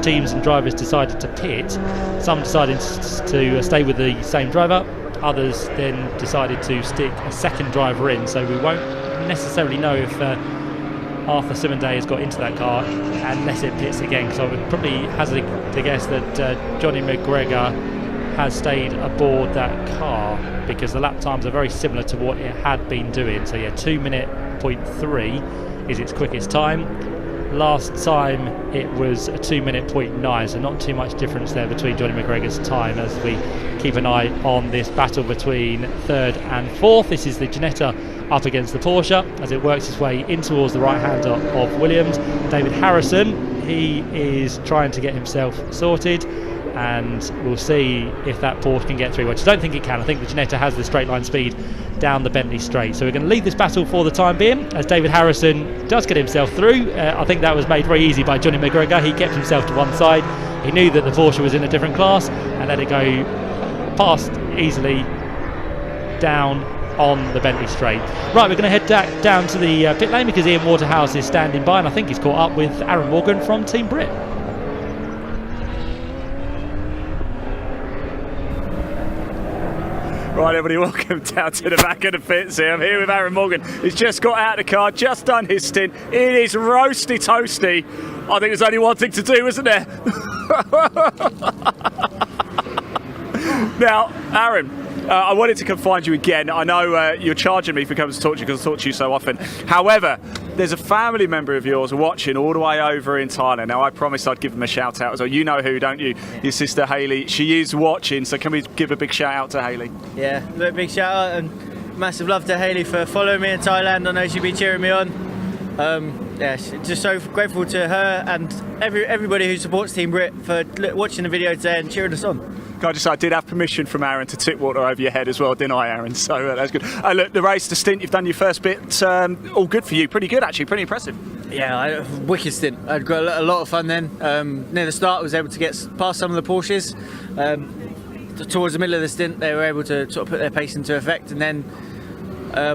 teams and drivers decided to pit. Some decided to stay with the same driver, others then decided to stick a second driver in, so we won't necessarily know if Arthur Simonday has got into that car unless it pits again, because I would probably hazard to guess that Johnny McGregor has stayed aboard that car because the lap times are very similar to what it had been doing. So yeah, 2:03 is its quickest time. Last time it was a 2:09, so not too much difference there between Johnny McGregor's time, as we keep an eye on this battle between third and fourth. This is the Ginetta up against the Porsche as it works its way in towards the right-hander of Williams. David Harrison, he is trying to get himself sorted, and we'll see if that Porsche can get through, which I don't think it can. I think the Ginetta has the straight line speed down the Bentley straight. So we're going to leave this battle for the time being as David Harrison does get himself through. I think that was made very easy by Johnny McGregor. He kept himself to one side. He knew that the Porsche was in a different class and let it go past easily down on the Bentley straight. Right, we're going to head down to the pit lane because Ian Waterhouse is standing by, and I think he's caught up with Aaron Morgan from Team Brit. Right, everybody, welcome down to the back of the pits here. I'm here with Aaron Morgan. He's just got out of the car, just done his stint. It is roasty toasty. I think there's only one thing to do, isn't there? Now, Aaron, I wanted to come find you again. I know you're charging me for coming to talk to you because I talk to you so often. However, there's a family member of yours watching all the way over in Thailand. Now, I promised I'd give them a shout out as well. You know who, don't you? Your sister Hayley. She is watching, so can we give a big shout out to Hayley? Yeah, big shout out and massive love to Hayley for following me in Thailand. I know she's been cheering me on. Yeah, just so grateful to her and everybody who supports Team Brit for watching the video today and cheering us on. Can I just say, I did have permission from Aaron to tip water over your head as well, didn't I, Aaron? So that's good. Look, the race, the stint, you've done your first bit, all good for you. Pretty good, actually, pretty impressive. Yeah, wicked stint. I'd got a lot of fun then. Near the start, I was able to get past some of the Porsches. Towards the middle of the stint, they were able to sort of put their pace into effect, and then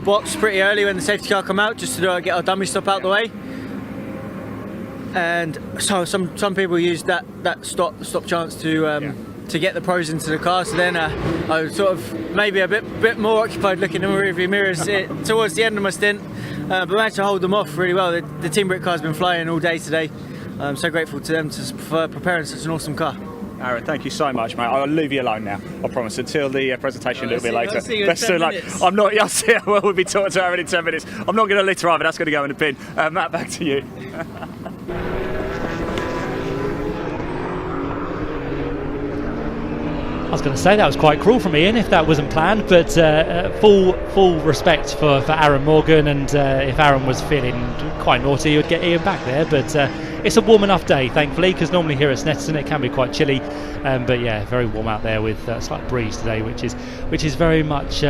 boxed pretty early when the safety car come out, just to get our dummy stop out the way. And so some people used that stop chance to get the pros into the car. So then I was sort of maybe a bit more occupied looking in the rearview mirrors towards the end of my stint, but managed to hold them off really well. The Team Brit car's been flying all day today. I'm so grateful to them for preparing such an awesome car. Aaron, thank you so much, mate. I'll leave you alone now, I promise, until the presentation a little bit later. I'll see you in 10 minutes. I'm not. We'll be talking to Aaron in 10 minutes. I'm not going to litter either. That's going to go in the bin. Matt, back to you. I was going to say that was quite cruel from Ian if that wasn't planned, but full respect for Aaron Morgan, and if Aaron was feeling quite naughty, he would get Ian back there. But it's a warm enough day, thankfully, because normally here at Snetterton it can be quite chilly. But yeah, very warm out there with a slight breeze today, which is very much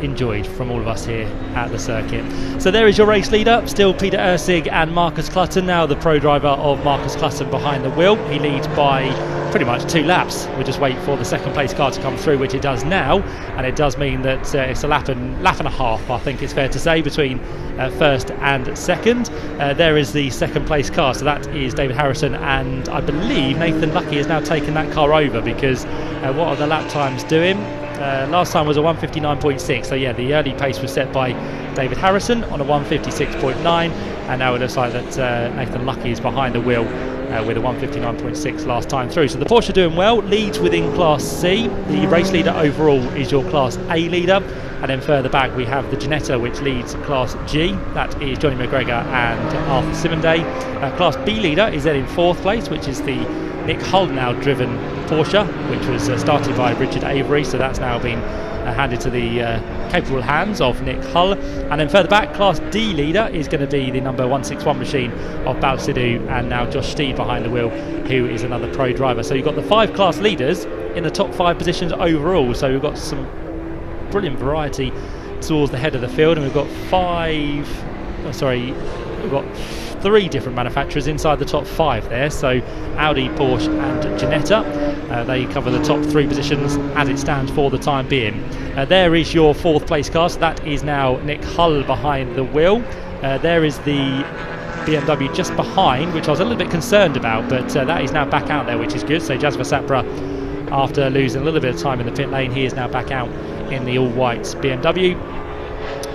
enjoyed from all of us here at the circuit. So there is your race leader, still Peter Ursig and Marcus Clutton. Now the pro driver of Marcus Clutton behind the wheel. He leads by pretty much 2 laps. We'll just wait for the second place car to come through, which it does now, and it does mean that it's a lap and a half, I think it's fair to say, between first and second. There is the second place car, so that is David Harrison, and I believe Nathan Lucky has now taken that car over, because what are the lap times doing? Last time was a 159.6, so yeah, the early pace was set by David Harrison on a 156.9, and now it looks like that Nathan Lucky is behind the wheel with a 159.6 last time through. So the Porsche doing well, leads within Class C. The race leader overall is your Class A leader, and then further back we have the Ginetta, which leads Class G. That is Johnny McGregor and Arthur Simonday. Class B leader is then in 4th place, which is the Nick Hull now driven Porsche, which was started by Richard Avery, so that's now been handed to the capable hands of Nick Hull. And then further back, Class D leader is going to be the number 161 machine of Bal Sidhu, and now Josh Steed behind the wheel, who is another pro driver. So you've got the 5 class leaders in the top 5 positions overall, so we've got some brilliant variety towards the head of the field, and we've got 3 different manufacturers inside the top 5 there. So Audi, Porsche and Ginetta, they cover the top 3 positions as it stands for the time being. There is your 4th place car, so that is now Nick Hull behind the wheel. There is the BMW just behind, which I was a little bit concerned about, but that is now back out there, which is good. So Jasper Sapra, after losing a little bit of time in the pit lane, he is now back out in the all-white BMW.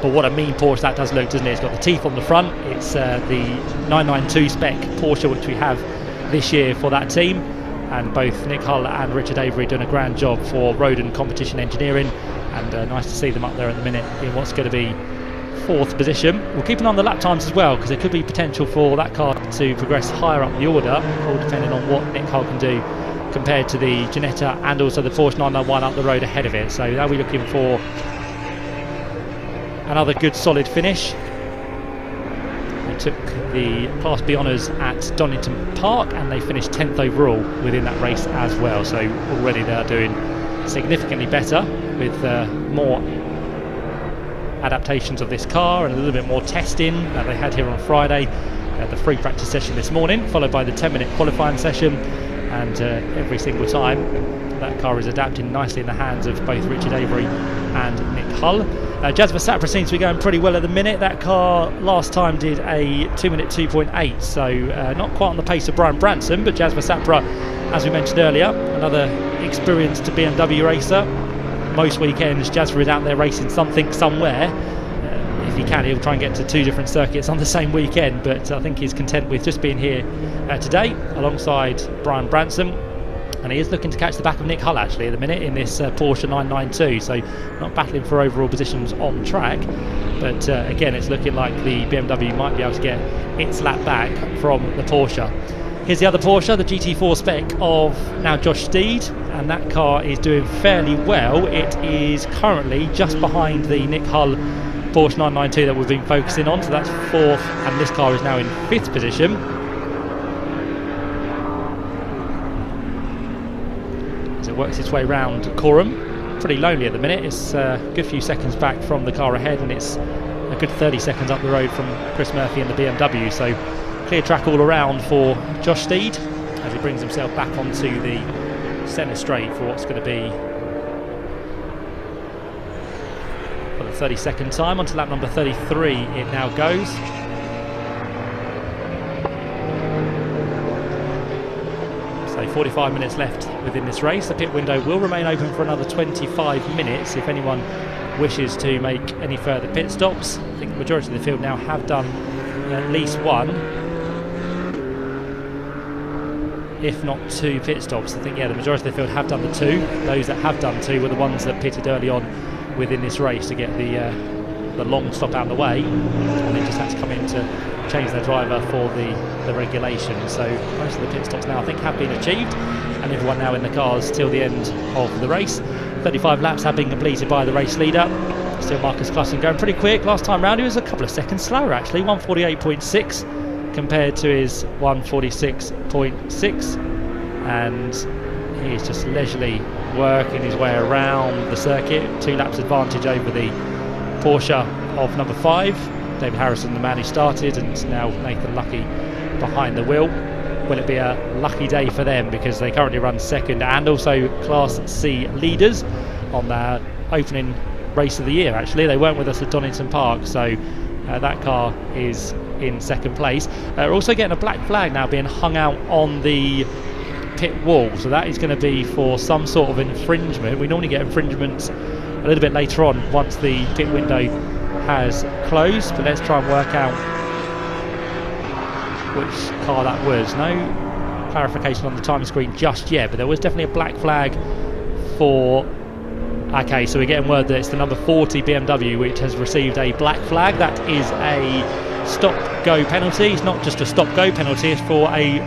But what a mean Porsche that does look, doesn't it? It's got the teeth on the front. It's the 992 spec Porsche, which we have this year for that team. And both Nick Hull and Richard Avery doing a grand job for road and competition engineering. And nice to see them up there at the minute in what's going to be 4th position. We'll keep an eye on the lap times as well, because there could be potential for that car to progress higher up the order, all depending on what Nick Hull can do compared to the Ginetta and also the Porsche 991 up the road ahead of it. So now we're looking for another good solid finish. They took the Class B honours at Donington Park and they finished 10th overall within that race as well. So already they're doing significantly better with more adaptations of this car and a little bit more testing that they had here on Friday. The free practice session this morning, followed by the 10-minute qualifying session. and every single time that car is adapting nicely in the hands of both Richard Avery and Nick Hull. Jazz Versapra seems to be going pretty well at the minute. That car last time did a 2-minute 2.8, so not quite on the pace of Brian Branson, but Jazz Versapra, as we mentioned earlier, another experienced BMW racer. Most weekends Jazz is out there racing something somewhere. If he can, he'll try and get to 2 different circuits on the same weekend, but I think he's content with just being here today alongside Brian Branson. And he is looking to catch the back of Nick Hull actually at the minute in this Porsche 992, so not battling for overall positions on track, but again it's looking like the BMW might be able to get its lap back from the Porsche. Here's the other Porsche, the GT4 spec of now Josh Steed, and that car is doing fairly well. It is currently just behind the Nick Hull Porsche 992 that we've been focusing on, so that's 4th, and this car is now in 5th position. As it works its way round Coram, pretty lonely at the minute. It's a good few seconds back from the car ahead, and it's a good 30 seconds up the road from Chris Murphy and the BMW, so clear track all around for Josh Steed as he brings himself back onto the centre straight for what's going to be for the 32nd time. Onto lap number 33 it now goes. So 45 minutes left within this race. The pit window will remain open for another 25 minutes if anyone wishes to make any further pit stops. I think the majority of the field now have done at least one, if not 2 pit stops. I think, yeah, the majority of the field have done the 2. Those that have done 2 were the ones that pitted early on within this race to get the long stop out of the way, and they just had to come in to change their driver for the regulation. So most of the pit stops now I think have been achieved, and everyone now in the cars till the end of the race. 35 laps have been completed by the race leader. Still Marcus Clausen going pretty quick. Last time round he was a couple of seconds slower actually, 148.6 compared to his 146.6, and he's just leisurely working his way around the circuit. 2 laps advantage over the Porsche of number 5. David Harrison, the man who started, and now Nathan Lucky behind the wheel. Will it be a lucky day for them, because they currently run 2nd and also Class C leaders on their opening race of the year actually. They weren't with us at Donington Park, so that car is in 2nd place. We're also getting a black flag now being hung out on the pit wall, so that is going to be for some sort of infringement. We normally get infringements a little bit later on once the pit window has closed, but let's try and work out which car that was. No clarification on the timing screen just yet, but there was definitely a black flag for... Okay, so we're getting word that it's the number 40 BMW which has received a black flag. That is a stop-go penalty. It's not just a stop-go penalty, it's for a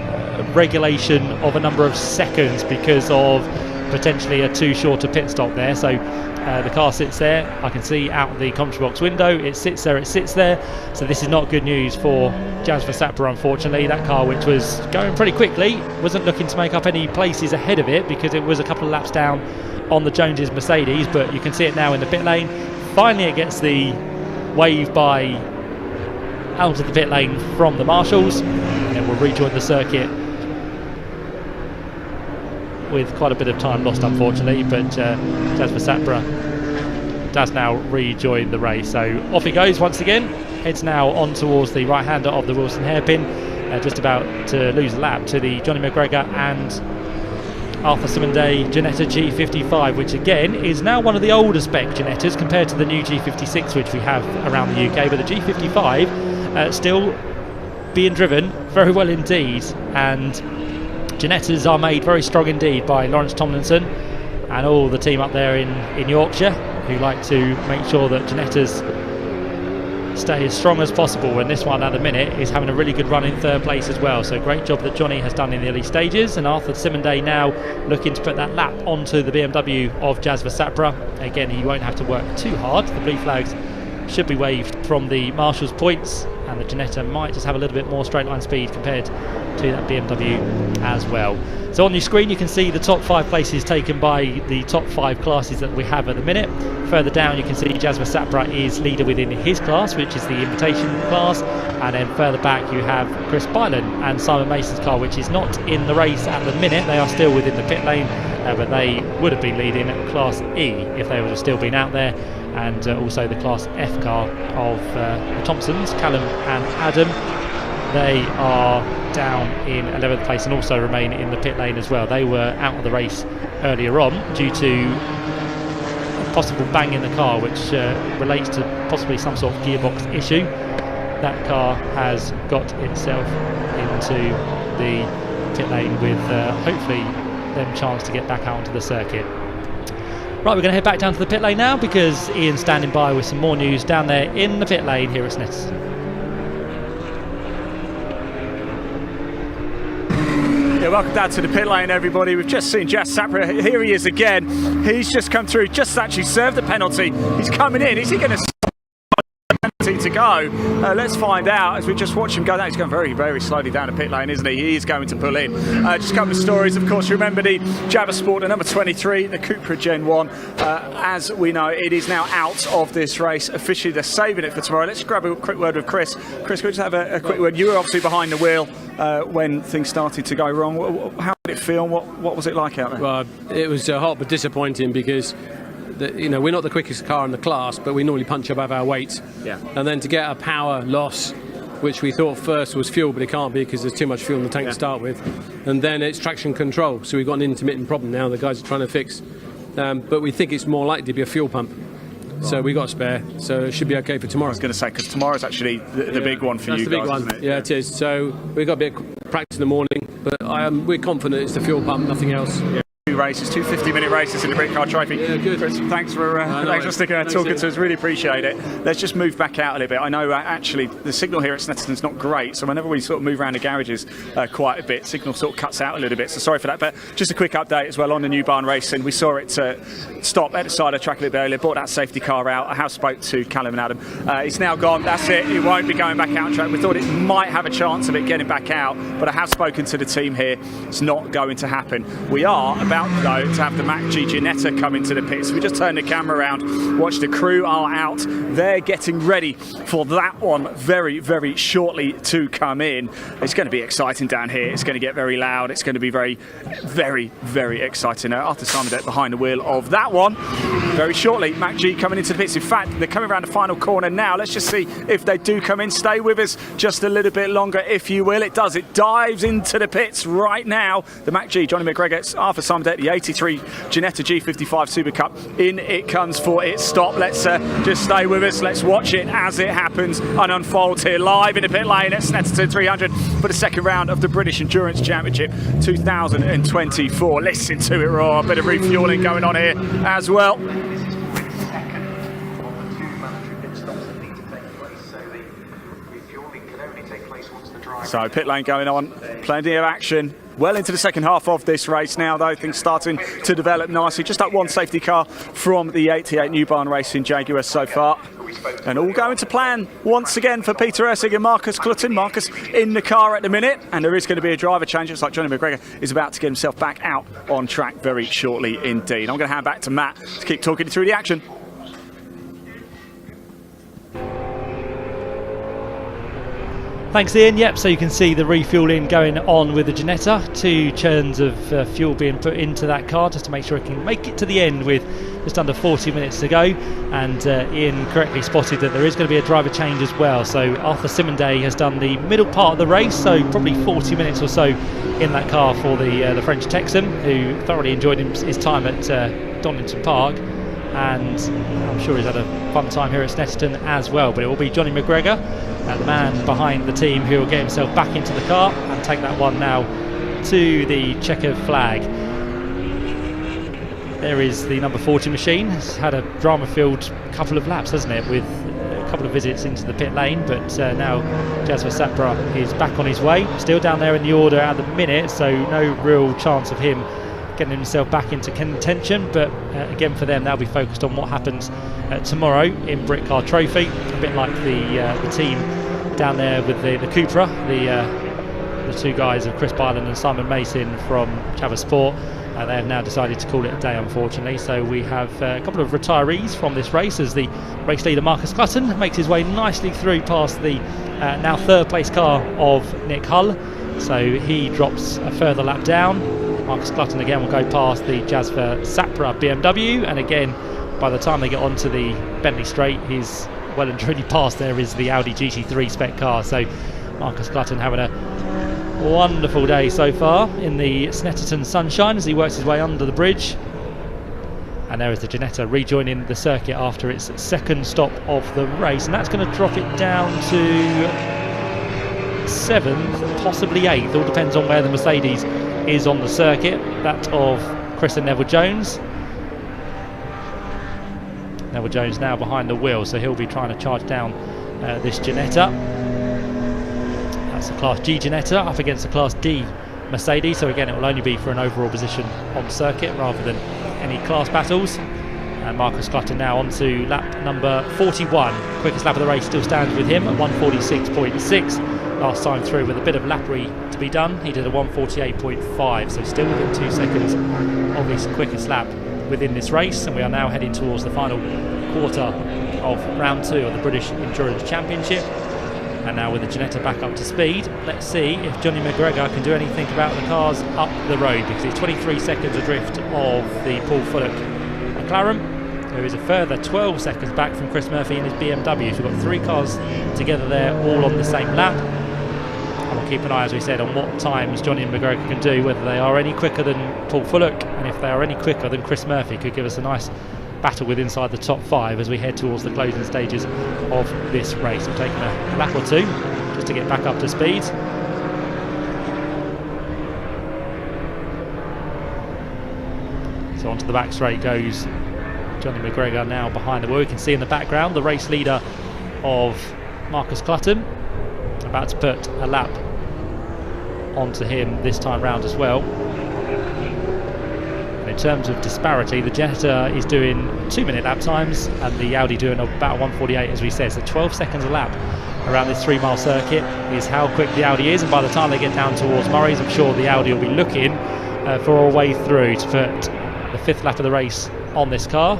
regulation of a number of seconds because of potentially a too short a pit stop there. So the car sits there. I can see out the commentary box window. It sits there. So this is not good news for Jazz Versapra, unfortunately. That car, which was going pretty quickly, wasn't looking to make up any places ahead of it because it was a couple of laps down on the Joneses Mercedes, but you can see it now in the pit lane. Finally it gets the wave by out of the pit lane from the marshals, and it will rejoin the circuit with quite a bit of time lost unfortunately, but Jazz Versapra does now rejoin the race. So off he goes once again, heads now on towards the right hander of the Wilson hairpin, just about to lose a lap to the Johnny McGregor and Arthur Simonday Ginetta G55, which again is now one of the older spec Ginettas compared to the new G56 which we have around the UK, but the G55 still being driven very well indeed, and Ginettas are made very strong indeed by Lawrence Tomlinson and all the team up there in Yorkshire, who like to make sure that Ginettas stay as strong as possible, and this one at the minute is having a really good run in 3rd place as well. So great job that Johnny has done in the early stages, and Arthur Simonday now looking to put that lap onto the BMW of Jazz Versapra. Again, he won't have to work too hard. The blue flags should be waved from the marshals' points, and the Ginetta might just have a little bit more straight line speed compared to that BMW as well. So on your screen you can see the top 5 places taken by the top 5 classes that we have at the minute. Further down you can see Jasper Sapra is leader within his class, which is the invitation class, and then further back you have Chris Bylan and Simon Mason's car, which is not in the race at the minute. They are still within the pit lane, but they would have been leading Class E if they would have still been out there. And also the Class F car of the Thompsons, Callum and Adam, they are down in 11th place and also remain in the pit lane as well. They were out of the race earlier on due to a possible bang in the car, which relates to possibly some sort of gearbox issue. That car has got itself into the pit lane with hopefully them chance to get back out onto the circuit. Right, we're going to head back down to the pit lane now because Ian's standing by with some more news down there in the pit lane here at Snetterton. Yeah, welcome down to the pit lane, everybody. We've just seen Jas Sapra. Here he is again. He's just come through, just actually served the penalty. He's coming in. Is he going to to go? Let's find out as we just watch him go down. He's going very, very slowly down the pit lane, isn't he? He is going to pull in. Just a couple of stories, of course. You remember the Jabba Sport, the number 23, the Cupra Gen 1. As we know, it is now out of this race. Officially, they're saving it for tomorrow. Let's grab a quick word with Chris. Chris, could you just have a quick word? You were obviously behind the wheel when things started to go wrong. How did it feel? What was it like out there? Well, it was hot but disappointing because we're not the quickest car in the class, but we normally punch above our weight. Yeah. And then to get a power loss, which we thought first was fuel, but it can't be because there's too much fuel in the tank to start with. And then it's traction control. So we've got an intermittent problem now the guys are trying to fix. But we think it's more likely to be a fuel pump. So we got a spare, so it should be okay for tomorrow. I was going to say, because tomorrow's actually the big one for you guys. That's the big one, isn't it? Yeah, it is. So we've got a bit of practice in the morning, but we're confident it's the fuel pump, nothing else. Yeah. 2 races, 2 50-minute races in the Britcar Trophy. Yeah, good. Chris, thanks for sticking around talking to us. Really appreciate it. Let's just move back out a little bit. I know actually the signal here at Snetterton's not great, so whenever we sort of move around the garages quite a bit, signal sort of cuts out a little bit. So sorry for that. But just a quick update as well on the New Barn racing. We saw it stop at the side of the track a little bit earlier. Brought that safety car out. I have spoke to Callum and Adam. It's now gone. That's it. It won't be going back out on track. We thought it might have a chance of it getting back out, but I have spoken to the team here. It's not going to happen. We are about though to have the Mac G Ginetta come into the pits. So we just turn the camera around, watch the crew are out. They're getting ready for that one very, very shortly to come in. It's going to be exciting down here. It's going to get very loud. It's going to be very, very, very exciting. Arthur Simon behind the wheel of that one. Very shortly, Mac G coming into the pits. In fact, they're coming around the final corner now. Let's just see if they do come in. Stay with us just a little bit longer, if you will. It does. It dives into the pits right now. The Mac G, Johnny McGregor, Arthur Simon, the 83 Ginetta G55 Super Cup. In it comes for its stop. Let's just stay with us. Let's watch it as it happens and unfolds here live in the pit lane at Snetterton 300 for the second round of the British Endurance Championship 2024. Listen to it roar. A bit of refueling going on here as well. So pit lane going on, plenty of action. Well into the second half of this race now, though. Things starting to develop nicely. Just that one safety car from the 88 New Barn Racing Jaguar so far. And all going to plan once again for Peter Ursig and Marcus Clutton. Marcus in the car at the minute, and there is going to be a driver change. It's like Johnny McGregor is about to get himself back out on track very shortly indeed. I'm going to hand back to Matt to keep talking through the action. Thanks, Ian. Yep, so you can see the refueling going on with the Ginetta. 2 churns of fuel being put into that car just to make sure it can make it to the end with just under 40 minutes to go. And Ian correctly spotted that there is going to be a driver change as well. So Arthur Simonday has done the middle part of the race, so probably 40 minutes or so in that car for the French Texan, who thoroughly enjoyed his time at Donington Park. And I'm sure he's had a fun time here at Snetterton as well. But it will be Johnny McGregor, the man behind the team, who will get himself back into the car and take that one now to the checkered flag. There is the number 40 machine. It's had a drama-filled couple of laps, hasn't it, with a couple of visits into the pit lane, but now Jasper Sapra is back on his way, still down there in the order at the minute, so no real chance of him getting himself back into contention. But again, for them, they'll be focused on what happens tomorrow in Britcar Trophy, a bit like the team down there with the Cupra, the two guys of Chris Byland and Simon Mason from Chavez Sport. They have now decided to call it a day, unfortunately. So we have a couple of retirees from this race as the race leader Marcus Clutton makes his way nicely through past the now third place car of Nick Hull. So he drops a further lap down. Marcus Clutton again will go past the Jasper Sapra BMW, and again by the time they get onto the Bentley Straight, he's well and truly past there is the Audi GT3 spec car. So Marcus Clutton having a wonderful day so far in the Snetterton sunshine as he works his way under the bridge. And there is the Ginetta rejoining the circuit after its second stop of the race, and that's going to drop it down to 7th, possibly 8th. All depends on where the Mercedes is on the circuit, that of Chris and Neville Jones. Neville Jones now behind the wheel, so he'll be trying to charge down this Ginetta. That's the Class G Ginetta up against the Class D Mercedes, so again it will only be for an overall position on circuit rather than any class battles. And Marcus Clutton now on to lap number 41. Quickest lap of the race still stands with him at 1:46.6. Last time through with a bit of lappery to be done, he did a 1:48.5, so still within 2 seconds of his quickest lap within this race. And we are now heading towards the final quarter of round 2 of the British Endurance Championship. And now with the Ginetta back up to speed, let's see if Johnny McGregor can do anything about the cars up the road, because he's 23 seconds adrift of the Paul Fullock McLaren, who is a further 12 seconds back from Chris Murphy in his BMW. So we've got 3 cars together there, all on the same lap. And we'll keep an eye, as we said, on what times Johnny and McGregor can do, whether they are any quicker than Paul Fullock, and if they are any quicker than Chris Murphy, could give us a nice battle with inside the top 5 as we head towards the closing stages of this race. We're taking a lap or 2 just to get back up to speed. So onto the back straight goes Johnny McGregor now behind the wheel. You can see in the background the race leader of Marcus Clutton about to put a lap onto him this time round as well. In terms of disparity, the Ginetta is doing 2-minute lap times and the Audi doing about 1:48, as we said. So 12 seconds a lap around this 3-mile circuit is how quick the Audi is, and by the time they get down towards Murray's, I'm sure the Audi will be looking for a way through to put the 5th lap of the race on this car.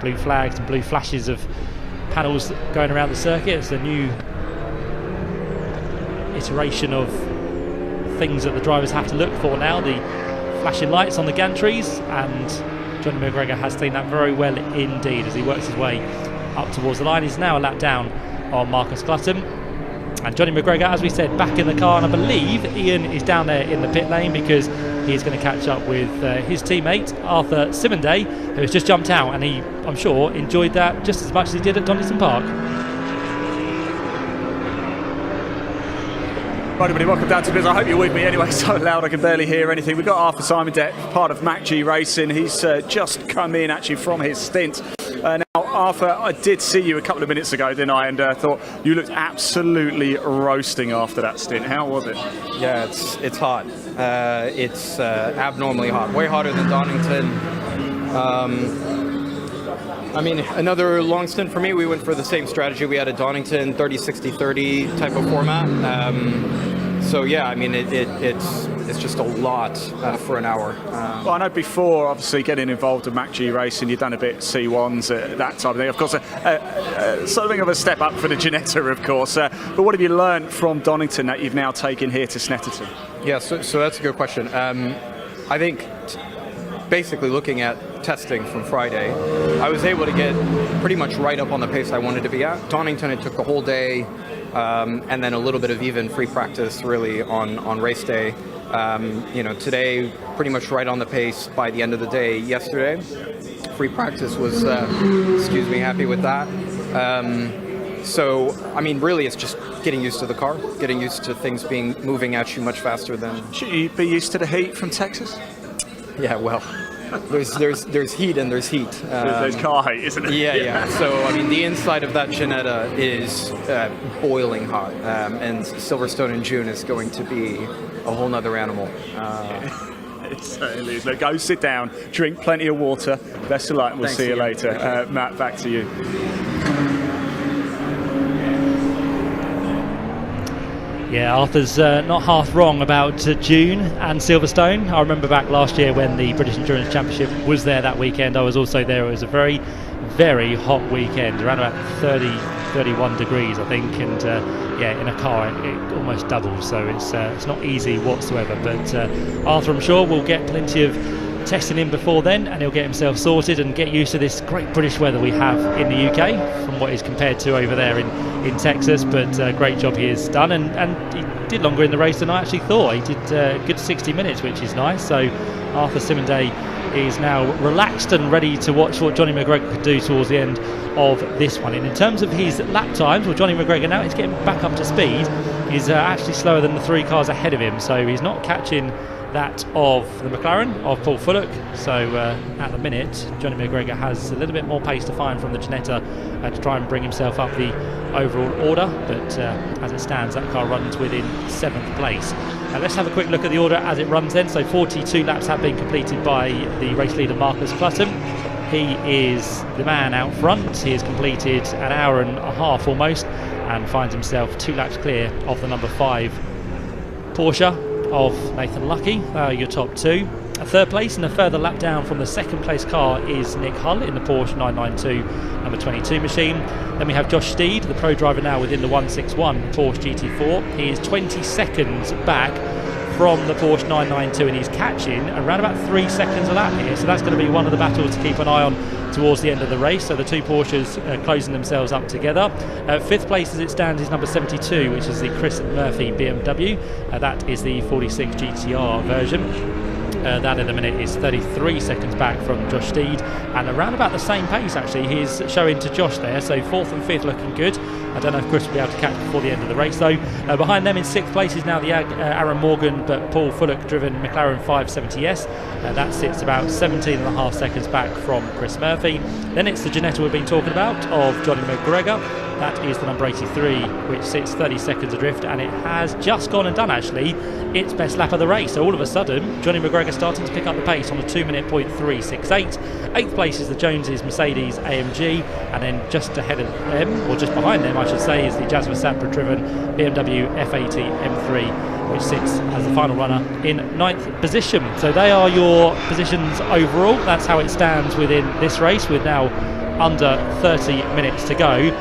Blue flags and blue flashes of panels going around the circuit. It's a new iteration of things that the drivers have to look for now. The flashing lights on the gantries, and Johnny McGregor has seen that very well indeed as he works his way up towards the line. He's now a lap down on Marcus Clutton, and Johnny McGregor, as we said, back in the car, and I believe Ian is down there in the pit lane because he's going to catch up with his teammate Arthur Simonday, who has just jumped out, and he, I'm sure, enjoyed that just as much as he did at Donington Park. Right, everybody, welcome down to the biz. I hope you're with me anyway. So loud I can barely hear anything. We've got Arthur Simonday, part of Mac G Racing. He's just come in actually from his stint. Now, Arthur, I did see you a couple of minutes ago, didn't I? And thought you looked absolutely roasting after that stint. How was it? Yeah, it's hot. It's abnormally hot. Way hotter than Donington. I mean, another long stint for me. We went for the same strategy we had at Donington, 30-60-30 type of format. So yeah, I mean, it's just a lot for an hour. Well, I know before, obviously, getting involved in Mac G Racing, you've done a bit C1s, that type of thing. Of course, something of a step up for the Ginetta, of course. But what have you learned from Donington that you've now taken here to Snetterton? Yeah, so that's a good question. I think basically looking at testing from Friday, I was able to get pretty much right up on the pace I wanted to be at. Donington, it took the whole day, and then a little bit of even free practice really on race day. Today, pretty much right on the pace by the end of the day. Yesterday, free practice was, happy with that. So, I mean, really, it's just getting used to the car, getting used to things moving at you much faster than... Should you be used to the heat from Texas? Yeah, well, there's heat and there's heat. There's car heat, isn't it? Yeah. So, I mean, the inside of that Ginetta is boiling hot, and Silverstone in June is going to be a whole nother animal. It certainly is. Look, go sit down, drink plenty of water. Best of luck, and we'll see you later. Matt, back to you. Yeah, Arthur's not half wrong about June and Silverstone. I remember back last year when the British Endurance Championship was there that weekend. I was also there. It was a very, very hot weekend, around about 30, 31 degrees, I think. And yeah, in a car, it almost doubles. So it's not easy whatsoever. But Arthur, I'm sure, will get plenty of testing in before then, and he'll get himself sorted and get used to this great British weather we have in the UK from what is compared to over there in Texas. But great job he has done, and he did longer in the race than I actually thought. He did a good 60 minutes, which is nice. So Arthur Simonday is now relaxed and ready to watch what Johnny McGregor could do towards the end of this one. And in terms of his lap times, well, Johnny McGregor now is getting back up to speed. He's actually slower than the 3 cars ahead of him, so he's not catching that of the McLaren of Paul Fullock. So at the minute, Johnny McGregor has a little bit more pace to find from the Ginetta to try and bring himself up the overall order, but as it stands, that car runs within 7th place. Let's have a quick look at the order as it runs then. So 42 laps have been completed by the race leader Marcus Clutton. He is the man out front. He has completed an hour and a half almost and finds himself 2 laps clear of the number 5 Porsche of Nathan Lucky, your top 2. A 3rd place and a further lap down from the 2nd place car is Nick Hull in the Porsche 992 number 22 machine. Then we have Josh Steed, the pro driver now within the 161 Porsche GT4. He is 20 seconds back from the Porsche 992 and he's catching around about 3 seconds a lap here, so that's going to be one of the battles to keep an eye on towards the end of the race. So the 2 Porsches closing themselves up together. 5th place as it stands is number 72, which is the Chris Murphy BMW. That is the 46 GTR version. That in a minute is 33 seconds back from Josh Steed, and around about the same pace actually he's showing to Josh there. So 4th and 5th looking good. I don't know if Chris will be able to catch before the end of the race though. Behind them in 6th place is now the Aaron Morgan but Paul Fullock driven McLaren 570S. That sits about 17.5 seconds back from Chris Murphy. Then it's the Ginetta we've been talking about of Johnny McGregor. That is the number 83, which sits 30 seconds adrift, and it has just gone and done actually its best lap of the race. So all of a sudden Johnny McGregor starting to pick up the pace on a 2-minute .368. 8th place is the Joneses Mercedes AMG, and then just ahead of them, or just behind them I should say, is the Jasper Sapra driven BMW F80 M3, which sits as the final runner in 9th position. So they are your positions overall. That's how it stands within this race with now under 30 minutes to go.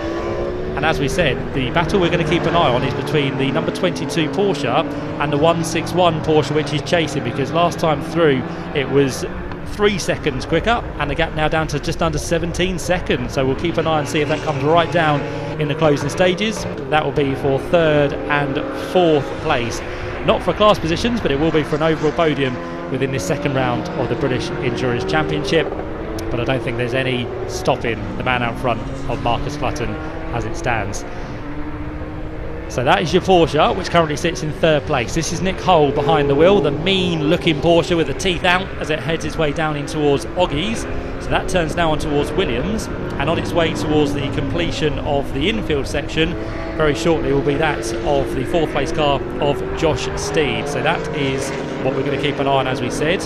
And as we said, the battle we're going to keep an eye on is between the number 22 Porsche and the 161 Porsche, which is chasing, because last time through it was 3 seconds quicker, and the gap now down to just under 17 seconds. So we'll keep an eye and see if that comes right down in the closing stages. That will be for 3rd and 4th place. Not for class positions, but it will be for an overall podium within this 2nd round of the British Endurance Championship. But I don't think there's any stopping the man out front of Marcus Clutton as it stands. So that is your Porsche, which currently sits in 3rd place. This is Nick Hull behind the wheel, the mean looking Porsche with the teeth out as it heads its way down in towards Oggies. So that turns now on towards Williams, and on its way towards the completion of the infield section very shortly will be that of the 4th place car of Josh Steed. So that is what we're going to keep an eye on, as we said.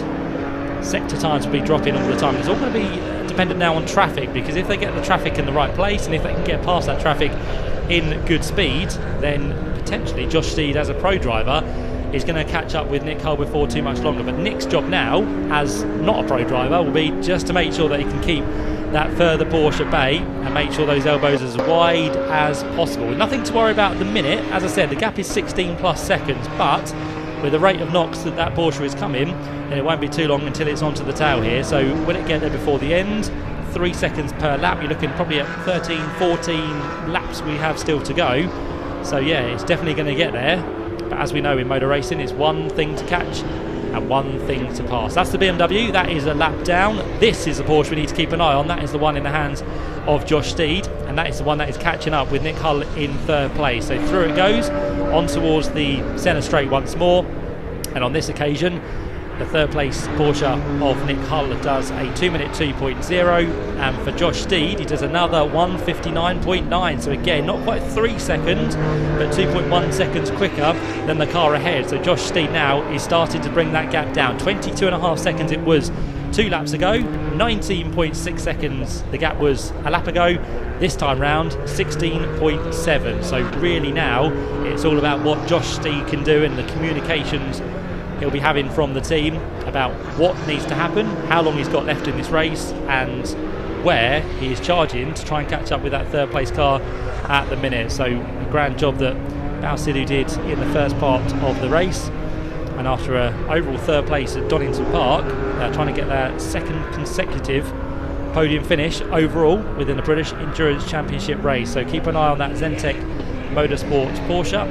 Sector times will be dropping all the time. It's all going to be dependent now on traffic, because if they get the traffic in the right place and if they can get past that traffic in good speed, then potentially Josh Steed as a pro driver is going to catch up with Nick Hull before too much longer. But Nick's job now as not a pro driver will be just to make sure that he can keep that further Porsche at bay and make sure those elbows are as wide as possible. Nothing to worry about at the minute. As I said, the gap is 16 plus seconds, but with the rate of knocks that Porsche is coming, then it won't be too long until it's onto the tail here. So will it get there before the end? 3 seconds per lap. You're looking probably at 13, 14 laps we have still to go. So yeah, it's definitely going to get there. But as we know in motor racing, it's one thing to catch and one thing to pass. That's the BMW. That is a lap down. This is the Porsche we need to keep an eye on. That is the one in the hands of Josh Steed, and that is the one that is catching up with Nick Hull in 3rd place. So through it goes, on towards the centre straight once more, and on this occasion the 3rd place Porsche of Nick Hull does a 2-minute 2.0, and for Josh Steed he does another 1:59.9. So again, not quite 3 seconds, but 2.1 seconds quicker than the car ahead. So Josh Steed now is starting to bring that gap down. 22.5 seconds it was 2 laps ago, 19.6 seconds the gap was a lap ago. This time round, 16.7. So really now, it's all about what Josh Steed can do and the communications he'll be having from the team about what needs to happen, how long he's got left in this race, and where he is charging to try and catch up with that third place car at the minute. So a grand job that Balsidu did in the first part of the race, and after an overall third place at Donington Park, trying to get their second consecutive podium finish overall within the British Endurance Championship race. So keep an eye on that Zentek Motorsport Porsche.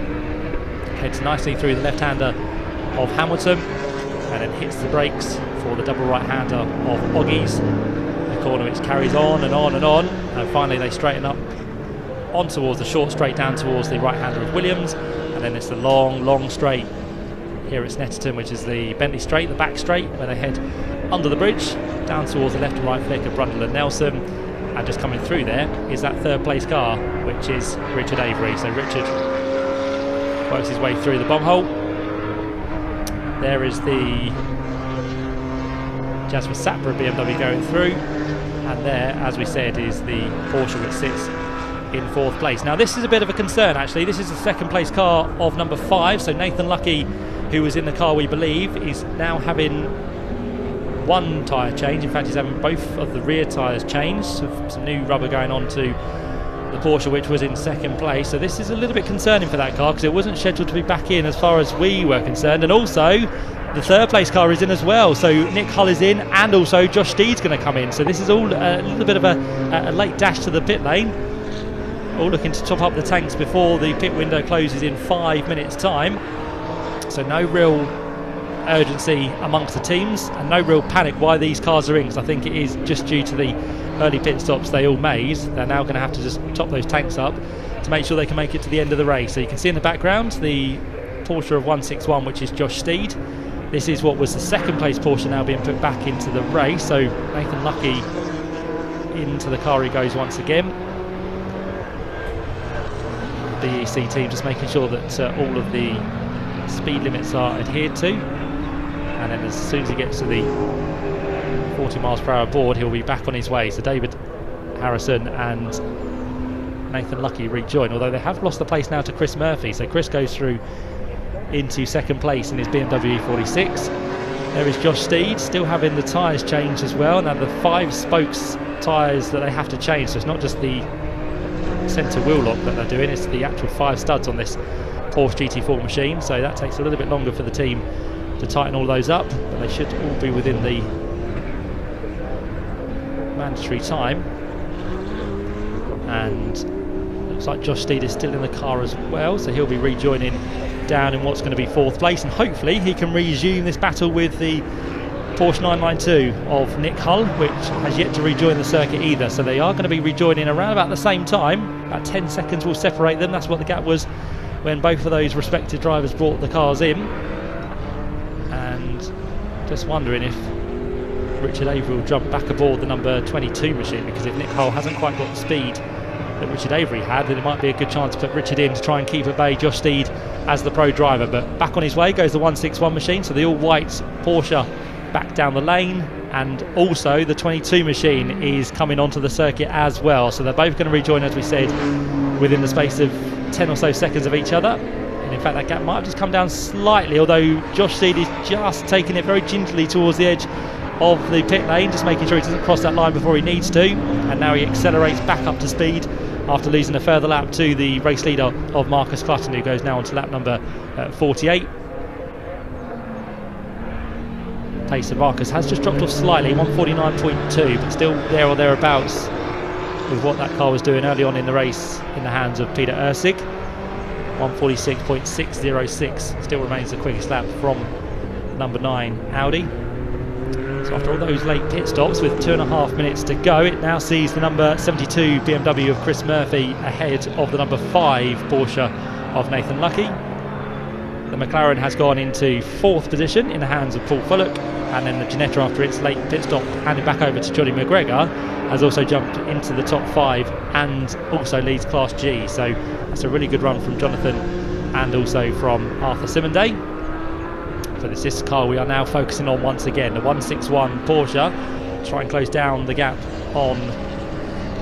Heads nicely through the left-hander of Hamilton and then hits the brakes for the double right-hander of Oggies. The corner which carries on and on and on, and finally they straighten up on towards the short straight down towards the right-hander of Williams, and then it's the long straight here at Snetterton, which is the Bentley straight, the back straight, where they head under the bridge down towards the left and right flick of Brundle and Nelson. And just coming through there is that third place car, which is Richard Avery. So Richard works his way through the bomb hole. There is the Jasper Sapra BMW going through, and there, as we said, is the Porsche which sits in fourth place. Now this is a bit of a concern actually. This is the second place car of number 5, so Nathan Lucky, who was in the car we believe, is now having one tyre change. In fact, he's having both of the rear tyres changed, so some new rubber going on to the Porsche which was in second place. So this is a little bit concerning for that car because it wasn't scheduled to be back in as far as we were concerned, and also the third place car is in as well, so Nick Hull is in, and also Josh Steed's going to come in. So this is all a little bit of a late dash to the pit lane, all looking to top up the tanks before the pit window closes in 5 minutes time. So no real urgency amongst the teams and no real panic why these cars are in, because I think it is just due to the early pit stops they all made. They're now going to have to just top those tanks up to make sure they can make it to the end of the race. So you can see in the background the Porsche of 161, which is Josh Steed. This is what was the second place Porsche now being put back into the race. So Nathan Lucky into the car he goes once again. The BEC team just making sure that all of the speed limits are adhered to, and then as soon as he gets to the 40 miles per hour board, he'll be back on his way. So David Harrison and Nathan Lucky rejoin, although they have lost the place now to Chris Murphy. So Chris goes through into second place in his BMW E46. There is Josh Steed still having the tyres changed as well. Now the 5 spokes tyres that they have to change, so it's not just the centre wheel lock that they're doing, it's the actual 5 studs on this Porsche GT4 machine. So that takes a little bit longer for the team to tighten all those up, but they should all be within the mandatory time. And looks like Josh Steed is still in the car as well, so he'll be rejoining down in what's going to be fourth place, and hopefully he can resume this battle with the Porsche 992 of Nick Hull, which has yet to rejoin the circuit either. So they are going to be rejoining around about the same time. About 10 seconds will separate them. That's what the gap was when both of those respective drivers brought the cars in. And just wondering if Richard Avery will jump back aboard the number 22 machine, because if Nick Hull hasn't quite got the speed that Richard Avery had, then it might be a good chance to put Richard in to try and keep at bay Josh Steed as the pro driver. But back on his way goes the 161 machine, so the all-white Porsche back down the lane, and also the 22 machine is coming onto the circuit as well. So they're both going to rejoin, as we said, within the space of 10 or so seconds of each other. And in fact that gap might have just come down slightly, although Josh Steed is just taking it very gingerly towards the edge of the pit lane, just making sure he doesn't cross that line before he needs to. And now he accelerates back up to speed after losing a further lap to the race leader of Marcus Clutton, who goes now on to lap number 48. Pace of Marcus has just dropped off slightly, 149.2, but still there or thereabouts with what that car was doing early on in the race in the hands of Peter Ursig. 146.606 still remains the quickest lap from number 9 Audi. So after all those late pit stops with 2.5 minutes to go, it now sees the number 72 BMW of Chris Murphy ahead of the number 5 Porsche of Nathan Lucky. The McLaren has gone into 4th position in the hands of Paul Fullock, and then the Ginetta, after its late pit stop handed back over to Johnny McGregor, has also jumped into the top 5 and also leads Class G. So that's a really good run from Jonathan and also from Arthur Simonday. for this car we are now focusing on once again. The 161 Porsche try and close down the gap on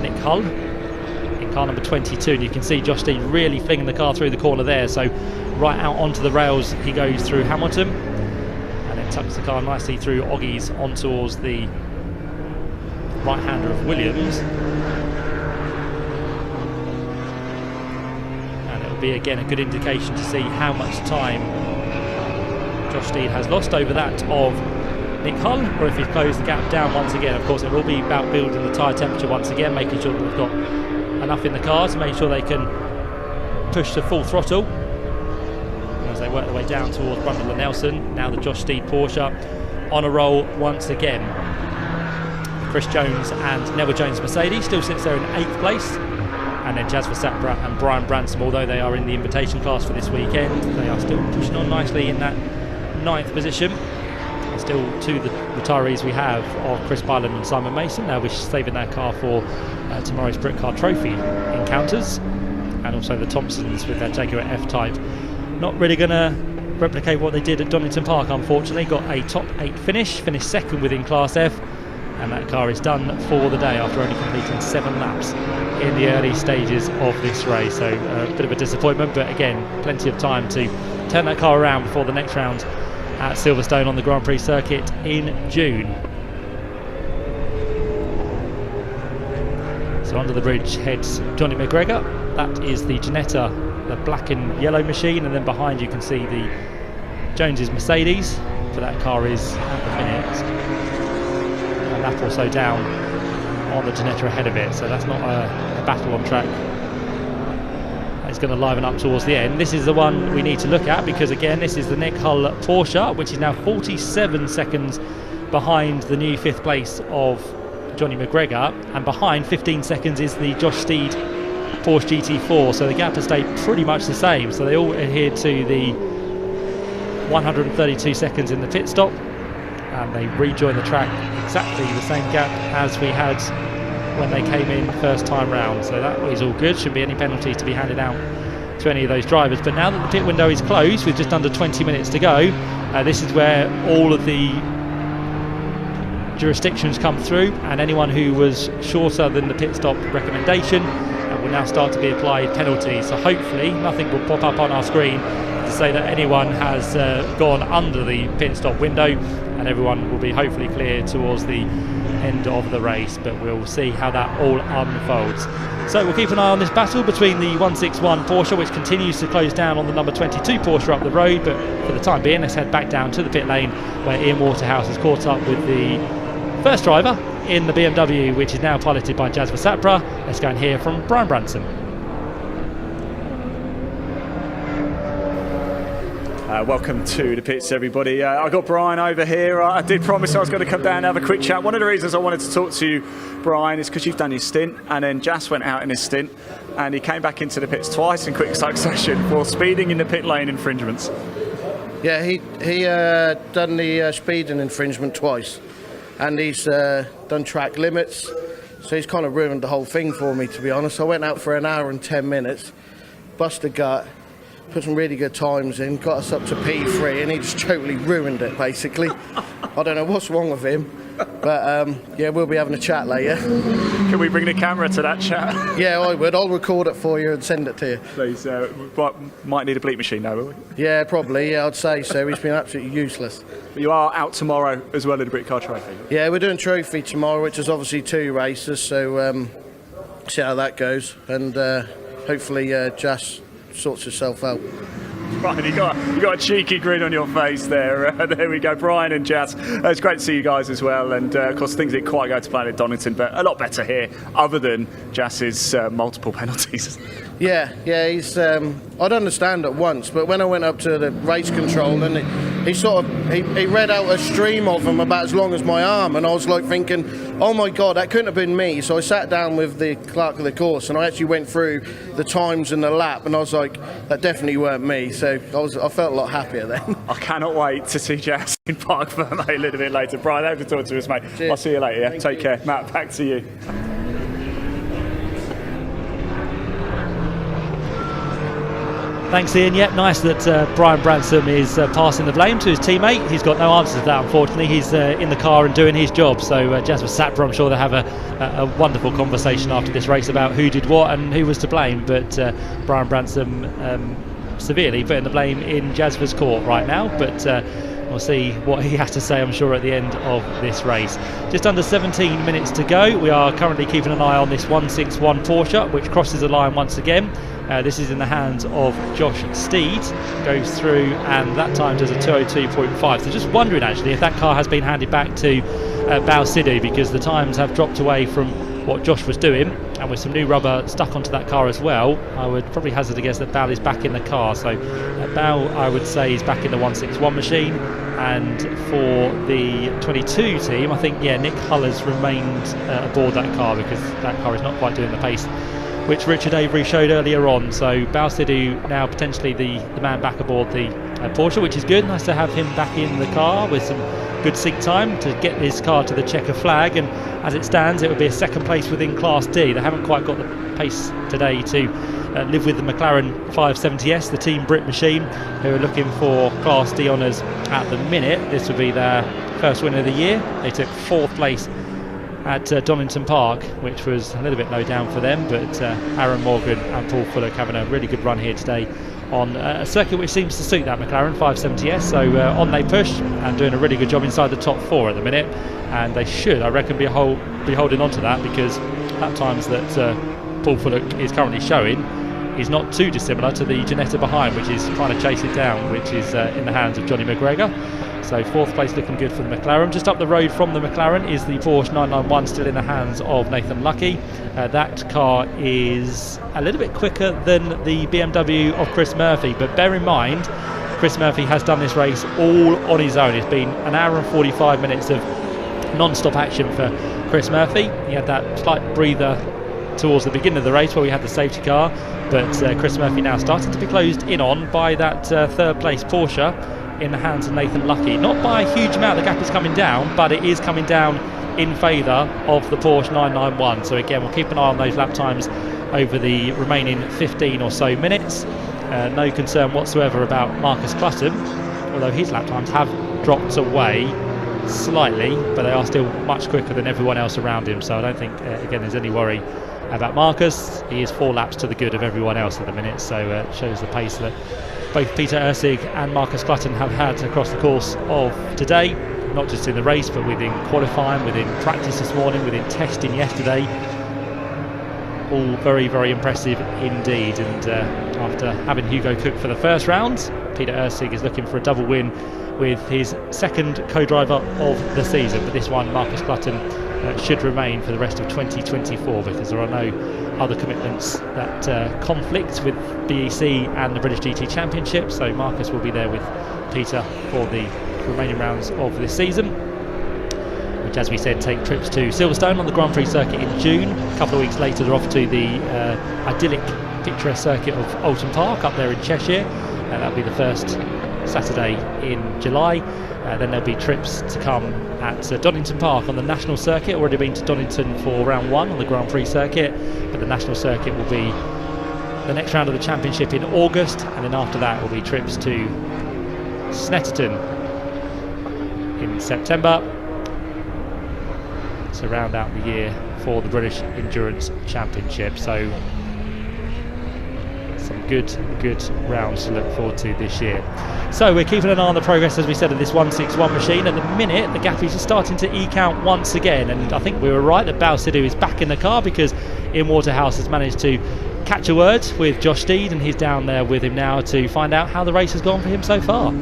Nick Hull in car number 22, and you can see Josh Steed really flinging the car through the corner there. So right out onto the rails he goes through Hamilton, and then tucks the car nicely through Oggies on towards the right-hander of Williams. Be again a good indication to see how much time Josh Steed has lost over that of Nick Hull, or if he's closed the gap down once again. Of course, it will be about building the tyre temperature once again, making sure that they've got enough in the car to make sure they can push to full throttle. And as they work their way down towards Brundle and Nelson, now the Josh Steed Porsche on a roll once again. Chris Jones and Neville Jones Mercedes still sits there in 8th place. And then Jasper Sapra and Brian Bransom, although they are in the invitation class for this weekend, they are still pushing on nicely in that 9th position. And still two the retirees we have of Chris Byland and Simon Mason. They'll be saving their car for tomorrow's Brit Car Trophy encounters. And also the Thompsons with their Jaguar F-Type. Not really going to replicate what they did at Donington Park, unfortunately. Got a top 8 finish, finished 2nd within Class F. And that car is done for the day after only completing 7 laps in the early stages of this race. So a bit of a disappointment, but again, plenty of time to turn that car around before the next round at Silverstone on the Grand Prix circuit in June. So under the bridge heads Johnny McGregor. That is the Ginetta, the black and yellow machine, and then behind you can see the Jones's Mercedes, for that car is at the minute a lap or so down on the Ginetta ahead of it, so that's not a battle on track. It's going to liven up towards the end. This is the one we need to look at, because again this is the Nick Hull Porsche, which is now 47 seconds behind the new 5th place of Johnny McGregor, and behind 15 seconds is the Josh Steed Porsche GT4, so the gap has stayed pretty much the same. So they all adhere to the 132 seconds in the pit stop, and they rejoin the track exactly the same gap as we had when they came in first time round. So that is all good, shouldn't be any penalties to be handed out to any of those drivers. But now that the pit window is closed with just under 20 minutes to go, this is where all of the jurisdictions come through, and anyone who was shorter than the pit stop recommendation will now start to be applied penalties. So hopefully nothing will pop up on our screen to say that anyone has gone under the pit stop window, and everyone will be hopefully clear towards the end of the race, but we'll see how that all unfolds. So we'll keep an eye on this battle between the 161 Porsche, which continues to close down on the number 22 Porsche up the road, but for the time being let's head back down to the pit lane where Ian Waterhouse has caught up with the first driver in the BMW, which is now piloted by Jasper Sapra. Let's go and hear from Brian Branson. Welcome to the pits, everybody. I got Brian over here. I did promise I was going to come down and have a quick chat. One of the reasons I wanted to talk to you, Brian, is because you've done your stint, and then Jas went out in his stint, and he came back into the pits twice in quick succession for speeding in the pit lane infringements. Yeah, he done the speeding infringement twice, and he's done track limits, so he's kind of ruined the whole thing for me, to be honest. I went out for an hour and 10 minutes, bust a gut, put some really good times in, got us up to P3, and he just totally ruined it, basically. I don't know what's wrong with him, but yeah, we'll be having a chat later. Can we bring the camera to that chat? Yeah, I would. I'll record it for you and send it to you. Please. Might need a bleep machine now, will we? Yeah, probably. Yeah, I'd say so. He's been absolutely useless. But you are out tomorrow as well in the Brit Car Trophy. Yeah, we're doing Trophy tomorrow, which is obviously 2 races, so see how that goes, and hopefully Jas sorts herself out. Brian, you got a cheeky grin on your face there. There we go, Brian and Jas. It's great to see you guys as well, and of course things didn't quite go to plan at Donington, but a lot better here, other than Jas's multiple penalties. Yeah, he's. I'd understand at once, but when I went up to the race control, and he read out a stream of them about as long as my arm, and I was like thinking, oh my god, that couldn't have been me. So I sat down with the clerk of the course, and I actually went through the times in the lap, and I was like, that definitely weren't me. So I felt a lot happier then. I cannot wait to see Jas in Park Ferme a little bit later. Brian, I hope to talk to us, mate. Cheers. I'll see you later. Yeah? Take care. Matt, back to you. Thanks, Ian. Yeah, nice that Brian Bransom is passing the blame to his teammate. He's got no answers to that, unfortunately. He's in the car and doing his job. So Jasper Sapper, I'm sure they'll have a wonderful conversation after this race about who did what and who was to blame. But Brian Bransom severely putting the blame in Jasper's court right now. But we'll see what he has to say, I'm sure, at the end of this race. Just under 17 minutes to go. We are currently keeping an eye on this 161 Porsche, which crosses the line once again. This is in the hands of Josh Steed, goes through, and that time does a 2:02.5. So just wondering actually if that car has been handed back to Balsidu, because the times have dropped away from what Josh was doing, and with some new rubber stuck onto that car as well, I would probably hazard a guess that Bal is back in the car. So Bal, I would say, is back in the 161 machine, and for the 22 team, I think, yeah, Nick Huller's remained aboard that car, because that car is not quite doing the pace which Richard Avery showed earlier on. So Balsidu now potentially the man back aboard the Porsche, which is good. Nice to have him back in the car with some good sync time to get this car to the checker flag, and as it stands it will be a second place within Class D. They haven't quite got the pace today to live with the McLaren 570S, the Team Brit machine, who are looking for Class D honours at the minute. This will be their first win of the year. They took 4th place at Donington Park, which was a little bit low down for them, but Aaron Morgan and Paul Fullock having a really good run here today on a circuit which seems to suit that McLaren 570S. So on they push and doing a really good job inside the top 4 at the minute, and they should, I reckon, be holding on to that, because lap times that Paul Fullock is currently showing is not too dissimilar to the Ginetta behind, which is trying to chase it down, which is in the hands of Johnny McGregor. So 4th place looking good for the McLaren. Just up the road from the McLaren is the Porsche 991, still in the hands of Nathan Lucky. That car is a little bit quicker than the BMW of Chris Murphy, but bear in mind Chris Murphy has done this race all on his own. It's been an hour and 45 minutes of non-stop action for Chris Murphy. He had that slight breather towards the beginning of the race where we had the safety car, but Chris Murphy now starting to be closed in on by that 3rd place Porsche in the hands of Nathan Lucky. Not by a huge amount, the gap is coming down, but it is coming down in favour of the Porsche 991. So again, we'll keep an eye on those lap times over the remaining 15 or so minutes. No concern whatsoever about Marcus Clutton, although his lap times have dropped away slightly, but they are still much quicker than everyone else around him. So I don't think, again, there's any worry about Marcus. He is 4 laps to the good of everyone else at the minute, so it shows the pace that both Peter Ursig and Marcus Clutton have had across the course of today, not just in the race, but within qualifying, within practice this morning, within testing yesterday. All very, very impressive indeed. And after having Hugo Cook for the first round, Peter Ursig is looking for a double win with his 2nd co-driver of the season. But this one, Marcus Clutton, should remain for the rest of 2024, because there are no other commitments that conflict with BEC and the British GT Championship. So Marcus will be there with Peter for the remaining rounds of this season, which, as we said, take trips to Silverstone on the Grand Prix circuit in June. A couple of weeks later they're off to the idyllic picturesque circuit of Oulton Park up there in Cheshire. That'll be the first Saturday in July. Then there'll be trips to come at Donington Park on the national circuit. Already been to Donington for round 1 on the Grand Prix circuit, but the national circuit will be the next round of the championship in August, and then after that will be trips to Snetterton in September to round out the year for the British Endurance Championship. So some good rounds to look forward to this year. So we're keeping an eye on the progress, as we said, of this 161 machine. At the minute the gap is just starting to eke out once again, and I think we were right that Balsidu is back in the car, because Ian Waterhouse has managed to catch a word with Josh Steed, and he's down there with him now to find out how the race has gone for him so far.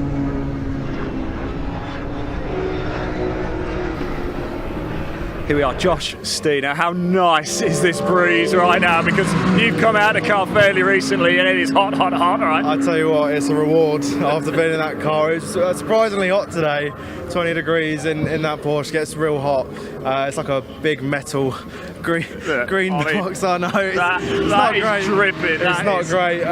Here we are, Josh Steed. Now, how nice is this breeze right now? Because you've come out of the car fairly recently and it is hot, right? I tell you what, it's a reward after being in that car. It's surprisingly hot today. 20 degrees in that Porsche, gets real hot. It's like a big metal green box. I know it's not great. Dripping. It's not great,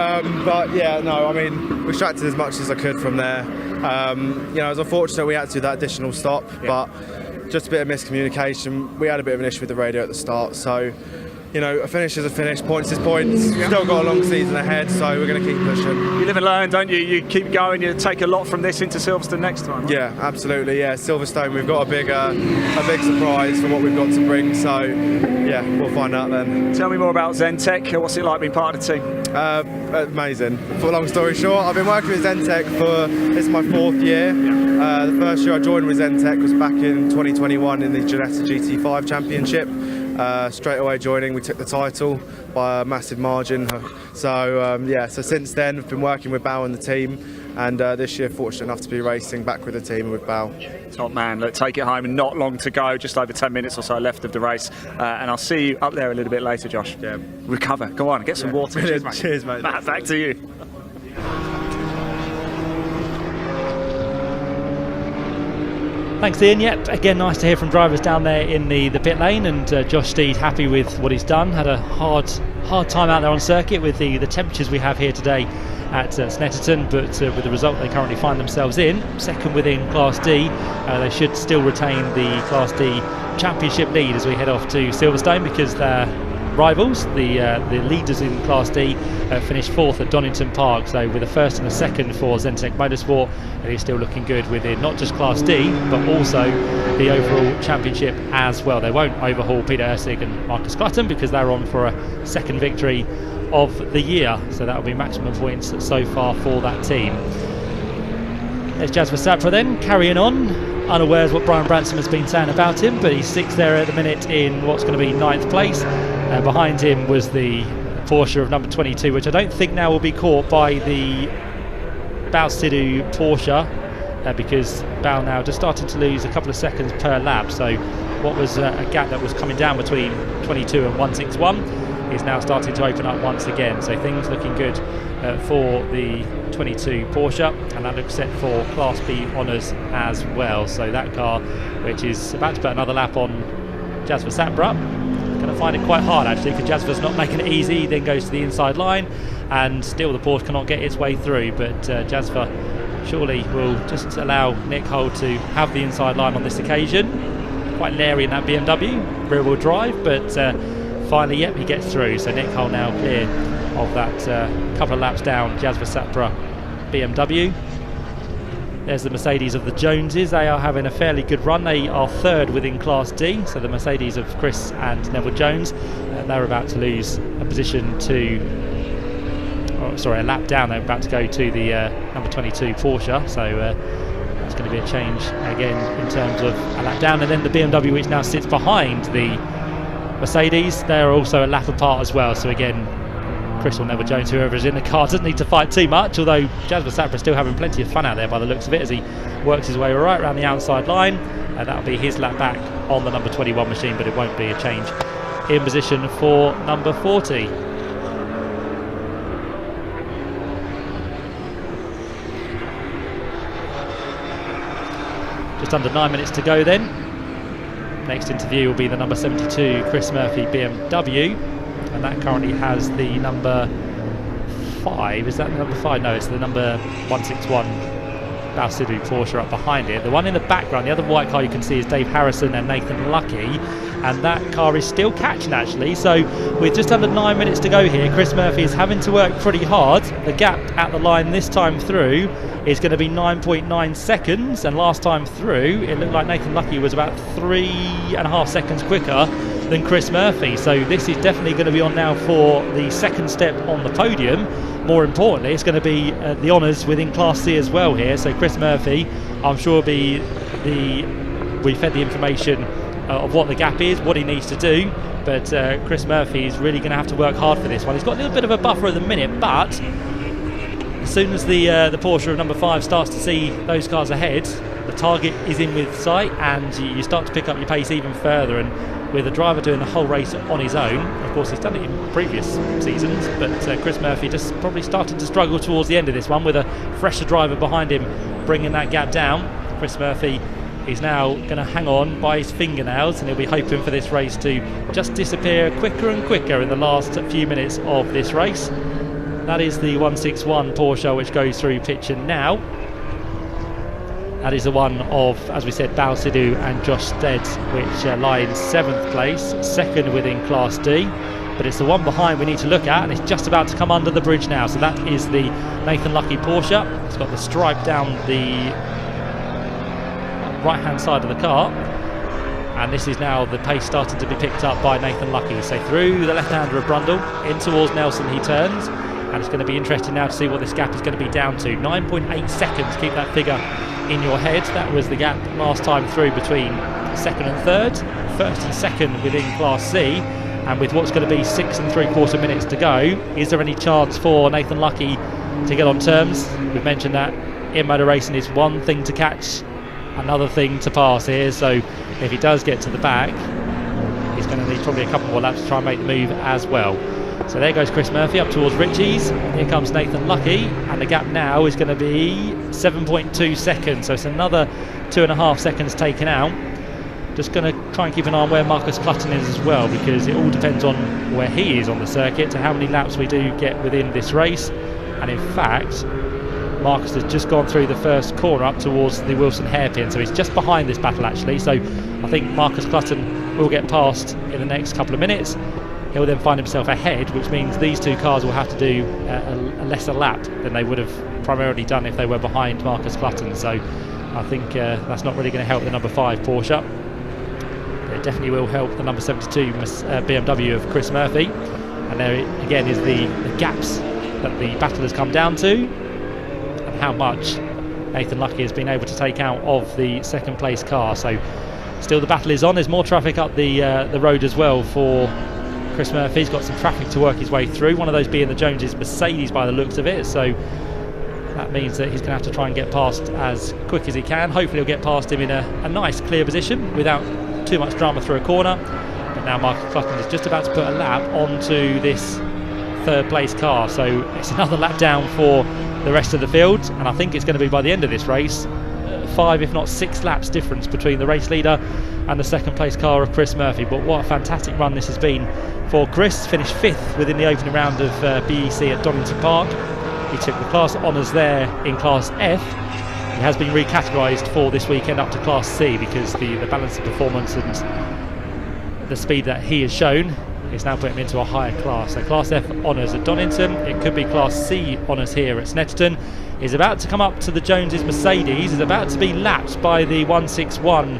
but yeah, no. I mean, we extracted as much as I could from there. You know, it was unfortunate we had to do that additional stop, but just a bit of miscommunication. We had a bit of an issue with the radio at the start, so you know, a finish is a finish, points is points. Still got a long season ahead, so we're going to keep pushing. You live and learn, don't you? You keep going, you take a lot from this into Silverstone next time, right? Yeah, absolutely, yeah. Silverstone, we've got a big surprise for what we've got to bring, so yeah, we'll find out then. Tell me more about Zentech. What's it like being part of the team? Amazing. For long story short, I've been working with Zentech this is my 4th year. The first year I joined with Zentech was back in 2021 in the Ginetta GT5 Championship. Straight away joining, we took the title by a massive margin. So since then I've been working with Bao and the team, and this year fortunate enough to be racing back with the team with Bao. Top man, look, take it home, and not long to go, just over 10 minutes or so left of the race, and I'll see you up there a little bit later, Josh. Yeah. Recover, go on, get some water. Cheers, mate. Cheers, mate. Back to you. Thanks, Ian. Yep, again, nice to hear from drivers down there in the pit lane, and Josh Steed happy with what he's done. Had a hard time out there on circuit with the temperatures we have here today at Snetterton, but with the result they currently find themselves in, second within Class D, they should still retain the Class D championship lead as we head off to Silverstone, because they're rivals. The leaders in Class D finished 4th at Donington Park, so with a 1st and a 2nd for Zentech Motorsport, it is still looking good within not just Class D but also the overall championship as well. They won't overhaul Peter Ursig and Marcus Clutton because they're on for a 2nd victory of the year, so that will be maximum points so far for that team. There's Jasper Sapra then carrying on, unawares what Brian Branson has been saying about him, but he sits there at the minute in what's going to be 9th place. Behind him was the Porsche of number 22, which I don't think now will be caught by the Bao Sidhu Porsche, because Bao now just starting to lose a couple of seconds per lap. So what was a gap that was coming down between 22 and 161 is now starting to open up once again. So things looking good for the 22 Porsche, and that looks set for Class B honours as well. So that car, which is about to put another lap on Jasper Sapra, going to find it quite hard actually, because Jasper's not making it easy. He then goes to the inside line, and still the Porsche cannot get its way through, but Jasper surely will just allow Nick Hull to have the inside line on this occasion. Quite leery in that BMW rear wheel drive, but finally, yep, he gets through. So Nick Hull now clear of that couple of laps down Jasper Sapra BMW. There's the Mercedes of the Joneses. They are having a fairly good run. They are 3rd within Class D, so the Mercedes of Chris and Neville Jones. They're about to lose a position to, a lap down. They're about to go to the number 22 Porsche, so that's going to be a change again in terms of a lap down. And then the BMW, which now sits behind the Mercedes, they're also a lap apart as well. So again, Chris or Neville Jones, whoever is in the car, doesn't need to fight too much, although Jasper Sapra is still having plenty of fun out there by the looks of it as he works his way right around the outside line. That'll be his lap back on the number 21 machine, but it won't be a change in position for number 40. Just under 9 minutes to go then. Next interview will be the number 72 Chris Murphy BMW, and that currently has the number 5. Is that the number 5? No, it's the number 161 Bao Sidhu Porsche up behind it. The one in the background, the other white car you can see, is Dave Harrison and Nathan Lucky, and that car is still catching actually. So with just under 9 minutes to go here, Chris Murphy is having to work pretty hard. The gap at the line this time through is going to be 9.9 seconds, and last time through it looked like Nathan Lucky was about 3.5 seconds quicker than Chris Murphy. So this is definitely going to be on now for the second step on the podium. More importantly, it's going to be the honours within Class C as well here. So Chris Murphy, I'm sure, we fed the information of what the gap is, what he needs to do, but Chris Murphy is really going to have to work hard for this one. He's got a little bit of a buffer at the minute, but as soon as the Porsche of number 5 starts to see those cars ahead, the target is in with sight, and you start to pick up your pace even further. And with the driver doing the whole race on his own, of course he's done it in previous seasons, but Chris Murphy just probably started to struggle towards the end of this one with a fresher driver behind him bringing that gap down. Chris Murphy is now going to hang on by his fingernails, and he'll be hoping for this race to just disappear quicker and quicker in the last few minutes of this race. That is the 161 Porsche which goes through pitching now. That is the one of, as we said, Bal Sidhu and Josh Stead, which lie in 7th place, second within Class D. But it's the one behind we need to look at, and it's just about to come under the bridge now. So that is the Nathan Lucky Porsche. It's got the stripe down the right-hand side of the car. And this is now the pace starting to be picked up by Nathan Lucky. So through the left-hander of Brundle, in towards Nelson he turns. And it's going to be interesting now to see what this gap is going to be down to. 9.8 seconds, keep that figure in your head. That was the gap last time through between second and third. 32nd within Class C. And with what's going to be 6 3/4 minutes to go, is there any chance for Nathan Lucky to get on terms? We've mentioned that in motor racing is one thing to catch, another thing to pass here. So if he does get to the back, he's going to need probably a couple more laps to try and make the move as well. So there goes Chris Murphy up towards Ritchie's. Here comes Nathan Lucky, and the gap now is going to be 7.2 seconds. So it's another 2.5 seconds taken out. Just going to try and keep an eye on where Marcus Clutton is as well, because it all depends on where he is on the circuit to how many laps we do get within this race. And in fact, Marcus has just gone through the first corner up towards the Wilson hairpin, so he's just behind this battle actually. So I think Marcus Clutton will get past in the next couple of minutes. He'll then find himself ahead, which means these two cars will have to do a lesser lap than they would have primarily done if they were behind Marcus Clutton. So I think that's not really going to help the number 5 Porsche. It definitely will help the number 72 BMW of Chris Murphy. And there again is the gaps that the battle has come down to, and how much Nathan Lucky has been able to take out of the second place car. So still the battle is on. There's more traffic up the road as well for Chris Murphy. He's got some traffic to work his way through, one of those being the Joneses Mercedes by the looks of it. So that means that he's going to have to try and get past as quick as he can. Hopefully he'll get past him in a nice clear position without too much drama through a corner. But now Marcus Clutton is just about to put a lap onto this third place car, so it's another lap down for the rest of the field, and I think it's going to be by the end of this race 5 if not 6 laps difference between the race leader and the second place car of Chris Murphy. But what a fantastic run this has been for Chris. Finished 5th within the opening round of BEC at Donington Park. He took the class honours there in Class F. He has been recategorised for this weekend up to Class C because the balance of performance and the speed that he has shown is now putting him into a higher class. So Class F honours at Donington, it could be Class C honours here at Snetterton. He's about to come up to the Joneses Mercedes, is about to be lapped by the 161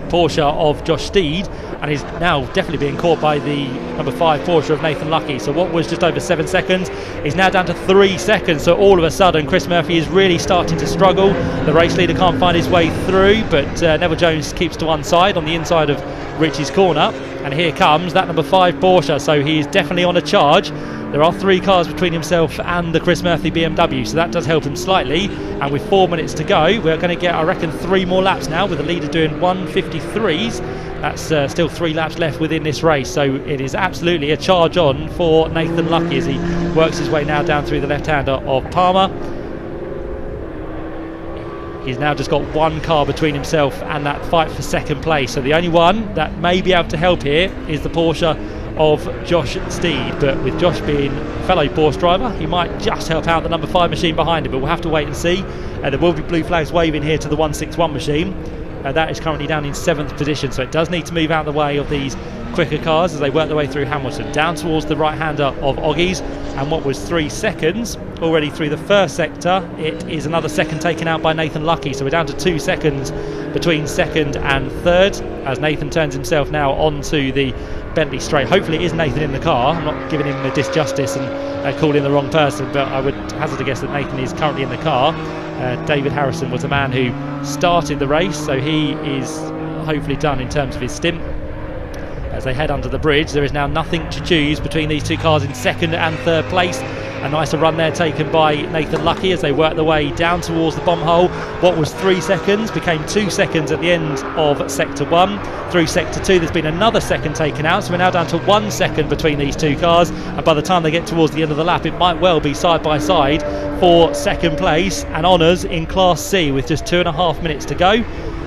Porsche of Josh Steed, and he's now definitely being caught by the number 5 Porsche of Nathan Lucky. So what was just over 7 seconds is now down to 3 seconds. So all of a sudden Chris Murphy is really starting to struggle. The race leader can't find his way through, but Neville Jones keeps to one side on the inside of Richie's corner, and here comes that number 5 Porsche. So he is definitely on a charge. There are 3 cars between himself and the Chris Murphy BMW, so that does help him slightly. And with 4 minutes to go, we're going to get, I reckon, 3 more laps now, with the leader doing 1:53s. That's still 3 laps left within this race, so it is absolutely a charge on for Nathan Lucky as he works his way now down through the left-hander of Palmer. He's now just got 1 car between himself and that fight for second place, so the only one that may be able to help here is the Porsche of Josh Steed. But with Josh being a fellow Porsche driver, he might just help out the number 5 machine behind him, but we'll have to wait and see. There will be blue flags waving here to the 161 machine. That is currently down in 7th position, so it does need to move out of the way of these quicker cars as they work their way through Hamilton down towards the right-hander of Oggies. And what was 3 seconds already through the first sector, it is another second taken out by Nathan Lucky, so we're down to 2 seconds between second and third as Nathan turns himself now onto the Bentley straight. Hopefully it is Nathan in the car. I'm not giving him a disjustice and calling the wrong person, but I would hazard a guess that Nathan is currently in the car. David Harrison was the man who started the race, so he is hopefully done in terms of his stint. As they head under the bridge, there is now nothing to choose between these 2 cars in second and third place. A nicer run there taken by Nathan Lucky as they work their way down towards the bomb hole. What was 3 seconds became 2 seconds at the end of sector 1. Through sector 2 there's been another second taken out, so we're now down to 1 second between these 2 cars, and by the time they get towards the end of the lap it might well be side by side for second place and honours in Class C with just 2.5 minutes to go.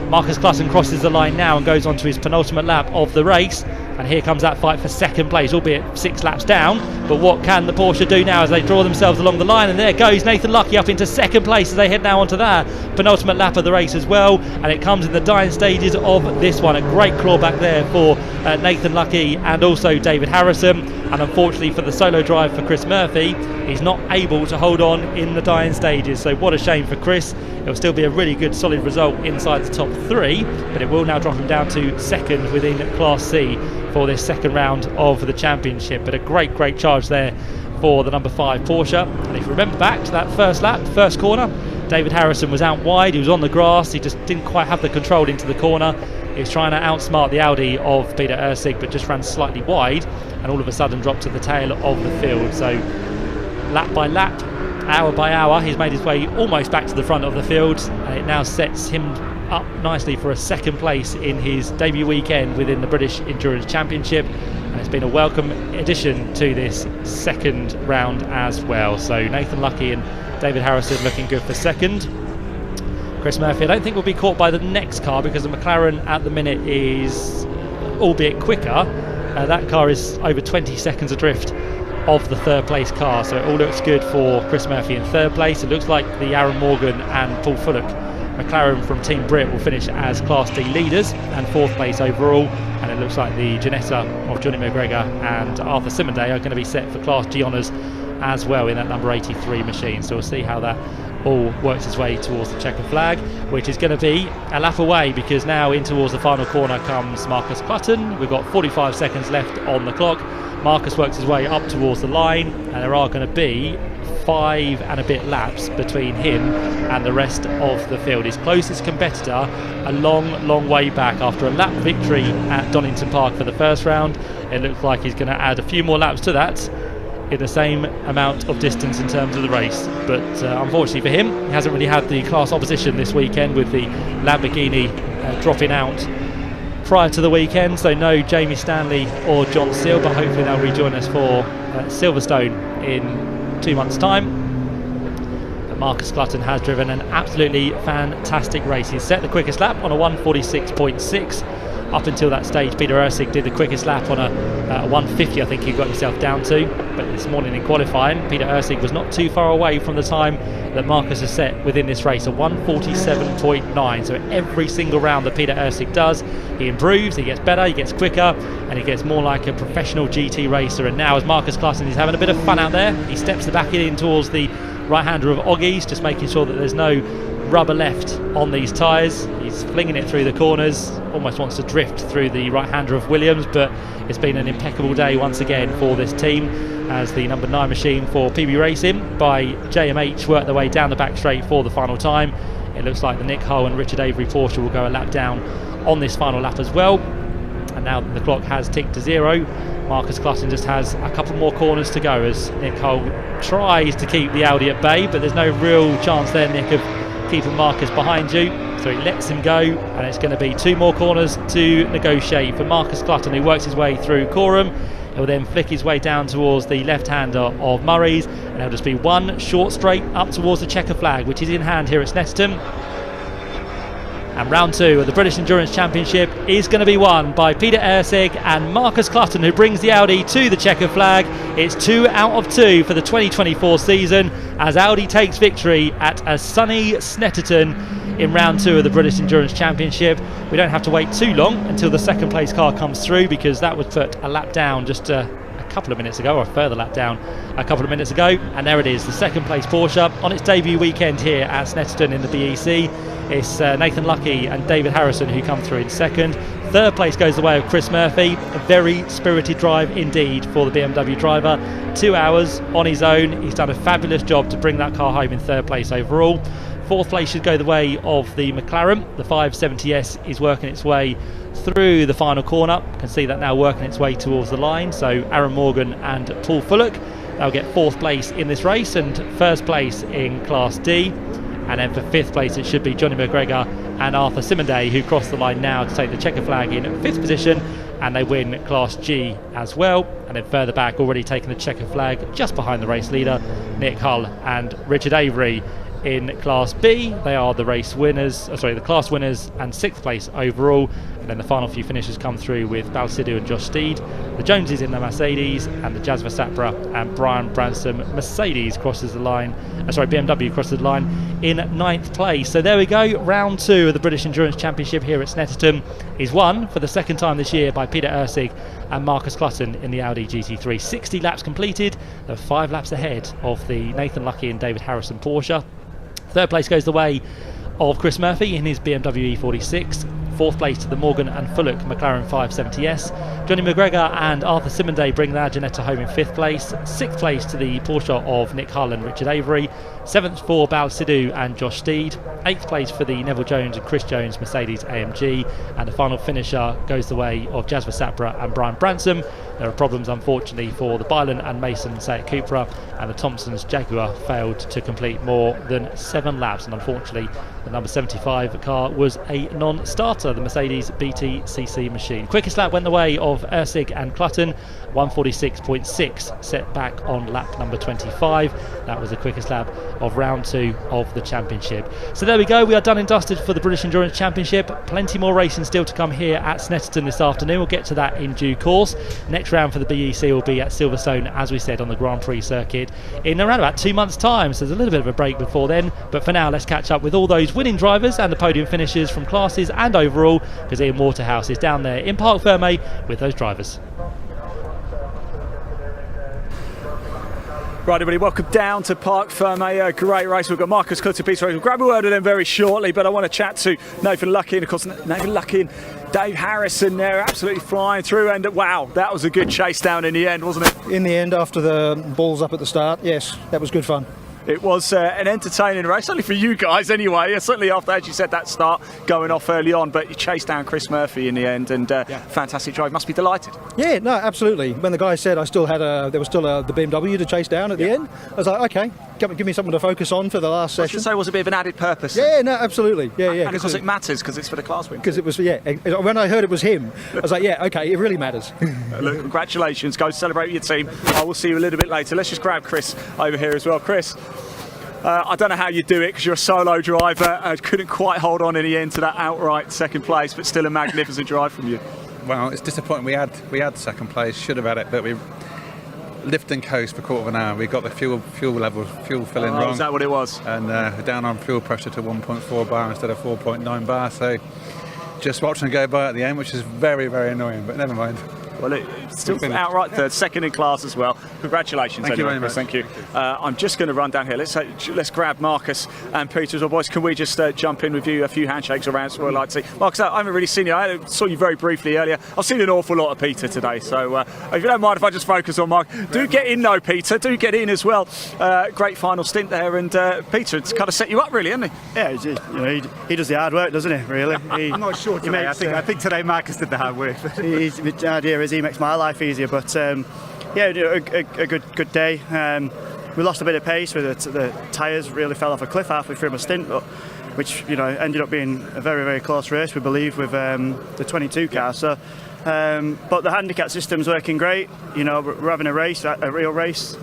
Marcus Clutton crosses the line now and goes on to his penultimate lap of the race. And here comes that fight for second place, albeit 6 laps down. But what can the Porsche do now as they draw themselves along the line? And there goes Nathan Lucky up into second place as they head now onto that penultimate lap of the race as well. And it comes in the dying stages of this one. A great clawback there for Nathan Lucky and also David Harrison. And unfortunately for the solo drive for Chris Murphy, he's not able to hold on in the dying stages. So what a shame for Chris. It'll still be a really good solid result inside the top 3, but it will now drop him down to second within Class C for this second round of the championship. But a great charge there for the number 5 Porsche. And if you remember back to that first lap, first corner, David Harrison was out wide, he was on the grass, he just didn't quite have the control into the corner. He was trying to outsmart the Audi of Peter Ursig, but just ran slightly wide and all of a sudden dropped to the tail of the field. So lap by lap, hour by hour, he's made his way almost back to the front of the field, and it now sets him up nicely for a second place in his debut weekend within the British Endurance Championship. And it's been a welcome addition to this second round as well. So Nathan Lucky and David Harrison looking good for second. Chris Murphy, I don't think will be caught by the next car because the McLaren at the minute is, albeit quicker, that car is over 20 seconds adrift of the third place car. So it all looks good for Chris Murphy in third place. It looks like the Aaron Morgan and Paul Fullock McLaren from Team Brit will finish as Class D leaders and 4th place overall. And it looks like the Janetta of Johnny McGregor and Arthur Simonday are going to be set for Class G honours as well in that number 83 machine. So we'll see how that all works its way towards the checker flag, which is going to be a lap away, because now in towards the final corner comes Marcus Clutton. We've got 45 seconds left on the clock. Marcus works his way up towards the line, and there are going to be 5 and a bit laps between him and the rest of the field. His closest competitor a long way back after a lap victory at Donington Park for the first round. It looks like he's going to add a few more laps to that in the same amount of distance in terms of the race, but unfortunately for him, he hasn't really had the class opposition this weekend with the Lamborghini dropping out prior to the weekend. So no Jamie Stanley or John Seal, but hopefully they'll rejoin us for Silverstone in 2 months' time. But Marcus Clutton has driven an absolutely fantastic race. He's set the quickest lap on a 1:46.6. Up until that stage, Peter Ursig did the quickest lap on a 1:50, I think he got himself down to. But this morning in qualifying, Peter Ursig was not too far away from the time that Marcus has set within this race, a 1:47.9. So every single round that Peter Ursig does, he improves, he gets better, he gets quicker, and he gets more like a professional GT racer. And now as Marcus Clutton is having a bit of fun out there, he steps the back in towards the right-hander of Oggy's, just making sure that there's no rubber left on these tyres. He's flinging it through the corners, almost wants to drift through the right-hander of Williams, but it's been an impeccable day once again for this team as the number 9 machine for PB Racing by JMH work their way down the back straight for the final time. It looks like the Nick Hull and Richard Avery Porsche will go a lap down on this final lap as well. And now the clock has ticked to 0. Marcus Clutton just has a couple more corners to go as Nick Hull tries to keep the Audi at bay, but there's no real chance there, Nick, of keeping Marcus behind you. So he lets him go, and it's going to be 2 more corners to negotiate for Marcus Clutton, who works his way through Coram. He'll then flick his way down towards the left-hander of Murray's, and there'll just be one short straight up towards the checker flag, which is in hand here at Snetterton. And round 2 of the British Endurance Championship is going to be won by Peter Ursig and Marcus Clutton, who brings the Audi to the checker flag. It's 2 out of 2 for the 2024 season as Audi takes victory at a sunny Snetterton in round 2 of the British Endurance Championship. We don't have to wait too long until the second place car comes through, because that was put a lap down just a couple of minutes ago, or a further lap down a couple of minutes ago. And there it is, the second place Porsche on its debut weekend here at Snetterton in the BEC. It's Nathan Lucky and David Harrison who come through in second. Third place goes the way of Chris Murphy. A very spirited drive indeed for the BMW driver. 2 hours on his own. He's done a fabulous job to bring that car home in third place overall. Fourth place should go the way of the McLaren. The 570S is working its way through the final corner. You can see that now working its way towards the line. So Aaron Morgan and Paul Fullock, they'll get 4th place in this race and 1st place in Class D. And then for 5th place it should be Johnny McGregor and Arthur Simonday, who cross the line now to take the checker flag in 5th position, and they win Class G as well. And then further back, already taking the checker flag just behind the race leader, Nick Hull and Richard Avery in Class B. They are the race winners, the class winners, and 6th place overall. And then the final few finishes come through with Balsidou and Josh Steed, the Joneses in the Mercedes, and the Jasper Sapra and Brian Bransom Mercedes BMW crosses the line in 9th place. So there we go, round 2 of the British Endurance Championship here at Snetterton is won for the second time this year by Peter Ursig and Marcus Clutton in the Audi GT3. 60 laps completed, they're 5 laps ahead of the Nathan Lucky and David Harrison Porsche. Third place goes the way of Chris Murphy in his BMW E46. 4th place to the Morgan and Fullock McLaren 570S. Johnny McGregor and Arthur Simonday bring their Janetta home in 5th place. 6th place to the Porsche of Nick Harlan, Richard Avery. 7th for Balsidou and Josh Steed. 8th place for the Neville Jones and Chris Jones Mercedes AMG. And the final finisher goes the way of Jasper Sapra and Brian Bransom. There are problems, unfortunately, for the Bylan and Mason Seat Cupra, and the Thompsons Jaguar failed to complete more than 7 laps, and unfortunately the number 75 car was a non-starter, the Mercedes BTCC machine. Quickest lap went the way of Ursig and Clutton, 146.6, set back on lap number 25. That was the quickest lap of round 2 of the championship. So there we go, we are done and dusted for the British Endurance Championship. Plenty more racing still to come here at Snetterton this afternoon. We'll get to that in due course. Next round for the BEC will be at Silverstone, as we said, on the Grand Prix circuit in around about 2 months' time, so there's a little bit of a break before then. But for now, let's catch up with all those winning drivers and the podium finishers from classes and overall, because Ian Waterhouse is down there in Parc Fermé with those drivers. Right, everybody, welcome down to Parc Fermé. A great race. We've got Marcus Clutton, Peter. We'll grab a word with them very shortly, but I want to chat to Nathan Lucky, and of course Nathan Lucky and Dave Harrison there, absolutely flying through, and wow, that was a good chase down in the end, wasn't it? In the end, after the balls up at the start, yes, that was good fun. It was an entertaining race, certainly for you guys anyway, certainly after, as you said, that start going off early on, but you chased down Chris Murphy in the end, and fantastic drive. Must be delighted. Yeah, no, absolutely. When the guy said there was still the BMW to chase down at the end, I was like, okay, give me something to focus on for the last session. So it was a bit of an added purpose. Yeah, no, absolutely. Yeah. And because it matters, because it's for the class win. Because it was, when I heard it was him, I was like, yeah, okay, it really matters. Look, congratulations. Go celebrate with your team. I will see you a little bit later. Let's just grab Chris over here as well. Chris, I don't know how you do it because you're a solo driver. Couldn't quite hold on in the end to that outright second place, but still a magnificent drive from you. Well, it's disappointing. We had second place, should have had it, but we lift and coast for a quarter of an hour. We got the fuel filling wrong. Is that what it was? And down on fuel pressure to 1.4 bar instead of 4.9 bar. So just watching go by at the end, which is very, very annoying. But never mind. Well, it's still outright third, second in class as well. Congratulations. Thank you very much. Thank you. I'm just going to run down here. Let's grab Marcus and Peter as well. Boys, can we just jump in with you? A few handshakes around, so I'd like to see. Marcus, I haven't really seen you. I saw you very briefly earlier. I've seen an awful lot of Peter today, so if you don't mind if I just focus on Mark. Do get in though, Peter. Do get in as well. Great final stint there, and Peter, it's kind of set you up really, hasn't he? Yeah, he does the hard work, doesn't he, really? I'm not sure today. I think today Marcus did the hard work. The idea is he makes my life easier, but a good day. We lost a bit of pace with the tyres really fell off a cliff halfway through my stint, but which ended up being a very, very close race, we believe, with the 22 car. So but the handicap system's working great. We're having a real race.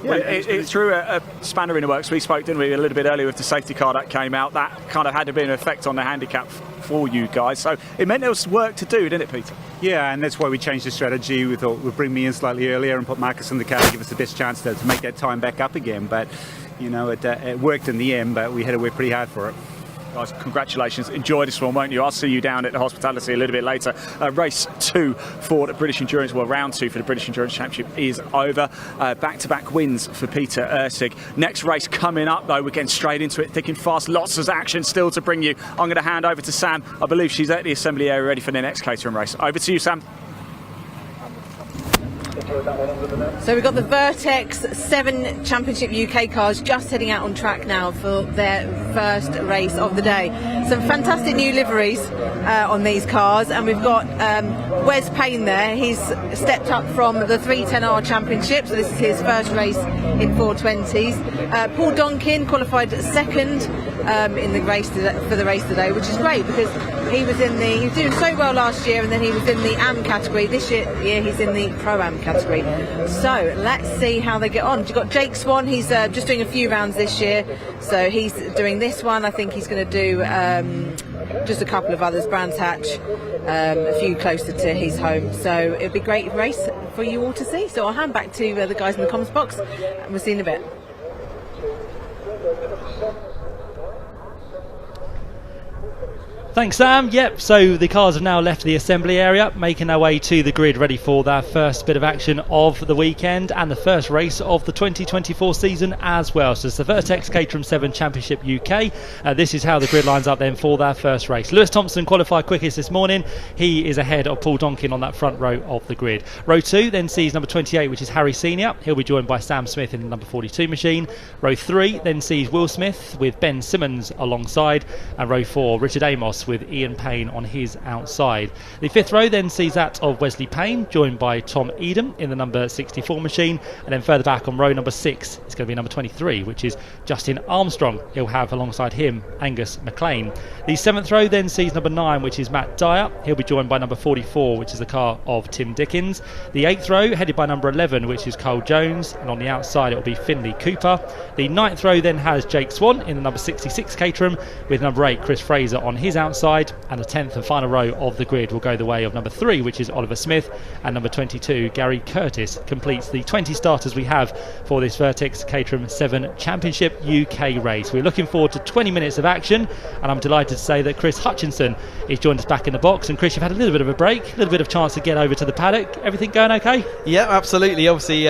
It threw a spanner in the works. We spoke, didn't we, a little bit earlier with the safety car that came out. That kind of had a bit of an effect on the handicap for you guys. So it meant there was work to do, didn't it, Peter? Yeah, and that's why we changed the strategy. We thought we'd bring me in slightly earlier and put Marcus in the car, give us the best chance to make that time back up again. But, it worked in the end, but we had to work pretty hard for it. Guys, congratulations. Enjoy this one, won't you? I'll see you down at the hospitality a little bit later. Race 2 for the British Endurance, round 2 for the British Endurance Championship is over. Back-to-back wins for Peter Ursig. Next race coming up, though, we're getting straight into it, thick and fast. Lots of action still to bring you. I'm going to hand over to Sam. I believe she's at the assembly area ready for the next Caterham race. Over to you, Sam. So we've got the Vertex 7 Championship UK cars just heading out on track now for their first race of the day. Some fantastic new liveries on these cars, and we've got Wes Payne there. He's stepped up from the 310R Championship, so this is his first race in 420s. Paul Donkin qualified second in the race for the race today, which is great because he was doing so well last year, and then he was in the AM category. This year he's in the Pro-Am category. So let's see how they get on. You've got Jake Swan. He's just doing a few rounds this year, so he's doing this one. I think he's going to do just a couple of others, Brands Hatch, a few closer to his home. So it'll be a great race for you all to see. So I'll hand back to the guys in the comments box, and we'll see you in a bit. Thanks, Sam. Yep, so the cars have now left the assembly area, making their way to the grid, ready for their first bit of action of the weekend and the first race of the 2024 season as well. So it's the Vertex Caterham 7 Championship UK. This is how the grid lines up then for their first race. Lewis Thompson qualified quickest this morning. He is ahead of Paul Donkin on that front row of the grid. Row 2 then sees number 28, which is Harry Senior. He'll be joined by Sam Smith in the number 42 machine. Row 3 then sees Will Smith with Ben Simmons alongside. And row 4, Richard Amos with Ian Payne on his outside. The 5th row then sees that of Wesley Payne, joined by Tom Edom in the number 64 machine, and then further back on row number 6 it's going to be number 23, which is Justin Armstrong. He'll have alongside him Angus McLean. The 7th row then sees number 9, which is Matt Dyer. He'll be joined by number 44, which is the car of Tim Dickens. The 8th row headed by number 11, which is Cole Jones, and on the outside it will be Finley Cooper. The 9th row then has Jake Swan in the number 66 Caterham, with number 8 Chris Fraser on his outside. And the 10th and final row of the grid will go the way of number 3, which is Oliver Smith, and number 22 Gary Curtis completes the 20 starters we have for this Vertex Caterham 7 Championship UK race. We're looking forward to 20 minutes of action, and I'm delighted to say that Chris Hutchinson is joined us back in the box. And Chris, you've had a little bit of a break, a little bit of chance to get over to the paddock. Everything going okay? Yeah, absolutely. Obviously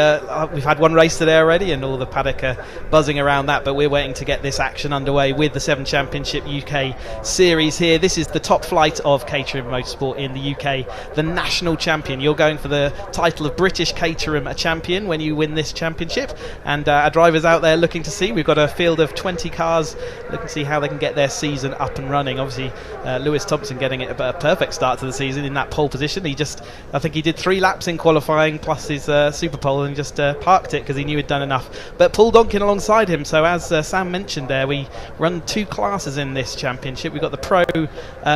we've had one race today already and all the paddock are buzzing around that, but we're waiting to get this action underway with the 7 Championship UK series here. This is the top flight of Caterham Motorsport in the UK, the national champion. You're going for the title of British Caterham champion when you win this championship, and our drivers out there looking to see. We've got a field of 20 cars looking to see how they can get their season up and running. Obviously Lewis Thompson getting it a perfect start to the season in that pole position. I think he did 3 laps in qualifying plus his super pole and just parked it because he knew he'd done enough. But Paul Donkin alongside him. So as Sam mentioned there, we run 2 classes in this championship. We've got the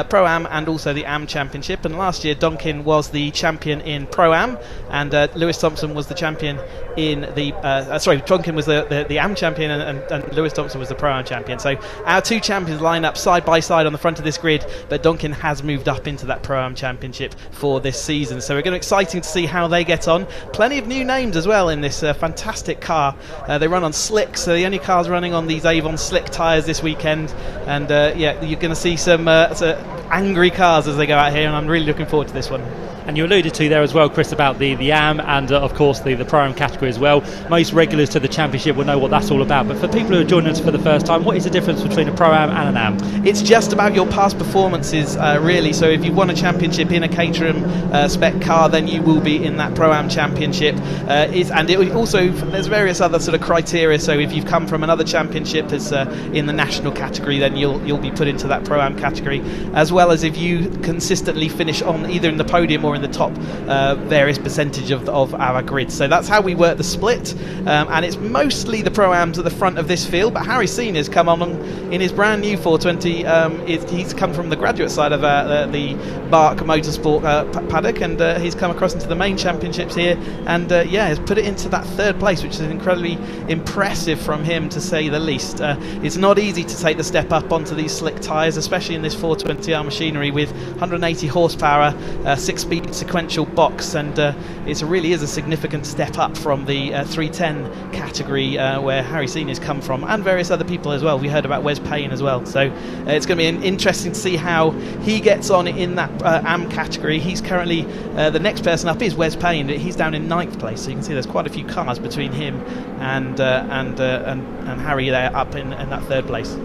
Pro-Am and also the Am Championship, and last year Donkin was the champion in Pro-Am and Lewis Thompson was the champion in the Donkin was the Am champion and Lewis Thompson was the Pro-Am champion. So our 2 champions line up side by side on the front of this grid, but Donkin has moved up into that Pro-Am championship for this season. So we're going to be exciting to see how they get on. Plenty of new names as well in this fantastic car. They run on slicks, so the only cars running on these Avon slick tyres this weekend, and you're going to see some angry cars as they go out here, and I'm really looking forward to this one. And you alluded to there as well, Chris, about the AM and of course the Pro-Am category as well. Most regulars to the championship will know what that's all about, but for people who are joining us for the first time, what is the difference between a Pro-Am and an AM? It's just about your past performances really. So if you've won a championship in a Caterham spec car, then you will be in that Pro-Am championship. And it also, there's various other sort of criteria. So if you've come from another championship as in the national category, then you'll be put into that Pro-Am category, as well as if you consistently finish on either in the podium or in the top various percentage of our grid. So that's how we work the split, and it's mostly the Pro-Ams at the front of this field, but Harry Senior's come on in his brand new 420. He's come from the graduate side of the BARC Motorsport paddock, and he's come across into the main championships here, and has put it into that 3rd place, which is incredibly impressive from him, to say the least. It's not easy to take the step up onto these slick tyres, especially in this 420R machinery with 180 horsepower, 6-speed sequential box, and it really is a significant step up from the 310 category where Harry Senior's come from, and various other people as well. We heard about Wes Payne as well, so it's going to be interesting to see how he gets on in that AM category. He's currently the next person up is Wes Payne. He's down in 9th place, so you can see there's quite a few cars between him and Harry there up in that 3rd place.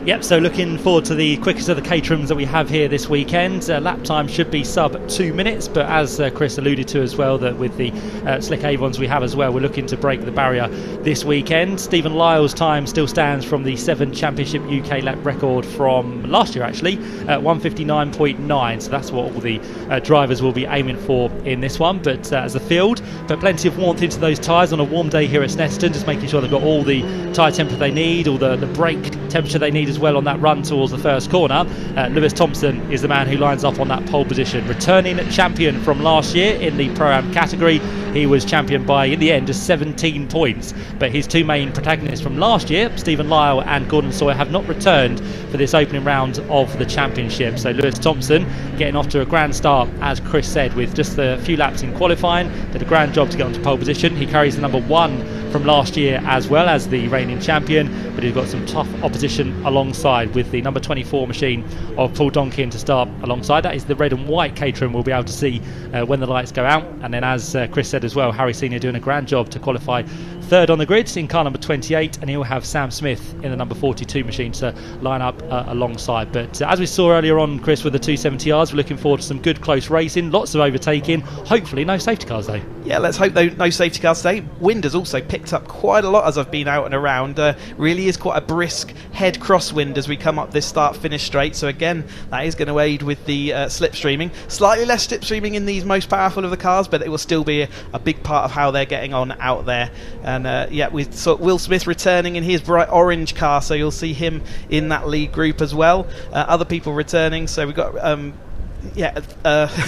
Yep, so looking forward to the quickest of the Caterhams that we have here this weekend. Lap time should be sub 2 minutes, but as Chris alluded to as well, that with the slick Avons we have as well, we're looking to break the barrier this weekend. Stephen Lyle's time still stands from the 7 Championship UK lap record from last year actually, at 1:59.9, so that's what all the drivers will be aiming for in this one. But as a field, but plenty of warmth into those tyres on a warm day here at Snetterton, just making sure they've got all the tyre temperature they need, all the brake temperature they need as well on that run towards the first corner. Lewis Thompson is the man who lines up on that pole position. Returning champion from last year in the Pro-Am category. He was champion by, in the end, just 17 points. But his two main protagonists from last year, Stephen Lyle and Gordon Sawyer, have not returned for this opening round of the championship. So Lewis Thompson getting off to a grand start, as Chris said, with just a few laps in qualifying. Did a grand job to get onto pole position. He carries the number 1 from last year as well as the reigning champion, but he's got some tough opposition alongside, with the number 24 machine of Paul Donkin to start alongside. That is the red and white Caterham we'll be able to see when the lights go out. And then, as Chris said as well, Harry Senior doing a grand job to qualify third on the grid in car number 28, and he'll have Sam Smith in the number 42 machine to line up alongside. But as we saw earlier on, Chris, with the 270Rs, we're looking forward to some good close racing, lots of overtaking, hopefully no safety cars though. Yeah, let's hope no safety cars today. Wind has also picked up quite a lot as I've been out and around. Really is quite a brisk head crosswind as we come up this start-finish straight. So again, that is going to aid with the slipstreaming. Slightly less slipstreaming in these most powerful of the cars, but it will still be a big part of how they're getting on out there. And yeah, we saw Will Smith returning in his bright orange car, so you'll see him in that lead group as well. Other people returning, so we've got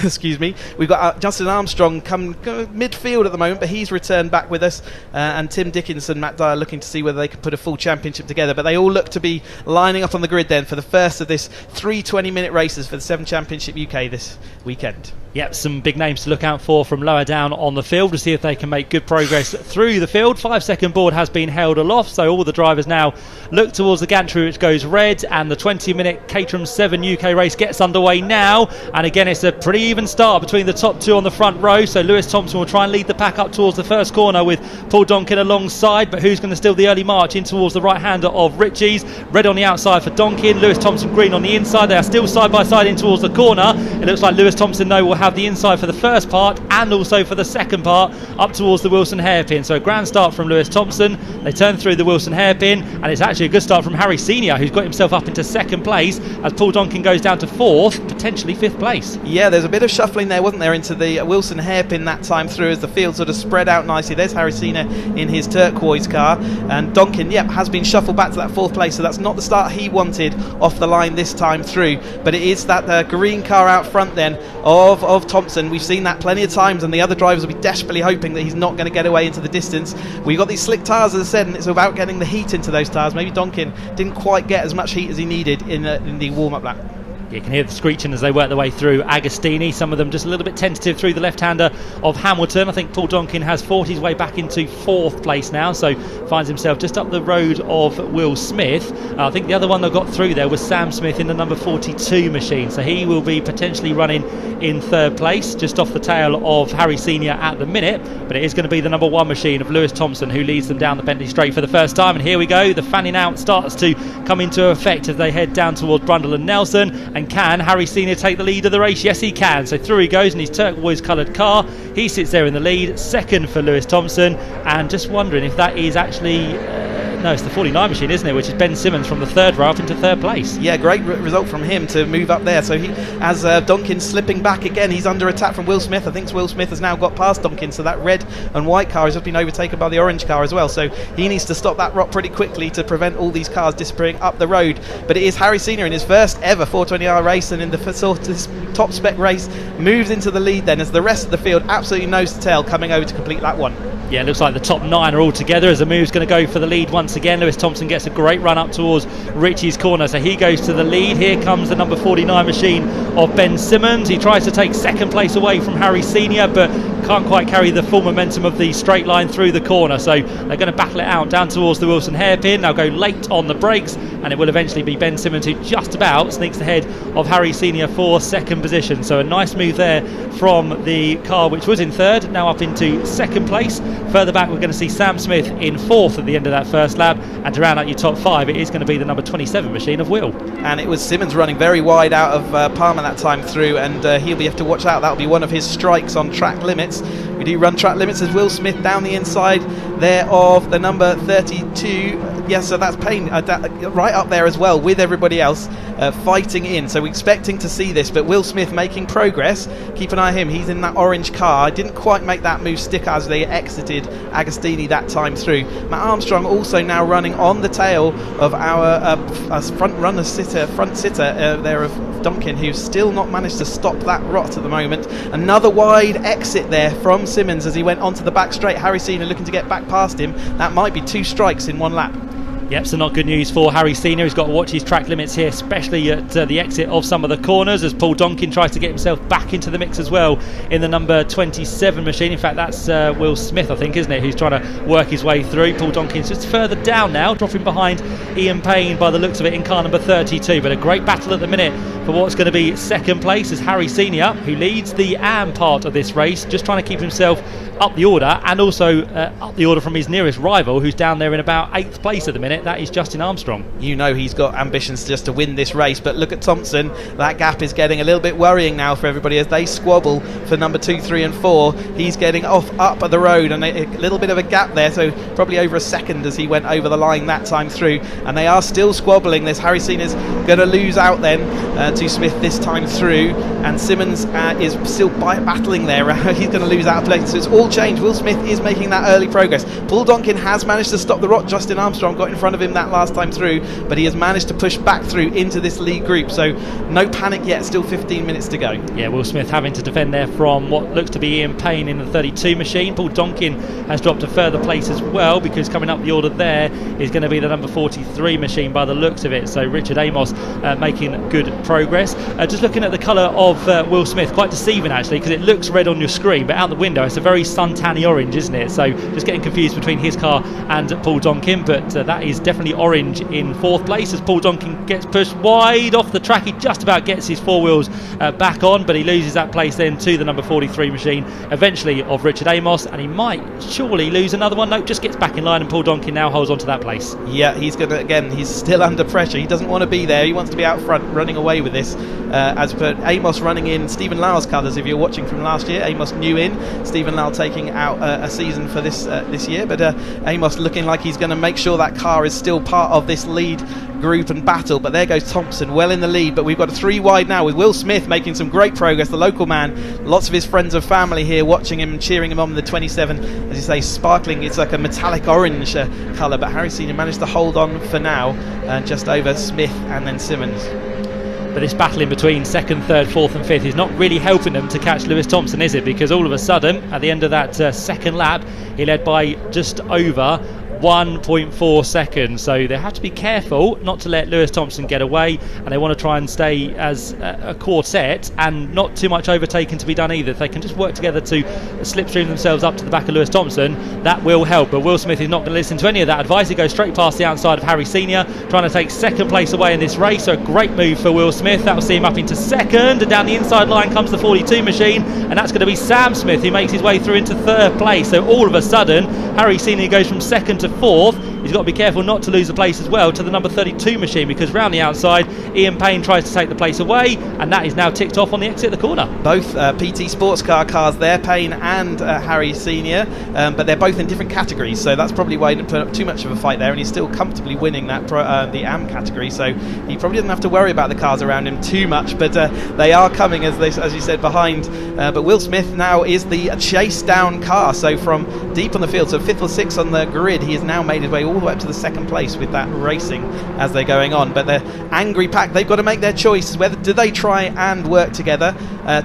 excuse me, we've got Justin Armstrong come midfield at the moment, but he's returned back with us, and Tim Dickinson, Matt Dyer looking to see whether they could put a full championship together. But they all look to be lining up on the grid then for the first of this 3 20-minute races for the 7 Championship UK this weekend. Yep, some big names to look out for from lower down on the field to see if they can make good progress through the field. 5-second board has been held aloft, so all the drivers now look towards the gantry, which goes red, and the 20-minute Caterham 7 UK race gets underway now. And again, it's a pretty even start between the top 2 on the front row, so Lewis Thompson will try and lead the pack up towards the first corner with Paul Donkin alongside, but who's going to steal the early march in towards the right-hander of Ritchie's? Red on the outside for Donkin, Lewis Thompson green on the inside. They are still side by side in towards the corner. It looks like Lewis Thompson, though, will have the inside for the first part and also for the second part up towards the Wilson hairpin. So a grand start from Lewis Thompson. They turn through the Wilson hairpin, and it's actually a good start from Harry Senior, who's got himself up into second place as Paul Donkin goes down to 4th, potentially 5th place. Yeah, there's a bit of shuffling there, wasn't there, into the Wilson hairpin that time through as the field sort of spread out nicely. There's Harry Senior in his turquoise car, and Donkin, has been shuffled back to that 4th place, so that's not the start he wanted off the line this time through, but it is that green car out front then of Thompson. We've seen that plenty of times, and the other drivers will be desperately hoping that he's not going to get away into the distance. We've got these slick tyres, as I said, and it's about getting the heat into those tyres. Maybe Donkin didn't quite get as much heat as he needed in the warm-up lap. You can hear the screeching as they work their way through Agostini, some of them just a little bit tentative through the left-hander of Hamilton. I think Paul Donkin has fought his way back into 4th place now, so finds himself just up the road of Will Smith. I think the other one that got through there was Sam Smith in the number 42 machine, so he will be potentially running in 3rd place, just off the tail of Harry Senior at the minute, but it is going to be the number 1 machine of Lewis Thompson who leads them down the Bentley Straight for the first time. And here we go, the fanning out starts to come into effect as they head down towards Brundle and Nelson. And can Harry Senior take the lead of the race? Yes, he can. So through he goes in his turquoise coloured car. He sits there in the lead, second for Lewis Thompson, and just wondering if that is actually no, it's the 49 machine, isn't it, which is Ben Simmons from the 3rd row up into 3rd place. Yeah, great result from him to move up there. So he, as Donkin slipping back again, he's under attack from Will Smith. I think Will Smith has now got past Donkin, so that red and white car has just been overtaken by the orange car as well, so he needs to stop that rot pretty quickly to prevent all these cars disappearing up the road. But it is Harry Senior in his first ever 420R race, and in the this top spec race moves into the lead then, as the rest of the field absolutely nose to tail coming over to complete that one. Yeah, it looks like the top 9 are all together as the move's going to go for the lead once again. Lewis Thompson gets a great run up towards Ritchie's corner, so he goes to the lead. Here comes the number 49 machine of Ben Simmons. He tries to take 2nd place away from Harry Senior, but can't quite carry the full momentum of the straight line through the corner, so they're going to battle it out down towards the Wilson hairpin. They'll go late on the brakes, and it will eventually be Ben Simmons who just about sneaks ahead of Harry Senior for 2nd position. So a nice move there from the car which was in 3rd, now up into 2nd place. Further back we're going to see Sam Smith in 4th at the end of that first lap, and to round out your top 5 it is going to be the number 27 machine of Will. And it was Simmons running very wide out of Palmer that time through, and he'll be have to watch out. That'll be one of his strikes on track limits. We We do run track limits as Will Smith down the inside there of the number 32. Yes, so that's Payne right up there as well with everybody else fighting in. So we're expecting to see this, but Will Smith making progress. Keep an eye on him. He's in that orange car. Didn't quite make that move stick as they exited Agostini that time through. Matt Armstrong also now running on the tail of our front sitter there of Donkin, who's still not managed to stop that rot at the moment. Another wide exit there from Simmons as he went onto the back straight. Harry Senior looking to get back past him. That might be 2 strikes in 1 lap. Yep, so not good news for Harry Senior. He's got to watch his track limits here, especially at the exit of some of the corners, as Paul Donkin tries to get himself back into the mix as well in the number 27 machine. In fact, that's Will Smith, I think, isn't it, who's trying to work his way through. Paul Donkin's just further down now, dropping behind Ian Payne by the looks of it in car number 32. But a great battle at the minute for what's going to be second place as Harry Senior, who leads the AM part of this race, just trying to keep himself up the order, and also up the order from his nearest rival, who's down there in about 8th place at the minute. That is Justin Armstrong. You know he's got ambitions just to win this race, but look at Thompson. That gap is getting a little bit worrying now for everybody as they squabble for number 2, 3 and 4. He's getting off up the road, and a little bit of a gap there, so probably over a second as he went over the line that time through, and they are still squabbling. This Harry Senior's going to lose out then to Smith this time through, and Simmons is still battling there. He's going to lose out of place, so it's all changed. Will Smith is making that early progress. Paul Donkin has managed to stop the rot. Justin Armstrong got in front of him that last time through, but he has managed to push back through into this lead group, so no panic yet, still 15 minutes to go. Yeah, Will Smith having to defend there from what looks to be Ian Payne in the 32 machine. Paul Donkin has dropped a further place as well, because coming up the order there is going to be the number 43 machine by the looks of it. So Richard Amos making good progress. Just looking at the colour of Will Smith, quite deceiving actually, because it looks red on your screen, but out the window it's a very suntanny orange, isn't it? So just getting confused between his car and Paul Donkin, but that is definitely orange in 4th place as Paul Donkin gets pushed wide off the track. He just about gets his 4 wheels back on, but he loses that place then to the number 43 machine eventually of Richard Amos, and he might surely lose another one. Nope, just gets back in line, and Paul Donkin now holds on to that place. Yeah, he's going to, again, he's still under pressure. He doesn't want to be there. He wants to be out front running away with this, as per Amos running in Stephen Lyle's colours. If you're watching from last year, Amos new in, Stephen Lyle taking out a season for this year, but Amos looking like he's going to make sure that car is still part of this lead group and battle. But there goes Thompson well in the lead, but we've got a 3 wide now with Will Smith making some great progress, the local man. Lots of his friends and family here watching him and cheering him on with the 27, as you say, sparkling. It's like a metallic orange colour, but Harry Senior managed to hold on for now, just over Smith and then Simmons. But this battle in between 2nd, 3rd, 4th and 5th is not really helping them to catch Lewis Thompson, is it? Because all of a sudden, at the end of that 2nd lap, he led by just over 1.4 seconds. So they have to be careful not to let Lewis Thompson get away, and they want to try and stay as a quartet and not too much overtaking to be done either. If they can just work together to slipstream themselves up to the back of Lewis Thompson, that will help. But Will Smith is not going to listen to any of that advice. He goes straight past the outside of Harry Senior, trying to take 2nd place away in this race. So a great move for Will Smith. That will see him up into 2nd, and down the inside line comes the 42 machine, and that's going to be Sam Smith, who makes his way through into 3rd place. So all of a sudden Harry Senior goes from 2nd to 4th. He's got to be careful not to lose a place as well to the number 32 machine, because round the outside Ian Payne tries to take the place away, and that is now ticked off on the exit of the corner. Both PT sports car cars there, Payne and Harry Senior, but they're both in different categories, so that's probably why he didn't put up too much of a fight there, and he's still comfortably winning that the AM category, so he probably doesn't have to worry about the cars around him too much. But they are coming, as you said, behind. But Will Smith now is the chase down car, so from deep on the field, so 5th or 6th on the grid, he has now made his way all the way up to the 2nd place with that racing as they're going on. But the angry pack, they've got to make their choice. Whether do they try and work together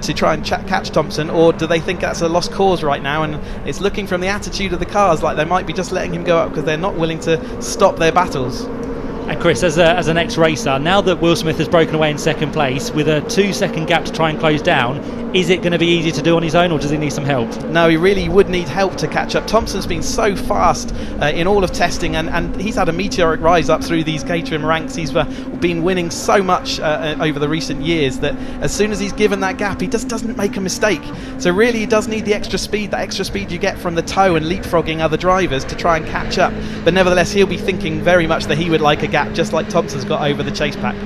to try and catch Thompson, or do they think that's a lost cause right now? And it's looking from the attitude of the cars like they might be just letting him go up because they're not willing to stop their battles. And Chris, as an ex-racer, now that Will Smith has broken away in 2nd place with a 2-second gap to try and close down, is it going to be easy to do on his own, or does he need some help? No, he really would need help to catch up. Thompson's been so fast in all of testing, and he's had a meteoric rise up through these Caterham ranks. He's been winning so much over the recent years that as soon as he's given that gap, he just doesn't make a mistake. So really he does need the extra speed, that extra speed you get from the toe and leapfrogging other drivers to try and catch up. But nevertheless, he'll be thinking very much that he would like a gap just like Thompson's got over the chase pack.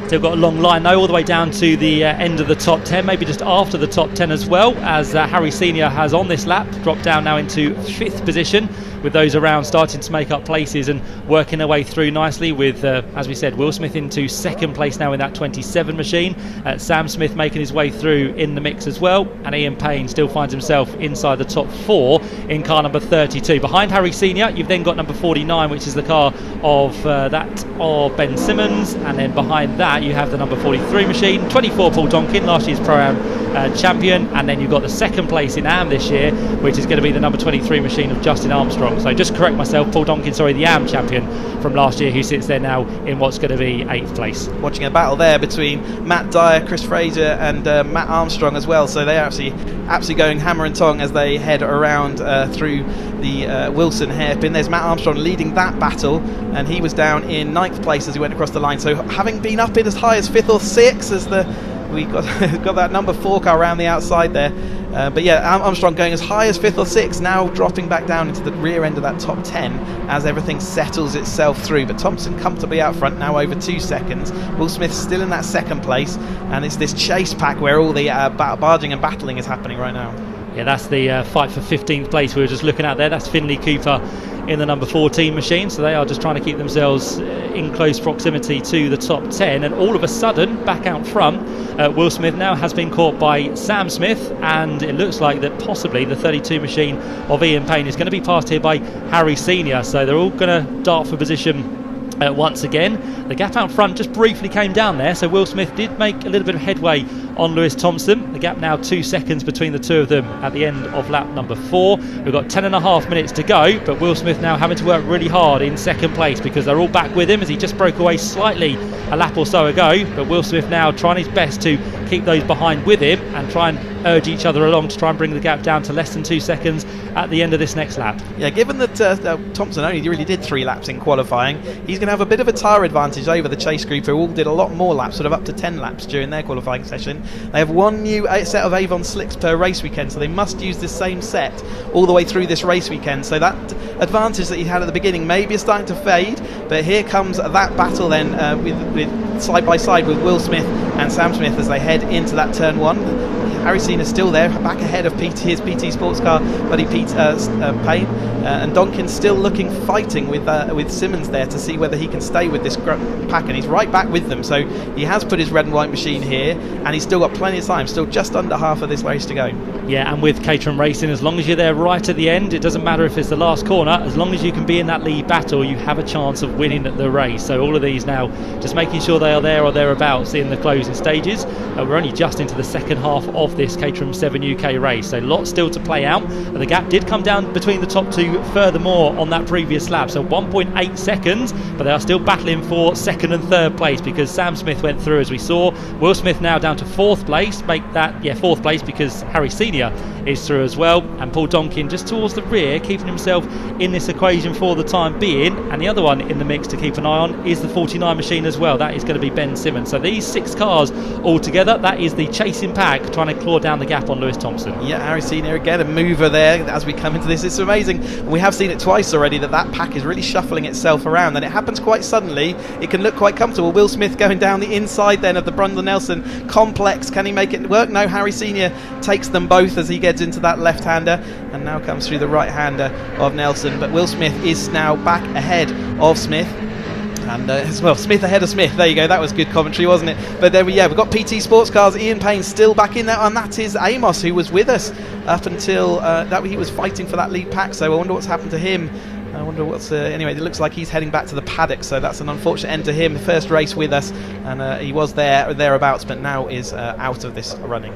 Still got a long line though, all the way down to the end of the top 10, maybe just after the top 10 as well, as Harry Senior has on this lap dropped down now into 5th position, with those around starting to make up places and working their way through nicely with, as we said, Will Smith into 2nd place now in that 27 machine, Sam Smith making his way through in the mix as well, and Ian Payne still finds himself inside the top 4 in car number 32. Behind Harry Senior, you've then got number 49, which is the car of Ben Simmons, and then behind that you have the number 43 machine, 24 Paul Donkin, last year's Pro-Am champion, and then you've got the 2nd place in AM this year, which is going to be the number 23 machine of Justin Armstrong. So just correct myself, Paul Donkin, the AM champion from last year, who sits there now in what's going to be 8th place. Watching a battle there between Matt Dyer, Chris Fraser and Matt Armstrong as well, so they're absolutely going hammer and tong as they head around through the Wilson hairpin. There's Matt Armstrong leading that battle, and he was down in 9th place as he went across the line, so having been up in as high as 5th or 6th as we got that number 4 car around the outside there, but yeah, Armstrong going as high as 5th or 6th, now dropping back down into the rear end of that top 10 as everything settles itself through. But Thompson comfortably out front now, over 2 seconds. Will Smith still in that 2nd place, and it's this chase pack where all the barging and battling is happening right now. Yeah, that's the fight for 15th place we were just looking at there. That's Finley Cooper in the number 14 machine, so they are just trying to keep themselves in close proximity to the top 10, and all of a sudden back out front, Will Smith now has been caught by Sam Smith, and it looks like that possibly the 32 machine of Ian Payne is going to be passed here by Harry Senior, so they're all going to dart for position once again. The gap out front just briefly came down there, so Will Smith did make a little bit of headway on Lewis Thompson. The gap now 2 seconds between the two of them at the end of lap number 4. We've got 10.5 minutes to go, but Will Smith now having to work really hard in 2nd place because they're all back with him as he just broke away slightly a lap or so ago. But Will Smith now trying his best to keep those behind with him and try and urge each other along to try and bring the gap down to less than 2 seconds at the end of this next lap. Yeah, given that Thompson only really did 3 laps in qualifying, he's going to have a bit of a tyre advantage over the chase group, who all did a lot more laps, sort of up to 10 laps during their qualifying session. They have 1 new set of Avon slicks per race weekend, so they must use the same set all the way through this race weekend. So that advantage that he had at the beginning maybe is starting to fade, but here comes that battle then with side by side with Will Smith and Sam Smith as they head into that turn 1. Harry Senior still there, back ahead of his PT sports car buddy Pete Payne, and Donkin's still fighting with Simmons there to see whether he can stay with this pack, and he's right back with them. So he has put his red and white machine here, and he's still got plenty of time, still just under half of this race to go. Yeah, and with Caterham Racing, as long as you're there right at the end, it doesn't matter if it's the last corner, as long as you can be in that lead battle, you have a chance of winning the race. So all of these now just making sure they are there or thereabouts in the closing stages. We're only just into the 2nd half of this Caterham 7 UK race, so lots still to play out. And the gap did come down between the top 2 furthermore on that previous lap, so 1.8 seconds, but they are still battling for 2nd and 3rd place because Sam Smith went through, as we saw. Will Smith now down to 4th place, 4th place because Harry Senior is through as well, and Paul Donkin just towards the rear, keeping himself in this equation for the time being. And the other one in the mix to keep an eye on is the 49 machine as well. That is going to be Ben Simmons. So these 6 cars all together, that is the chasing pack trying to claw down the gap on Lewis Thompson. Yeah, Harry Senior again, a mover there as we come into this. It's amazing. We have seen it twice already that pack is really shuffling itself around, and it happens quite suddenly. It can look quite comfortable. Will Smith going down the inside then of the Brundle Nelson complex. Can he make it work? No, Harry Senior takes them both as he gets into that left-hander and now comes through the right-hander of Nelson. But Will Smith is now back ahead of Smith. And Smith ahead of Smith. There you go. That was good commentary, wasn't it? But there we've got PT Sports Cars. Ian Payne still back in there, and that is Amos, who was with us up until he was fighting for that lead pack. So I wonder what's happened to him. I wonder what's anyway, it looks like he's heading back to the paddock, so that's an unfortunate end to him. The first race with us, and he was thereabouts, but now is out of this running.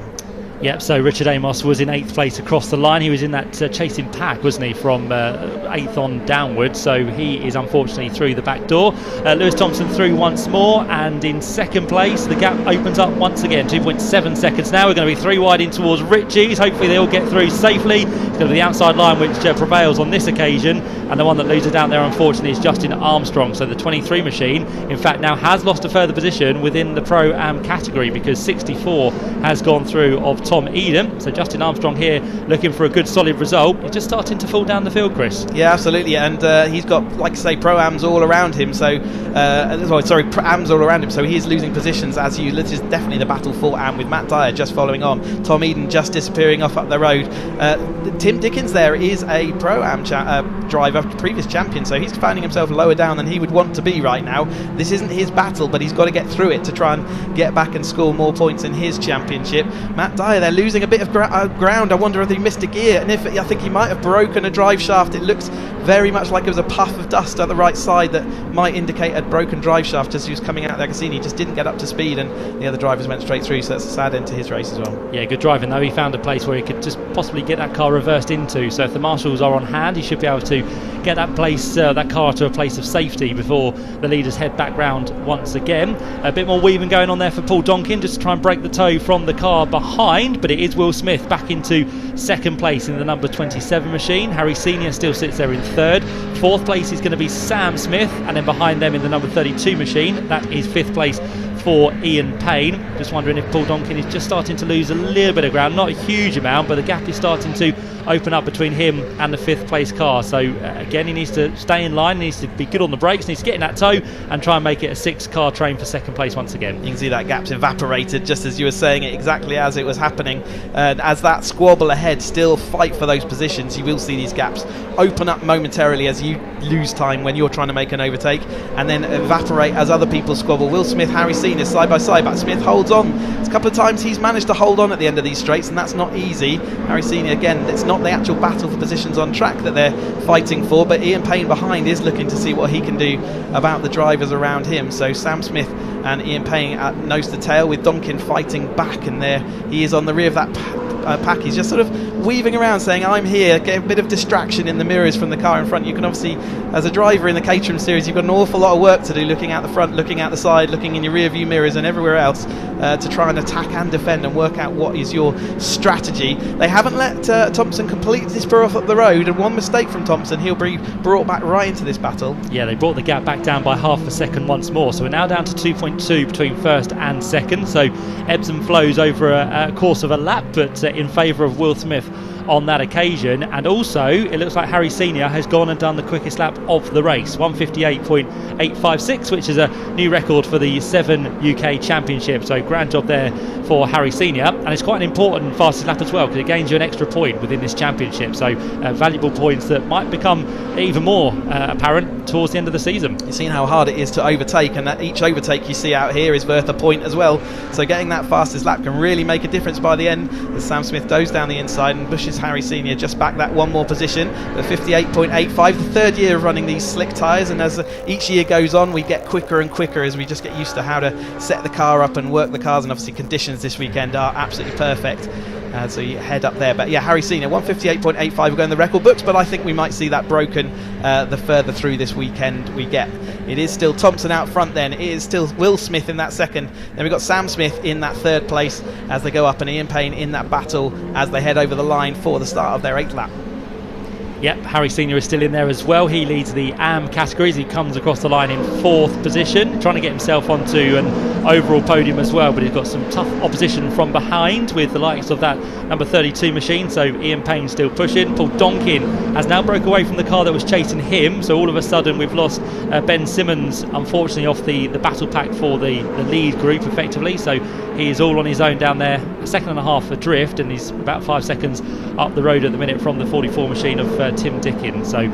Yep, so Richard Amos was in 8th place across the line. He was in that chasing pack, wasn't he, from 8th on downward, so he is unfortunately through the back door. Lewis Thompson through once more, and in 2nd place the gap opens up once again, 2.7 seconds now. We're going to be 3 wide in towards Ritchie's. Hopefully they all get through safely. It's going going to be the outside line which prevails on this occasion, and the one that loses out there unfortunately is Justin Armstrong. So the 23 machine in fact now has lost a further position within the Pro-Am category, because 64 has gone through of Tom Eden. So Justin Armstrong here looking for a good solid result. He's just starting to fall down the field, Chris. Yeah, absolutely, and he's got, like I say, Pro-Ams all around him, so Pro-Ams all around him, so he is losing positions this is definitely the battle for Am, with Matt Dyer just following on, Tom Eden just disappearing off up the road. Tim Dickens there is a Pro-Am driver, previous champion, so he's finding himself lower down than he would want to be right now. This isn't his battle, but he's got to get through it to try and get back and score more points in his championship. Matt Dyer, they're losing a bit of ground. I wonder if he missed a gear, and I think he might have broken a drive shaft. It looks very much like it was a puff of dust at the right side that might indicate a broken drive shaft as he was coming out of the Agassini. He just didn't get up to speed, and the other drivers went straight through, so that's a sad end to his race as well. Yeah, good driving though. He found a place where he could just possibly get that car reversed into, so if the marshals are on hand, he should be able to get that car to a place of safety before the leaders head back round once again. A bit more weaving going on there for Paul Donkin, just to try and break the toe from the car behind, but it is Will Smith back into second place in the number 27 machine. Harry Senior still sits there in third. Fourth place is going to be Sam Smith, and then behind them in the number 32 machine, that is fifth place for Ian Payne. Just wondering if Paul Donkin is just starting to lose a little bit of ground, not a huge amount, but the gap is starting to open up between him and the fifth place car. So again, he needs to stay in line, he needs to be good on the brakes, needs to get in that toe and try and make it a 6-car train for second place once again. You can see that gap's evaporated just as you were saying it, exactly as it was happening, and as that squabble ahead still fight for those positions, you will see these gaps open up momentarily as you lose time when you're trying to make an overtake, and then evaporate as other people squabble. Will Smith, Harry Senior side by side, but Smith holds on. It's a couple of times he's managed to hold on at the end of these straights, and that's not easy. Harry Senior, again, it's not the actual battle for positions on track that they're fighting for, but Ian Payne behind is looking to see what he can do about the drivers around him. So Sam Smith and Ian Payne at nose to tail, with Donkin fighting back, and there he is on the rear of that pack. He's just sort of weaving around saying, I'm here, get a bit of distraction in the mirrors from the car in front. You can obviously, as a driver in the Caterham series, you've got an awful lot of work to do, looking out the front, looking out the side, looking in your rear view mirrors and everywhere else, to try and attack and defend and work out what is your strategy. They haven't let Thompson completely spur off up the road, and one mistake from Thompson, he'll be brought back right into this battle. Yeah, they brought the gap back down by half a second once more, so we're now down to 2.2 between first and second, so ebbs and flows over a course of a lap, but in favour of Will Smith on that occasion. And also it looks like Harry Senior has gone and done the quickest lap of the race, 1:58.856, which is a new record for the 7 UK Championship, so grand job there for Harry Senior, and it's quite an important fastest lap as well, because it gains you an extra point within this championship, so valuable points that might become even more apparent towards the end of the season. You've seen how hard it is to overtake, and that each overtake you see out here is worth a point as well, so getting that fastest lap can really make a difference by the end, as Sam Smith goes down the inside and pushes Harry Senior just back that one more position, the 58.85, the third year of running these slick tyres, and as each year goes on we get quicker and quicker as we just get used to how to set the car up and work the cars, and obviously conditions this weekend are absolutely perfect. So you head up there, but yeah, Harry Senior 1:58.85 will go in the record books, but I think we might see that broken the further through this weekend we get. It is still Thompson out front, then it is still Will Smith in that second, then we've got Sam Smith in that third place as they go up, and Ian Payne in that battle as they head over the line for the start of their 8th lap. Yep, Harry Senior is still in there as well. He leads the AM categories. He comes across the line in 4th position, trying to get himself onto an overall podium as well, but he's got some tough opposition from behind with the likes of that number 32 machine, so Ian Payne still pushing. Paul Donkin has now broke away from the car that was chasing him, so all of a sudden we've lost Ben Simmons, unfortunately, off the battle pack for the lead group effectively, so he is all on his own down there, a second and a half adrift, and he's about 5 seconds up the road at the minute from the 44 machine of Tim Dickens. So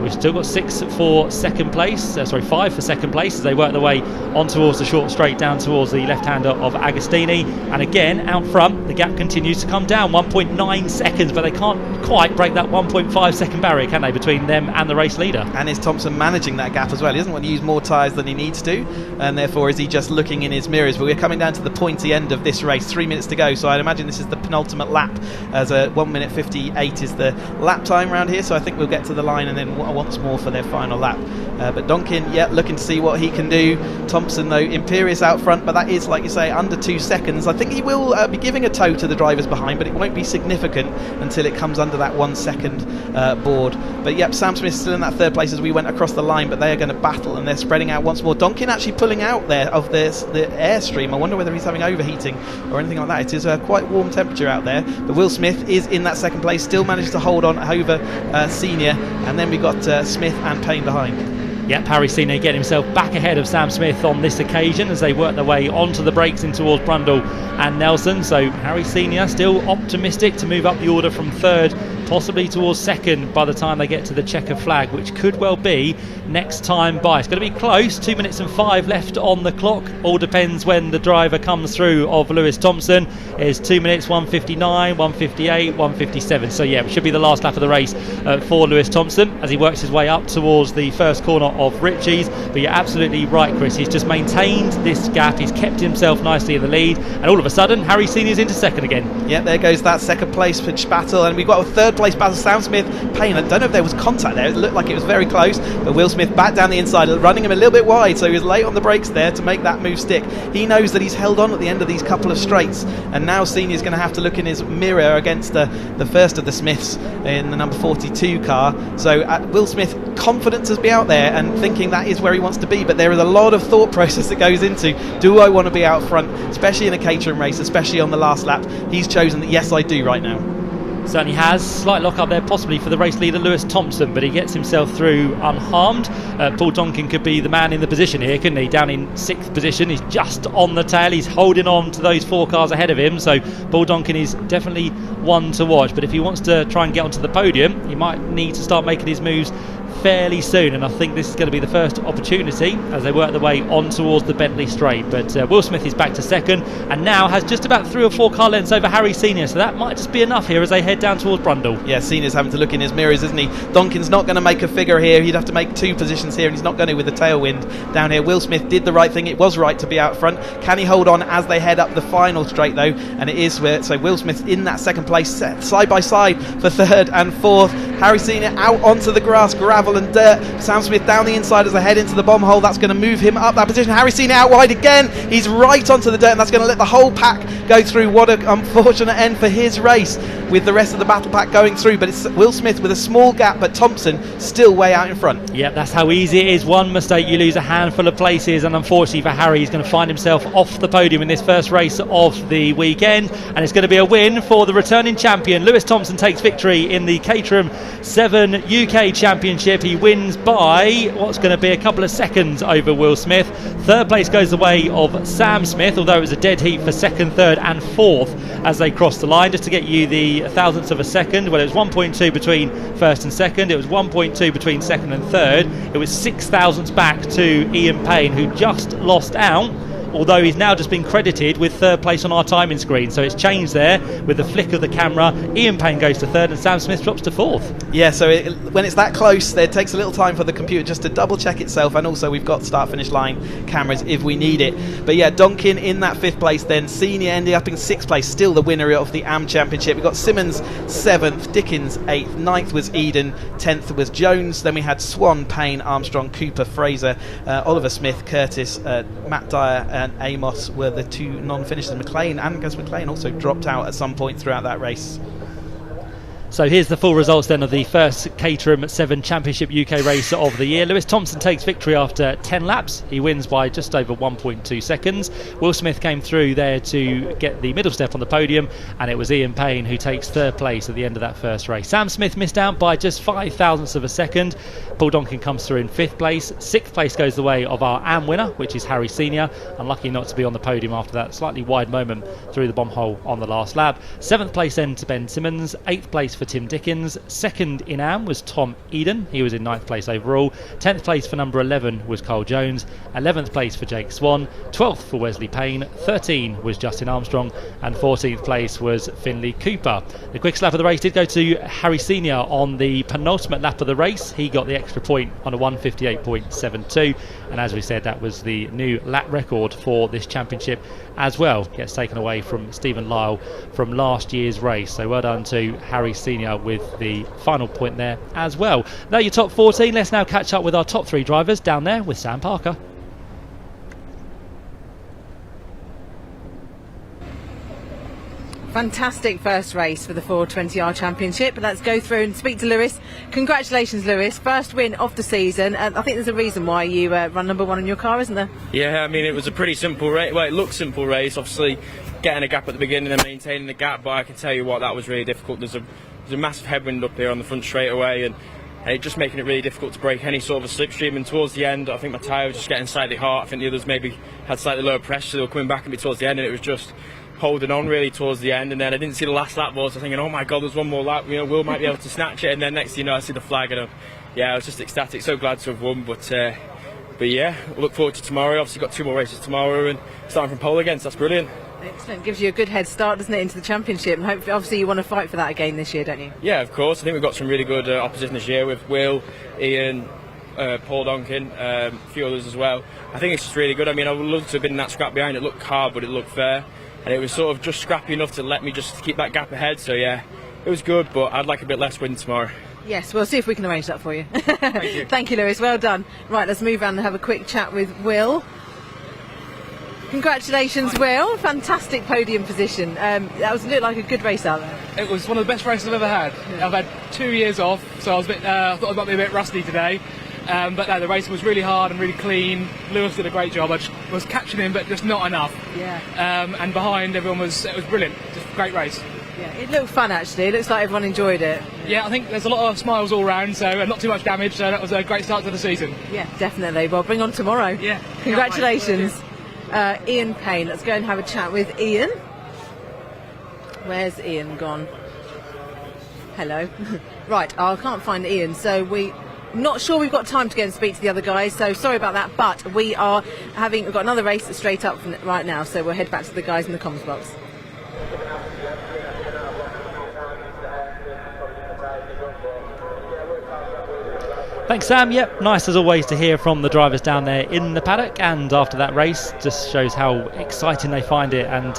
we've still got 5 for second place as they work their way on towards the short straight down towards the left-hander of Agostini, and again out front the gap continues to come down 1.9 seconds, but they can't quite break that 1.5 second barrier, can they, between them and the race leader? And is Thompson managing that gap as well? He doesn't want to use more tyres than he needs to, and therefore is he just looking in his mirrors? But we're coming down to the pointy end of this race, 3 minutes to go, so I'd imagine this is the penultimate lap, as 1:58 is the lap time around here. here, so I think we'll get to the line and then once more for their final lap. But Donkin, looking to see what he can do. Thompson, though, imperious out front, but that is, like you say, under 2 seconds. I think he will be giving a tow to the drivers behind, but it won't be significant until it comes under that 1 second board. But yep, Sam Smith's still in that third place as we went across the line, but they are going to battle and they're spreading out once more. Donkin actually pulling out there of the airstream. I wonder whether he's having overheating or anything like that. It is a quite warm temperature out there. But Will Smith is in that second place, still manages to hold on over Senior, and then we've got Smith and Payne behind. Yep, Harry Senior getting himself back ahead of Sam Smith on this occasion as they work their way onto the brakes in towards Brundle and Nelson. So Harry Senior still optimistic to move up the order from third, possibly towards second by the time they get to the checker flag, which could well be next time by. It's going to be close, 2 minutes and 5 left on the clock. All depends when the driver comes through of Lewis Thompson. It's 2 minutes, 1:59, 1:58, 1:57. So yeah, it should be the last lap of the race for Lewis Thompson as he works his way up towards the first corner of Ritchie's. But you're absolutely right, Chris. He's just maintained this gap. He's kept himself nicely in the lead, and all of a sudden Harry Senior's into second again. Yeah, there goes that second place pitch battle, and we've got a third place battle. Sam Smith, Payne. I don't know if there was contact there. It looked like it was very close, but Will Smith back down the inside, running him a little bit wide, so he was late on the brakes there to make that move stick. He knows that he's held on at the end of these couple of straights, and now Senior's going to have to look in his mirror against the first of the Smiths in the number 42 car. So Will Smith confident to be out there and thinking that is where he wants to be, but there is a lot of thought process that goes into, do I want to be out front, especially in a Caterham race, especially on the last lap? He's chosen that yes I do right now. Certainly has. Slight lock up there possibly for the race leader Lewis Thompson, but he gets himself through unharmed. Paul Donkin could be the man in the position here, couldn't he? Down in 6th position, he's just on the tail, he's holding on to those 4 cars ahead of him, so Paul Donkin is definitely one to watch. But if he wants to try and get onto the podium, he might need to start making his moves fairly soon, and I think this is going to be the first opportunity as they work their way on towards the Bentley straight. But Will Smith is back to second and now has just about 3 or 4 car lengths over Harry Senior, so that might just be enough here as they head down towards Brundle. Yeah, Senior's having to look in his mirrors, isn't he? Donkin's not going to make a figure here. He'd have to make 2 positions here, and he's not going to with the tailwind down here. Will Smith did the right thing. It was right to be out front. Can he hold on as they head up the final straight though? And it is where, so Will Smith in that second place, side by side for third and fourth. Harry Senior out onto the grass, gravel and dirt. Sam Smith down the inside as they head into the bomb hole. That's going to move him up that position. Harry Senior out wide again. He's right onto the dirt, and that's going to let the whole pack go through. What an unfortunate end for his race with the rest of the battle pack going through. But it's Will Smith with a small gap, but Thompson still way out in front. Yeah, that's how easy it is. One mistake, you lose a handful of places, and unfortunately for Harry, he's going to find himself off the podium in this first race of the weekend, and it's going to be a win for the returning champion. Lewis Thompson takes victory in the Caterham 7 UK Championship. He wins by what's going to be a couple of seconds over Will Smith. Third place goes the way of Sam Smith, although it was a dead heat for second, third and fourth as they crossed the line. Just to get you the thousandths of a second, well, it was 1.2 between first and second, it was 1.2 between second and third, it was 6 thousandths back to Ian Payne, who just lost out, although he's now just been credited with third place on our timing screen. So it's changed there with the flick of the camera. Ian Payne goes to third and Sam Smith drops to fourth. Yeah, so when it's that close, it takes a little time for the computer just to double check itself, and also we've got start finish line cameras if we need it. But yeah, Donkin in that 5th place, then Senior ending up in 6th place, still the winner of the AM Championship. We've got Simmons 7th, Dickens 8th, 9th was Eden, 10th was Jones, then we had Swan, Payne, Armstrong, Cooper, Fraser, Oliver Smith, Curtis, Matt Dyer and Amos were the 2 non-finishers. McLean and Gus McLean also dropped out at some point throughout that race. So here's the full results then of the first Caterham 7 Championship UK race of the year. Lewis Thompson takes victory after 10 laps. He wins by just over 1.2 seconds. Will Smith came through there to get the middle step on the podium, and it was Ian Payne who takes third place at the end of that first race. Sam Smith missed out by just 5 thousandths of a second. Paul Donkin comes through in 5th place. 6th place goes the way of our AM winner, which is Harry Senior, unlucky not to be on the podium after that slightly wide moment through the bomb hole on the last lap. 7th place then to Ben Simmons. 8th place for Tim Dickens. 2nd in AM was Tom Eden, he was in 9th place overall. 10th place for number 11 was Cole Jones. 11th place for Jake Swan. 12th for Wesley Payne. 13 was Justin Armstrong, and 14th place was Finley Cooper. The quickest lap of the race did go to Harry Senior on the penultimate lap of the race. He got the extra point on a 1:58.72, and as we said, that was the new lap record for this championship as well gets taken away from Stephen Lyle from last year's race. So well done to Harry Senior with the final point there as well. Now your top 14. Let's now catch up with our top 3 drivers down there with Sam Parker. Fantastic first race for the 420R Championship. Let's go through and speak to Lewis. Congratulations, Lewis. First win of the season. And I think there's a reason why you run number 1 in your car, isn't there? Yeah, I mean, it was a pretty simple race. Well, it looked simple race. Obviously, getting a gap at the beginning and maintaining the gap. But I can tell you what, that was really difficult. There's a massive headwind up here on the front straightaway, and just making it really difficult to break any sort of a slipstream. And towards the end, I think my tyre was just getting slightly hot. I think the others maybe had slightly lower pressure, so they were coming back at me towards the end, and it was just holding on really towards the end. And then I didn't see the last lap, but I was thinking, oh my god, there's one more lap, Will might be able to snatch it. And then next thing you know, I see the flag, and I was just ecstatic, so glad to have won. But yeah, look forward to tomorrow. Obviously got 2 more races tomorrow, and starting from pole again, so that's brilliant. Excellent. Gives you a good head start, doesn't it, into the championship? And hopefully, obviously, you want to fight for that again this year, don't you? Yeah, of course. I think we've got some really good opposition this year with Will, Ian, Paul Donkin, a few others as well. I think it's just really good. I mean, I would love to have been in that scrap behind. It looked hard, but it looked fair. And it was sort of just scrappy enough to let me just keep that gap ahead. So yeah, it was good, but I'd like a bit less wind tomorrow. Yes, we'll see if we can arrange that for you. Thank you. Thank you, Lewis. Well done. Right, let's move on and have a quick chat with Will. Congratulations, Will. Fantastic podium position. That looked like a good race out there. It was one of the best races I've ever had. Yeah. I've had 2 years off, so I was I thought I might be a bit rusty today. But no, the race was really hard and really clean. Lewis did a great job. I just was catching him, but just not enough. Yeah. And behind, it was brilliant. Just a great race. Yeah, it looked fun actually. It looks like everyone enjoyed it. Yeah, I think there's a lot of smiles all round, so not too much damage. So that was a great start to the season. Yeah, definitely. Well, bring on tomorrow. Yeah. Congratulations, Ian Payne. Let's go and have a chat with Ian. Where's Ian gone? Hello. Right, I can't find Ian, so not sure we've got time to go and speak to the other guys, so sorry about that, but we've got another race straight up right now, so we'll head back to the guys in the comms box. Thanks, Sam. Yep, nice as always to hear from the drivers down there in the paddock, and after that race just shows how exciting they find it and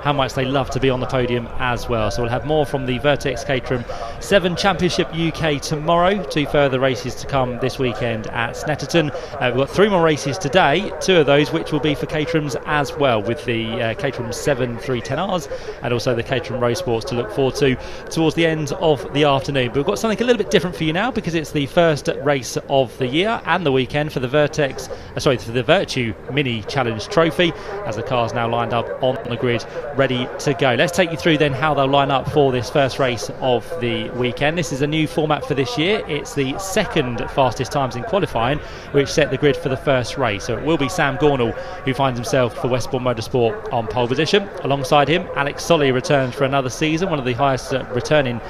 how much they love to be on the podium as well. So we'll have more from the Vertex Caterham 7 Championship UK tomorrow, 2 further races to come this weekend at Snetterton. We've got 3 more races today, 2 of those which will be for Caterhams as well, with the Caterham 7 310Rs and also the Caterham Roadsports to look forward to towards the end of the afternoon. But we've got something a little bit different for you now, because it's the first race of the year and the weekend for the Vertu Mini Challenge Trophy, as the cars now lined up on the grid ready to go. Let's take you through then how they'll line up for this first race of the weekend. This is a new format for this year. It's the 2nd fastest times in qualifying which set the grid for the first race. So it will be Sam Gornall who finds himself for Westbourne Motorsport on pole position. Alongside him, Alex Solly returns for another season, one of the highest returning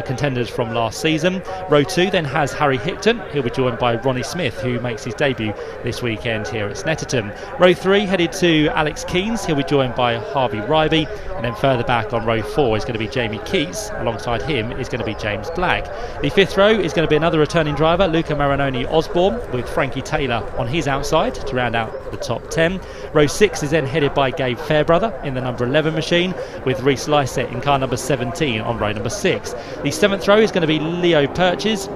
contenders from last season. Row 2 then has Harry Hickton. He'll be joined by Ronnie Smith, who makes his debut this weekend here at Snetterton. Row 3 headed to Alex Keynes. He'll be joined by Harvey Ryby, and then further back on row 4 is going to be Jamie Keats. Alongside him is going to be James Black. The 5th row is going to be another returning driver, Luca Marinoni Osborne, with Frankie Taylor on his outside to round out the top 10. Row 6 is then headed by Gabe Fairbrother in the number 11 machine, with Reece Lysett in car number 17 on row number 6. The 7th row is going to be Leo Purchase,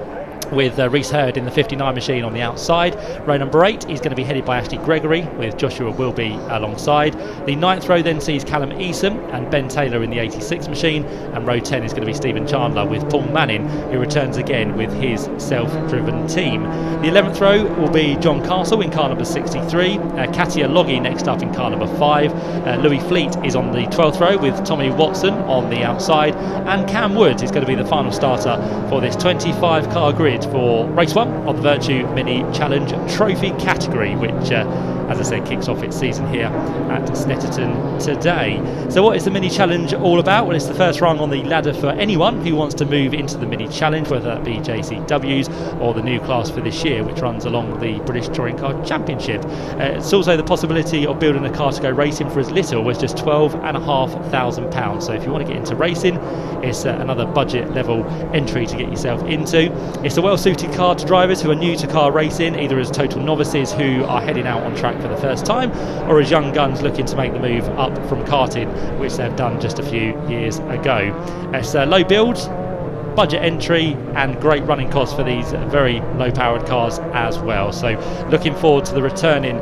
with Reese Hurd in the 59 machine on the outside. Row number 8 is going to be headed by Ashley Gregory, with Joshua Wilby alongside. The 9th row then sees Callum Eason and Ben Taylor in the 86 machine, and row 10 is going to be Stephen Chandler with Paul Manning, who returns again with his self-driven team. The 11th row will be John Castle in car number 63, Katia Loggy next up in car number 5. Louis Fleet is on the 12th row with Tommy Watson on the outside, and Cam Woods is going to be the final starter for this 25 car grid for race 1 of the Vertu Mini Challenge Trophy category, which as I said, kicks off its season here at Snetterton today. So what is the Mini Challenge all about? Well, it's the first rung on the ladder for anyone who wants to move into the Mini Challenge, whether that be JCWs or the new class for this year, which runs along the British Touring Car Championship. It's also the possibility of building a car to go racing for as little as just £12,500. So if you want to get into racing, it's another budget level entry to get yourself into. It's a well-suited car to drivers who are new to car racing, either as total novices who are heading out on track track for the first time, or as young guns looking to make the move up from karting, which they've done just a few years ago. It's a low build, budget entry, and great running costs for these very low powered cars as well. So looking forward to the returning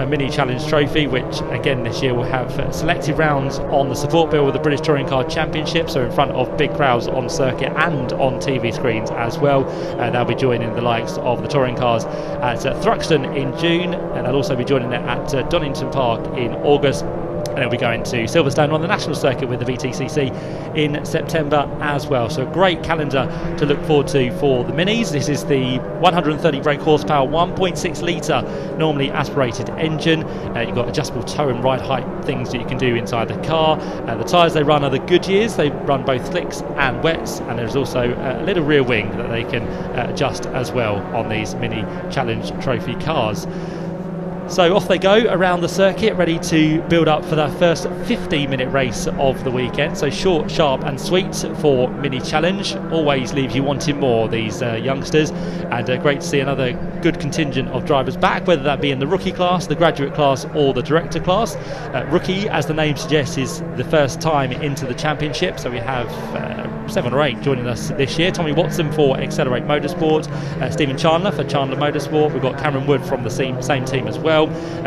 Mini Challenge Trophy, which again this year will have selected rounds on the support bill with the British Touring Car Championship, so in front of big crowds on circuit and on TV screens as well. They'll be joining the likes of the touring cars at Thruxton in June, and they'll also be joining it at Donington Park in August. And it'll be going to Silverstone on the national circuit with the VTCC in September as well. So a great calendar to look forward to for the Minis. This is the 130 brake horsepower, 1.6 litre normally aspirated engine. You've got adjustable toe and ride height things that you can do inside the car. The tyres they run are the Goodyears. They run both slicks and wets, and there's also a little rear wing that they can adjust as well on these Mini Challenge Trophy cars. So off they go around the circuit, ready to build up for their first 50-minute race of the weekend. So short, sharp and sweet for Mini Challenge. Always leaves you wanting more, these youngsters. And great to see another good contingent of drivers back, whether that be in the rookie class, the graduate class or the director class. Rookie, as the name suggests, is the first time into the championship. So we have 7 or 8 joining us this year. Tommy Watson for Accelerate Motorsport, Stephen Chandler for Chandler Motorsport. We've got Cameron Wood from the same team as well.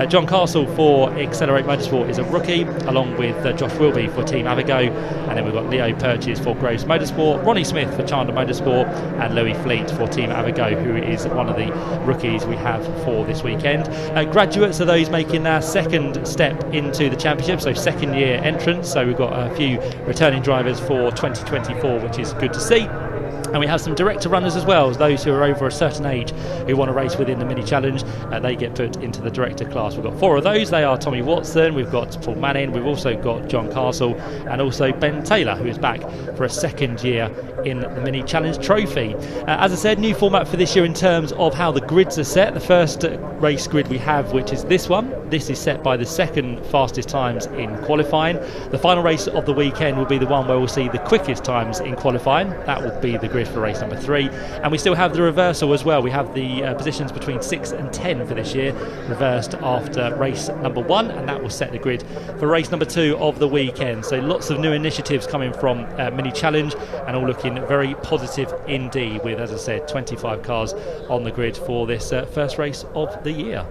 John Castle for Accelerate Motorsport is a rookie, along with Josh Wilby for Team Avigo, and then we've got Leo Purchase for Groves Motorsport, Ronnie Smith for Chandler Motorsport, and Louis Fleet for Team Avigo, who is one of the rookies we have for this weekend. Graduates are those making their second step into the championship, so second year entrants. So we've got a few returning drivers for 2024, which is good to see. And we have some director runners as well, those who are over a certain age who want to race within the Mini Challenge. They get put into the director class. We've got 4 of those. They are Tommy Watson, we've got Paul Manning, we've also got John Castle, and also Ben Taylor, who is back for a second year in the Mini Challenge Trophy. As I said, new format for this year in terms of how the grids are set. The first race grid we have, which is this one, this is set by the second fastest times in qualifying. The final race of the weekend will be the one where we'll see the quickest times in qualifying. That will be the grid for race number 3, and we still have the reversal as well. We have the positions between 6 and 10 for this year reversed after race number 1, and that will set the grid for race number 2 of the weekend. So lots of new initiatives coming from Mini Challenge, and all looking very positive indeed, with, as I said, 25 cars on the grid for this first race of the year.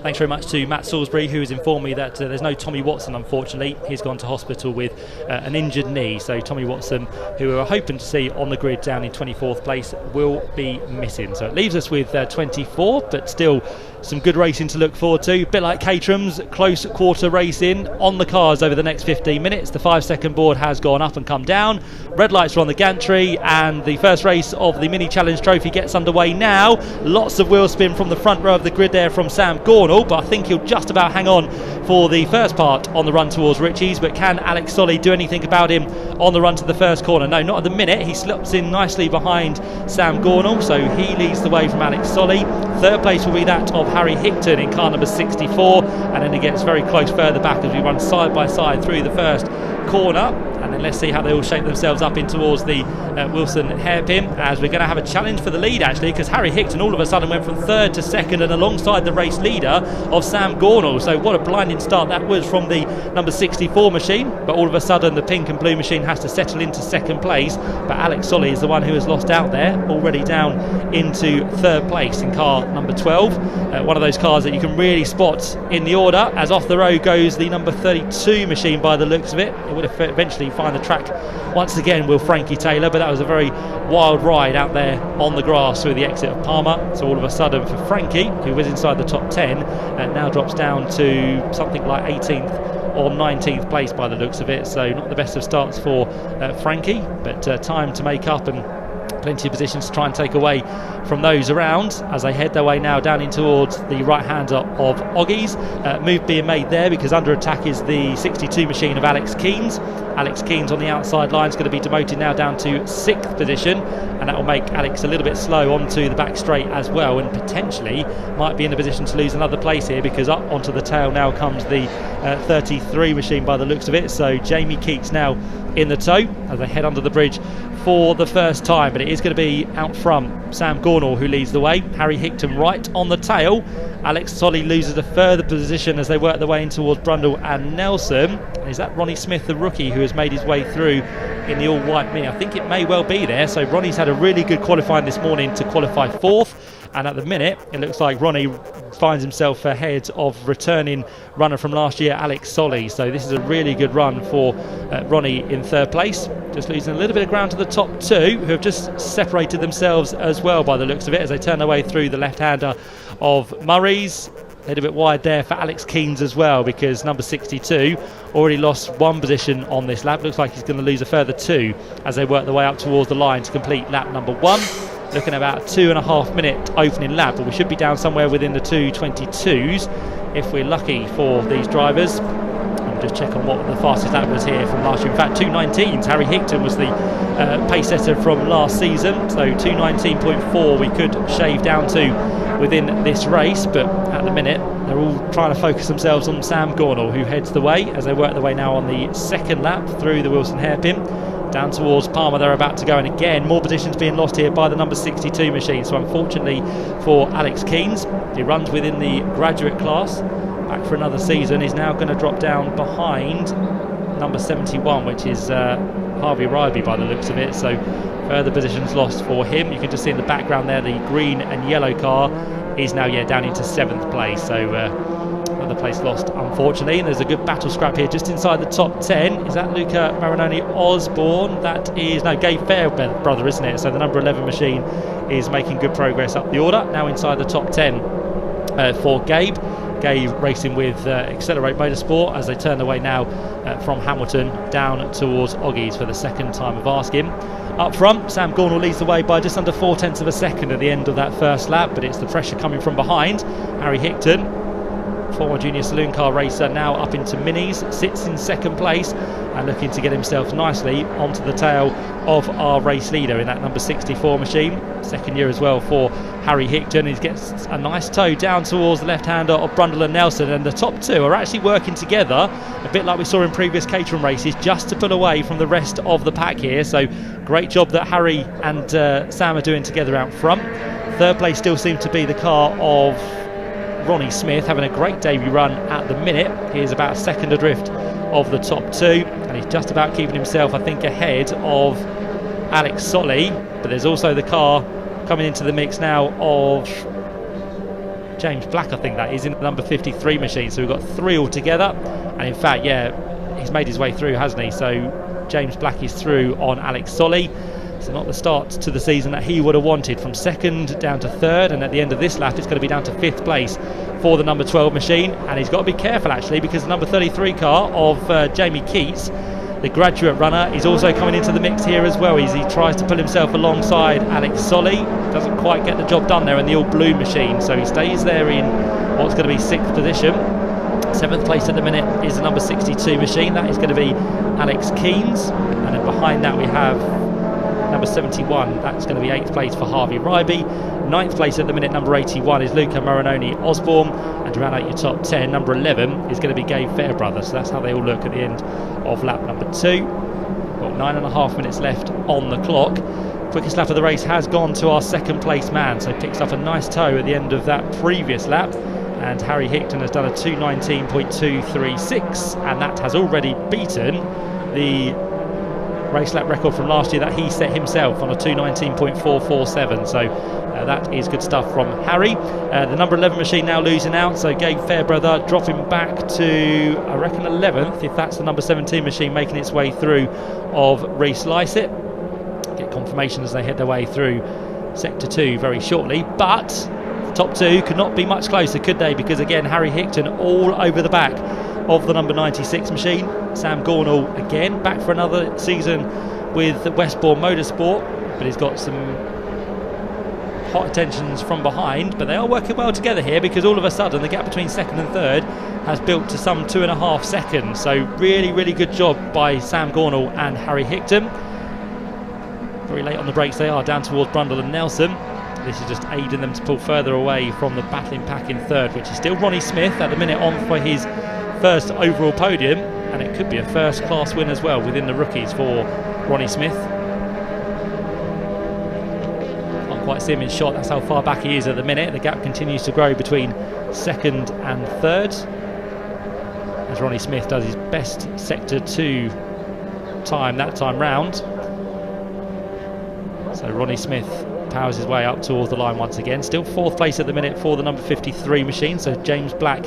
Thanks very much to Matt Salisbury, who has informed me that there's no Tommy Watson, unfortunately. He's gone to hospital with an injured knee. So Tommy Watson, who we were hoping to see on the grid down in 24th place, will be missing. So it leaves us with 24, but still some good racing to look forward to. A bit like Caterham's, close quarter racing on the cars over the next 15 minutes. The 5-second board has gone up and come down. Red lights are on the gantry, and the first race of the Mini Challenge Trophy gets underway now. Lots of wheel spin from the front row of the grid there from Sam Gornall, but I think he'll just about hang on for the first part on the run towards Ritchie's. But can Alex Solly do anything about him on the run to the first corner? No, not at the minute. He slips in nicely behind Sam Gornall, so he leads the way from Alex Solly. Third place will be that of Harry Hickton in car number 64, and then it gets very close further back as we run side by side through the first corner. And then let's see how they all shape themselves up in towards the Wilson hairpin, as we're going to have a challenge for the lead, actually, because Harry Hickton all of a sudden went from 3rd to 2nd and alongside the race leader of Sam Gornall. So what a blinding start that was from the number 64 machine, but all of a sudden the pink and blue machine has to settle into 2nd place. But Alex Solly is the one who has lost out there, already down into 3rd place in car number 12. One of those cars that you can really spot in the order, as off the road goes the number 32 machine by the looks of it. It would eventually find the track once again, will Frankie Taylor, but that was a very wild ride out there on the grass through the exit of Palmer. So all of a sudden for Frankie, who was inside the top 10, now drops down to something like 18th or 19th place by the looks of it. So not the best of starts for Frankie, but time to make up and plenty of positions to try and take away from those around as they head their way now down in towards the right-hander of Oggies. Move being made there because under attack is the 62 machine of Alex Keynes. Alex Keens on the outside line is going to be demoted now down to 6th position, and that will make Alex a little bit slow onto the back straight as well, and potentially might be in a position to lose another place here, because up onto the tail now comes the 33 machine by the looks of it. So Jamie Keats now in the tow as they head under the bridge for the first time, but it is going to be out front Sam Gornall who leads the way. Harry Hickton right on the tail. Alex Solly loses a further position as they work their way in towards Brundle and Nelson. Is that Ronnie Smith, the rookie, who has made his way through in the all-white Mini? I think it may well be there. So Ronnie's had a really good qualifying this morning to qualify 4th, and at the minute it looks like Ronnie finds himself ahead of returning runner from last year, Alex Solly. So this is a really good run for Ronnie in 3rd place, just losing a little bit of ground to the top 2, who have just separated themselves as well by the looks of it as they turn their way through the left-hander of Murray's. A little bit wide there for Alex Keens as well, because number 62 already lost 1 position on this lap. Looks like he's going to lose a further 2 as they work their way up towards the line to complete lap number 1. Looking at about a 2.5 minute opening lap, but we should be down somewhere within the 2:22s if we're lucky for these drivers. I'll just check on what the fastest lap was here from last year. In fact, 2:19s. Harry Hickton was the pace setter from last season, so 2:19.4 we could shave down to within this race, but at the minute they're all trying to focus themselves on Sam Gornall, who heads the way as they work their way now on the 2nd lap through the Wilson hairpin down towards Palmer. They're about to go, and again more positions being lost here by the number 62 machine. So unfortunately for Alex Keens, he runs within the graduate class, back for another season. He's now going to drop down behind number 71, which is Harvey Ryby by the looks of it. So further positions lost for him. You can just see in the background there the green and yellow car is now down into 7th place. So another place lost, unfortunately. And there's a good battle scrap here just inside the top 10. Is that Luca Marinoni Osborne? That is, no, Gabe Fairbrother, isn't it? So the number 11 machine is making good progress up the order. Now inside the top 10 for Gabe. Gabe racing with Accelerate Motorsport as they turn their way now from Hamilton down towards Oggies for the 2nd time of asking. Up front, Sam Gornall leads the way by just under 0.4 of a second at the end of that first lap, but it's the pressure coming from behind. Harry Hickton, former junior saloon car racer, now up into minis, sits in 2nd place and looking to get himself nicely onto the tail of our race leader in that number 64 machine. 2nd year as well for Harry Hickton. He gets a nice tow down towards the left-hander of Brundle and Nelson, and the top 2 are actually working together, a bit like we saw in previous Caterham races, just to pull away from the rest of the pack here. So great job that Harry and Sam are doing together out front. 3rd place still seems to be the car of Ronnie Smith, having a great debut run at the minute. He is about 2nd adrift of the top 2, and he's just about keeping himself, I think, ahead of Alex Solly. But there's also the car coming into the mix now of James Black, I think that is, in the number 53 machine. So we've got 3 altogether, and in fact, he's made his way through, hasn't he? So James Black is through on Alex Solly. So not the start to the season that he would have wanted, from 2nd down to 3rd, and at the end of this lap it's going to be down to 5th place for the number 12 machine. And he's got to be careful actually, because the number 33 car of Jamie Keats, the graduate runner, is also coming into the mix here as well. He tries to pull himself alongside Alex Solly, doesn't quite get the job done there in the all blue machine, so he stays there in what's going to be 6th position. 7th place at the minute is the number 62 machine. That is going to be Alex Keens, and then behind that we have number 71, that's going to be 8th place for Harvey Ryby. 9th place at the minute, number 81, is Luca Marinoni Osborne, and to round out your top 10, number 11 is going to be Gabe Fairbrother. So that's how they all look at the end of lap number 2. Got 9.5 minutes left on the clock. Quickest lap of the race has gone to our 2nd place man, so picks up a nice tow at the end of that previous lap, and Harry Hickton has done a 2:19.236, and that has already beaten the race lap record from last year that he set himself on a 2:19.447. So that is good stuff from Harry. The number 11 machine now losing out, so Gabe Fairbrother dropping back to, I reckon, 11th, if that's the number 17 machine making its way through of Reese Lysett. Get confirmation as they head their way through sector 2 very shortly, but the top 2 could not be much closer, could they? Because again, Harry Hickton all over the back of the number 96 machine. Sam Gornall again back for another season with Westbourne Motorsport, but he's got some hot attentions from behind, but they are working well together here, because all of a sudden the gap between second and third has built to some 2.5 seconds. So really good job by Sam Gornall and Harry Hickton. Very late on the brakes they are, down towards Brundle and Nelson. This is just aiding them to pull further away from the battling pack in third, which is still Ronnie Smith at the minute, on for his first overall podium, and it could be a first class win as well within the rookies for Ronnie Smith. Can't quite see him in shot, that's how far back he is at the minute. The gap continues to grow between second and third, as Ronnie Smith does his best sector 2 time that time round. So Ronnie Smith powers his way up towards the line once again. Still 4th place at the minute for the number 53 machine. So James Black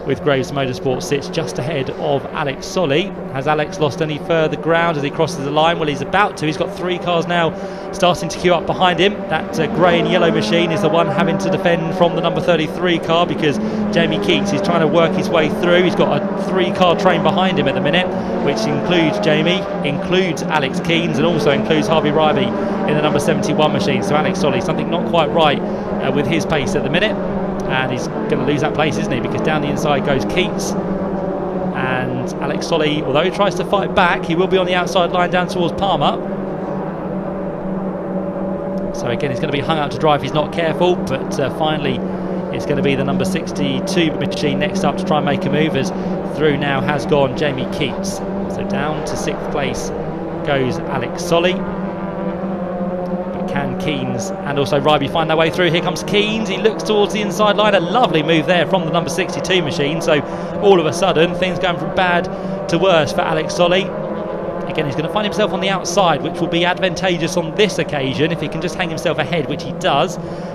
with Graves Motorsport sits just ahead of Alex Solly. Has Alex lost any further ground as he crosses the line? Well, he's about to. He's got 3 cars now starting to queue up behind him. That grey and yellow machine is the one having to defend from the number 33 car, because Jamie Keats is trying to work his way through. He's got a 3-car train behind him at the minute, which includes Jamie, includes Alex Keens, and also includes Harvey Ryby in the number 71 machine. So Alex Solly, something not quite right with his pace at the minute, and he's going to lose that place, isn't he, because down the inside goes Keats, and Alex Solly, although he tries to fight back, he will be on the outside line down towards Palmer. So again, he's going to be hung out to dry if he's not careful, but finally it's going to be the number 62 machine next up to try and make a move, as through now has gone Jamie Keats. So down to 6th place goes Alex Solly. Can Keens and also Ryby find their way through? Here comes Keens, he looks towards the inside line, a lovely move there from the number 62 machine. So all of a sudden things going from bad to worse for Alex Solly. Again, he's going to find himself on the outside, which will be advantageous on this occasion if he can just hang himself ahead, which he does.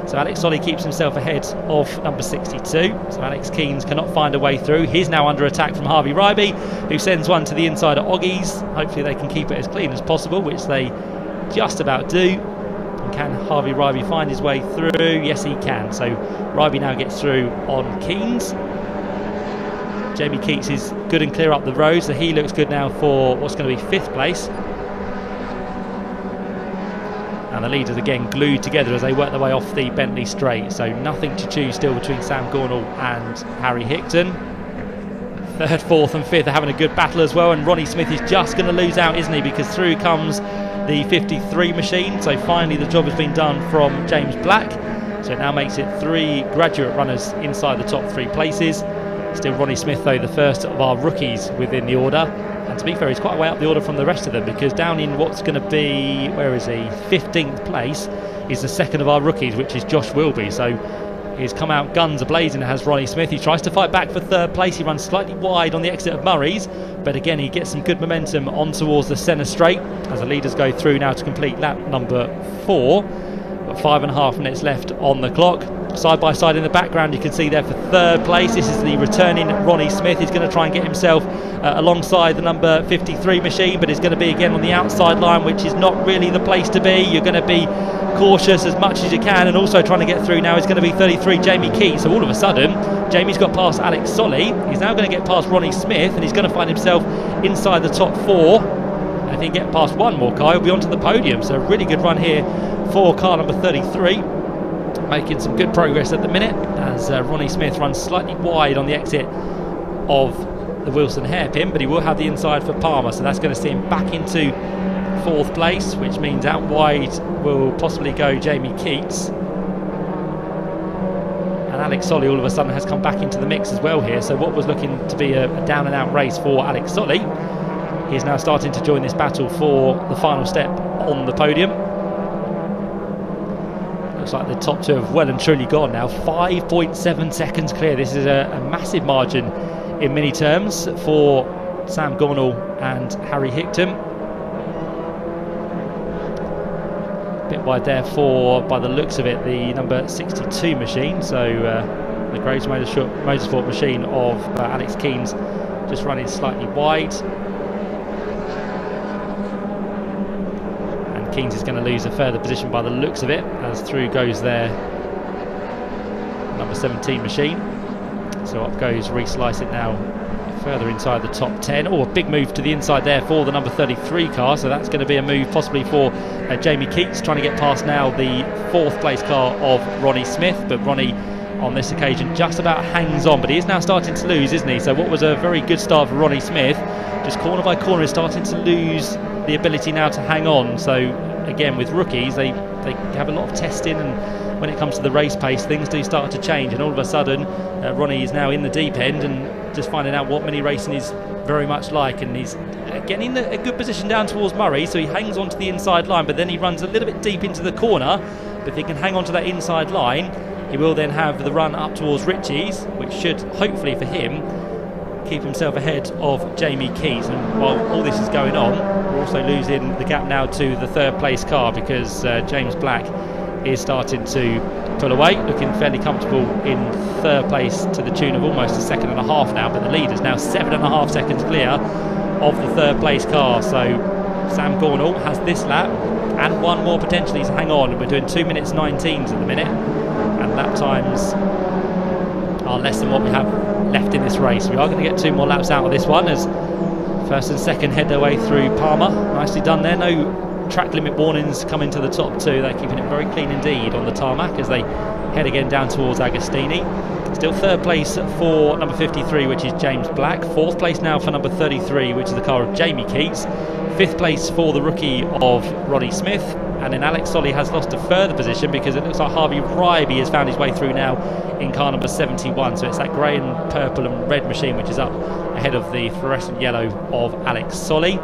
So Alex Solly keeps himself ahead of number 62. So Alex Keens cannot find a way through. He's now under attack from Harvey Ryby, who sends one to the inside of Oggies. Hopefully they can keep it as clean as possible, which they just about do. Can Harvey Ryby find his way through? Yes, he can. So Ryby now gets through on Keens. Jamie Keats is good and clear up the road, so he looks good now for what's going to be 5th place. And the leaders again glued together as they work their way off the Bentley straight. So nothing to choose still between Sam Gornall and Harry Hickton. 3rd, 4th and 5th are having a good battle as well, and Ronnie Smith is just going to lose out, isn't he, because through comes the 53 machine. So finally the job has been done from James Black, so it now makes it 3 graduate runners inside the top 3 places. Still Ronnie Smith though, the first of our rookies within the order, and to be fair, he's quite a way up the order from the rest of them, because down in what's going to be, where is he, 15th place is the second of our rookies, which is Josh Wilby. So he's come out guns a-blazing, has Ronnie Smith. He tries to fight back for 3rd place. He runs slightly wide on the exit of Murray's, but again he gets some good momentum on towards the centre straight as the leaders go through now to complete lap number 4. Got 5.5 minutes left on the clock. Side by side in the background you can see there for 3rd place, this is the returning Ronnie Smith. He's going to try and get himself alongside the number 53 machine, but he's going to be again on the outside line, which is not really the place to be. You're going to be cautious as much as you can, and also trying to get through now is going to be 33 Jamie Keats. So all of a sudden Jamie's got past Alex Solly, he's now going to get past Ronnie Smith, and he's going to find himself inside the top 4. And if he can get past one more car, he'll be onto the podium. So a really good run here for car number 33, making some good progress at the minute as Ronnie Smith runs slightly wide on the exit of the Wilson hairpin, but he will have the inside for Palmer, so that's going to see him back into 4th place, which means out wide will possibly go Jamie Keats. And Alex Solly all of a sudden has come back into the mix as well here, so what was looking to be a down and out race for Alex Solly, he's now starting to join this battle for the final step on the podium. Looks like the top 2 have well and truly gone now. 5.7 seconds clear. This is a massive margin in mini terms for Sam Gornall and Harry Hickton. Bit wide there for, by the looks of it, the number 62 machine. So the Graves Motorsport machine of Alex Keens just running slightly wide. Keens is going to lose a further position by the looks of it, as through goes their number 17 machine. So up goes Reese Lysett now further inside the top 10. Oh, a big move to the inside there for the number 33 car, so that's going to be a move possibly for Jamie Keats, trying to get past now the 4th place car of Ronnie Smith, but Ronnie on this occasion just about hangs on, but he is now starting to lose, isn't he? So what was a very good start for Ronnie Smith, just corner by corner is starting to lose the ability now to hang on. So again, with rookies, they have a lot of testing, and when it comes to the race pace, things do start to change, and all of a sudden Ronnie is now in the deep end and just finding out what mini racing is very much like, and he's getting in a good position down towards Murray, so he hangs on to the inside line, but then he runs a little bit deep into the corner. But if he can hang on to that inside line, he will then have the run up towards Ritchie's, which should hopefully for him keep himself ahead of Jamie Keats. And while all this is going on, we're also losing the gap now to the 3rd place car, because James Black is starting to pull away, looking fairly comfortable in 3rd place to the tune of almost a second and a half now, but the lead is now 7.5 seconds clear of the 3rd place car. So Sam Gornall has this lap and one more potentially to hang on. We're doing 2 minutes 19s at the minute, and lap times are less than what we have left in this race. We are going to get 2 more laps out of this one as 1st and 2nd head their way through Palmer. Nicely done there. No track limit warnings coming to the top 2. They're keeping it very clean indeed on the tarmac as they head again down towards Agostini. Still 3rd place for number 53, which is James Black. 4th place now for number 33, which is the car of Jamie Keats. 5th place for the rookie of Ronnie Smith. And then Alex Solly has lost a further position because it looks like Harvey Ryby has found his way through now in car number 71. So it's that grey and purple and red machine which is up ahead of the fluorescent yellow of Alex Solly.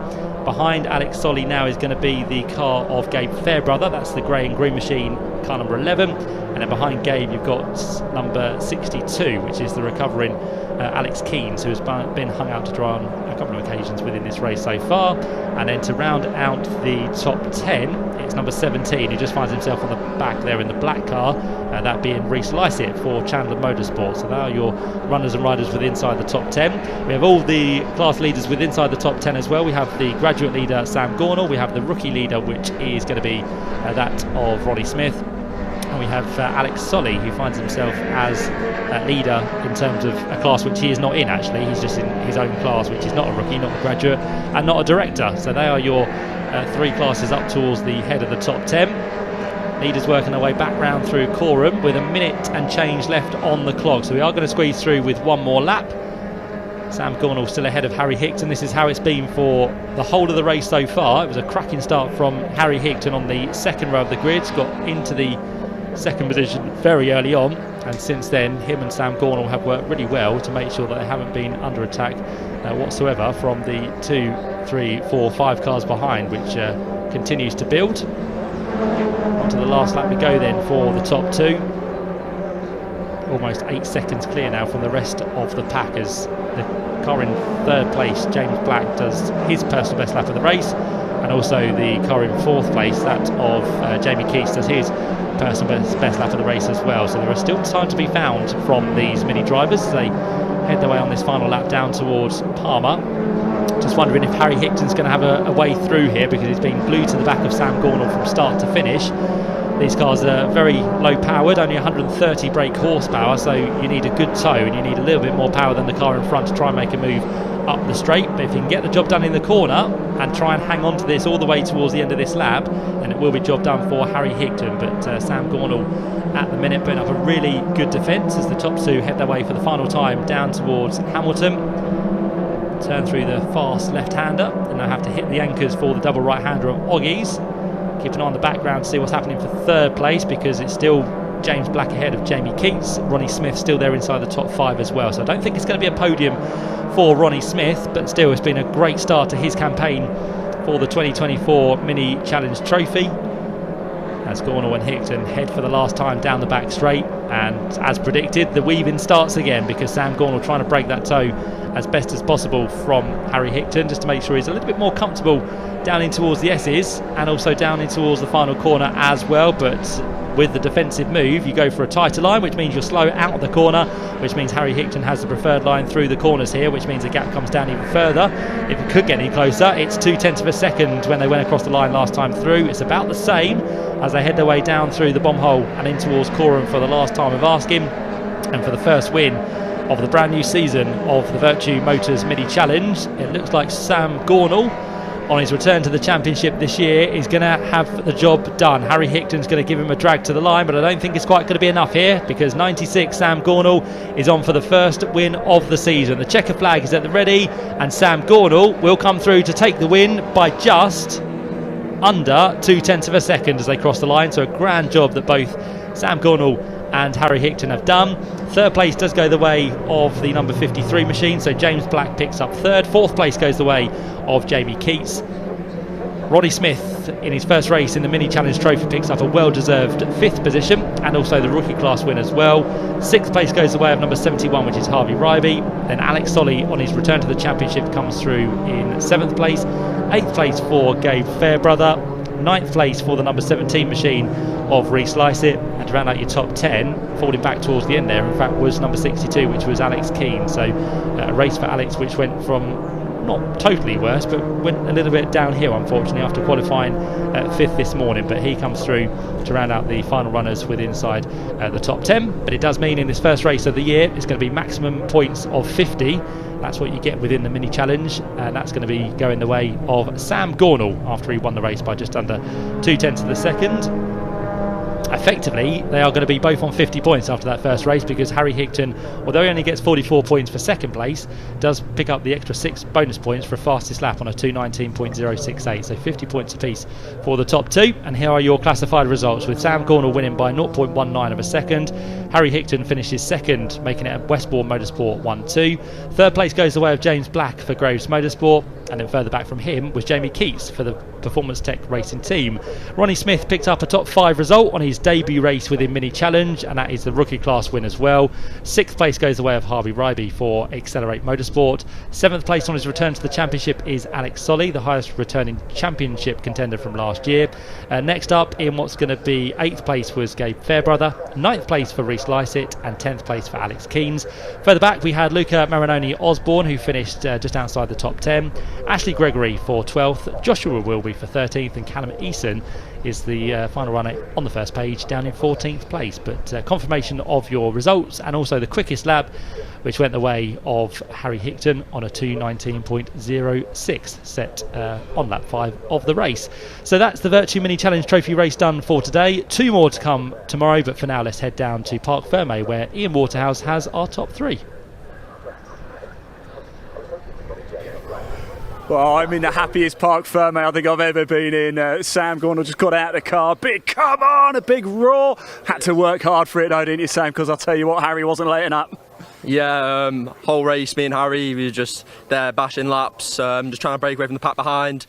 Behind Alex Solly now is going to be the car of Gabe Fairbrother. That's the grey and green machine, car number 11. And then behind Gabe you've got number 62, which is the recovering Alex Keynes, who has been hung out to dry on a couple of occasions within this race so far. And then to round out the top 10, it's number 17, who just finds himself on the back there in the black car, that being Reece Lycett for Chandler Motorsport. So they are your runners and riders with inside the top 10. We have all the class leaders with inside the top 10 as well. We have the graduate leader Sam Gornall, we have the rookie leader, which is going to be that of Ronnie Smith, and we have Alex Solly, who finds himself as leader in terms of a class which he is not in actually. He's just in his own class, which is not a rookie, not a graduate and not a director. So they are your 3 classes up towards the head of the top 10. Leaders working their way back round through Coram with a minute and change left on the clock. So we are going to squeeze through with 1 more lap. Sam Gornall still ahead of Harry Hickton. This is how it's been for the whole of the race so far. It was a cracking start from Harry Hickton on the 2nd row of the grid. Got into the 2nd position very early on, and since then him and Sam Gornall have worked really well to make sure that they haven't been under attack whatsoever from the 2, 3, 4, 5 cars behind, which continues to build. Onto the last lap we go then for the top 2. Almost 8 seconds clear now from the rest of the pack as the car in 3rd place, James Black, does his personal best lap of the race, and also the car in 4th place, that of Jamie Keats, does his personal best lap of the race as well. So there are still time to be found from these mini drivers as they head their way on this final lap down towards Palmer. Just wondering if Harry Hickton's going to have a way through here, because he's been glued to the back of Sam Gornall from start to finish. These cars are very low powered, only 130 brake horsepower, so you need a good toe and you need a little bit more power than the car in front to try and make a move up the straight. But if you can get the job done in the corner and try and hang on to this all the way towards the end of this lap, then it will be job done for Harry Hickton. But Sam Gornall at the minute putting up a really good defence as the top 2 head their way for the final time down towards Hamilton. Turn through the fast left-hander and now have to hit the anchors for the double right-hander of Oggies. Keep an eye on the background to see what's happening for 3rd place, because it's still James Black ahead of Jamie Keats. Ronnie Smith still there inside the top 5 as well. So I don't think it's going to be a podium for Ronnie Smith, but still it's been a great start to his campaign for the 2024 Mini Challenge Trophy. As Gornall and Hickton head for the last time down the back straight, and as predicted, the weaving starts again, because Sam Gornall trying to break that toe as best as possible from Harry Hickton, just to make sure he's a little bit more comfortable down in towards the S's and also down in towards the final corner as well. But with the defensive move, you go for a tighter line, which means you're slow out of the corner, which means Harry Hickton has the preferred line through the corners here, which means the gap comes down even further. If it could get any closer, it's 0.2 of a second when they went across the line last time through. It's about the same as they head their way down through the bomb hole and in towards Coram for the last time of asking. And for the first win of the brand new season of the Vertu Motors Mini Challenge. It looks like Sam Gornall, on his return to the championship this year, is going to have the job done. Harry Hickton's going to give him a drag to the line, but I don't think it's quite going to be enough here, because 96 Sam Gornall is on for the first win of the season. The checker flag is at the ready, and Sam Gornall will come through to take the win by just under 0.2 of a second as they cross the line. So a grand job that both Sam Gornall and Harry Hickton have done. Third place does go the way of the number 53 machine, so James Black picks up third. Fourth place goes the way of Jamie Keats. Ronnie Smith, in his first race in the Mini Challenge Trophy, picks up a well-deserved fifth position, and also the rookie class win as well. Sixth place goes the way of number 71, which is Harvey Ryby. Then Alex Solly, on his return to the championship, comes through in seventh place. Eighth place for Gabe Fairbrother. Ninth place for the number 17 machine of Reese Lysett, and to round out your top 10, falling back towards the end there, in fact, was number 62, which was Alex Keane. So a race for Alex which went from not totally worse, but went a little bit downhill, unfortunately, after qualifying fifth this morning. But he comes through to round out the final runners with inside the top 10. But it does mean in this first race of the year, it's going to be maximum points of 50. That's what you get within the Mini Challenge, and that's going to be going the way of Sam Gornall after he won the race by just under 0.2 of a second. Effectively, they are going to be both on 50 points after that first race, because Harry Hickton, although he only gets 44 points for second place, does pick up the extra 6 bonus points for fastest lap on a 2:19.068, so 50 points apiece for the top two. And here are your classified results, with Sam Gornall winning by 0.19 of a second. Harry Hickton finishes second, making it a Westbourne Motorsport 1-2. Third place goes the way of James Black for Graves Motorsport, and then further back from him was Jamie Keats for the Performance Tech Racing team. Ronnie Smith picked up a top 5 result on his debut race within Mini Challenge, and that is the rookie class win as well. Sixth place goes the way of Harvey Ryby for Accelerate Motorsport. Seventh place on his return to the championship is Alex Solly, the highest returning championship contender from last year. Next up in what's going to be 8th place was Gabe Fairbrother, 9th place for Reese Lysett, and 10th place for Alex Keens. Further back we had Luca Marinoni Osborne, who finished just outside the top 10. Ashley Gregory for 12th, Joshua Wilby for 13th, and Callum Eason is the final runner on the first page, down in 14th place. But confirmation of your results, and also the quickest lap, which went the way of Harry Hickton on a 2:19.06 set on lap 5 of the race. So that's the Vertu Mini Challenge Trophy race done for today. 2 more to come tomorrow, but for now let's head down to Parc Fermé, where Ian Waterhouse has our top 3. Well, I'm in the happiest Parc Fermé I think I've ever been in. Sam Gornall just got out of the car. Big come on, a big roar. Had to work hard for it though, didn't you, Sam? Because I'll tell you what, Harry wasn't letting up. Yeah, whole race, me and Harry, we were just there bashing laps, just trying to break away from the pack behind.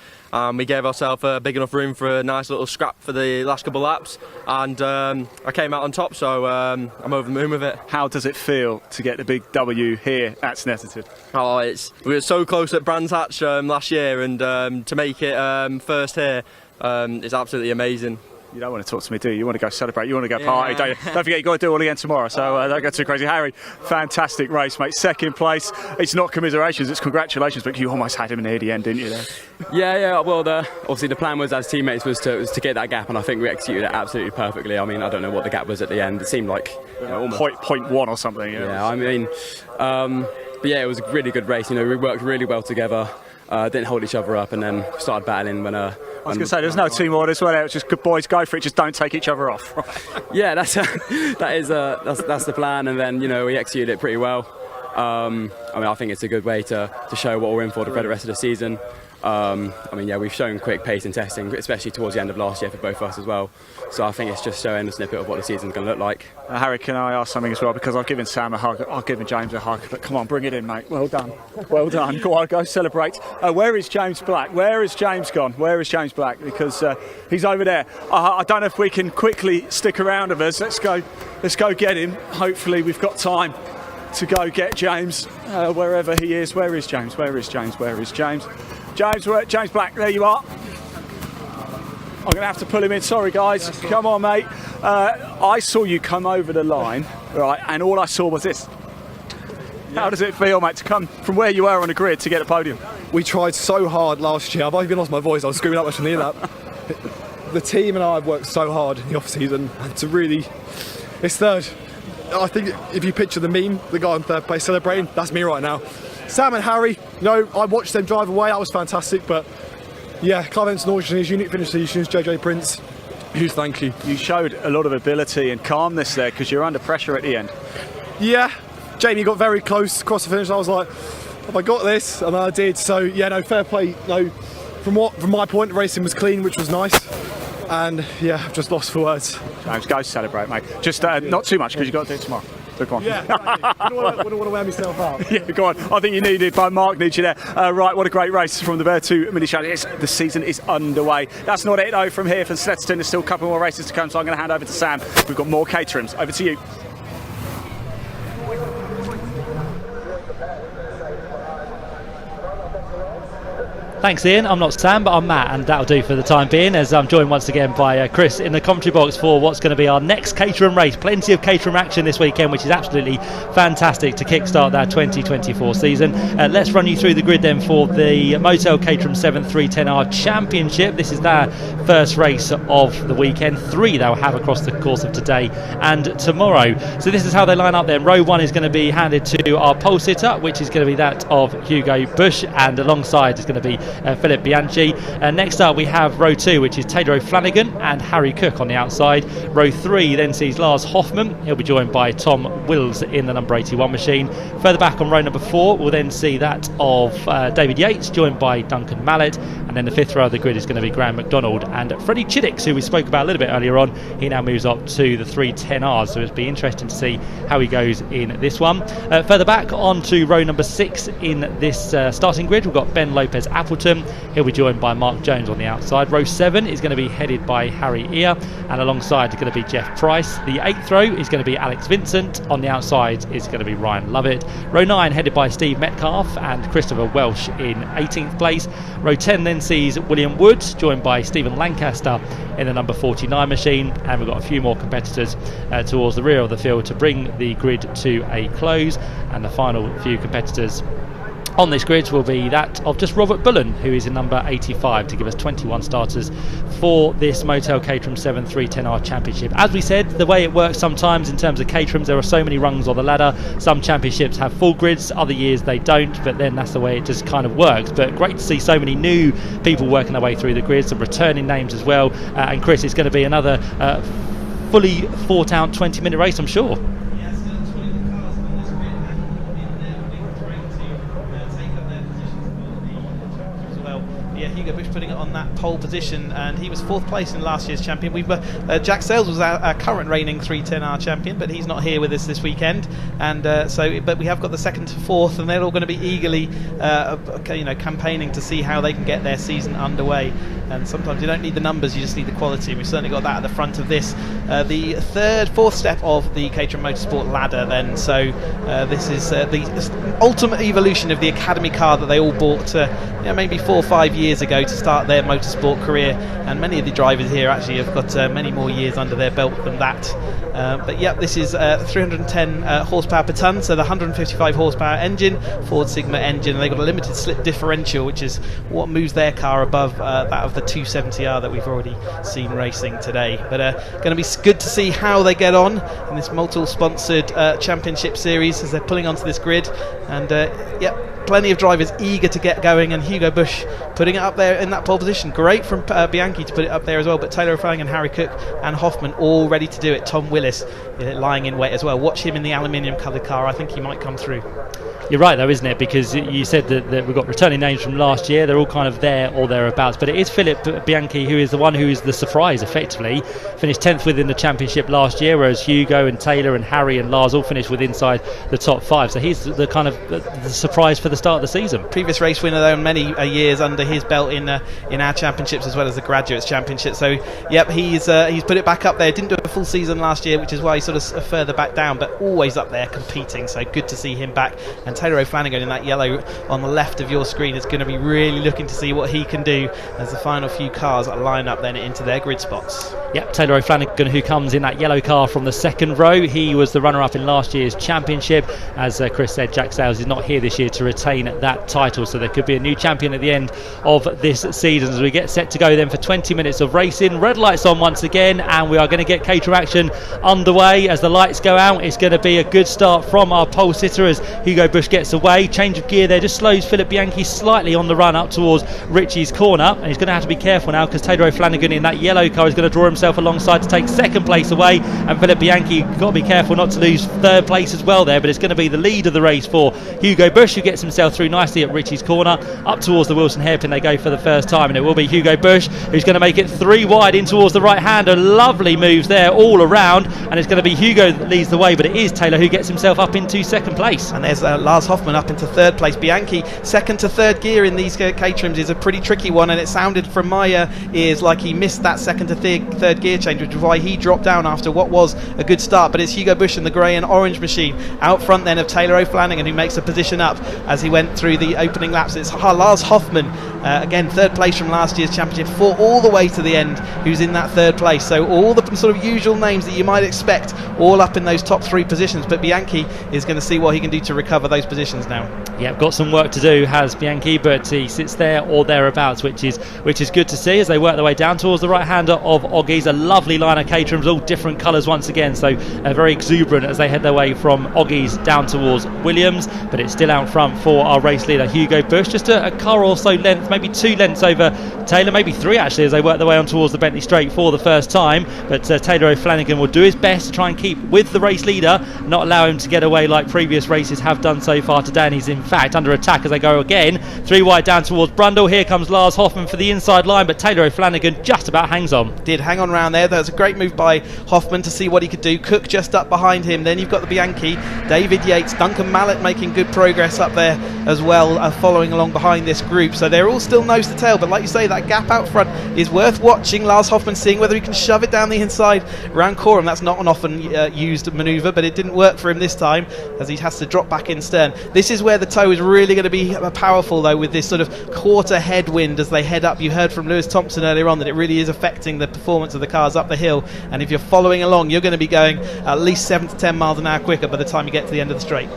We gave ourselves a big enough room for a nice little scrap for the last couple of laps, and I came out on top, so I'm over the moon with it. How does it feel to get the big W here at Snetterton? Oh, we were so close at Brands Hatch last year, and to make it first here is absolutely amazing. You don't want to talk to me, do you? You want to go celebrate, you want to go party, don't you? Don't forget, you've got to do it all again tomorrow, so don't go too crazy. Harry, fantastic race, mate. Second place. It's not commiserations, it's congratulations, but you almost had him near the end, didn't you, there? Yeah, well, obviously the plan was, as teammates, was to get that gap, and I think we executed it absolutely perfectly. I mean, I don't know what the gap was at the end. It seemed like almost 0.1 or something. Yeah, I mean, but yeah, it was a really good race. We worked really well together. Didn't hold each other up, and then started battling when I was going to say, there's no team orders, well, it's just good boys, go for it, just don't take each other off. Yeah, that's the plan, and then we executed it pretty well. I mean, I think it's a good way to show what we're in for the rest of the season. I mean, yeah, we've shown quick pace in testing, especially towards the end of last year for both of us as well. So I think it's just showing a snippet of what the season's going to look like. Harry, can I ask something as well? Because I've given Sam a hug, I've given James a hug, but come on, bring it in, mate. Well done. Well done. Go on, go celebrate. Where is James Black? Where is James gone? Where is James Black? Because he's over there. I don't know if we can quickly stick around with us. Let's go get him. Hopefully we've got time to go get James wherever he is. Where is James? Where is James? Where is James? James Black, there you are. I'm going to have to pull him in. Sorry, guys. Come on, mate. I saw you come over the line, right, and all I saw was this. How does it feel, mate, to come from where you were on the grid to get a podium? We tried so hard last year. I've even lost my voice. I was screaming up much from the lap. The team and I have worked so hard in the off-season to really... It's third. I think if you picture the meme, the guy in third place celebrating, that's me right now. Sam and Harry, I watched them drive away, that was fantastic, but yeah, Clive Ensign, his unit finish solutions, JJ Prince, huge thank you. You showed a lot of ability and calmness there because you're under pressure at the end. Yeah, Jamie got very close across the finish. I was like, have I got this? And I did. So yeah, no, fair play. No, from my point, the racing was clean, which was nice. And yeah, I've just lost for words. James, go celebrate, mate. Just not too much because you've got to do it tomorrow. So go on. Yeah, I don't want to wear myself out. Yeah, go on. I think you need it, but Mark needs you there. Right, what a great race from the Vertu Mini Challenge. The season is underway. That's not it though. From here, for Snetterton, there's still a couple more races to come. So I'm going to hand over to Sam. We've got more Caterhams. Over to you. Thanks, Ian. I'm not Sam, but I'm Matt, and that'll do for the time being, as I'm joined once again by Chris in the commentary box for what's going to be our next Caterham race. Plenty of Caterham action this weekend, which is absolutely fantastic to kickstart that 2024 season. Let's run you through the grid then for the Motel Caterham 7 310R Championship. This is their first race of the weekend. 3 they'll have across the course of today and tomorrow. So this is how they line up then. Row 1 is going to be handed to our pole sitter, which is going to be that of Hugo Bush, and alongside is going to be Philip Bianchi. Next up we have row 2, which is Taylor O'Flanagan and Harry Cook on the outside. Row 3 then sees Lars Hoffman. He'll be joined by Tom Wills in the number 81 machine. Further back on row number 4 we'll then see that of David Yates, joined by Duncan Mallet, and then the 5th row of the grid is going to be Graham McDonald and Freddie Chiddicks, who we spoke about a little bit earlier on. He now moves up to the 310Rs, so it'll be interesting to see how he goes in this one. Further back on to row number 6 in this starting grid, we've got Ben Lopez Appleton. He'll be joined by Mark Jones on the outside. Row 7 is going to be headed by Harry Ear, and alongside is going to be Jeff Price. The 8th row is going to be Alex Vincent. On the outside is going to be Ryan Lovett. Row 9 headed by Steve Metcalf and Christopher Welsh in 18th place. Row 10 then sees William Woods, joined by Stephen Lancaster in the number 49 machine, and we've got a few more competitors towards the rear of the field to bring the grid to a close. And the final few competitors on this grid will be that of just Robert Bullen, who is in number 85, to give us 21 starters for this Motel Caterham 7 310R Championship. As we said, the way it works sometimes in terms of Caterhams, there are so many rungs on the ladder. Some championships have full grids, other years they don't, but then that's the way it just kind of works. But great to see so many new people working their way through the grids, and returning names as well. And Chris, it's going to be another fully thought out 20-minute race, I'm sure. Hugo Bush putting it on that pole position, and he was 4th place in last year's champion. Jack Sales was our current reigning 310R champion, but he's not here with us this weekend, and but we have got the 2nd to 4th, and they're all going to be eagerly campaigning to see how they can get their season underway. And sometimes you don't need the numbers, you just need the quality. We've certainly got that at the front of this, the 3rd, 4th step of the Caterham Motorsport ladder then. So this is the ultimate evolution of the academy car that they all bought maybe 4 or 5 years ago to start their motorsport career, and many of the drivers here actually have got many more years under their belt than that. But yeah, this is 310 horsepower per tonne, so the 155 horsepower engine, Ford Sigma engine, and they've got a limited slip differential, which is what moves their car above that of the 270R that we've already seen racing today. But going to be good to see how they get on in this multi-sponsored championship series as they're pulling onto this grid, and plenty of drivers eager to get going, and Hugo Bush putting it up there in that pole position. Great from Bianchi to put it up there as well, but Taylor O'Flanagan, Harry Cook and Hoffman all ready to do it. Tom Willis lying in wait as well. Watch him in the aluminium coloured car. I think he might come through. You're right though, isn't it? Because you said that we've got returning names from last year. They're all kind of there or thereabouts. But it is Philip Bianchi who is the one who is the surprise, effectively. Finished 10th within the championship last year, whereas Hugo and Taylor and Harry and Lars all finished with inside the top 5. So he's the kind of the surprise for the start of the season. Previous race winner though, many years under his belt in our championships as well as the Graduates Championship. So yep, he's put it back up there. Didn't do a full season last year, which is why he's sort of further back down, but always up there competing. So good to see him back and Taylor O'Flanagan in that yellow on the left of your screen is going to be really looking to see what he can do as the final few cars line up then into their grid spots. Yep, Taylor O'Flanagan, who comes in that yellow car from the second row. He was the runner-up in last year's championship. As Chris said, Jack Sales is not here this year to retain that title, so there could be a new champion at the end of this season as we get set to go then for 20 minutes of racing. Red lights on once again, and we are going to get Caterham action underway. As the lights go out, it's going to be a good start from our pole sitter as Hugo Bush gets away. Change of gear there just slows Philip Bianchi slightly on the run up towards Richie's corner, and he's going to have to be careful now because Taylor O'Flanagan in that yellow car is going to draw himself alongside to take second place away, and Philip Bianchi got to be careful not to lose third place as well there, but it's going to be the lead of the race for Hugo Bush, who gets himself through nicely at Richie's corner. Up towards the Wilson hairpin they go for the first time, and it will be Hugo Bush who's going to make it 3 wide in towards the right hander. Lovely moves there all around, and it's going to be Hugo that leads the way, but it is Taylor who gets himself up into second place. And there's Lars Hoffmann up into third place. Bianchi second to third gear in these Caterhams is a pretty tricky one, and it sounded from my ears like he missed that second to third gear change, which is why he dropped down after what was a good start. But it's Hugo Bush and the grey and orange machine out front then of Taylor O'Flanagan, who makes a position up as he went through the opening laps. It's Lars Hoffmann, again third place from last year's championship, fought all the way to the end, who's in that third place. So all the sort of usual names that you might expect all up in those top 3 positions, but Bianchi is going to see what he can do to recover those positions now. Yeah, got some work to do, has Bianchi, but he sits there or thereabouts, which is good to see as they work their way down towards the right hander of Oggies. A lovely line of Caterhams, all different colours once again, so very exuberant as they head their way from Oggies down towards Williams, but it's still out front for our race leader Hugo Bush, just a car or so length, maybe 2 lengths over Taylor, maybe 3 actually, as they work their way on towards the Bentley Straight for the first time. But Taylor O'Flanagan will do his best to try and keep with the race leader, not allow him to get away like previous races have done so far today, and he's in fact under attack as they go again 3 wide down towards Brundle. Here comes Lars Hoffmann for the inside line, but Taylor O'Flanagan just about hangs on. Did hang on round there. That was a great move by Hoffmann to see what he could do. Cook just up behind him. Then you've got the Bianchi, David Yates, Duncan Mallet making good progress up there as well, following along behind this group. So they're all still nose to tail, but like you say, that gap out front is worth watching. Lars Hoffmann seeing whether he can shove it down the inside round Coram. That's not an often used manoeuvre, but it didn't work for him this time as he has to drop back in stern. This is where the tow is really going to be powerful though, with this sort of quarter headwind as they head up. You heard from Lewis Thompson earlier on that it really is affecting the performance of the cars up the hill, and if you're following along you're going to be going at least 7 to 10 miles an hour quicker by the time you get to the end of the straight.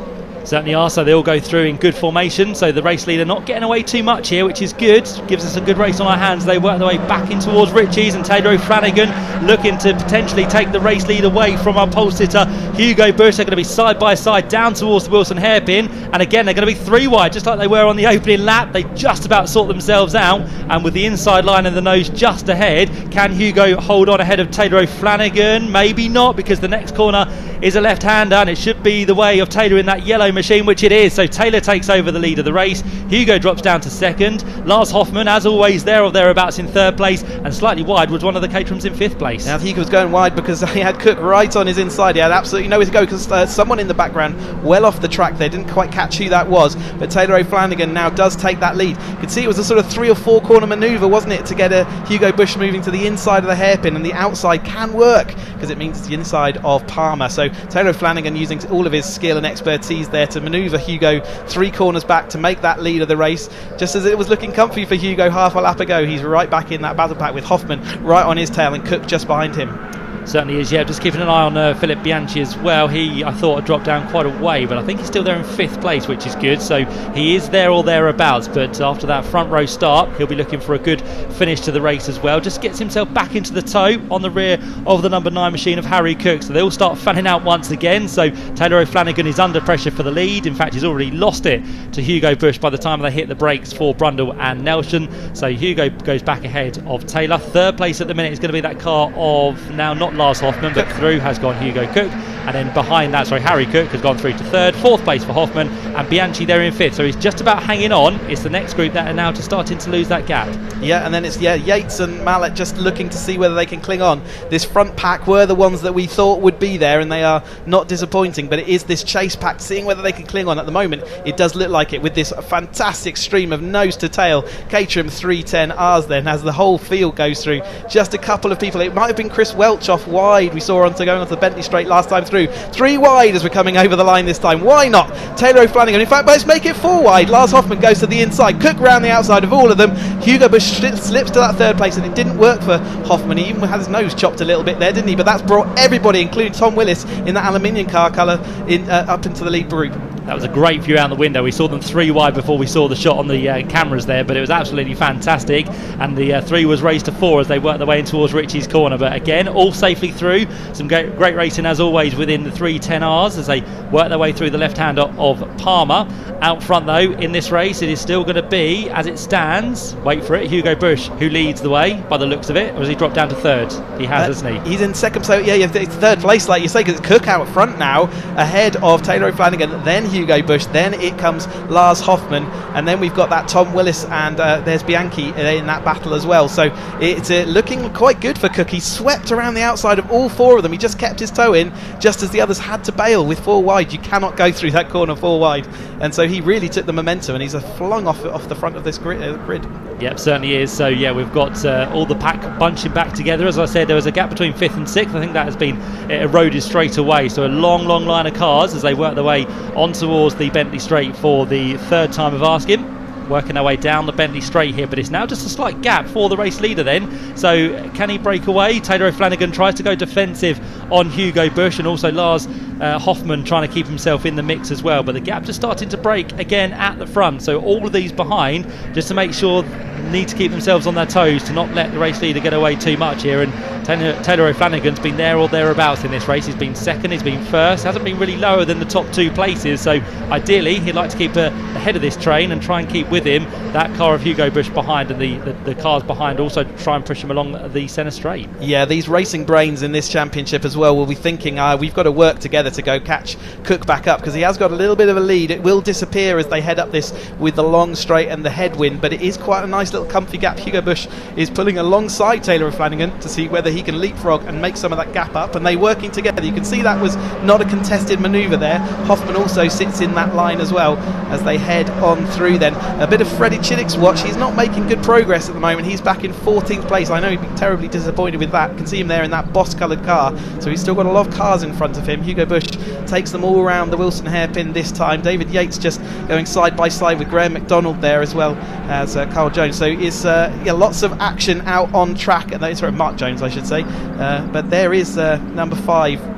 Certainly are, so they all go through in good formation, so the race leader not getting away too much here, which is good, gives us a good race on our hands. They work their way back in towards Ritchie's, and Taylor O'Flanagan looking to potentially take the race lead away from our pole sitter Hugo Bush. They're going to be side by side down towards the Wilson hairpin, and again they're going to be 3 wide just like they were on the opening lap. They just about sort themselves out, and with the inside line and the nose just ahead, can Hugo hold on ahead of Taylor O'Flanagan? Maybe not, because the next corner is a left-hander, and it should be the way of Taylor in that yellow machine, which it is. So Taylor takes over the lead of the race. Hugo drops down to second. Lars Hoffmann, as always, there or thereabouts in third place, and slightly wide was one of the Caterhams in 5th place. Now Hugo was going wide because he had Cook right on his inside. He had absolutely nowhere to go because someone in the background well off the track there didn't quite catch who that was, but Taylor O'Flanagan now does take that lead. You could see it was a sort of 3 or 4 corner manoeuvre, wasn't it, to get Hugo Bush moving to the inside of the hairpin, and the outside can work because it means it's the inside of Palmer. So Taylor O'Flanagan using all of his skill and expertise there to manoeuvre Hugo 3 corners back to make that lead of the race. Just as it was looking comfy for Hugo half a lap ago, he's right back in that battle pack with Hoffmann right on his tail and Cook just behind him. Certainly is, yeah. Just keeping an eye on Philip Bianchi as well. I thought had dropped down quite a way, but I think he's still there in 5th place, which is good. So he is there or thereabouts, but after that front row start, he'll be looking for a good finish to the race as well. Just gets himself back into the tow on the rear of the number 9 machine of Harry Cook. So they all start fanning out once again. So Taylor O'Flanagan is under pressure for the lead. In fact, he's already lost it to Hugo Bush by the time they hit the brakes for Brundle and Nelson. So Hugo goes back ahead of Taylor. 3rd place at the minute is going to be that car of now not Lars Hoffmann, but through has gone Hugo Cook, and then behind that, Harry Cook has gone through to 3rd. 4th place for Hoffmann, and Bianchi there in 5th. So he's just about hanging on. It's the next group that are now starting to lose that gap. Yeah, and then it's Yates and Mallet just looking to see whether they can cling on. This front pack were the ones that we thought would be there, and they are not disappointing, but it is this chase pack, seeing whether they can cling on. At the moment it does look like it, with this fantastic stream of nose to tail Caterham 310Rs then, as the whole field goes through. Just a couple of people, it might have been Chris Welch off wide we saw going onto the Bentley Straight last time through, through. 3 wide as we're coming over the line this time. Why not? Taylor O'Flanagan. In fact, let's make it 4 wide. Lars Hoffman goes to the inside. Cook round the outside of all of them. Hugo Bush slips to that 3rd place, and it didn't work for Hoffman. He even had his nose chopped a little bit there, didn't he? But that's brought everybody, including Tom Willis, in that aluminium car colour up into the lead group. That was a great view out the window. We saw them 3 wide before we saw the shot on the cameras there, but it was absolutely fantastic. And the 3 was raised to 4 as they worked their way in towards Richie's corner. But again, all safely through. Some great racing as always within the 310Rs as they work their way through the left-hander of Palmer. Out front though, in this race, it is still going to be, as it stands, wait for it, Hugo Bush, who leads the way by the looks of it. Or has he dropped down to 3rd? He has, hasn't he? He's in 2nd, so yeah, it's 3rd place, like you say, because Cook out front now, ahead of Taylor O'Flanagan, then Hugo Bush, then it comes Lars Hoffman, and then we've got that Tom Willis, and there's Bianchi in that battle as well. So it's looking quite good for Cook. He swept around the outside of all 4 of them. He just kept his toe in, just as the others had to bail with 4 wide. You cannot go through that corner 4 wide, and so he really took the momentum, and he's flung off the front of this grid. Yep, certainly is. So yeah, we've got all the pack bunching back together. As I said, there was a gap between 5th and 6th. I think that has been eroded straight away. So a long line of cars as they work their way on towards the Bentley Straight for the 3rd time of asking. Working their way down the Bentley Straight here, but it's now just a slight gap for the race leader then. So can he break away? Taylor O'Flanagan tries to go defensive on Hugo Bush, and also Lars Hoffman trying to keep himself in the mix as well, but the gap just starting to break again at the front. So all of these behind, just to make sure, need to keep themselves on their toes to not let the race leader get away too much here. And Taylor O'Flanagan's been there or thereabouts in this race. He's been 2nd, he's been 1st, hasn't been really lower than the top 2 places. So ideally he'd like to keep ahead of this train and try and keep with him that car of Hugo Bush behind, and the cars behind also try and push him along the centre straight. Yeah, these racing brains in this championship as well will be thinking we've got to work together to go catch Cook back up, because he has got a little bit of a lead. It will disappear as they head up this with the long straight and the headwind, but it is quite a nice little comfy gap. Hugo Bush is pulling alongside Taylor O'Flanagan to see whether he can leapfrog and make some of that gap up, and they working together. You can see that was not a contested manoeuvre there. Hoffman also sits in that line as well as they head on through then. A bit of Freddie Chiddick's watch. He's not making good progress at the moment. He's back in 14th place. I know he'd be terribly disappointed with that. You can see him there in that boss coloured car, so he's still got a lot of cars in front of him. Hugo Bush takes them all around the Wilson hairpin this time. David Yates just going side by side with Graham McDonald there as well as Carl Jones. So it's lots of action out on track. Sorry, Mark Jones I should say, but there is number 5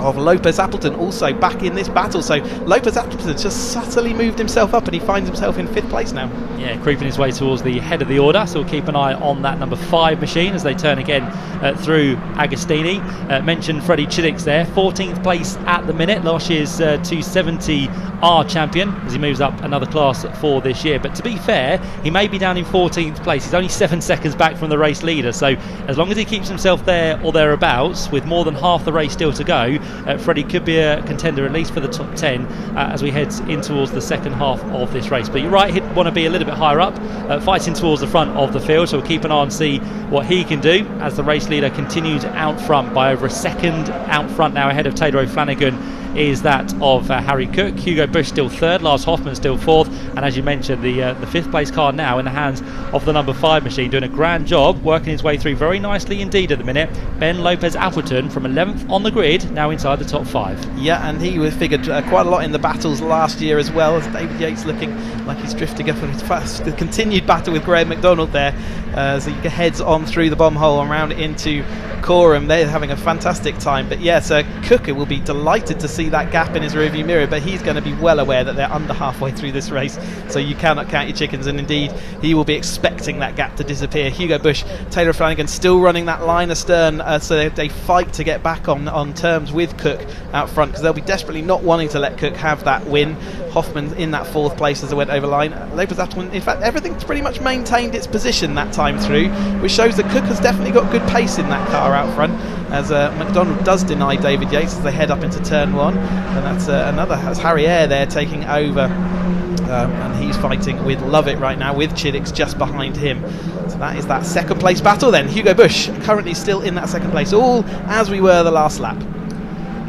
of Lopez Appleton also back in this battle. So Lopez Appleton just subtly moved himself up, and he finds himself in 5th place now. Yeah, creeping his way towards the head of the order, so we'll keep an eye on that number 5 machine as they turn again through Agostini. Mentioned Freddie Chiddick's there, 14th place at the minute, last year's 270R champion, as he moves up another class for this year. But to be fair, he may be down in 14th place. He's only 7 seconds back from the race leader, so as long as he keeps himself there or thereabouts with more than half the race still to go, Freddie could be a contender at least for the top 10 as we head in towards the second half of this race. But you're right, he'd want to be a little bit higher up, fighting towards the front of the field, so we'll keep an eye and see what he can do as the race leader continues out front by over a second out front now ahead of Taylor O'Flanagan is that of Harry Cook. Hugo Bush still 3rd, Lars Hoffman still 4th, and as you mentioned, the 5th place car now in the hands of the number 5 machine, doing a grand job, working his way through very nicely indeed at the minute. Ben Lopez Appleton from 11th on the grid, now inside the top 5. Yeah, and he was figured quite a lot in the battles last year as well, as David Yates looking like he's drifting up on his fast. The continued battle with Graham McDonald there as he heads on through the bomb hole and round into Coram. They're having a fantastic time, but yes, Cook will be delighted to see that gap in his rearview mirror, but he's going to be well aware that they're under halfway through this race, so you cannot count your chickens, and indeed he will be expecting that gap to disappear. Hugo Bush, Taylor Flanagan still running that line astern, so they fight to get back on terms with Cook out front, because they'll be desperately not wanting to let Cook have that win. Hoffman in that 4th place as they went over line. Lopez Appleton, in fact, everything's pretty much maintained its position that time through, which shows that Cook has definitely got good pace in that car out front, as McDonald does deny David Yates as they head up into turn 1, and that's Harry Eyre there taking over, and he's fighting with Lovett right now, with Chiddick's just behind him. So that is that 2nd place battle then. Hugo Bush currently still in that 2nd place, all as we were the last lap.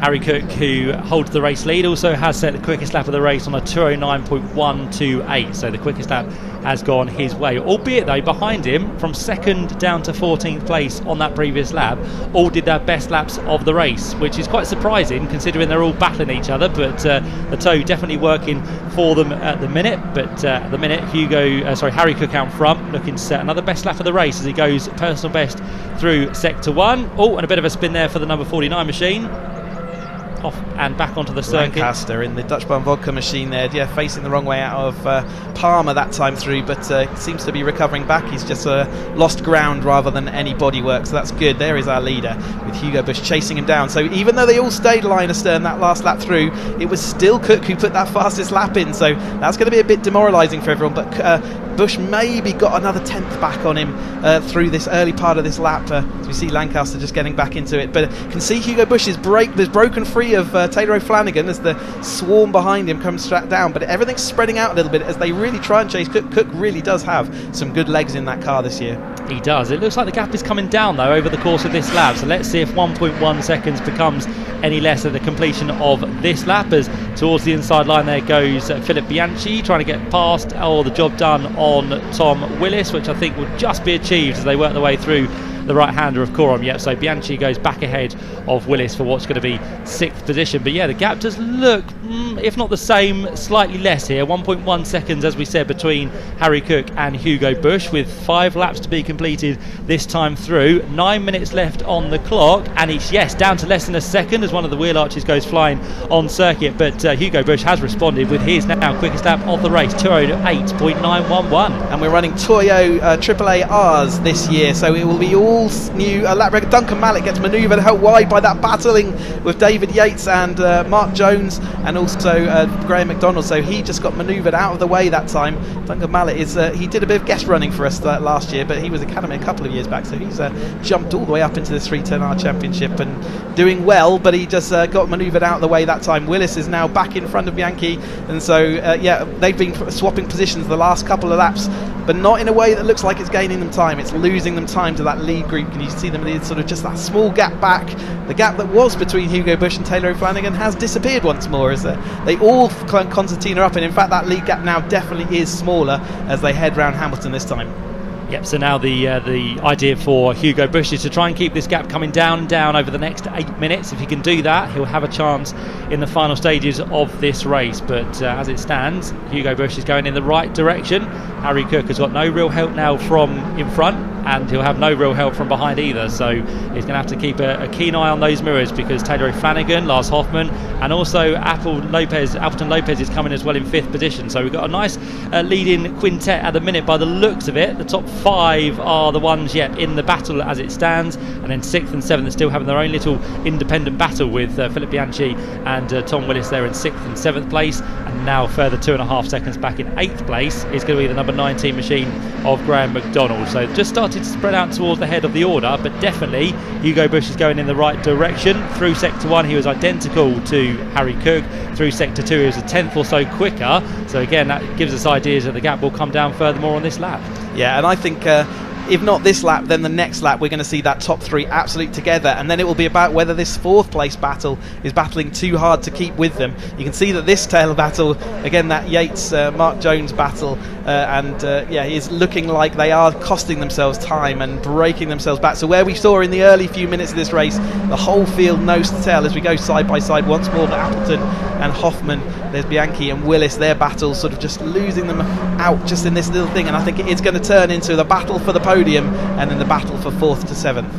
Harry Cook, who holds the race lead, also has set the quickest lap of the race on a 209.128, so the quickest lap has gone his way. Albeit though, behind him, from 2nd down to 14th place on that previous lap, all did their best laps of the race, which is quite surprising considering they're all battling each other. But the tow definitely working for them at the minute. But at the minute, Harry Cook out front, looking to set another best lap of the race as he goes personal best through sector 1. Oh, and a bit of a spin there for the number 49 machine. Off and back onto the circuit. Lancaster in the Dutch Barn Vodka machine there, facing the wrong way out of Palmer that time through, but seems to be recovering back. He's just lost ground rather than any bodywork, so that's good. There is our leader with Hugo Bush chasing him down. So even though they all stayed line astern that last lap through, it was still Cook who put that fastest lap in, so that's going to be a bit demoralising for everyone. But Bush maybe got another 10th back on him through this early part of this lap. As we see Lancaster just getting back into it, but can see Hugo Bush is broken free of Taylor O'Flanagan as the swarm behind him comes straight down, but everything's spreading out a little bit as they really try and chase Cook. Cook really does have some good legs in that car this year. He does. It looks like the gap is coming down though over the course of this lap, so let's see if 1.1 seconds becomes any less at the completion of this lap, as towards the inside line there goes Philip Bianchi trying to get past the job done on Tom Willis, which I think will just be achieved as they work their way through the right-hander of Coram. Yep, so Bianchi goes back ahead of Willis for what's going to be 6th position. But yeah, the gap does look, if not the same, slightly less here. 1.1 seconds, as we said, between Harry Cook and Hugo Bush, with 5 laps to be completed this time through. 9 minutes left on the clock, and it's, yes, down to less than a second as one of the wheel arches goes flying on circuit. But Hugo Bush has responded with his now quickest lap of the race, 208.911. And we're running Toyo AAA Rs this year, so it will be all new lap record. Duncan Mallett gets manoeuvred out wide by that battling with David Yates and Mark Jones, and also Graham McDonald, so he just got manoeuvred out of the way that time. Duncan Mallett is he did a bit of guest running for us last year, but he was Academy a couple of years back, so he's jumped all the way up into the 310R Championship and doing well, but he just got manoeuvred out of the way that time. Willis is now back in front of Bianchi, and so yeah, they've been swapping positions the last couple of laps, but not in a way that looks like it's gaining them time. It's losing them time to that lead group, and you see them in sort of just that small gap back. The gap that was between Hugo Bush and Taylor O'Flanagan has disappeared once more as they all concertina up, and in fact that lead gap now definitely is smaller as they head round Hamilton this time. Yep, so now the idea for Hugo Bush is to try and keep this gap coming down over the next 8 minutes. If he can do that, he'll have a chance in the final stages of this race. But as it stands, Hugo Bush is going in the right direction. Harry Cook has got no real help now from in front, and he'll have no real help from behind either, so he's going to have to keep a keen eye on those mirrors, because Taylor O'Flanagan, Lars Hoffman, and also Appleton Lopez is coming as well in 5th position. So we've got a nice leading quintet at the minute by the looks of it. The top 5 are the ones yet in the battle as it stands, and then 6th and 7th are still having their own little independent battle, with Philip Bianchi and Tom Willis there in 6th and 7th place, and now further 2.5 seconds back in 8th place is going to be the number 19 machine of Graham McDonald. So just started to spread out towards the head of the order, but definitely Hugo Bush is going in the right direction. Through sector 1 he was identical to Harry Cook. Through sector 2 he was a 10th or so quicker, so again that gives us ideas that the gap will come down furthermore on this lap. Yeah, and I think if not this lap, then the next lap we're going to see that top 3 absolute together, and then it will be about whether this 4th place battle is battling too hard to keep with them. You can see that this tail battle, again that Yates Mark Jones battle, yeah, is looking like they are costing themselves time and breaking themselves back. So where we saw in the early few minutes of this race the whole field nose to tail, as we go side by side once more, Appleton and Hoffman, there's Bianchi and Willis, their battles sort of just losing them out just in this little thing, and I think it's going to turn into the battle for the podium and then the battle for 4th to 7th.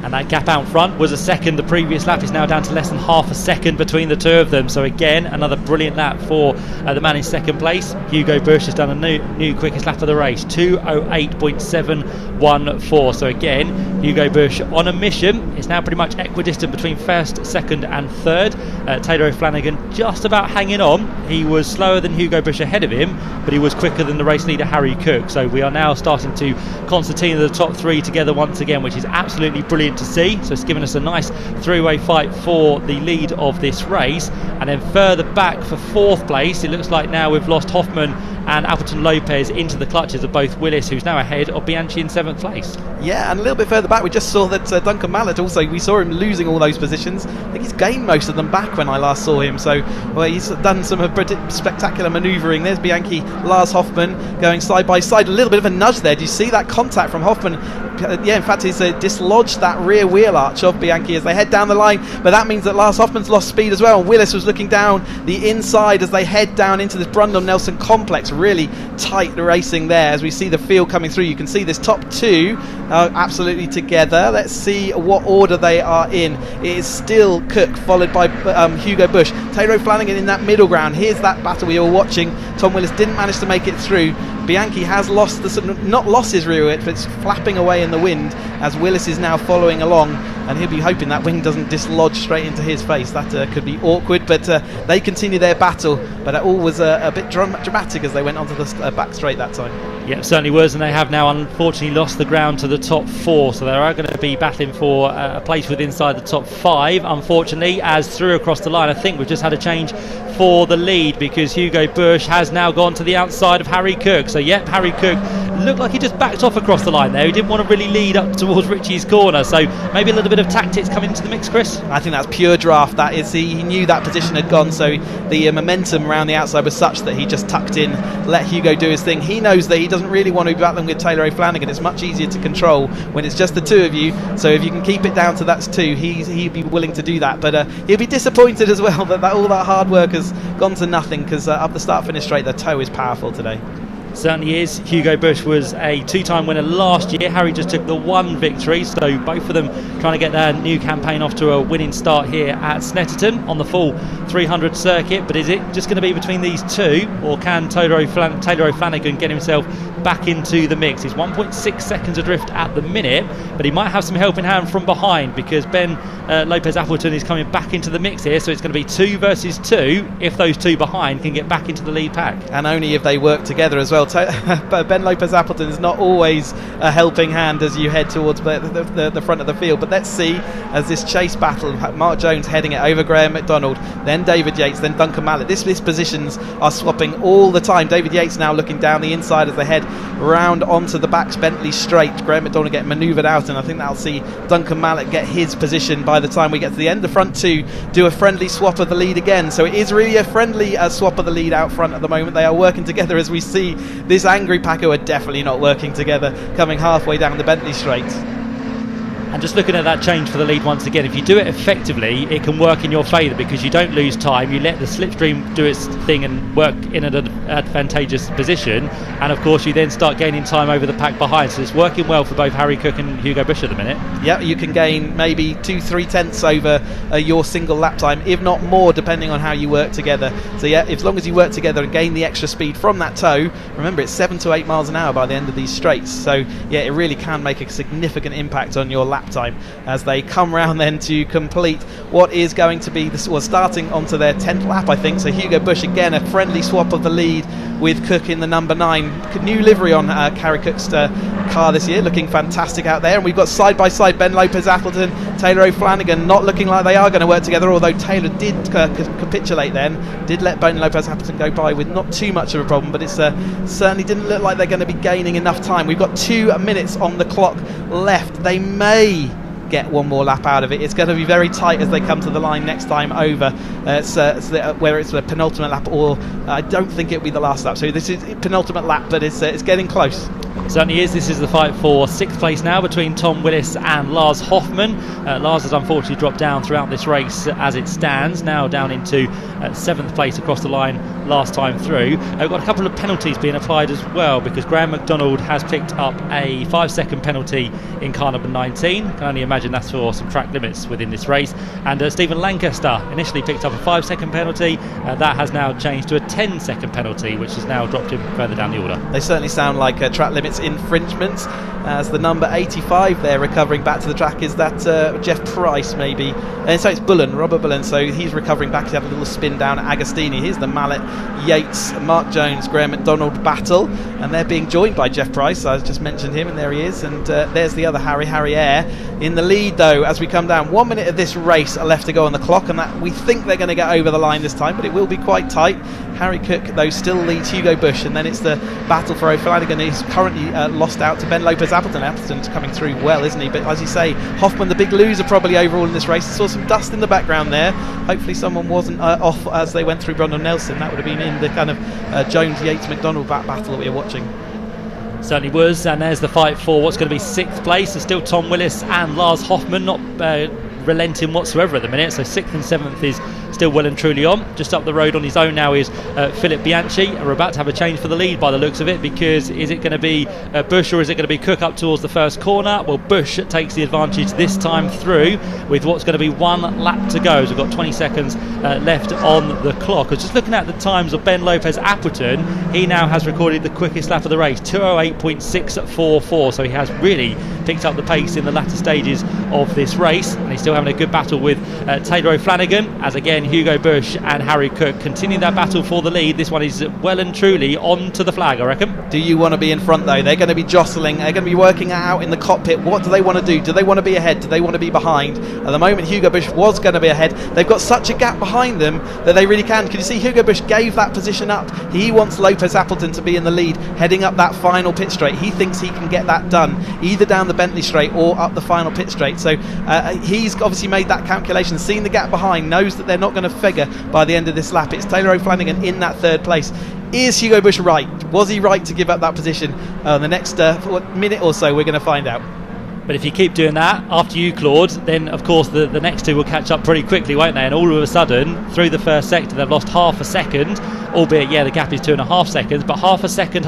And that gap out front was a second. The previous lap is now down to less than half a second between the two of them. So again, another brilliant lap for the man in 2nd place. Hugo Bush has done a new quickest lap of the race, 208.714. So again, Hugo Bush on a mission. It's now pretty much equidistant between 1st, 2nd and 3rd. Taylor O'Flanagan just about hanging on. He was slower than Hugo Bush ahead of him, but he was quicker than the race leader Harry Cook. So we are now starting to concertina the top 3 together once again, which is absolutely brilliant brilliant to see. So it's given us a nice three-way fight for the lead of this race. And then further back for fourth place, it looks like now we've lost Hoffman and Appleton Lopez into the clutches of both Willis, who's now ahead of Bianchi in seventh place. Yeah, and a little bit further back we just saw that Duncan Mallett also, we saw him losing all those positions. I think he's gained most of them back when I last saw him, so well, he's done some spectacular manoeuvring. There's Bianchi, Lars Hoffman going side by side, a little bit of a nudge there. Do you see that contact from Hoffman? Yeah, in fact he's dislodged that rear wheel arch of Bianchi as they head down the line, but that means that Lars Hoffman's lost speed as well, and Willis was looking down the inside as they head down into this Brundle-Nelson complex. Really tight racing there as we see the field coming through. You can see this top two are absolutely together. Let's see what order they are in. It is still Cook followed by Hugo Bush, Taylor O'Flanagan in that middle ground. Here's that battle we were watching. Tom Willis didn't manage to make it through. Bianchi has lost not lost his rear wing, but it's flapping away in the wind as Willis is now following along, and he'll be hoping that wing doesn't dislodge straight into his face. That could be awkward, but they continue their battle. But it all was a bit dramatic as they went onto the back straight that time. Yeah, it certainly was, and they have now unfortunately lost the ground to the top four, so they are going to be battling for a place with inside the top five, unfortunately, as through across the line. I think we've just had a change for the lead because Hugo Bush has now gone to the outside of Harry Cook. So yep, Harry Cook looked like he just backed off across the line there. He didn't want to really lead up towards Richie's corner, so maybe a little bit of tactics coming into the mix, Chris. I think that's pure draft. That is, he knew that position had gone, so the momentum around the outside was such that he just tucked in, let Hugo do his thing. He knows that he doesn't really want to be battling with Taylor O'Flanagan. It's much easier to control when it's just the two of you, so if you can keep it down to that's two, he'd be willing to do that, but he'll be disappointed as well that all that hard work has gone to nothing, because up the start finish straight, the toe is powerful today. Certainly is. Hugo Bush was a two-time winner last year. Harry just took the one victory, so both of them trying to get their new campaign off to a winning start here at Snetterton on the full 300 circuit. But is it just going to be between these two, or can Taylor O'Flanagan get himself back into the mix? He's 1.6 seconds adrift at the minute, but he might have some helping hand from behind because Ben Lopez Appleton is coming back into the mix here, so it's going to be 2 versus 2 if those two behind can get back into the lead pack. And only if they work together as well. Ben Lopez Appleton is not always a helping hand as you head towards the front of the field, but let's see as this chase battle, Mark Jones heading it over Graham McDonald, then David Yates, then Duncan Mallett. This positions are swapping all the time. David Yates now looking down the inside as they head round onto the back Bentley straight. Graham McDonald getting manoeuvred out, and I think that'll see Duncan Mallett get his position by the time we get to the end. The front two do a friendly swap of the lead again, so it is really a friendly swap of the lead out front at the moment. They are working together as we see this angry pack who are definitely not working together coming halfway down the Bentley straight. And just looking at that change for the lead once again, if you do it effectively, it can work in your favour because you don't lose time. You let the slipstream do its thing and work in an advantageous position, and of course you then start gaining time over the pack behind. So it's working well for both Harry Cook and Hugo Bush at the minute. Yeah, you can gain maybe 2-3 tenths over your single lap time, if not more, depending on how you work together. So yeah, as long as you work together and gain the extra speed from that toe, remember it's 7 to 8 miles an hour by the end of these straights. So yeah, it really can make a significant impact on your lap time as they come round then to complete what is going to be starting onto their 10th lap, I think. So Hugo Bush again, a friendly swap of the lead with Cook in the number 9. New livery on Harry Cook's car this year, looking fantastic out there. And we've got side by side Ben Lopez Appleton, Taylor O'Flanagan, not looking like they are going to work together, although Taylor did capitulate then, did let Ben Lopez Appleton go by with not too much of a problem, but it certainly didn't look like they're going to be gaining enough time. We've got 2 minutes on the clock left. They may get one more lap out of it. It's going to be very tight as they come to the line next time over, whether it's the penultimate lap or I don't think it'll be the last lap. So this is penultimate lap, but it's getting close. Certainly is. This is the fight for 6th place now between Tom Willis and Lars Hoffman. Lars has unfortunately dropped down throughout this race as it stands, now down into 7th place across the line last time through. We've got a couple of penalties being applied as well because Graham McDonald has picked up a 5-second penalty in car number 19. Can only imagine that's for some track limits within this race. And Stephen Lancaster initially picked up a 5-second penalty. That has now changed to a 10-second penalty, which has now dropped him further down the order. They certainly sound like track limits track's infringements, as the number 85 there recovering back to the track is that Jeff Price maybe, and so it's Robert Bullen, so he's recovering back. He had a little spin down at Agostini. Here's the Mallet, Yates, Mark Jones, Graham McDonald battle, and they're being joined by Jeff Price. I just mentioned him, and there he is, and there's the other Harry Eyre in the lead though as we come down. 1 minute of this race left to go on the clock, and that we think they're going to get over the line this time, but it will be quite tight. Harry Cook though still leads Hugo Bush, and then it's the battle for O'Flanagan. He's currently lost out to Ben Lopez Appleton. Appleton's coming through well, isn't he? But as you say, Hoffman the big loser probably overall in this race. I saw some dust in the background there. Hopefully someone wasn't off as they went through Brundle Nelson. That would have been in the kind of Jones Yates McDonald battle that we were watching. Certainly was, and there's the fight for what's going to be 6th place. There's still Tom Willis and Lars Hoffman, not relenting whatsoever at the minute, so 6th and 7th is still well and truly on. Just up the road on his own now is Philip Bianchi. We're about to have a change for the lead by the looks of it, because is it going to be Bush or is it going to be Cook up towards the first corner? Well, Bush takes the advantage this time through with what's going to be 1 lap to go. So we've got 20 seconds left on the clock. I was just looking at the times of Ben Lopez Appleton. He now has recorded the quickest lap of the race, 2:08.644, so he has really picked up the pace in the latter stages of this race, and he's still having a good battle with Taylor O'Flanagan, as again Hugo Bush and Harry Cook continue that battle for the lead. This one is well and truly on to the flag, I reckon. Do you want to be in front though? They're going to be jostling, they're going to be working out in the cockpit. What do they want to do? Do they want to be ahead? Do they want to be behind? At the moment Hugo Bush was going to be ahead. They've got such a gap behind them that they really can. Can you see Hugo Bush gave that position up? He wants Lopez Appleton to be in the lead, heading up that final pit straight. He thinks he can get that done, either down the Bentley straight or up the final pit straight. So he's obviously made that calculation, seen the gap behind, knows that they're not going to figure by the end of this lap. It's Taylor O'Flanagan in that 3rd place. Is Hugo Bush right? Was he right to give up that position? The next minute or so we're going to find out. But if you keep doing that after you, Claude, then of course the next two will catch up pretty quickly, won't they? And all of a sudden, through the first sector, they've lost half a second, albeit, yeah, the gap is 2.5 seconds, but half a second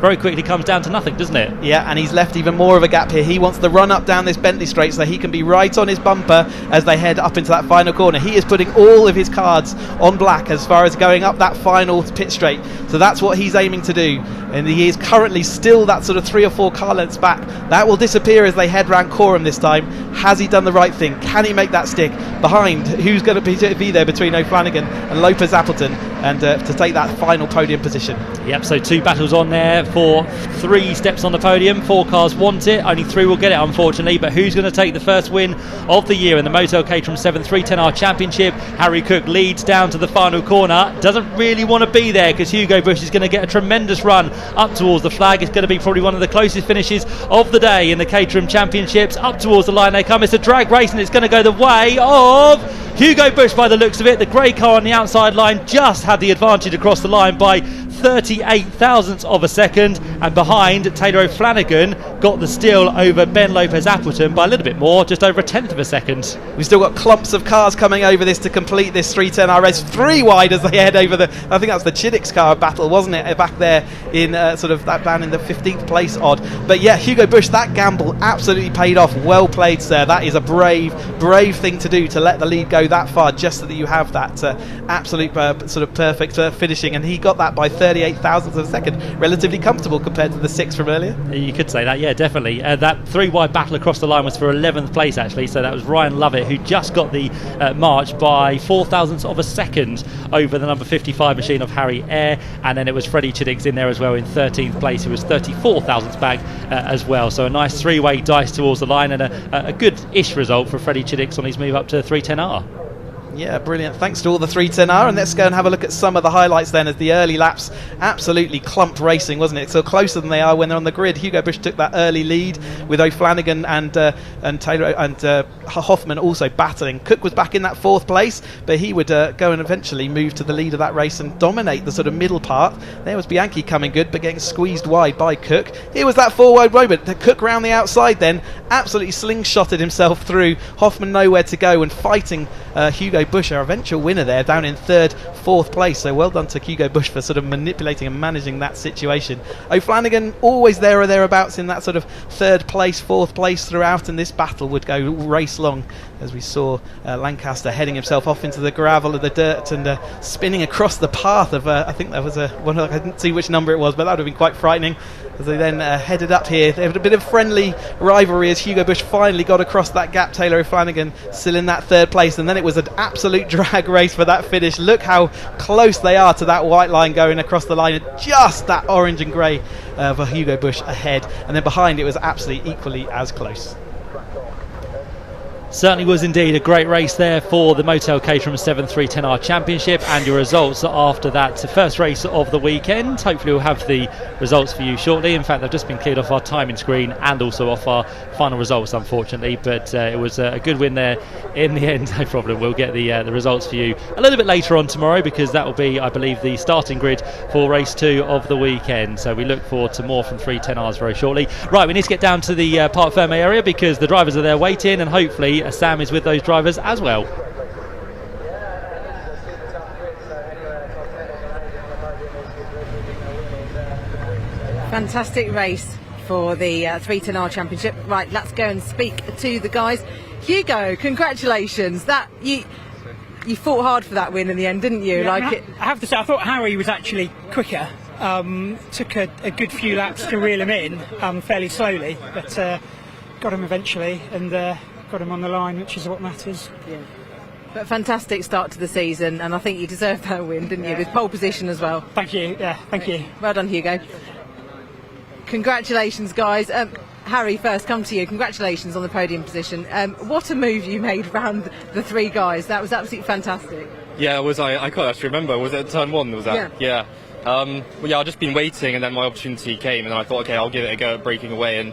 very quickly comes down to nothing, doesn't it? Yeah, and he's left even more of a gap here. He wants the run up down this Bentley straight so he can be right on his bumper as they head up into that final corner. He is putting all of his cards on black as far as going up that final pit straight. So that's what he's aiming to do. And he is currently still that sort of 3 or 4 car lengths back. That will disappear as they head round Coram this time. Has he done the right thing? Can he make that stick? Behind, who's going to be there between O'Flanagan and Lopez Appleton, and to take that final podium position? Yep, so 2 battles on there for 3 steps on the podium. 4 cars want it, only 3 will get it unfortunately, but who's going to take the first win of the year in the Motel Caterham 7 310R Championship? Harry Cook leads down to the final corner, doesn't really want to be there because Hugo Bush is going to get a tremendous run up towards the flag. It's going to be probably one of the closest finishes of the day in the Caterham Championships. Up towards the line they come. It's a drag race and it's going to go the way of Hugo Bush by the looks of it. The grey car on the outside line just had the advantage across the line by 38 thousandths of a second, and behind Taylor O'Flanagan got the steal over Ben Lopez Appleton by a little bit more, just over 1/10 of a second. We've still got clumps of cars coming over this to complete this 310R race. 3 wide as they head over I think that's the Chiddicks car battle, wasn't it, back there in sort of that down in the 15th place odd. But yeah, Hugo Bush, that gamble absolutely paid off. Well played, sir. That is a brave thing to do, to let the lead go that far just so that you have that absolute sort of perfect finishing, and he got that by 38 thousandths of a second. Relatively comfortable compared to the 6 from earlier. You could say that, yeah, definitely. That 3 wide battle across the line was for 11th place actually, so that was Ryan Lovett who just got the march by 4 thousandths of a second over the number 55 machine of Harry Eyre, and then it was Freddie Chiddicks in there as well in 13th place, who was 34 thousandths back as well. So a nice 3-way dice towards the line, and a good-ish result for Freddie Chiddicks on his move up to 310R. Yeah, brilliant. Thanks to all the 310R, and let's go and have a look at some of the highlights then, as the early laps absolutely clumped racing, wasn't it? So closer than they are when they're on the grid. Hugo Bush took that early lead with O'Flanagan and Taylor and Hoffman also battling. Cook was back in that 4th place, but he would go and eventually move to the lead of that race and dominate the sort of middle part. There was Bianchi coming good, but getting squeezed wide by Cook. Here was that 4-wide moment. Cook round the outside then absolutely slingshotted himself through. Hoffman nowhere to go and fighting Hugo Bush, our eventual winner there, down in 3rd, 4th place. So well done to Hugo Bush for sort of manipulating and managing that situation. O'Flanagan always there or thereabouts in that sort of 3rd place, 4th place throughout, and this battle would go race long, as we saw Lancaster heading himself off into the gravel of the dirt and spinning across the path of I think there was one, I didn't see which number it was, but that would have been quite frightening as they then headed up here. They had a bit of friendly rivalry as Hugo Bush finally got across that gap. Taylor O'Flanagan still in that 3rd place, and then it was an absolute drag race for that finish. Look how close they are to that white line going across the line, and just that orange and grey for Hugo Bush ahead, and then behind it was absolutely equally as close. Certainly was indeed a great race there for the Motel Caterham 7.310R Championship, and your results after that first race of the weekend. Hopefully we'll have the results for you shortly. In fact, they've just been cleared off our timing screen and also off our final results, unfortunately, but it was a good win there in the end. No problem, we'll get the results for you a little bit later on tomorrow, because that will be, I believe, the starting grid for race 2 of the weekend. So we look forward to more from 310Rs very shortly. Right, we need to get down to the Parc Ferme area, because the drivers are there waiting, and hopefully Sam is with those drivers as well. Fantastic race for the 310R Championship. Right, let's go and speak to the guys. Hugo, congratulations. That you fought hard for that win in the end, didn't you? Yeah, I have to say, I thought Harry was actually quicker. Took a good few laps to reel him in fairly slowly, but got him eventually, and got him on the line, which is what matters. Yeah. But fantastic start to the season, and I think you deserved that win, didn't you? With pole position as well. Thank you. Yeah, thank you. Well done, Hugo. Congratulations, guys. Harry, first, come to you. Congratulations on the podium position. What a move you made round the 3 guys. That was absolutely fantastic. Yeah, I can't actually remember. Was it turn 1? Was that? Yeah. Well, yeah, I've just been waiting, and then my opportunity came, and then I thought, okay, I'll give it a go at breaking away, and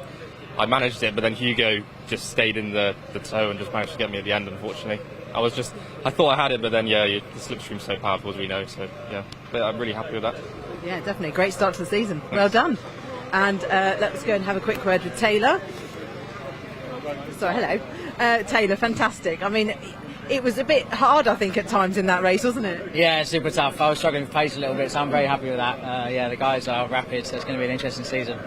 I managed it, but then Hugo just stayed in the toe and just managed to get me at the end, unfortunately. I thought I had it, but then, yeah, the slipstream's so powerful, as we know, so, yeah. But I'm really happy with that. Yeah, definitely. Great start to the season. Thanks. Well done. And let's go and have a quick word with Taylor. So, hello. Taylor, fantastic. I mean, it was a bit hard, I think, at times in that race, wasn't it? Yeah, super tough. I was struggling with pace a little bit, so I'm very happy with that. Yeah, the guys are rapid, so it's going to be an interesting season.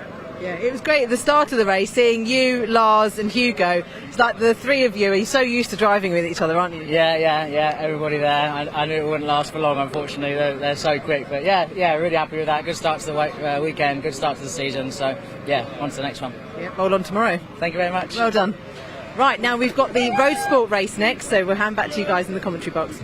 Yeah, it was great at the start of the race, seeing you, Lars and Hugo. It's like the 3 of you are so used to driving with each other, aren't you? Yeah, everybody there. I knew it wouldn't last for long, unfortunately. They're so quick, but yeah, really happy with that. Good start to the weekend, good start to the season, so yeah, on to the next one. Yeah, hold on tomorrow. Thank you very much. Well done. Right, now we've got the Roadsport race next, so we'll hand back to you guys in the commentary box.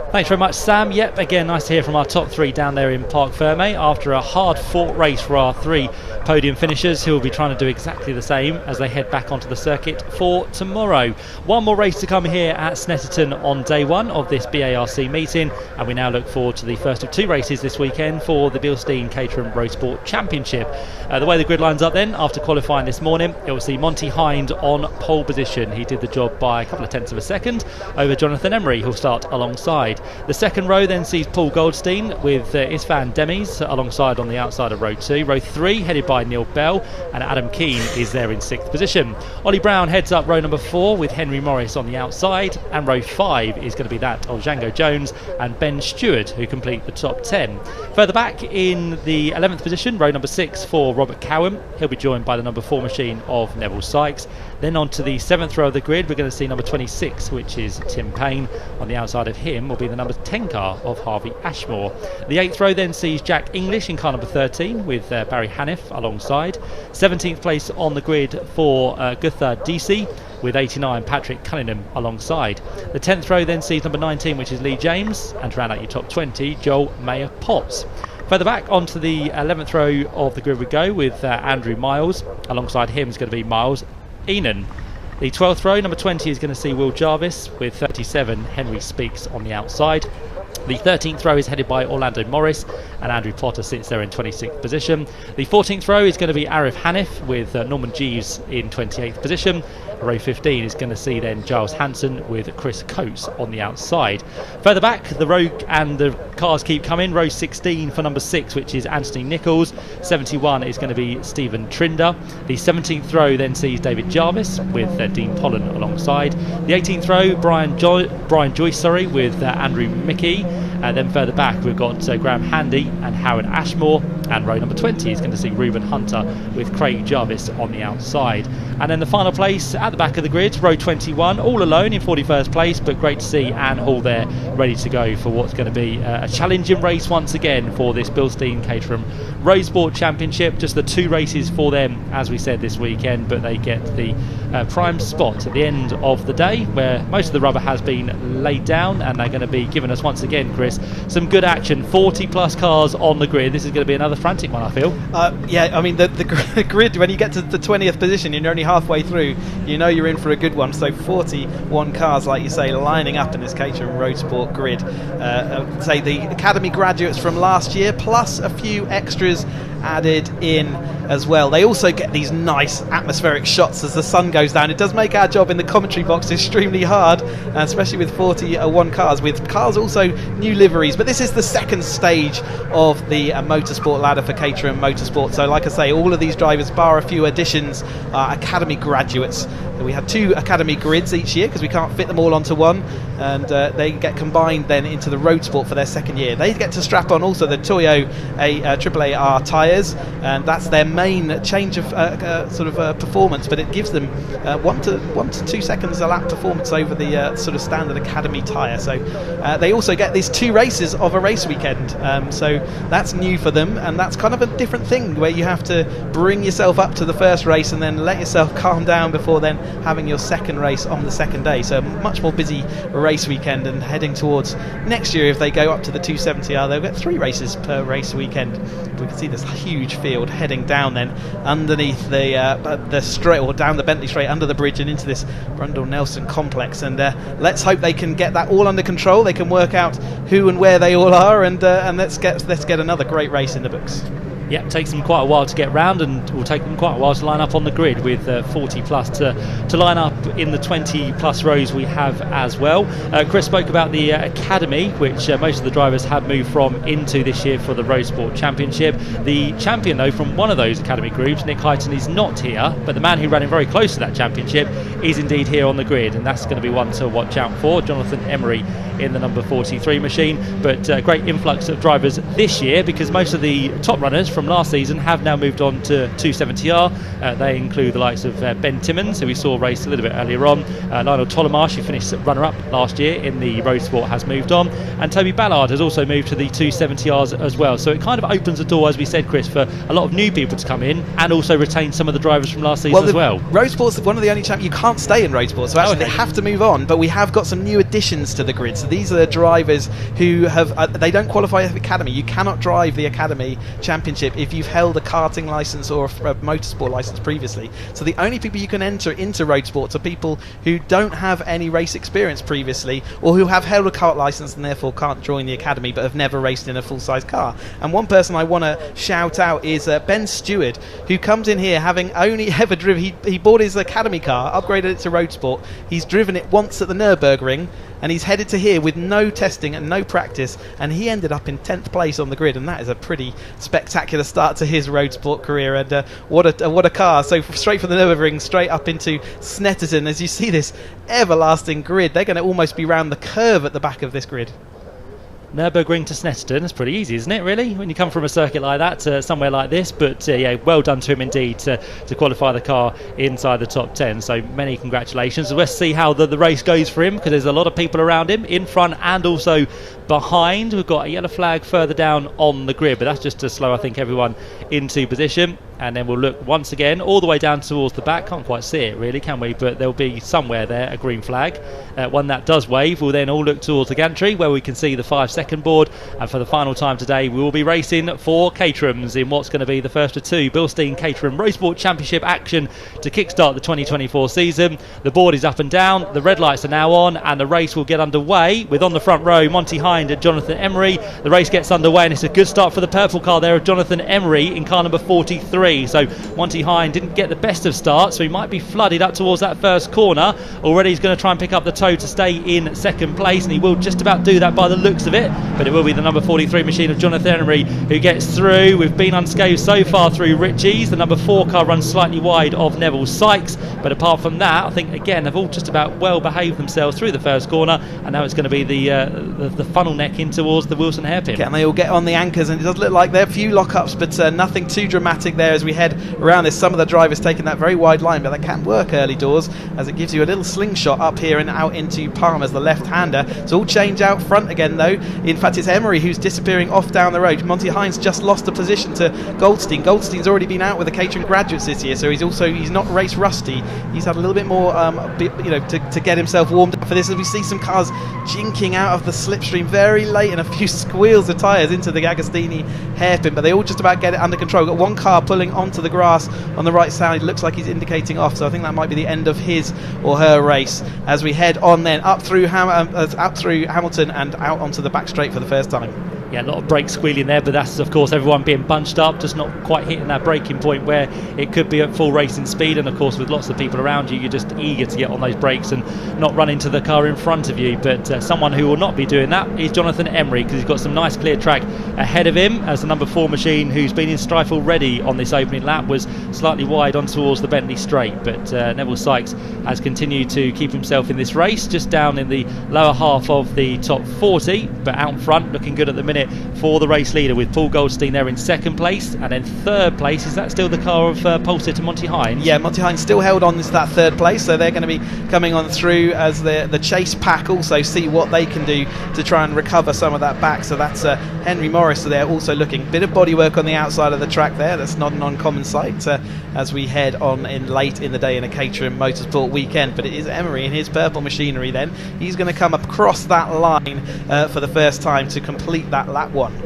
Thanks very much, Sam. Yep, again, nice to hear from our top 3 down there in Parc Ferme after a hard-fought race for our 3 podium finishers, who will be trying to do exactly the same as they head back onto the circuit for tomorrow. One more race to come here at Snetterton on day 1 of this BARC meeting, and we now look forward to the first of 2 races this weekend for the Bilstein Caterham Roadsport Championship. The way the grid lines up then, after qualifying this morning, it will see Monty Hind on pole position. He did the job by a couple of tenths of a second over Jonathan Emery, who'll start alongside. The second row then sees Paul Goldstein with Isfan Demis alongside on the outside of row 2. Row 3 headed by Neil Bell, and Adam Keane is there in 6th position. Ollie Brown heads up row number 4 with Henry Morris on the outside, and row 5 is going to be that of Django Jones and Ben Stewart, who complete the top 10. Further back in the 11th position, row number 6 for Robert Cowan. He'll be joined by the number 4 machine of Neville Sykes. Then on to the 7th row of the grid, we're going to see number 26, which is Tim Payne. On the outside of him will be the number 10 car of Harvey Ashmore. The 8th row then sees Jack English in car number 13 with Barry Haniff alongside. 17th place on the grid for Guthard DC with 89 Patrick Cunningham alongside. The 10th row then sees number 19, which is Lee James, and to round out your top 20, Joel Mayer Potts. Further back onto the 11th row of the grid we go with Andrew Miles. Alongside him is going to be Miles Enan. The 12th row, number 20, is going to see Will Jarvis with 37 Henry Speaks on the outside. The 13th row is headed by Orlando Morris, and Andrew Potter sits there in 26th position. The 14th row is going to be Arif Hanif with Norman Jeeves in 28th position. Row 15 is going to see then Giles Hansen with Chris Coates on the outside. Further back, the row and the cars keep coming. Row 16 for number 6, which is Anthony Nichols. 71 is going to be Stephen Trinder. The 17th row then sees David Jarvis with Dean Pollen alongside. The 18th row, Brian Joyce, with Andrew Mickey. Then further back we've got Graham Handy and Howard Ashmore, and row number 20 is going to see Reuben Hunter with Craig Jarvis on the outside. And then the final place at the back of the grid, row 21, all alone in 41st place, but great to see Anne Hall there ready to go for what's going to be a challenging race once again for this Bilstein Caterham Roadsport Championship. Just the 2 races for them, as we said, this weekend, but they get the prime spot at the end of the day where most of the rubber has been laid down, and they're going to be giving us once again, Chris, some good action. 40 plus cars on the grid. This is going to be another frantic one, I feel. Yeah, I mean the grid, when you get to the 20th position, you're only halfway through, you know you're in for a good one. So 41 cars, like you say, lining up in this Caterham Roadsport grid. Say the Academy graduates from last year, plus a few extras added in as well. They also get these nice atmospheric shots as the sun goes down. It does make our job in the commentary box extremely hard, especially with 41 cars, with cars also new liveries. But this is the second stage of the motorsport ladder for Caterham Motorsport. So like I say, all of these drivers, bar a few additions, are Academy graduates. We had 2 Academy grids each year because we can't fit them all onto one, and they get combined then into the Roadsport for their second year. They get to strap on also the Toyo AAAR tyres, and that's their main change of performance, but it gives them 1 to 2 seconds a lap performance over the sort of standard Academy tyre. So they also get these 2 races of a race weekend, so that's new for them, and that's kind of a different thing where you have to bring yourself up to the first race and then let yourself calm down before then having your second race on the second day. So much more busy race weekend, and heading towards next year, if they go up to the 270R, they'll get 3 races per race weekend. We can see this huge field heading down then underneath the straight, or down the Bentley Straight under the bridge and into this Brundle Nelson complex, and let's hope they can get that all under control. They can work out who and where they all are, and let's get another great race in the books. Yeah, it takes them quite a while to get round, and will take them quite a while to line up on the grid, with 40 plus to line up in the 20 plus rows we have as well. Chris spoke about the Academy, which most of the drivers have moved from into this year for the Roadsport Championship. The champion, though, from one of those Academy groups, Nick Hyton, is not here, but the man who ran in very close to that championship is indeed here on the grid, and that's going to be one to watch out for. Jonathan Emery in the number 43 machine, but great influx of drivers this year, because most of the top runners from last season have now moved on to 270R. They include the likes of Ben Timmons, who we saw race a little bit earlier on. Lionel Tolomarsh, who finished runner-up last year in the Roadsport, has moved on, and Toby Ballard has also moved to the 270Rs as well. So it kind of opens the door, as we said, Chris, for a lot of new people to come in, and also retain some of the drivers from last season as well. Roadsport's one of the only you can't stay in Roadsport, so actually they have to move on. But we have got some new additions to the grid. So these are drivers who have they don't qualify for the Academy. You cannot drive the Academy Championship if you've held a karting license or a motorsport license previously. So the only people you can enter into Roadsport are people who don't have any race experience previously, or who have held a kart license and therefore can't join the Academy but have never raced in a full-size car. And one person I want to shout out is Ben Stewart, who comes in here having only ever driven, he bought his Academy car, upgraded it to Roadsport, he's driven it once at the Nürburgring, and he's headed to here with no testing and no practice, and he ended up in 10th place on the grid, and that is a pretty spectacular start to his Roadsport career. And what a car. So straight from the Nürburgring straight up into Snetterton. As you see this everlasting grid, they're going to almost be round the curve at the back of this grid. Nürburgring to Snetterton, that's pretty easy, isn't it, really, when you come from a circuit like that to somewhere like this? But yeah, well done to him indeed to qualify the car inside the top 10. So many congratulations. Let's see how the race goes for him, because there's a lot of people around him, in front and also behind. We've got a yellow flag further down on the grid, but that's just to slow, I think, everyone into position. And then we'll look once again all the way down towards the back. Can't quite see it really, can we? But there'll be somewhere there a green flag. When that does wave, we'll then all look towards the gantry where we can see the 5-second board. And for the final time today, we will be racing for Caterhams in what's going to be the first of 2 Bilstein Caterham Roadsport Championship action to kickstart the 2024 season. The board is up and down, the red lights are now on, and the race will get underway with, on the front row, Monty Hine behind Jonathan Emery. The race gets underway, and it's a good start for the purple car there of Jonathan Emery in car number 43. So Monty Hine didn't get the best of starts, so he might be flooded up towards that first corner. Already he's going to try and pick up the toe to stay in second place, and he will just about do that by the looks of it. But it will be the number 43 machine of Jonathan Emery who gets through. We've been unscathed so far through Ritchie's. The number 4 car runs slightly wide of Neville Sykes, but apart from that, I think again they've all just about well behaved themselves through the first corner, and now it's going to be the funnel neck in towards the Wilson hairpin. Can they all get on the anchors? And it does look like there are a few lockups, but nothing too dramatic there as we head around this. Some of the drivers taking that very wide line, but that can work early doors as it gives you a little slingshot up here and out into Palmer's, the left-hander. It's all change out front again though. In fact, it's Emery who's disappearing off down the road. Monty Hines just lost a position to Goldstein. Goldstein's already been out with the Caterham graduates this year, so he's not race rusty. He's had a little bit more to get himself warmed up for this, as we see some cars jinking out of the slipstream very late and a few squeals of tyres into the Agostini hairpin, but they all just about get it under control. We've got one car pulling onto the grass on the right side. Looks like he's indicating off, so I think that might be the end of his or her race as we head on then up through Hamilton and out onto the back straight for the first time. Yeah, a lot of brake squealing there, but that's of course everyone being bunched up, just not quite hitting that braking point where it could be at full racing speed. And of course with lots of people around you, you're just eager to get on those brakes and not run into the car in front of you. But someone who will not be doing that is Jonathan Emery, because he's got some nice clear track ahead of him, as the number 4 machine, who's been in strife already on this opening lap, was slightly wide on towards the Bentley straight. But Neville Sykes has continued to keep himself in this race, just down in the lower half of the top 40, but out front looking good at the minute for the race leader, with Paul Goldstein there in second place. And then third place, is that still the car of Polster to Monty Hines? Yeah, Monty Hines still held on to that third place, so they're going to be coming on through as the chase pack also see what they can do to try and recover some of that back. So that's Henry Morris, so they're also looking. Bit of bodywork on the outside of the track there, that's not an uncommon sight as we head on in late in the day in a Caterham Motorsport weekend. But it is Emery in his purple machinery then. He's going to come across that line for the first time to complete that lap 1.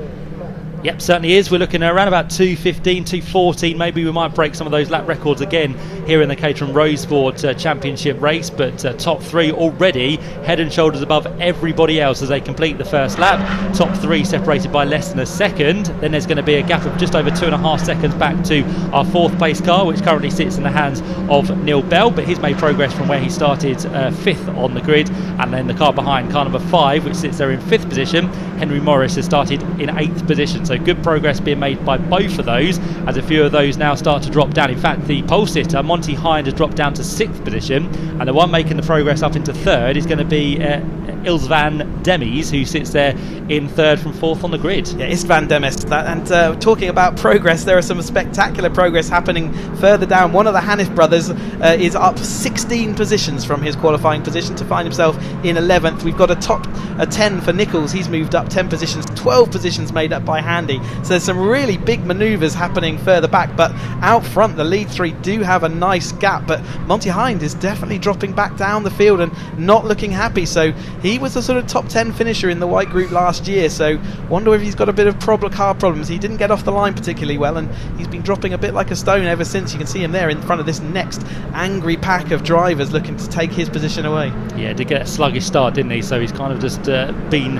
Yep, certainly is. We're looking at around about 2:15, 2:14. Maybe we might break some of those lap records again here in the Caterham Roadsport Championship race. But top 3 already head and shoulders above everybody else as they complete the first lap. Top 3 separated by less than a second. Then there's going to be a gap of just over 2.5 seconds back to our 4th place car, which currently sits in the hands of Neil Bell. But he's made progress from where he started 5th on the grid. And then the car behind, car number 5, which sits there in 5th position, Henry Morris, has started in 8th position. So good progress being made by both of those, as a few of those now start to drop down. In fact, the pole sitter, Monty Hind, has dropped down to 6th position, and the one making the progress up into 3rd is going to be Ilsvan Demies, who sits there in 3rd from 4th on the grid. Yeah, Istvan Demes. And talking about progress, there are some spectacular progress happening further down. One of the Hanif brothers is up 16 positions from his qualifying position to find himself in 11th. We've got a top 10 for Nichols. He's moved up 10 positions, 12 positions made up by Handy. So there's some really big manoeuvres happening further back, but out front the lead 3 do have a nice gap. But Monty Hind is definitely dropping back down the field and not looking happy. So he was a sort of top 10 finisher in the white group last year, so wonder if he's got a bit of car problems. He didn't get off the line particularly well, and he's been dropping a bit like a stone ever since. You can see him there in front of this next angry pack of drivers looking to take his position away. Yeah, did get a sluggish start, didn't he? So he's kind of just been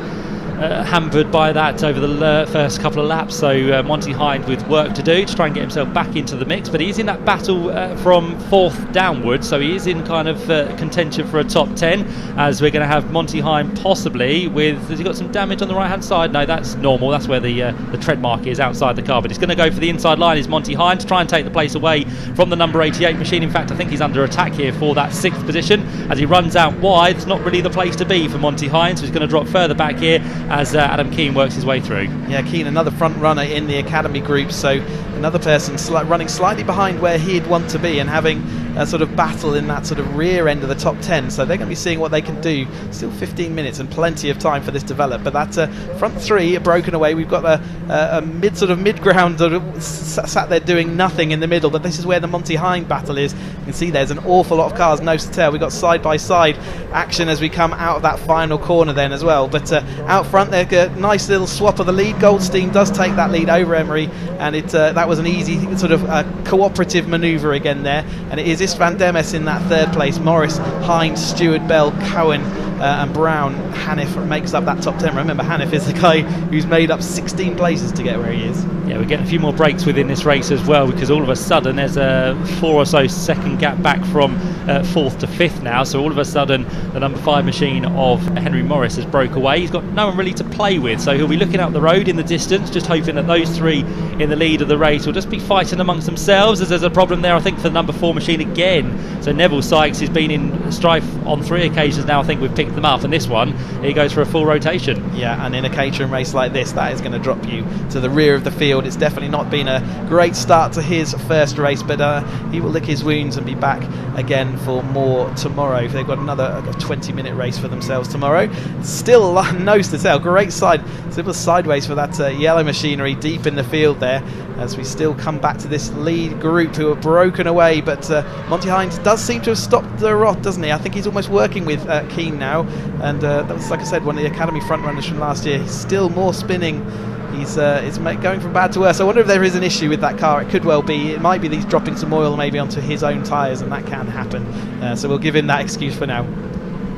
hampered by that over the first couple of laps. So Monty Hind with work to do to try and get himself back into the mix, but he's in that battle from 4th downwards, so he is in kind of contention for a top 10, as we're going to have Monty Hind possibly with, has he got some damage on the right hand side? No, that's normal, that's where the tread mark is outside the car, but he's going to go for the inside line, is Monty Hind, to try and take the place away from the number 88 machine. In fact, I think he's under attack here for that 6th position as he runs out wide. It's not really the place to be for Monty Hind, so he's going to drop further back here as Adam Keane works his way through. Yeah, Keane, another front runner in the academy group, so another person running slightly behind where he'd want to be and having a sort of battle in that sort of rear end of the top 10, so they're going to be seeing what they can do. Still 15 minutes and plenty of time for this to develop, but that front 3 are broken away. We've got a mid-ground sat there doing nothing in the middle, but this is where the Monty Hind battle is. You can see there's an awful lot of cars nose to tail. We've got side-by-side action as we come out of that final corner then as well, but out front there's a nice little swap of the lead. Goldstein does take that lead over Emery, and that was an easy sort of cooperative manoeuvre again there, and it is Istvan Demes in that 3rd place. Morris, Hind, Stewart, Bell, Cohen and Brown, Hanif makes up that top 10. Remember, Hanif is the guy who's made up 16 places to get where he is. Yeah, we're getting a few more breaks within this race as well, because all of a sudden there's a 4 or so second gap back from 4th to 5th now. So all of a sudden the number 5 machine of Henry Morris has broke away. He's got no one really to play with, so he'll be looking out the road in the distance, just hoping that those 3 in the lead of the race will just be fighting amongst themselves, as there's a problem there, I think, for the number 4 machine again. So Neville Sykes has been in strife on 3 occasions now. I think we've picked them up, and this one he goes for a full rotation. Yeah, and in a Caterham race like this, that is going to drop you to the rear of the field. It's definitely not been a great start to his first race, but he will lick his wounds and be back again for more tomorrow. They've got another 20-minute race for themselves tomorrow. Still nose to tail, great simple sideways for that yellow machinery deep in the field there, as we still come back to this lead group who are broken away. But Monty Hines does seem to have stopped the rot, doesn't he? I think he's almost working with Keane now, and that was, like I said, one of the Academy front runners from last year. He's still more spinning. He's going from bad to worse. I wonder if there is an issue with that car. It could well be. It might be that he's dropping some oil maybe onto his own tyres, and that can happen. So we'll give him that excuse for now.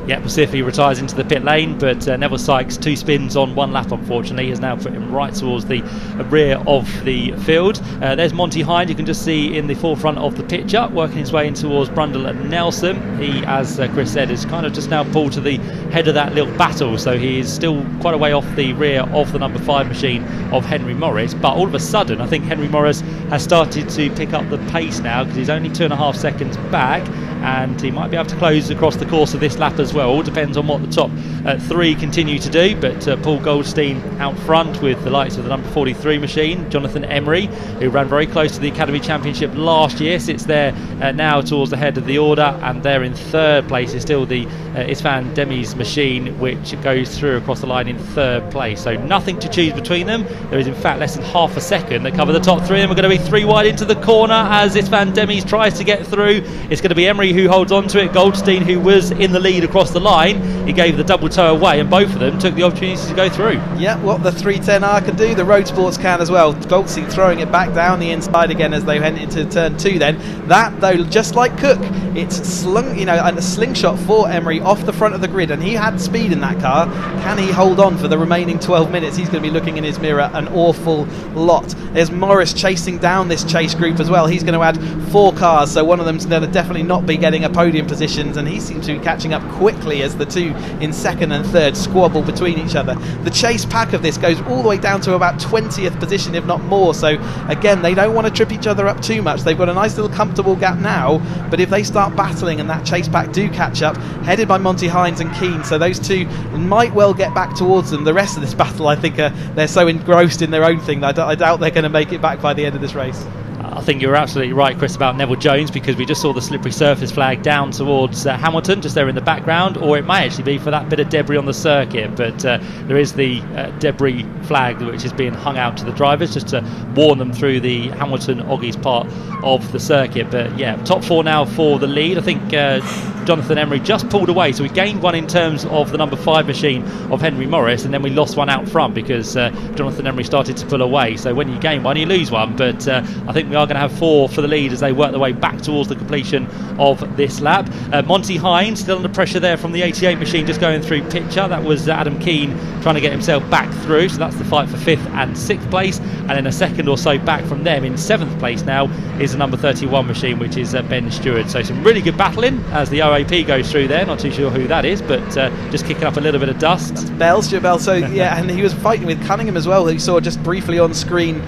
Yeah, we'll see if he retires into the pit lane, but Neville Sykes, 2 spins on 1 lap, unfortunately, has now put him right towards the rear of the field. There's Monty Hind, you can just see in the forefront of the picture, working his way in towards Brundle and Nelson. He, as Chris said, is kind of just now pulled to the head of that little battle, so he is still quite a way off the rear of the number 5 machine of Henry Morris. But all of a sudden, I think Henry Morris has started to pick up the pace now, because he's only 2.5 seconds back, and he might be able to close across the course of this lap as well. All depends on what the top 3 continue to do, but Paul Goldstein out front with the likes of the number 43 machine. Jonathan Emery, who ran very close to the Academy Championship last year, sits there now towards the head of the order, and there in 3rd place is still the Isfan Demi's machine, which goes through across the line in 3rd place. So nothing to choose between them. There is in fact less than half a second that cover the top 3, and we're going to be 3 wide into the corner as Isfan Demi's tries to get through. It's going to be Emery who holds on to it. Goldstein, who was in the lead across the line, he gave the double toe away, and both of them took the opportunity to go through. Yeah, what the 310R can do, the Roadsports can as well. Goldstein throwing it back down the inside again as they went into turn 2 then. That, though, just like Cook, it's slung, a slingshot for Emery off the front of the grid, and he had speed in that car. Can he hold on for the remaining 12 minutes? He's going to be looking in his mirror an awful lot. There's Morris chasing down this chase group as well. He's going to add 4 cars, so one of them's going to definitely not be getting a podium positions, and he seems to be catching up quickly as the 2 in 2nd and 3rd squabble between each other. The chase pack of this goes all the way down to about 20th position, if not more, so again, they don't want to trip each other up too much. They've got a nice little comfortable gap now, but if they start battling and that chase pack do catch up, headed by Monty Hines and Keane, so those 2 might well get back towards them. The rest of this battle, I think, they're so engrossed in their own thing, I doubt they're going to make it back by the end of this race. I think you're absolutely right, Chris, about Neville Jones, because we just saw the slippery surface flag down towards Hamilton, just there in the background, or it might actually be for that bit of debris on the circuit, but there is the debris flag which is being hung out to the drivers just to warn them through the Hamilton-Oggies part of the circuit. But yeah, top 4 now for the lead. I think Jonathan Emery just pulled away, so we gained 1 in terms of the number 5 machine of Henry Morris, and then we lost 1 out front because Jonathan Emery started to pull away. So when you gain 1, you lose 1, but I think we are going to have 4 for the lead as they work their way back towards the completion of this lap. Monty Hines still under pressure there from the 88 machine, just going through picture. That was Adam Keane trying to get himself back through, so that's the fight for 5th and 6th place, and then a second or so back from them in 7th place now is the number 31 machine, which is Ben Stewart. So some really good battling as the OAP goes through there. Not too sure who that is, but just kicking up a little bit of dust. That's Stuart Bell. So yeah, and he was fighting with Cunningham as well, who you saw just briefly on screen,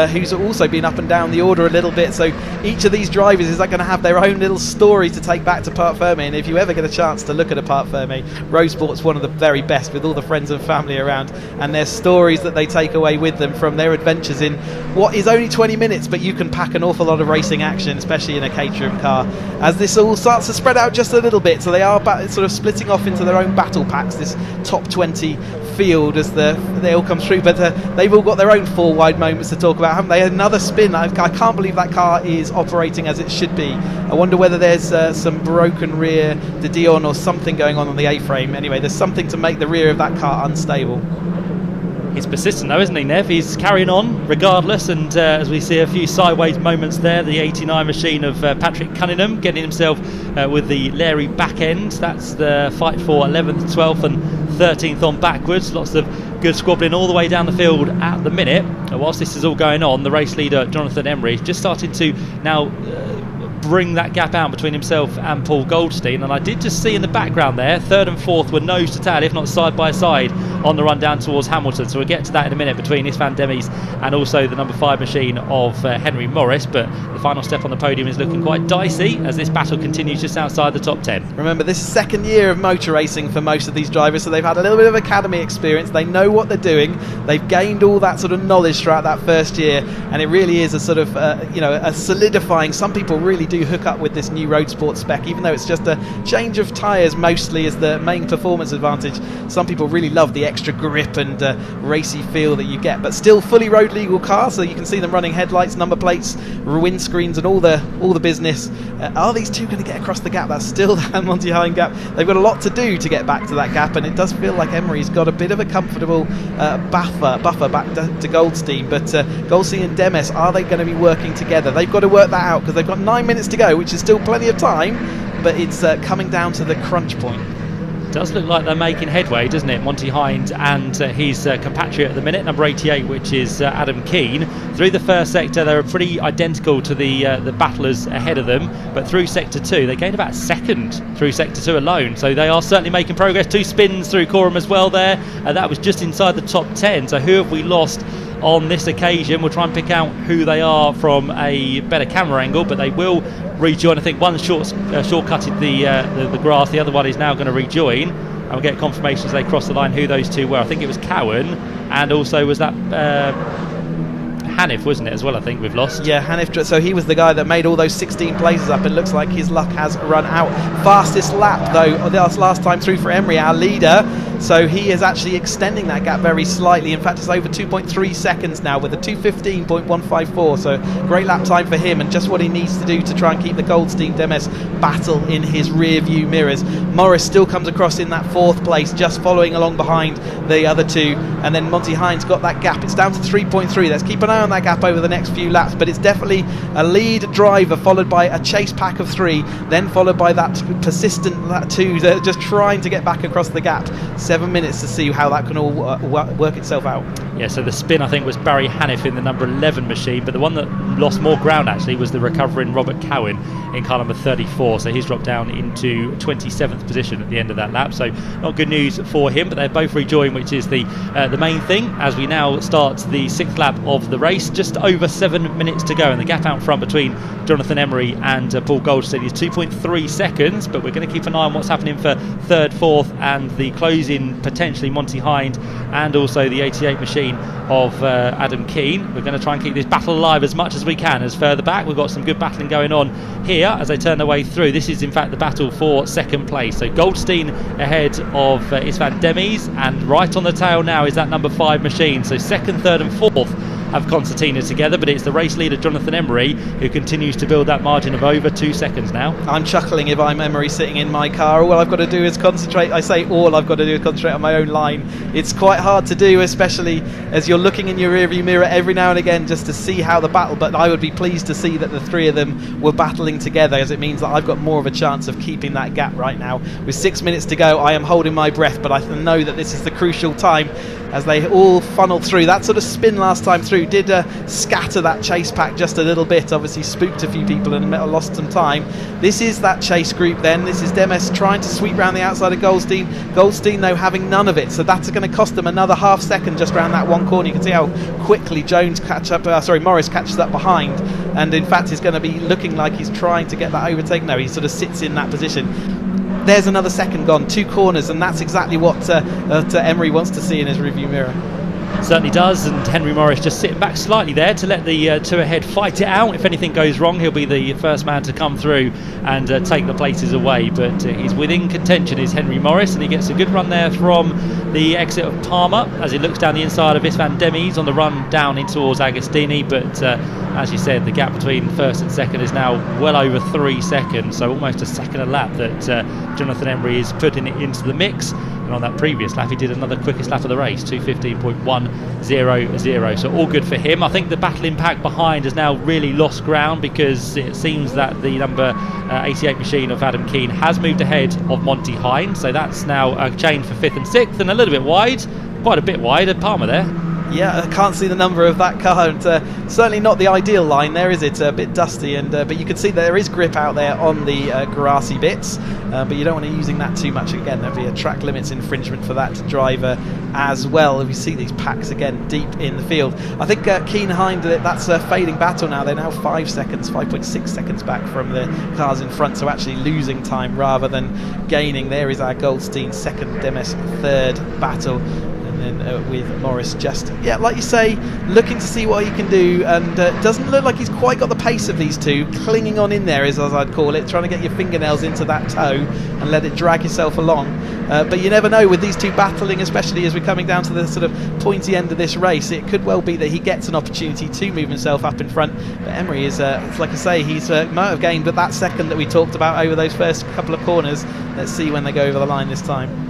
who's also been up and down the order a little bit. So each of these drivers is going to have their own little story to take back to Parc Ferme, and if you ever get a chance to look at a Parc Ferme, Roadsport's one of the very best, with all the friends and family around, and their stories that they take away with them from their adventures in what is only 20 minutes, but you can pack an awful lot of racing action, especially in a Caterham car, as this all starts to spread out just a little bit. So they are sort of splitting off into their own battle packs, this top 20 field, as they all come through, but they've all got their own 4 wide moments to talk about, haven't they? Another spin. I can't believe that car is operating as it should be. I wonder whether there's some broken rear de Dion or something going on the A-frame. Anyway, there's something to make the rear of that car unstable. He's persistent though, isn't he, Nev? He's carrying on regardless, and as we see a few sideways moments there, the 89 machine of Patrick Cunningham getting himself with the Larry back end. That's the fight for 11th, 12th and 13th on backwards. Lots of good squabbling all the way down the field at the minute. And whilst this is all going on, the race leader Jonathan Emery is just starting to now bring that gap out between himself and Paul Goldstein. And I did just see in the background there, 3rd and 4th were nose to tail, if not side by side, on the run down towards Hamilton. So we'll get to that in a minute between Isvan Demis and also the number 5 machine of Henry Morris. But the final step on the podium is looking quite dicey as this battle continues just outside the top 10. Remember, this is second year of motor racing for most of these drivers, so they've had a little bit of academy experience. They know what they're doing. They've gained all that sort of knowledge throughout that first year, and it really is a sort of a solidifying. Some people really do hook up with this new Roadsport spec, even though it's just a change of tyres mostly as the main performance advantage. Some people really love the extra grip and racy feel that you get, but still fully road legal car, so you can see them running headlights, number plates, windscreens and all the business. Are these two going to get across the gap? That's still that Monty Hine gap. They've got a lot to do to get back to that gap, and it does feel like Emery's got a bit of a comfortable buffer back to Goldstein. But Goldstein and Demis, are they going to be working together? They've got to work that out because they've got 9 minutes to go, which is still plenty of time, but it's coming down to the crunch point. Does look like they're making headway, doesn't it? Monty Hind and his compatriot at the minute, number 88, which is Adam Keane. Through the first sector, they were pretty identical to the battlers ahead of them, but through sector 2, they gained about a second through sector 2 alone. So they are certainly making progress. 2 spins through Coram as well there. That was just inside the top 10. So who have we lost on this occasion? We'll try and pick out who they are from a better camera angle, but they will rejoin. I think one shortcutted the grass, the other one is now going to rejoin, and we'll get confirmation as they cross the line who those two were. I think it was Cowan, and also was that Hanif, wasn't it, as well? I think we've lost. Yeah, Hanif. So he was the guy that made all those 16 places up. It looks like his luck has run out. Fastest lap, though, last time through for Emery, our leader. So he is actually extending that gap very slightly. In fact, it's over 2.3 seconds now with a 2:15.154. So great lap time for him, and just what he needs to do to try and keep the Goldstein-Demis battle in his rear view mirrors. Morris still comes across in that 4th place, just following along behind the other two. And then Monty Hine's got that gap. It's down to 3.3. Let's keep an eye on that gap over the next few laps, but it's definitely a lead driver followed by a chase pack of 3, then followed by that persistent 2 that are just trying to get back across the gap. 7 minutes to see how that can all work itself out. Yeah, so the spin I think was Barry Hanif in the number 11 machine, but the one that lost more ground actually was the recovering Robert Cowan in car number 34, so he's dropped down into 27th position at the end of that lap. So not good news for him, but they're both rejoined, which is the main thing as we now start the 6th lap of the race. Just over 7 minutes to go, and the gap out front between Jonathan Emery and Paul Goldstein is 2.3 seconds, but we're going to keep an eye on what's happening for 3rd, 4th and the closing, potentially Monty Hind and also the 88 machine of Adam Keane. We're going to try and keep this battle alive as much as we can. As further back, we've got some good battling going on here as they turn their way through. This is in fact the battle for 2nd place. So Goldstein ahead of Isvan Demis, and right on the tail now is that number 5 machine. So 2nd, 3rd and 4th have concertina together, but it's the race leader Jonathan Emery who continues to build that margin of over 2 seconds now. I'm chuckling if I'm Emery sitting in my car. All I've got to do is concentrate. I say all I've got to do is concentrate on my own line. It's quite hard to do, especially as you're looking in your rearview mirror every now and again just to see how the battle, but I would be pleased to see that the 3 of them were battling together, as it means that I've got more of a chance of keeping that gap right now. With 6 minutes to go, I am holding my breath, but I know that this is the crucial time as they all funnel through. That sort of spin last time through did scatter that chase pack just a little bit, obviously spooked a few people and lost some time. This is that chase group then. This is Demis trying to sweep round the outside of Goldstein. Goldstein though having none of it, so that's going to cost them another half second just around that one corner. You can see how quickly Morris catches up behind, and in fact is going to be looking like he's trying to get that overtake. No, he sort of sits in that position. There's another second gone, 2 corners, and that's exactly what Emery wants to see in his review mirror. Certainly does, and Henry Morris just sitting back slightly there to let the 2 ahead fight it out. If anything goes wrong, he'll be the first man to come through and take the places away, but he's within contention is Henry Morris, and he gets a good run there from the exit of Palmer as he looks down the inside of Isvan Demis on the run down in towards Agostini. But as you said, the gap between 1st and 2nd is now well over 3 seconds, so almost a second a lap that Jonathan Emery is putting it into the mix. and on that previous lap he did another quickest lap of the race, 2:15.100. So all good for him. I think the battling pack behind has now really lost ground, because it seems that the number 88 machine of Adam Keane has moved ahead of Monty Hines, so that's now a chain for 5th and 6th, and a little bit wide, quite a bit wide at Palmer there. Yeah, I can't see the number of that car, and certainly not the ideal line there, is it? A bit dusty, and but you can see there is grip out there on the grassy bits, but you don't want to be using that too much. Again, there'll be a track limits infringement for that driver as well. We see these packs again deep in the field. I think Keane Hind, that's a fading battle now. They're now 5.6 seconds back from the cars in front, so actually losing time rather than gaining. There is our Goldstein second, Demes third battle. And with Morris just, like you say, looking to see what he can do, and doesn't look like he's quite got the pace of these two, clinging on in there, as I'd call it, trying to get your fingernails into that toe and let it drag yourself along. But you never know with these two battling, especially as we're coming down to the sort of pointy end of this race. It could well be that he gets an opportunity to move himself up in front, but Emery is, like I say, he's might have gained that second that we talked about over those first couple of corners. Let's see when they go over the line this time.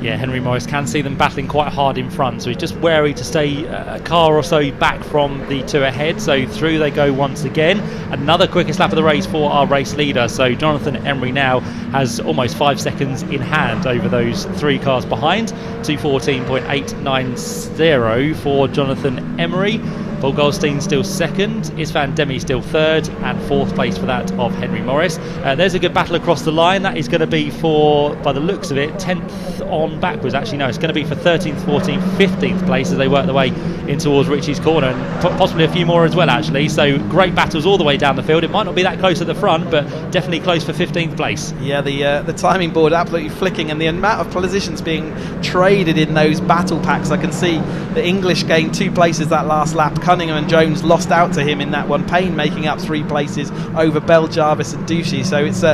Yeah, Henry Morris can see them battling quite hard in front, so he's just wary to stay a car or so back from the two ahead. So through they go once again. Another quickest lap of the race for our race leader. So Jonathan Emery now has almost 5 seconds in hand over those three cars behind. 2:14.890 for Jonathan Emery. Paul Goldstein still second, Isvan Demi still third, and fourth place for that of Henry Morris. There's a good battle across the line. That is going to be for, by the looks of it, 10th on backwards. Actually, no, it's going to be for 13th, 14th, 15th place as they work their way in towards Richie's corner, and possibly a few more as well, actually. So great battles all the way down the field. It might not be that close at the front, but definitely close for 15th place. Yeah, the timing board absolutely flicking, and the amount of positions being traded in those battle packs. I can see the English gained 2 places that last lap. Cunningham and Jones lost out to him in that one. Payne making up 3 places over Bell, Jarvis and Ducey. So it's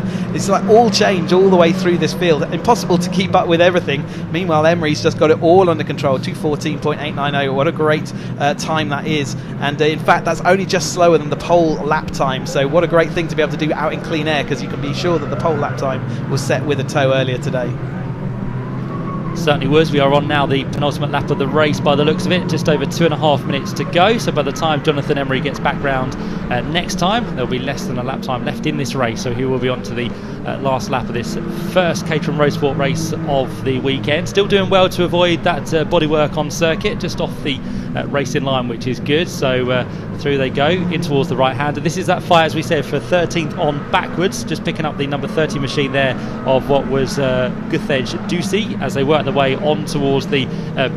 like all change all the way through this field. Impossible to keep up with everything. Meanwhile, Emery's just got it all under control. 2:14.890. What a great time that is. And in fact, that's only just slower than the pole lap time. So what a great thing to be able to do out in clean air, because you can be sure that the pole lap time was set with a tow earlier today. Certainly was. We are on now the penultimate lap of the race by the looks of it. Just over 2.5 minutes to go. So by the time Jonathan Emery gets back round next time, there'll be less than a lap time left in this race. So he will be on to the last lap of this first Caterham Roadsport race of the weekend. Still doing well to avoid that bodywork on circuit, just off the racing line, which is good. So through they go in towards the right hander. This is that fight, as we said, for 13th on backwards, just picking up the number 30 machine there of what was Guthedge Ducey as they work their way on towards the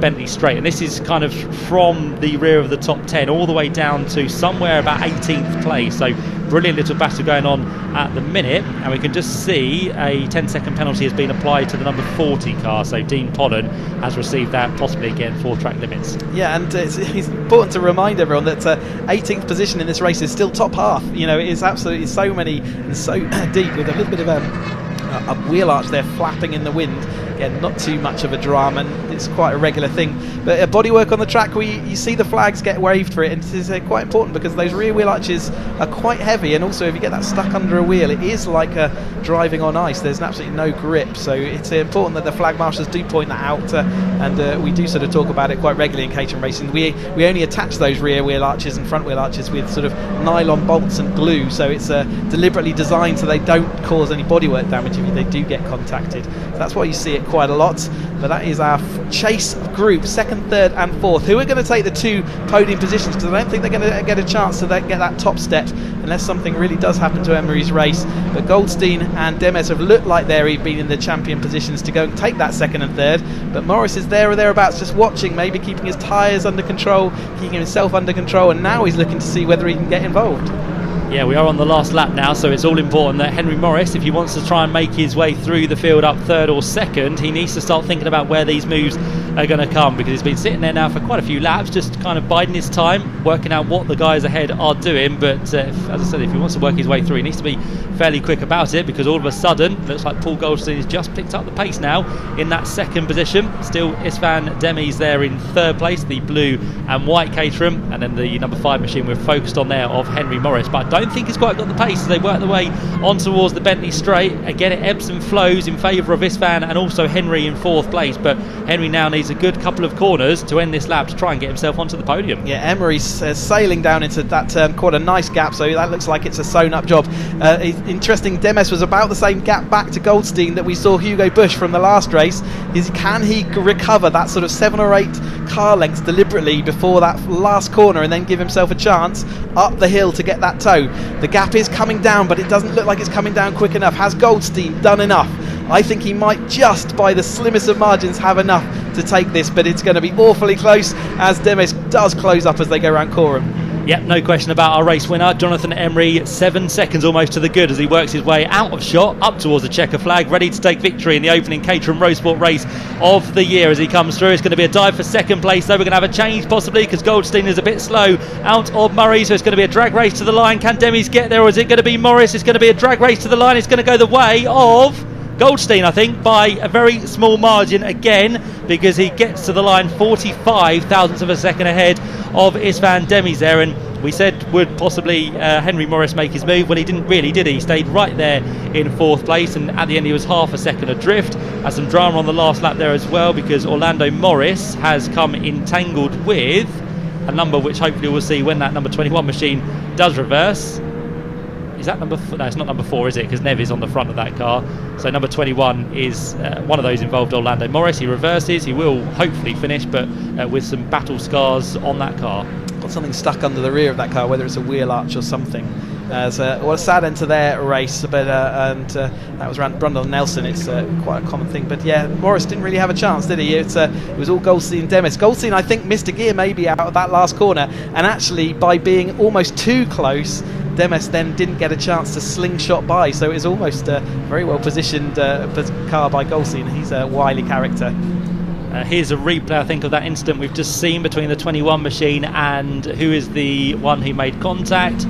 Bentley Straight. And this is kind of from the rear of the top 10 all the way down to somewhere about 18th place. So brilliant little battle going on at the minute, and we can just see a 10-second penalty has been applied to the number 40 car. So Dean Pollen has received that, possibly again for track limits. Yeah, and it's important to remind everyone that 18th position in this race is still top half. You know, it is absolutely so many and so deep, with a little bit of a wheel arch there flapping in the wind. Again, not too much of a drama, and it's quite a regular thing. But bodywork on the track, you see the flags get waved for it, and it is quite important because those rear wheel arches are quite heavy, and also if you get that stuck under a wheel, it is like driving on ice. There's absolutely no grip, so it's important that the flag marshals do point that out, and we do sort of talk about it quite regularly in Caterham racing. We only attach those rear wheel arches and front wheel arches with sort of nylon bolts and glue, so it's deliberately designed so they don't cause any bodywork damage if they do get contacted. So that's why you see it quite a lot. But that is our chase group, 2nd, 3rd and 4th, who are going to take the 2 podium positions, because I don't think they're going to get a chance to get that top step unless something really does happen to Emery's race. But Goldstein and Demes have looked like they've been in the champion positions to go and take that 2nd and 3rd, but Morris is there or thereabouts, just watching, maybe keeping his tyres under control, keeping himself under control, and now he's looking to see whether he can get involved. Yeah, we are on the last lap now, so it's all important that Henry Morris, if he wants to try and make his way through the field up 3rd or 2nd, he needs to start thinking about where these moves are going to come, because he's been sitting there now for quite a few laps, just kind of biding his time, working out what the guys ahead are doing. But as I said, if he wants to work his way through, he needs to be fairly quick about it, because all of a sudden looks like Paul Goldstein has just picked up the pace now in that second position. Still Istvan Demi's there in third place, the blue and white Caterham, and then the number 5 machine we're focused on there of Henry Morris, but I don't think he's quite got the pace as they work their way on towards the Bentley Straight. Again, it ebbs and flows in favour of Istvan and also Henry in fourth place, but Henry now needs a good couple of corners to end this lap to try and get himself onto the podium. Yeah, Emery's sailing down into that turn, quite a nice gap, so that looks like it's a sewn up job. Interesting, Demes was about the same gap back to Goldstein that we saw Hugo Busch from the last race. Can he recover that sort of 7 or 8 car lengths deliberately before that last corner and then give himself a chance up the hill to get that toe? The gap is coming down, but it doesn't look like it's coming down quick enough. Has Goldstein done enough? I think he might just, by the slimmest of margins, have enough to take this, but it's going to be awfully close as Demes does close up as they go around Coram. Yep, no question about our race winner, Jonathan Emery, 7 seconds almost to the good as he works his way out of shot up towards the checker flag, ready to take victory in the opening Caterham Roadsport race of the year as he comes through. It's going to be a dive for second place, though we're going to have a change possibly because Goldstein is a bit slow out of Murray, so it's going to be a drag race to the line. Can Demis get there, or is it going to be Morris? It's going to be a drag race to the line. It's going to go the way of Goldstein, I think, by a very small margin again, because he gets to the line 45 thousandths of a second ahead of Istvan Demi's there, and we said would possibly Henry Morris make his move. Well, he didn't really, did he? He stayed right there in fourth place, and at the end he was half a second adrift. Had some drama on the last lap there as well, because Orlando Morris has come entangled with a number which hopefully we'll see when that number 21 machine does reverse. Is that number 4? No, it's not number 4, is it? Because Nev is on the front of that car. So number 21 is one of those involved, Orlando Morris. He reverses. He will hopefully finish, but with some battle scars on that car. Got something stuck under the rear of that car, whether it's a wheel arch or something. What a sad end to their race, but and that was around Brundle Nelson. It's quite a common thing, but yeah, Morris didn't really have a chance, did he? It was all Goldstein and Demis. Goldstein, I think, missed a gear maybe out of that last corner, and actually by being almost too close, Demis then didn't get a chance to slingshot by, so it was almost a very well positioned car by Goldstein. He's a wily character. Here's a replay, I think, of that incident we've just seen between the 21 machine and who is the one who made contact.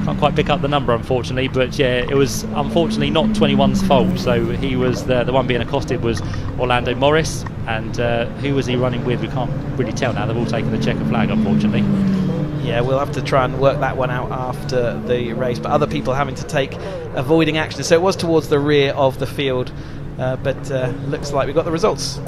Can't quite pick up the number, unfortunately, but yeah, it was unfortunately not 21's fault. So he was the one being accosted was Orlando Morris, and who was he running with? We can't really tell now. They've all taken the checker flag, unfortunately. Yeah, we'll have to try and work that one out after the race, but other people having to take avoiding action. So it was towards the rear of the field, but looks like we got the results.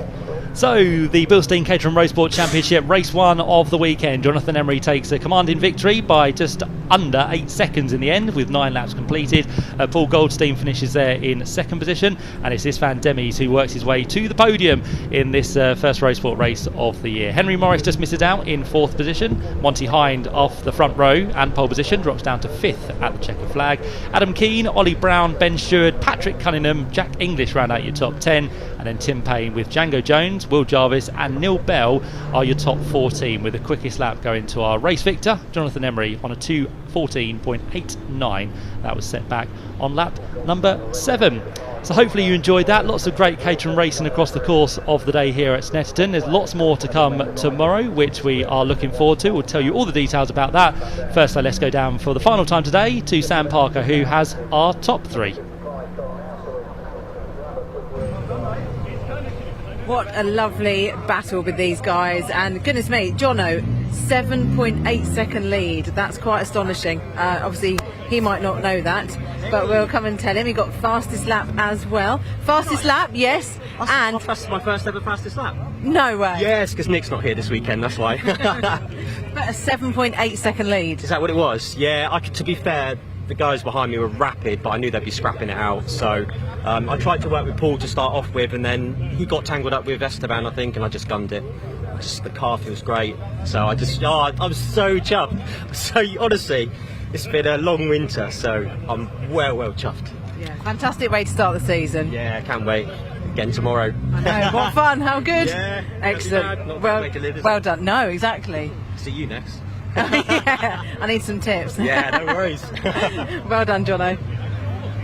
So, the Bilstein Caterham Roadsport Championship, race 1 of the weekend. Jonathan Emery takes a commanding victory by just under 8 seconds in the end, with 9 laps completed. Paul Goldstein finishes there in second position, and it's Istvan Demis who works his way to the podium in this first Roadsport race of the year. Henry Morris just misses out in fourth position. Monty Hind off the front row and pole position drops down to fifth at the checker flag. Adam Keane, Ollie Brown, Ben Stewart, Patrick Cunningham, Jack English round out your top 10, and then Tim Payne with Django Jones, Will Jarvis and Neil Bell are your top 14, with the quickest lap going to our race victor, Jonathan Emery, on a 2:14.89. That was set back on lap number 7. So hopefully you enjoyed that. Lots of great Caterham racing across the course of the day here at Snetterton. There's lots more to come tomorrow, which we are looking forward to. We'll tell you all the details about that. First, let's go down for the final time today to Sam Parker, who has our top 3. What a lovely battle with these guys, and goodness me, Jono, 7.8 second lead. That's quite astonishing. Obviously he might not know that, but we'll come and tell him. He got fastest lap as well. Fastest lap, yes. And that's my first ever fastest lap. No way. Yes, because Nick's not here this weekend, that's why. But a 7.8 second lead. Is that what it was? Yeah, to be fair, the guys behind me were rapid, but I knew they'd be scrapping it out, so I tried to work with Paul to start off with, and then he got tangled up with Esteban, I think, and I just gunned it. The car feels great, so I'm so chuffed. So honestly, it's been a long winter, so I'm well chuffed. Yeah, fantastic way to start the season. Yeah, I can't wait. Again tomorrow. I know, what fun, how good. Yeah, excellent. Well done. No, exactly. See you next. Yeah, I need some tips. Yeah, no worries. Well done, Jono.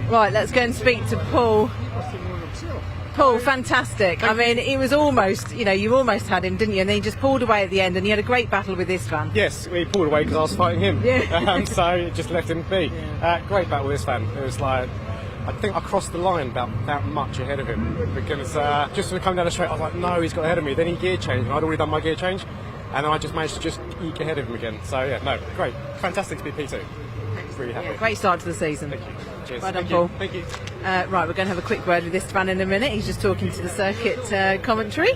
Right, let's go and speak to Paul. Paul, fantastic. I mean, it was almost, you almost had him, didn't you? And then he just pulled away at the end, and you had a great battle with this fan. Yes, we pulled away because I was fighting him. Yeah. So it just left him be. Great battle with this fan. It was like, I think I crossed the line about that much ahead of him because just as we come down the straight, I was like, no, he's got ahead of me. Then he gear changed, and I'd already done my gear change, and then I just managed to just eke ahead of him again. So yeah, no, great, fantastic to be P2. Really happy. Yeah, great start to the season. Thank you. Cheers. Well done, Thank Paul. you. Thank you. Right, we're going to have a quick word with this fan in a minute. He's just talking to the circuit commentary.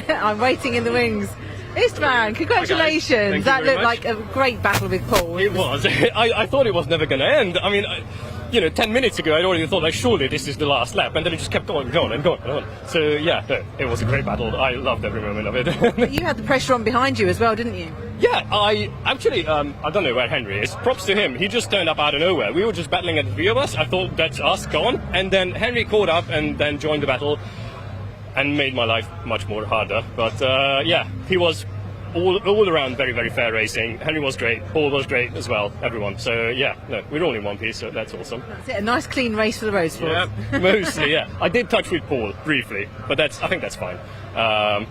I'm waiting in the wings. Istvan, congratulations. That looked like a great battle with Paul. It was. I thought it was never going to end. I mean, 10 minutes ago I'd already thought, like, surely this is the last lap, and then it just kept going and going and going and on. So yeah, it was a great battle. I loved every moment of it. You had the pressure on behind you as well, didn't you? Yeah, I actually, I don't know where Henry is. Props to him. He just turned up out of nowhere. We were just battling at the three of us. I thought, that's us, gone. And then Henry caught up and then joined the battle and made my life much more harder. But yeah, he was all around very, very fair racing. Henry was great. Paul was great as well. Everyone. So yeah, no, we're all in one piece, so that's awesome. That's it. A nice clean race for the Roadsport. Yeah, mostly, yeah. I did touch with Paul briefly, but I think that's fine. I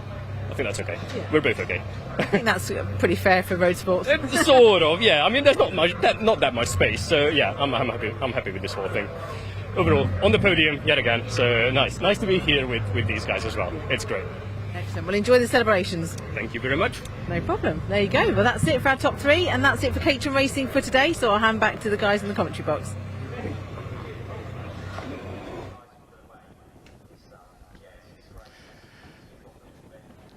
think that's okay. Yeah. We're both okay. I think that's pretty fair for Roadsport. Sort of, yeah. I mean, there's not that much space, so yeah, I'm happy. I'm happy with this whole thing. Overall, on the podium yet again. So nice to be here with these guys as well. It's great. Excellent. Well, enjoy the celebrations. Thank you very much. No problem. There you go. Well, that's it for our top three, and that's it for Caterham Racing for today. So I'll hand back to the guys in the commentary box.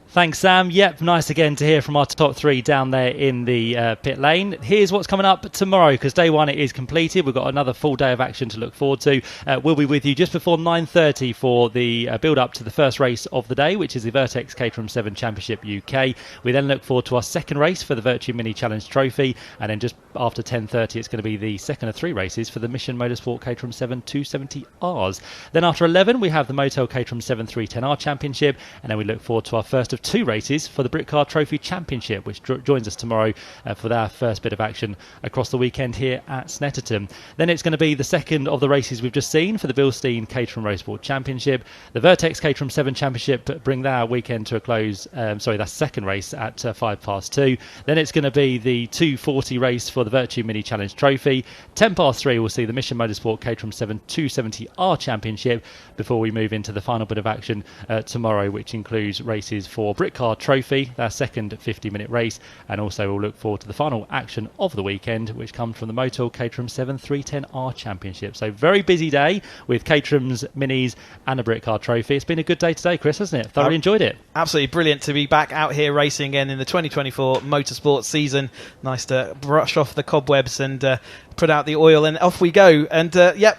Thanks, Sam. Yep, nice again to hear from our top three down there in the pit lane. Here's what's coming up tomorrow, because day one it is completed. We've got another full day of action to look forward to. We'll be with you just before 9:30 for the build-up to the first race of the day, which is the Vertex Caterham 7 Championship UK. We then look forward to our second race for the Vertu Mini Challenge Trophy, and then just after 10:30 it's going to be the second of three races for the Mission Motorsport Caterham 7 270Rs. Then after 11 we have the Motel Caterham 7 310R Championship, and then we look forward to our first of two races for the Britcar Trophy Championship, which joins us tomorrow for our first bit of action across the weekend here at Snetterton. Then it's going to be the second of the races we've just seen for the Bilstein Caterham Roadsport Championship. The Vertex Caterham 7 Championship bring their weekend to a close. That's second race at 2:05. Then it's going to be the 2:40 race for the Vertu Mini Challenge Trophy. 3:10 we'll see the Mission Motorsport Caterham 7 270R Championship before we move into the final bit of action tomorrow, which includes races for Britcar Trophy, their second 50-minute race, and also we'll look forward to the final action of the weekend, which comes from the Motor Caterham 7 310R Championship. So very busy day with Caterham's Minis and a Britcar Trophy. It's been a good day today, Chris, hasn't it? Thoroughly enjoyed it. Absolutely brilliant to be back out here racing again in the 2024 motorsport season. Nice to brush off the cobwebs and put out the oil, and off we go. And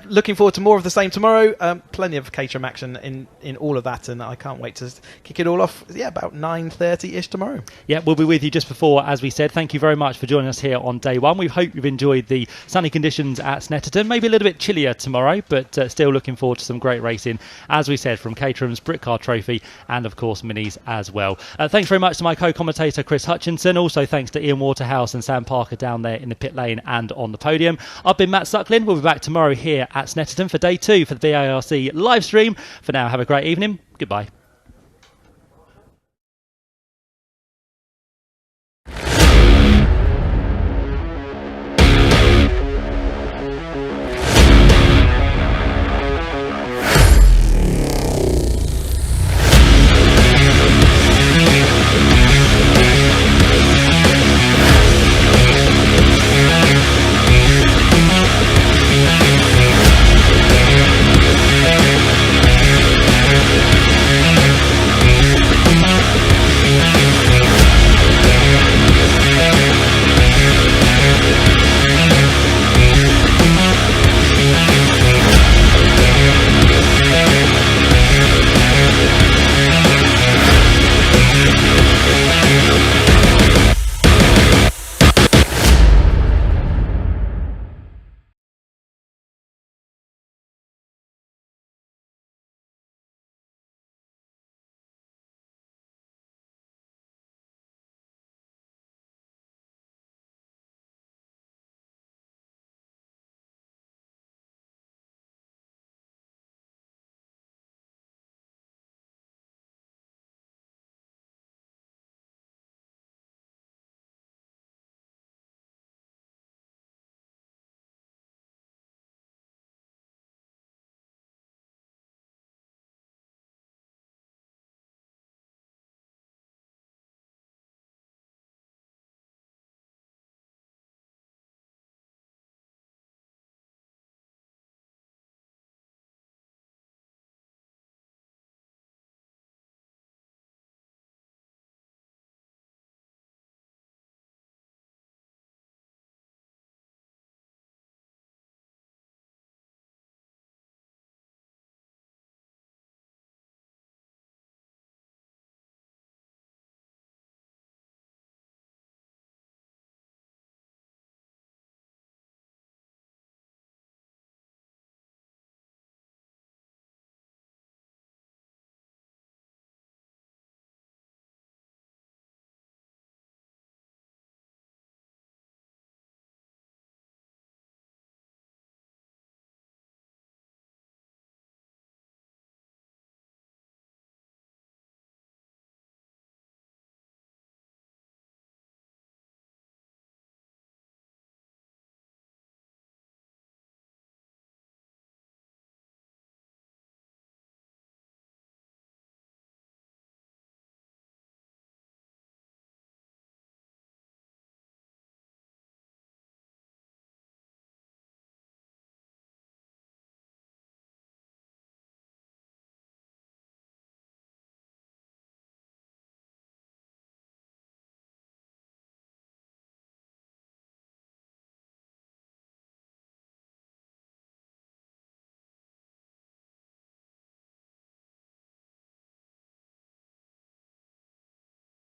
looking forward to more of the same tomorrow. Plenty of Caterham action in all of that, and I can't wait to kick it all off about 9:30ish tomorrow. Yeah, we'll be with you just before, as we said. Thank you very much for joining us here on day one. We hope you've enjoyed the sunny conditions at Snetterton. Maybe a little bit chillier tomorrow, but still looking forward to some great racing, as we said, from Caterham's Britcar Trophy and of course Minis as well. Thanks very much to my co-commentator Chris Hutchinson. Also thanks to Ian Waterhouse and Sam Parker down there in the pit lane and on the podium. I've been Matt Sucklin. We'll be back tomorrow here at Snetterton for day two for the BARC live stream. For now, have a great evening. Goodbye.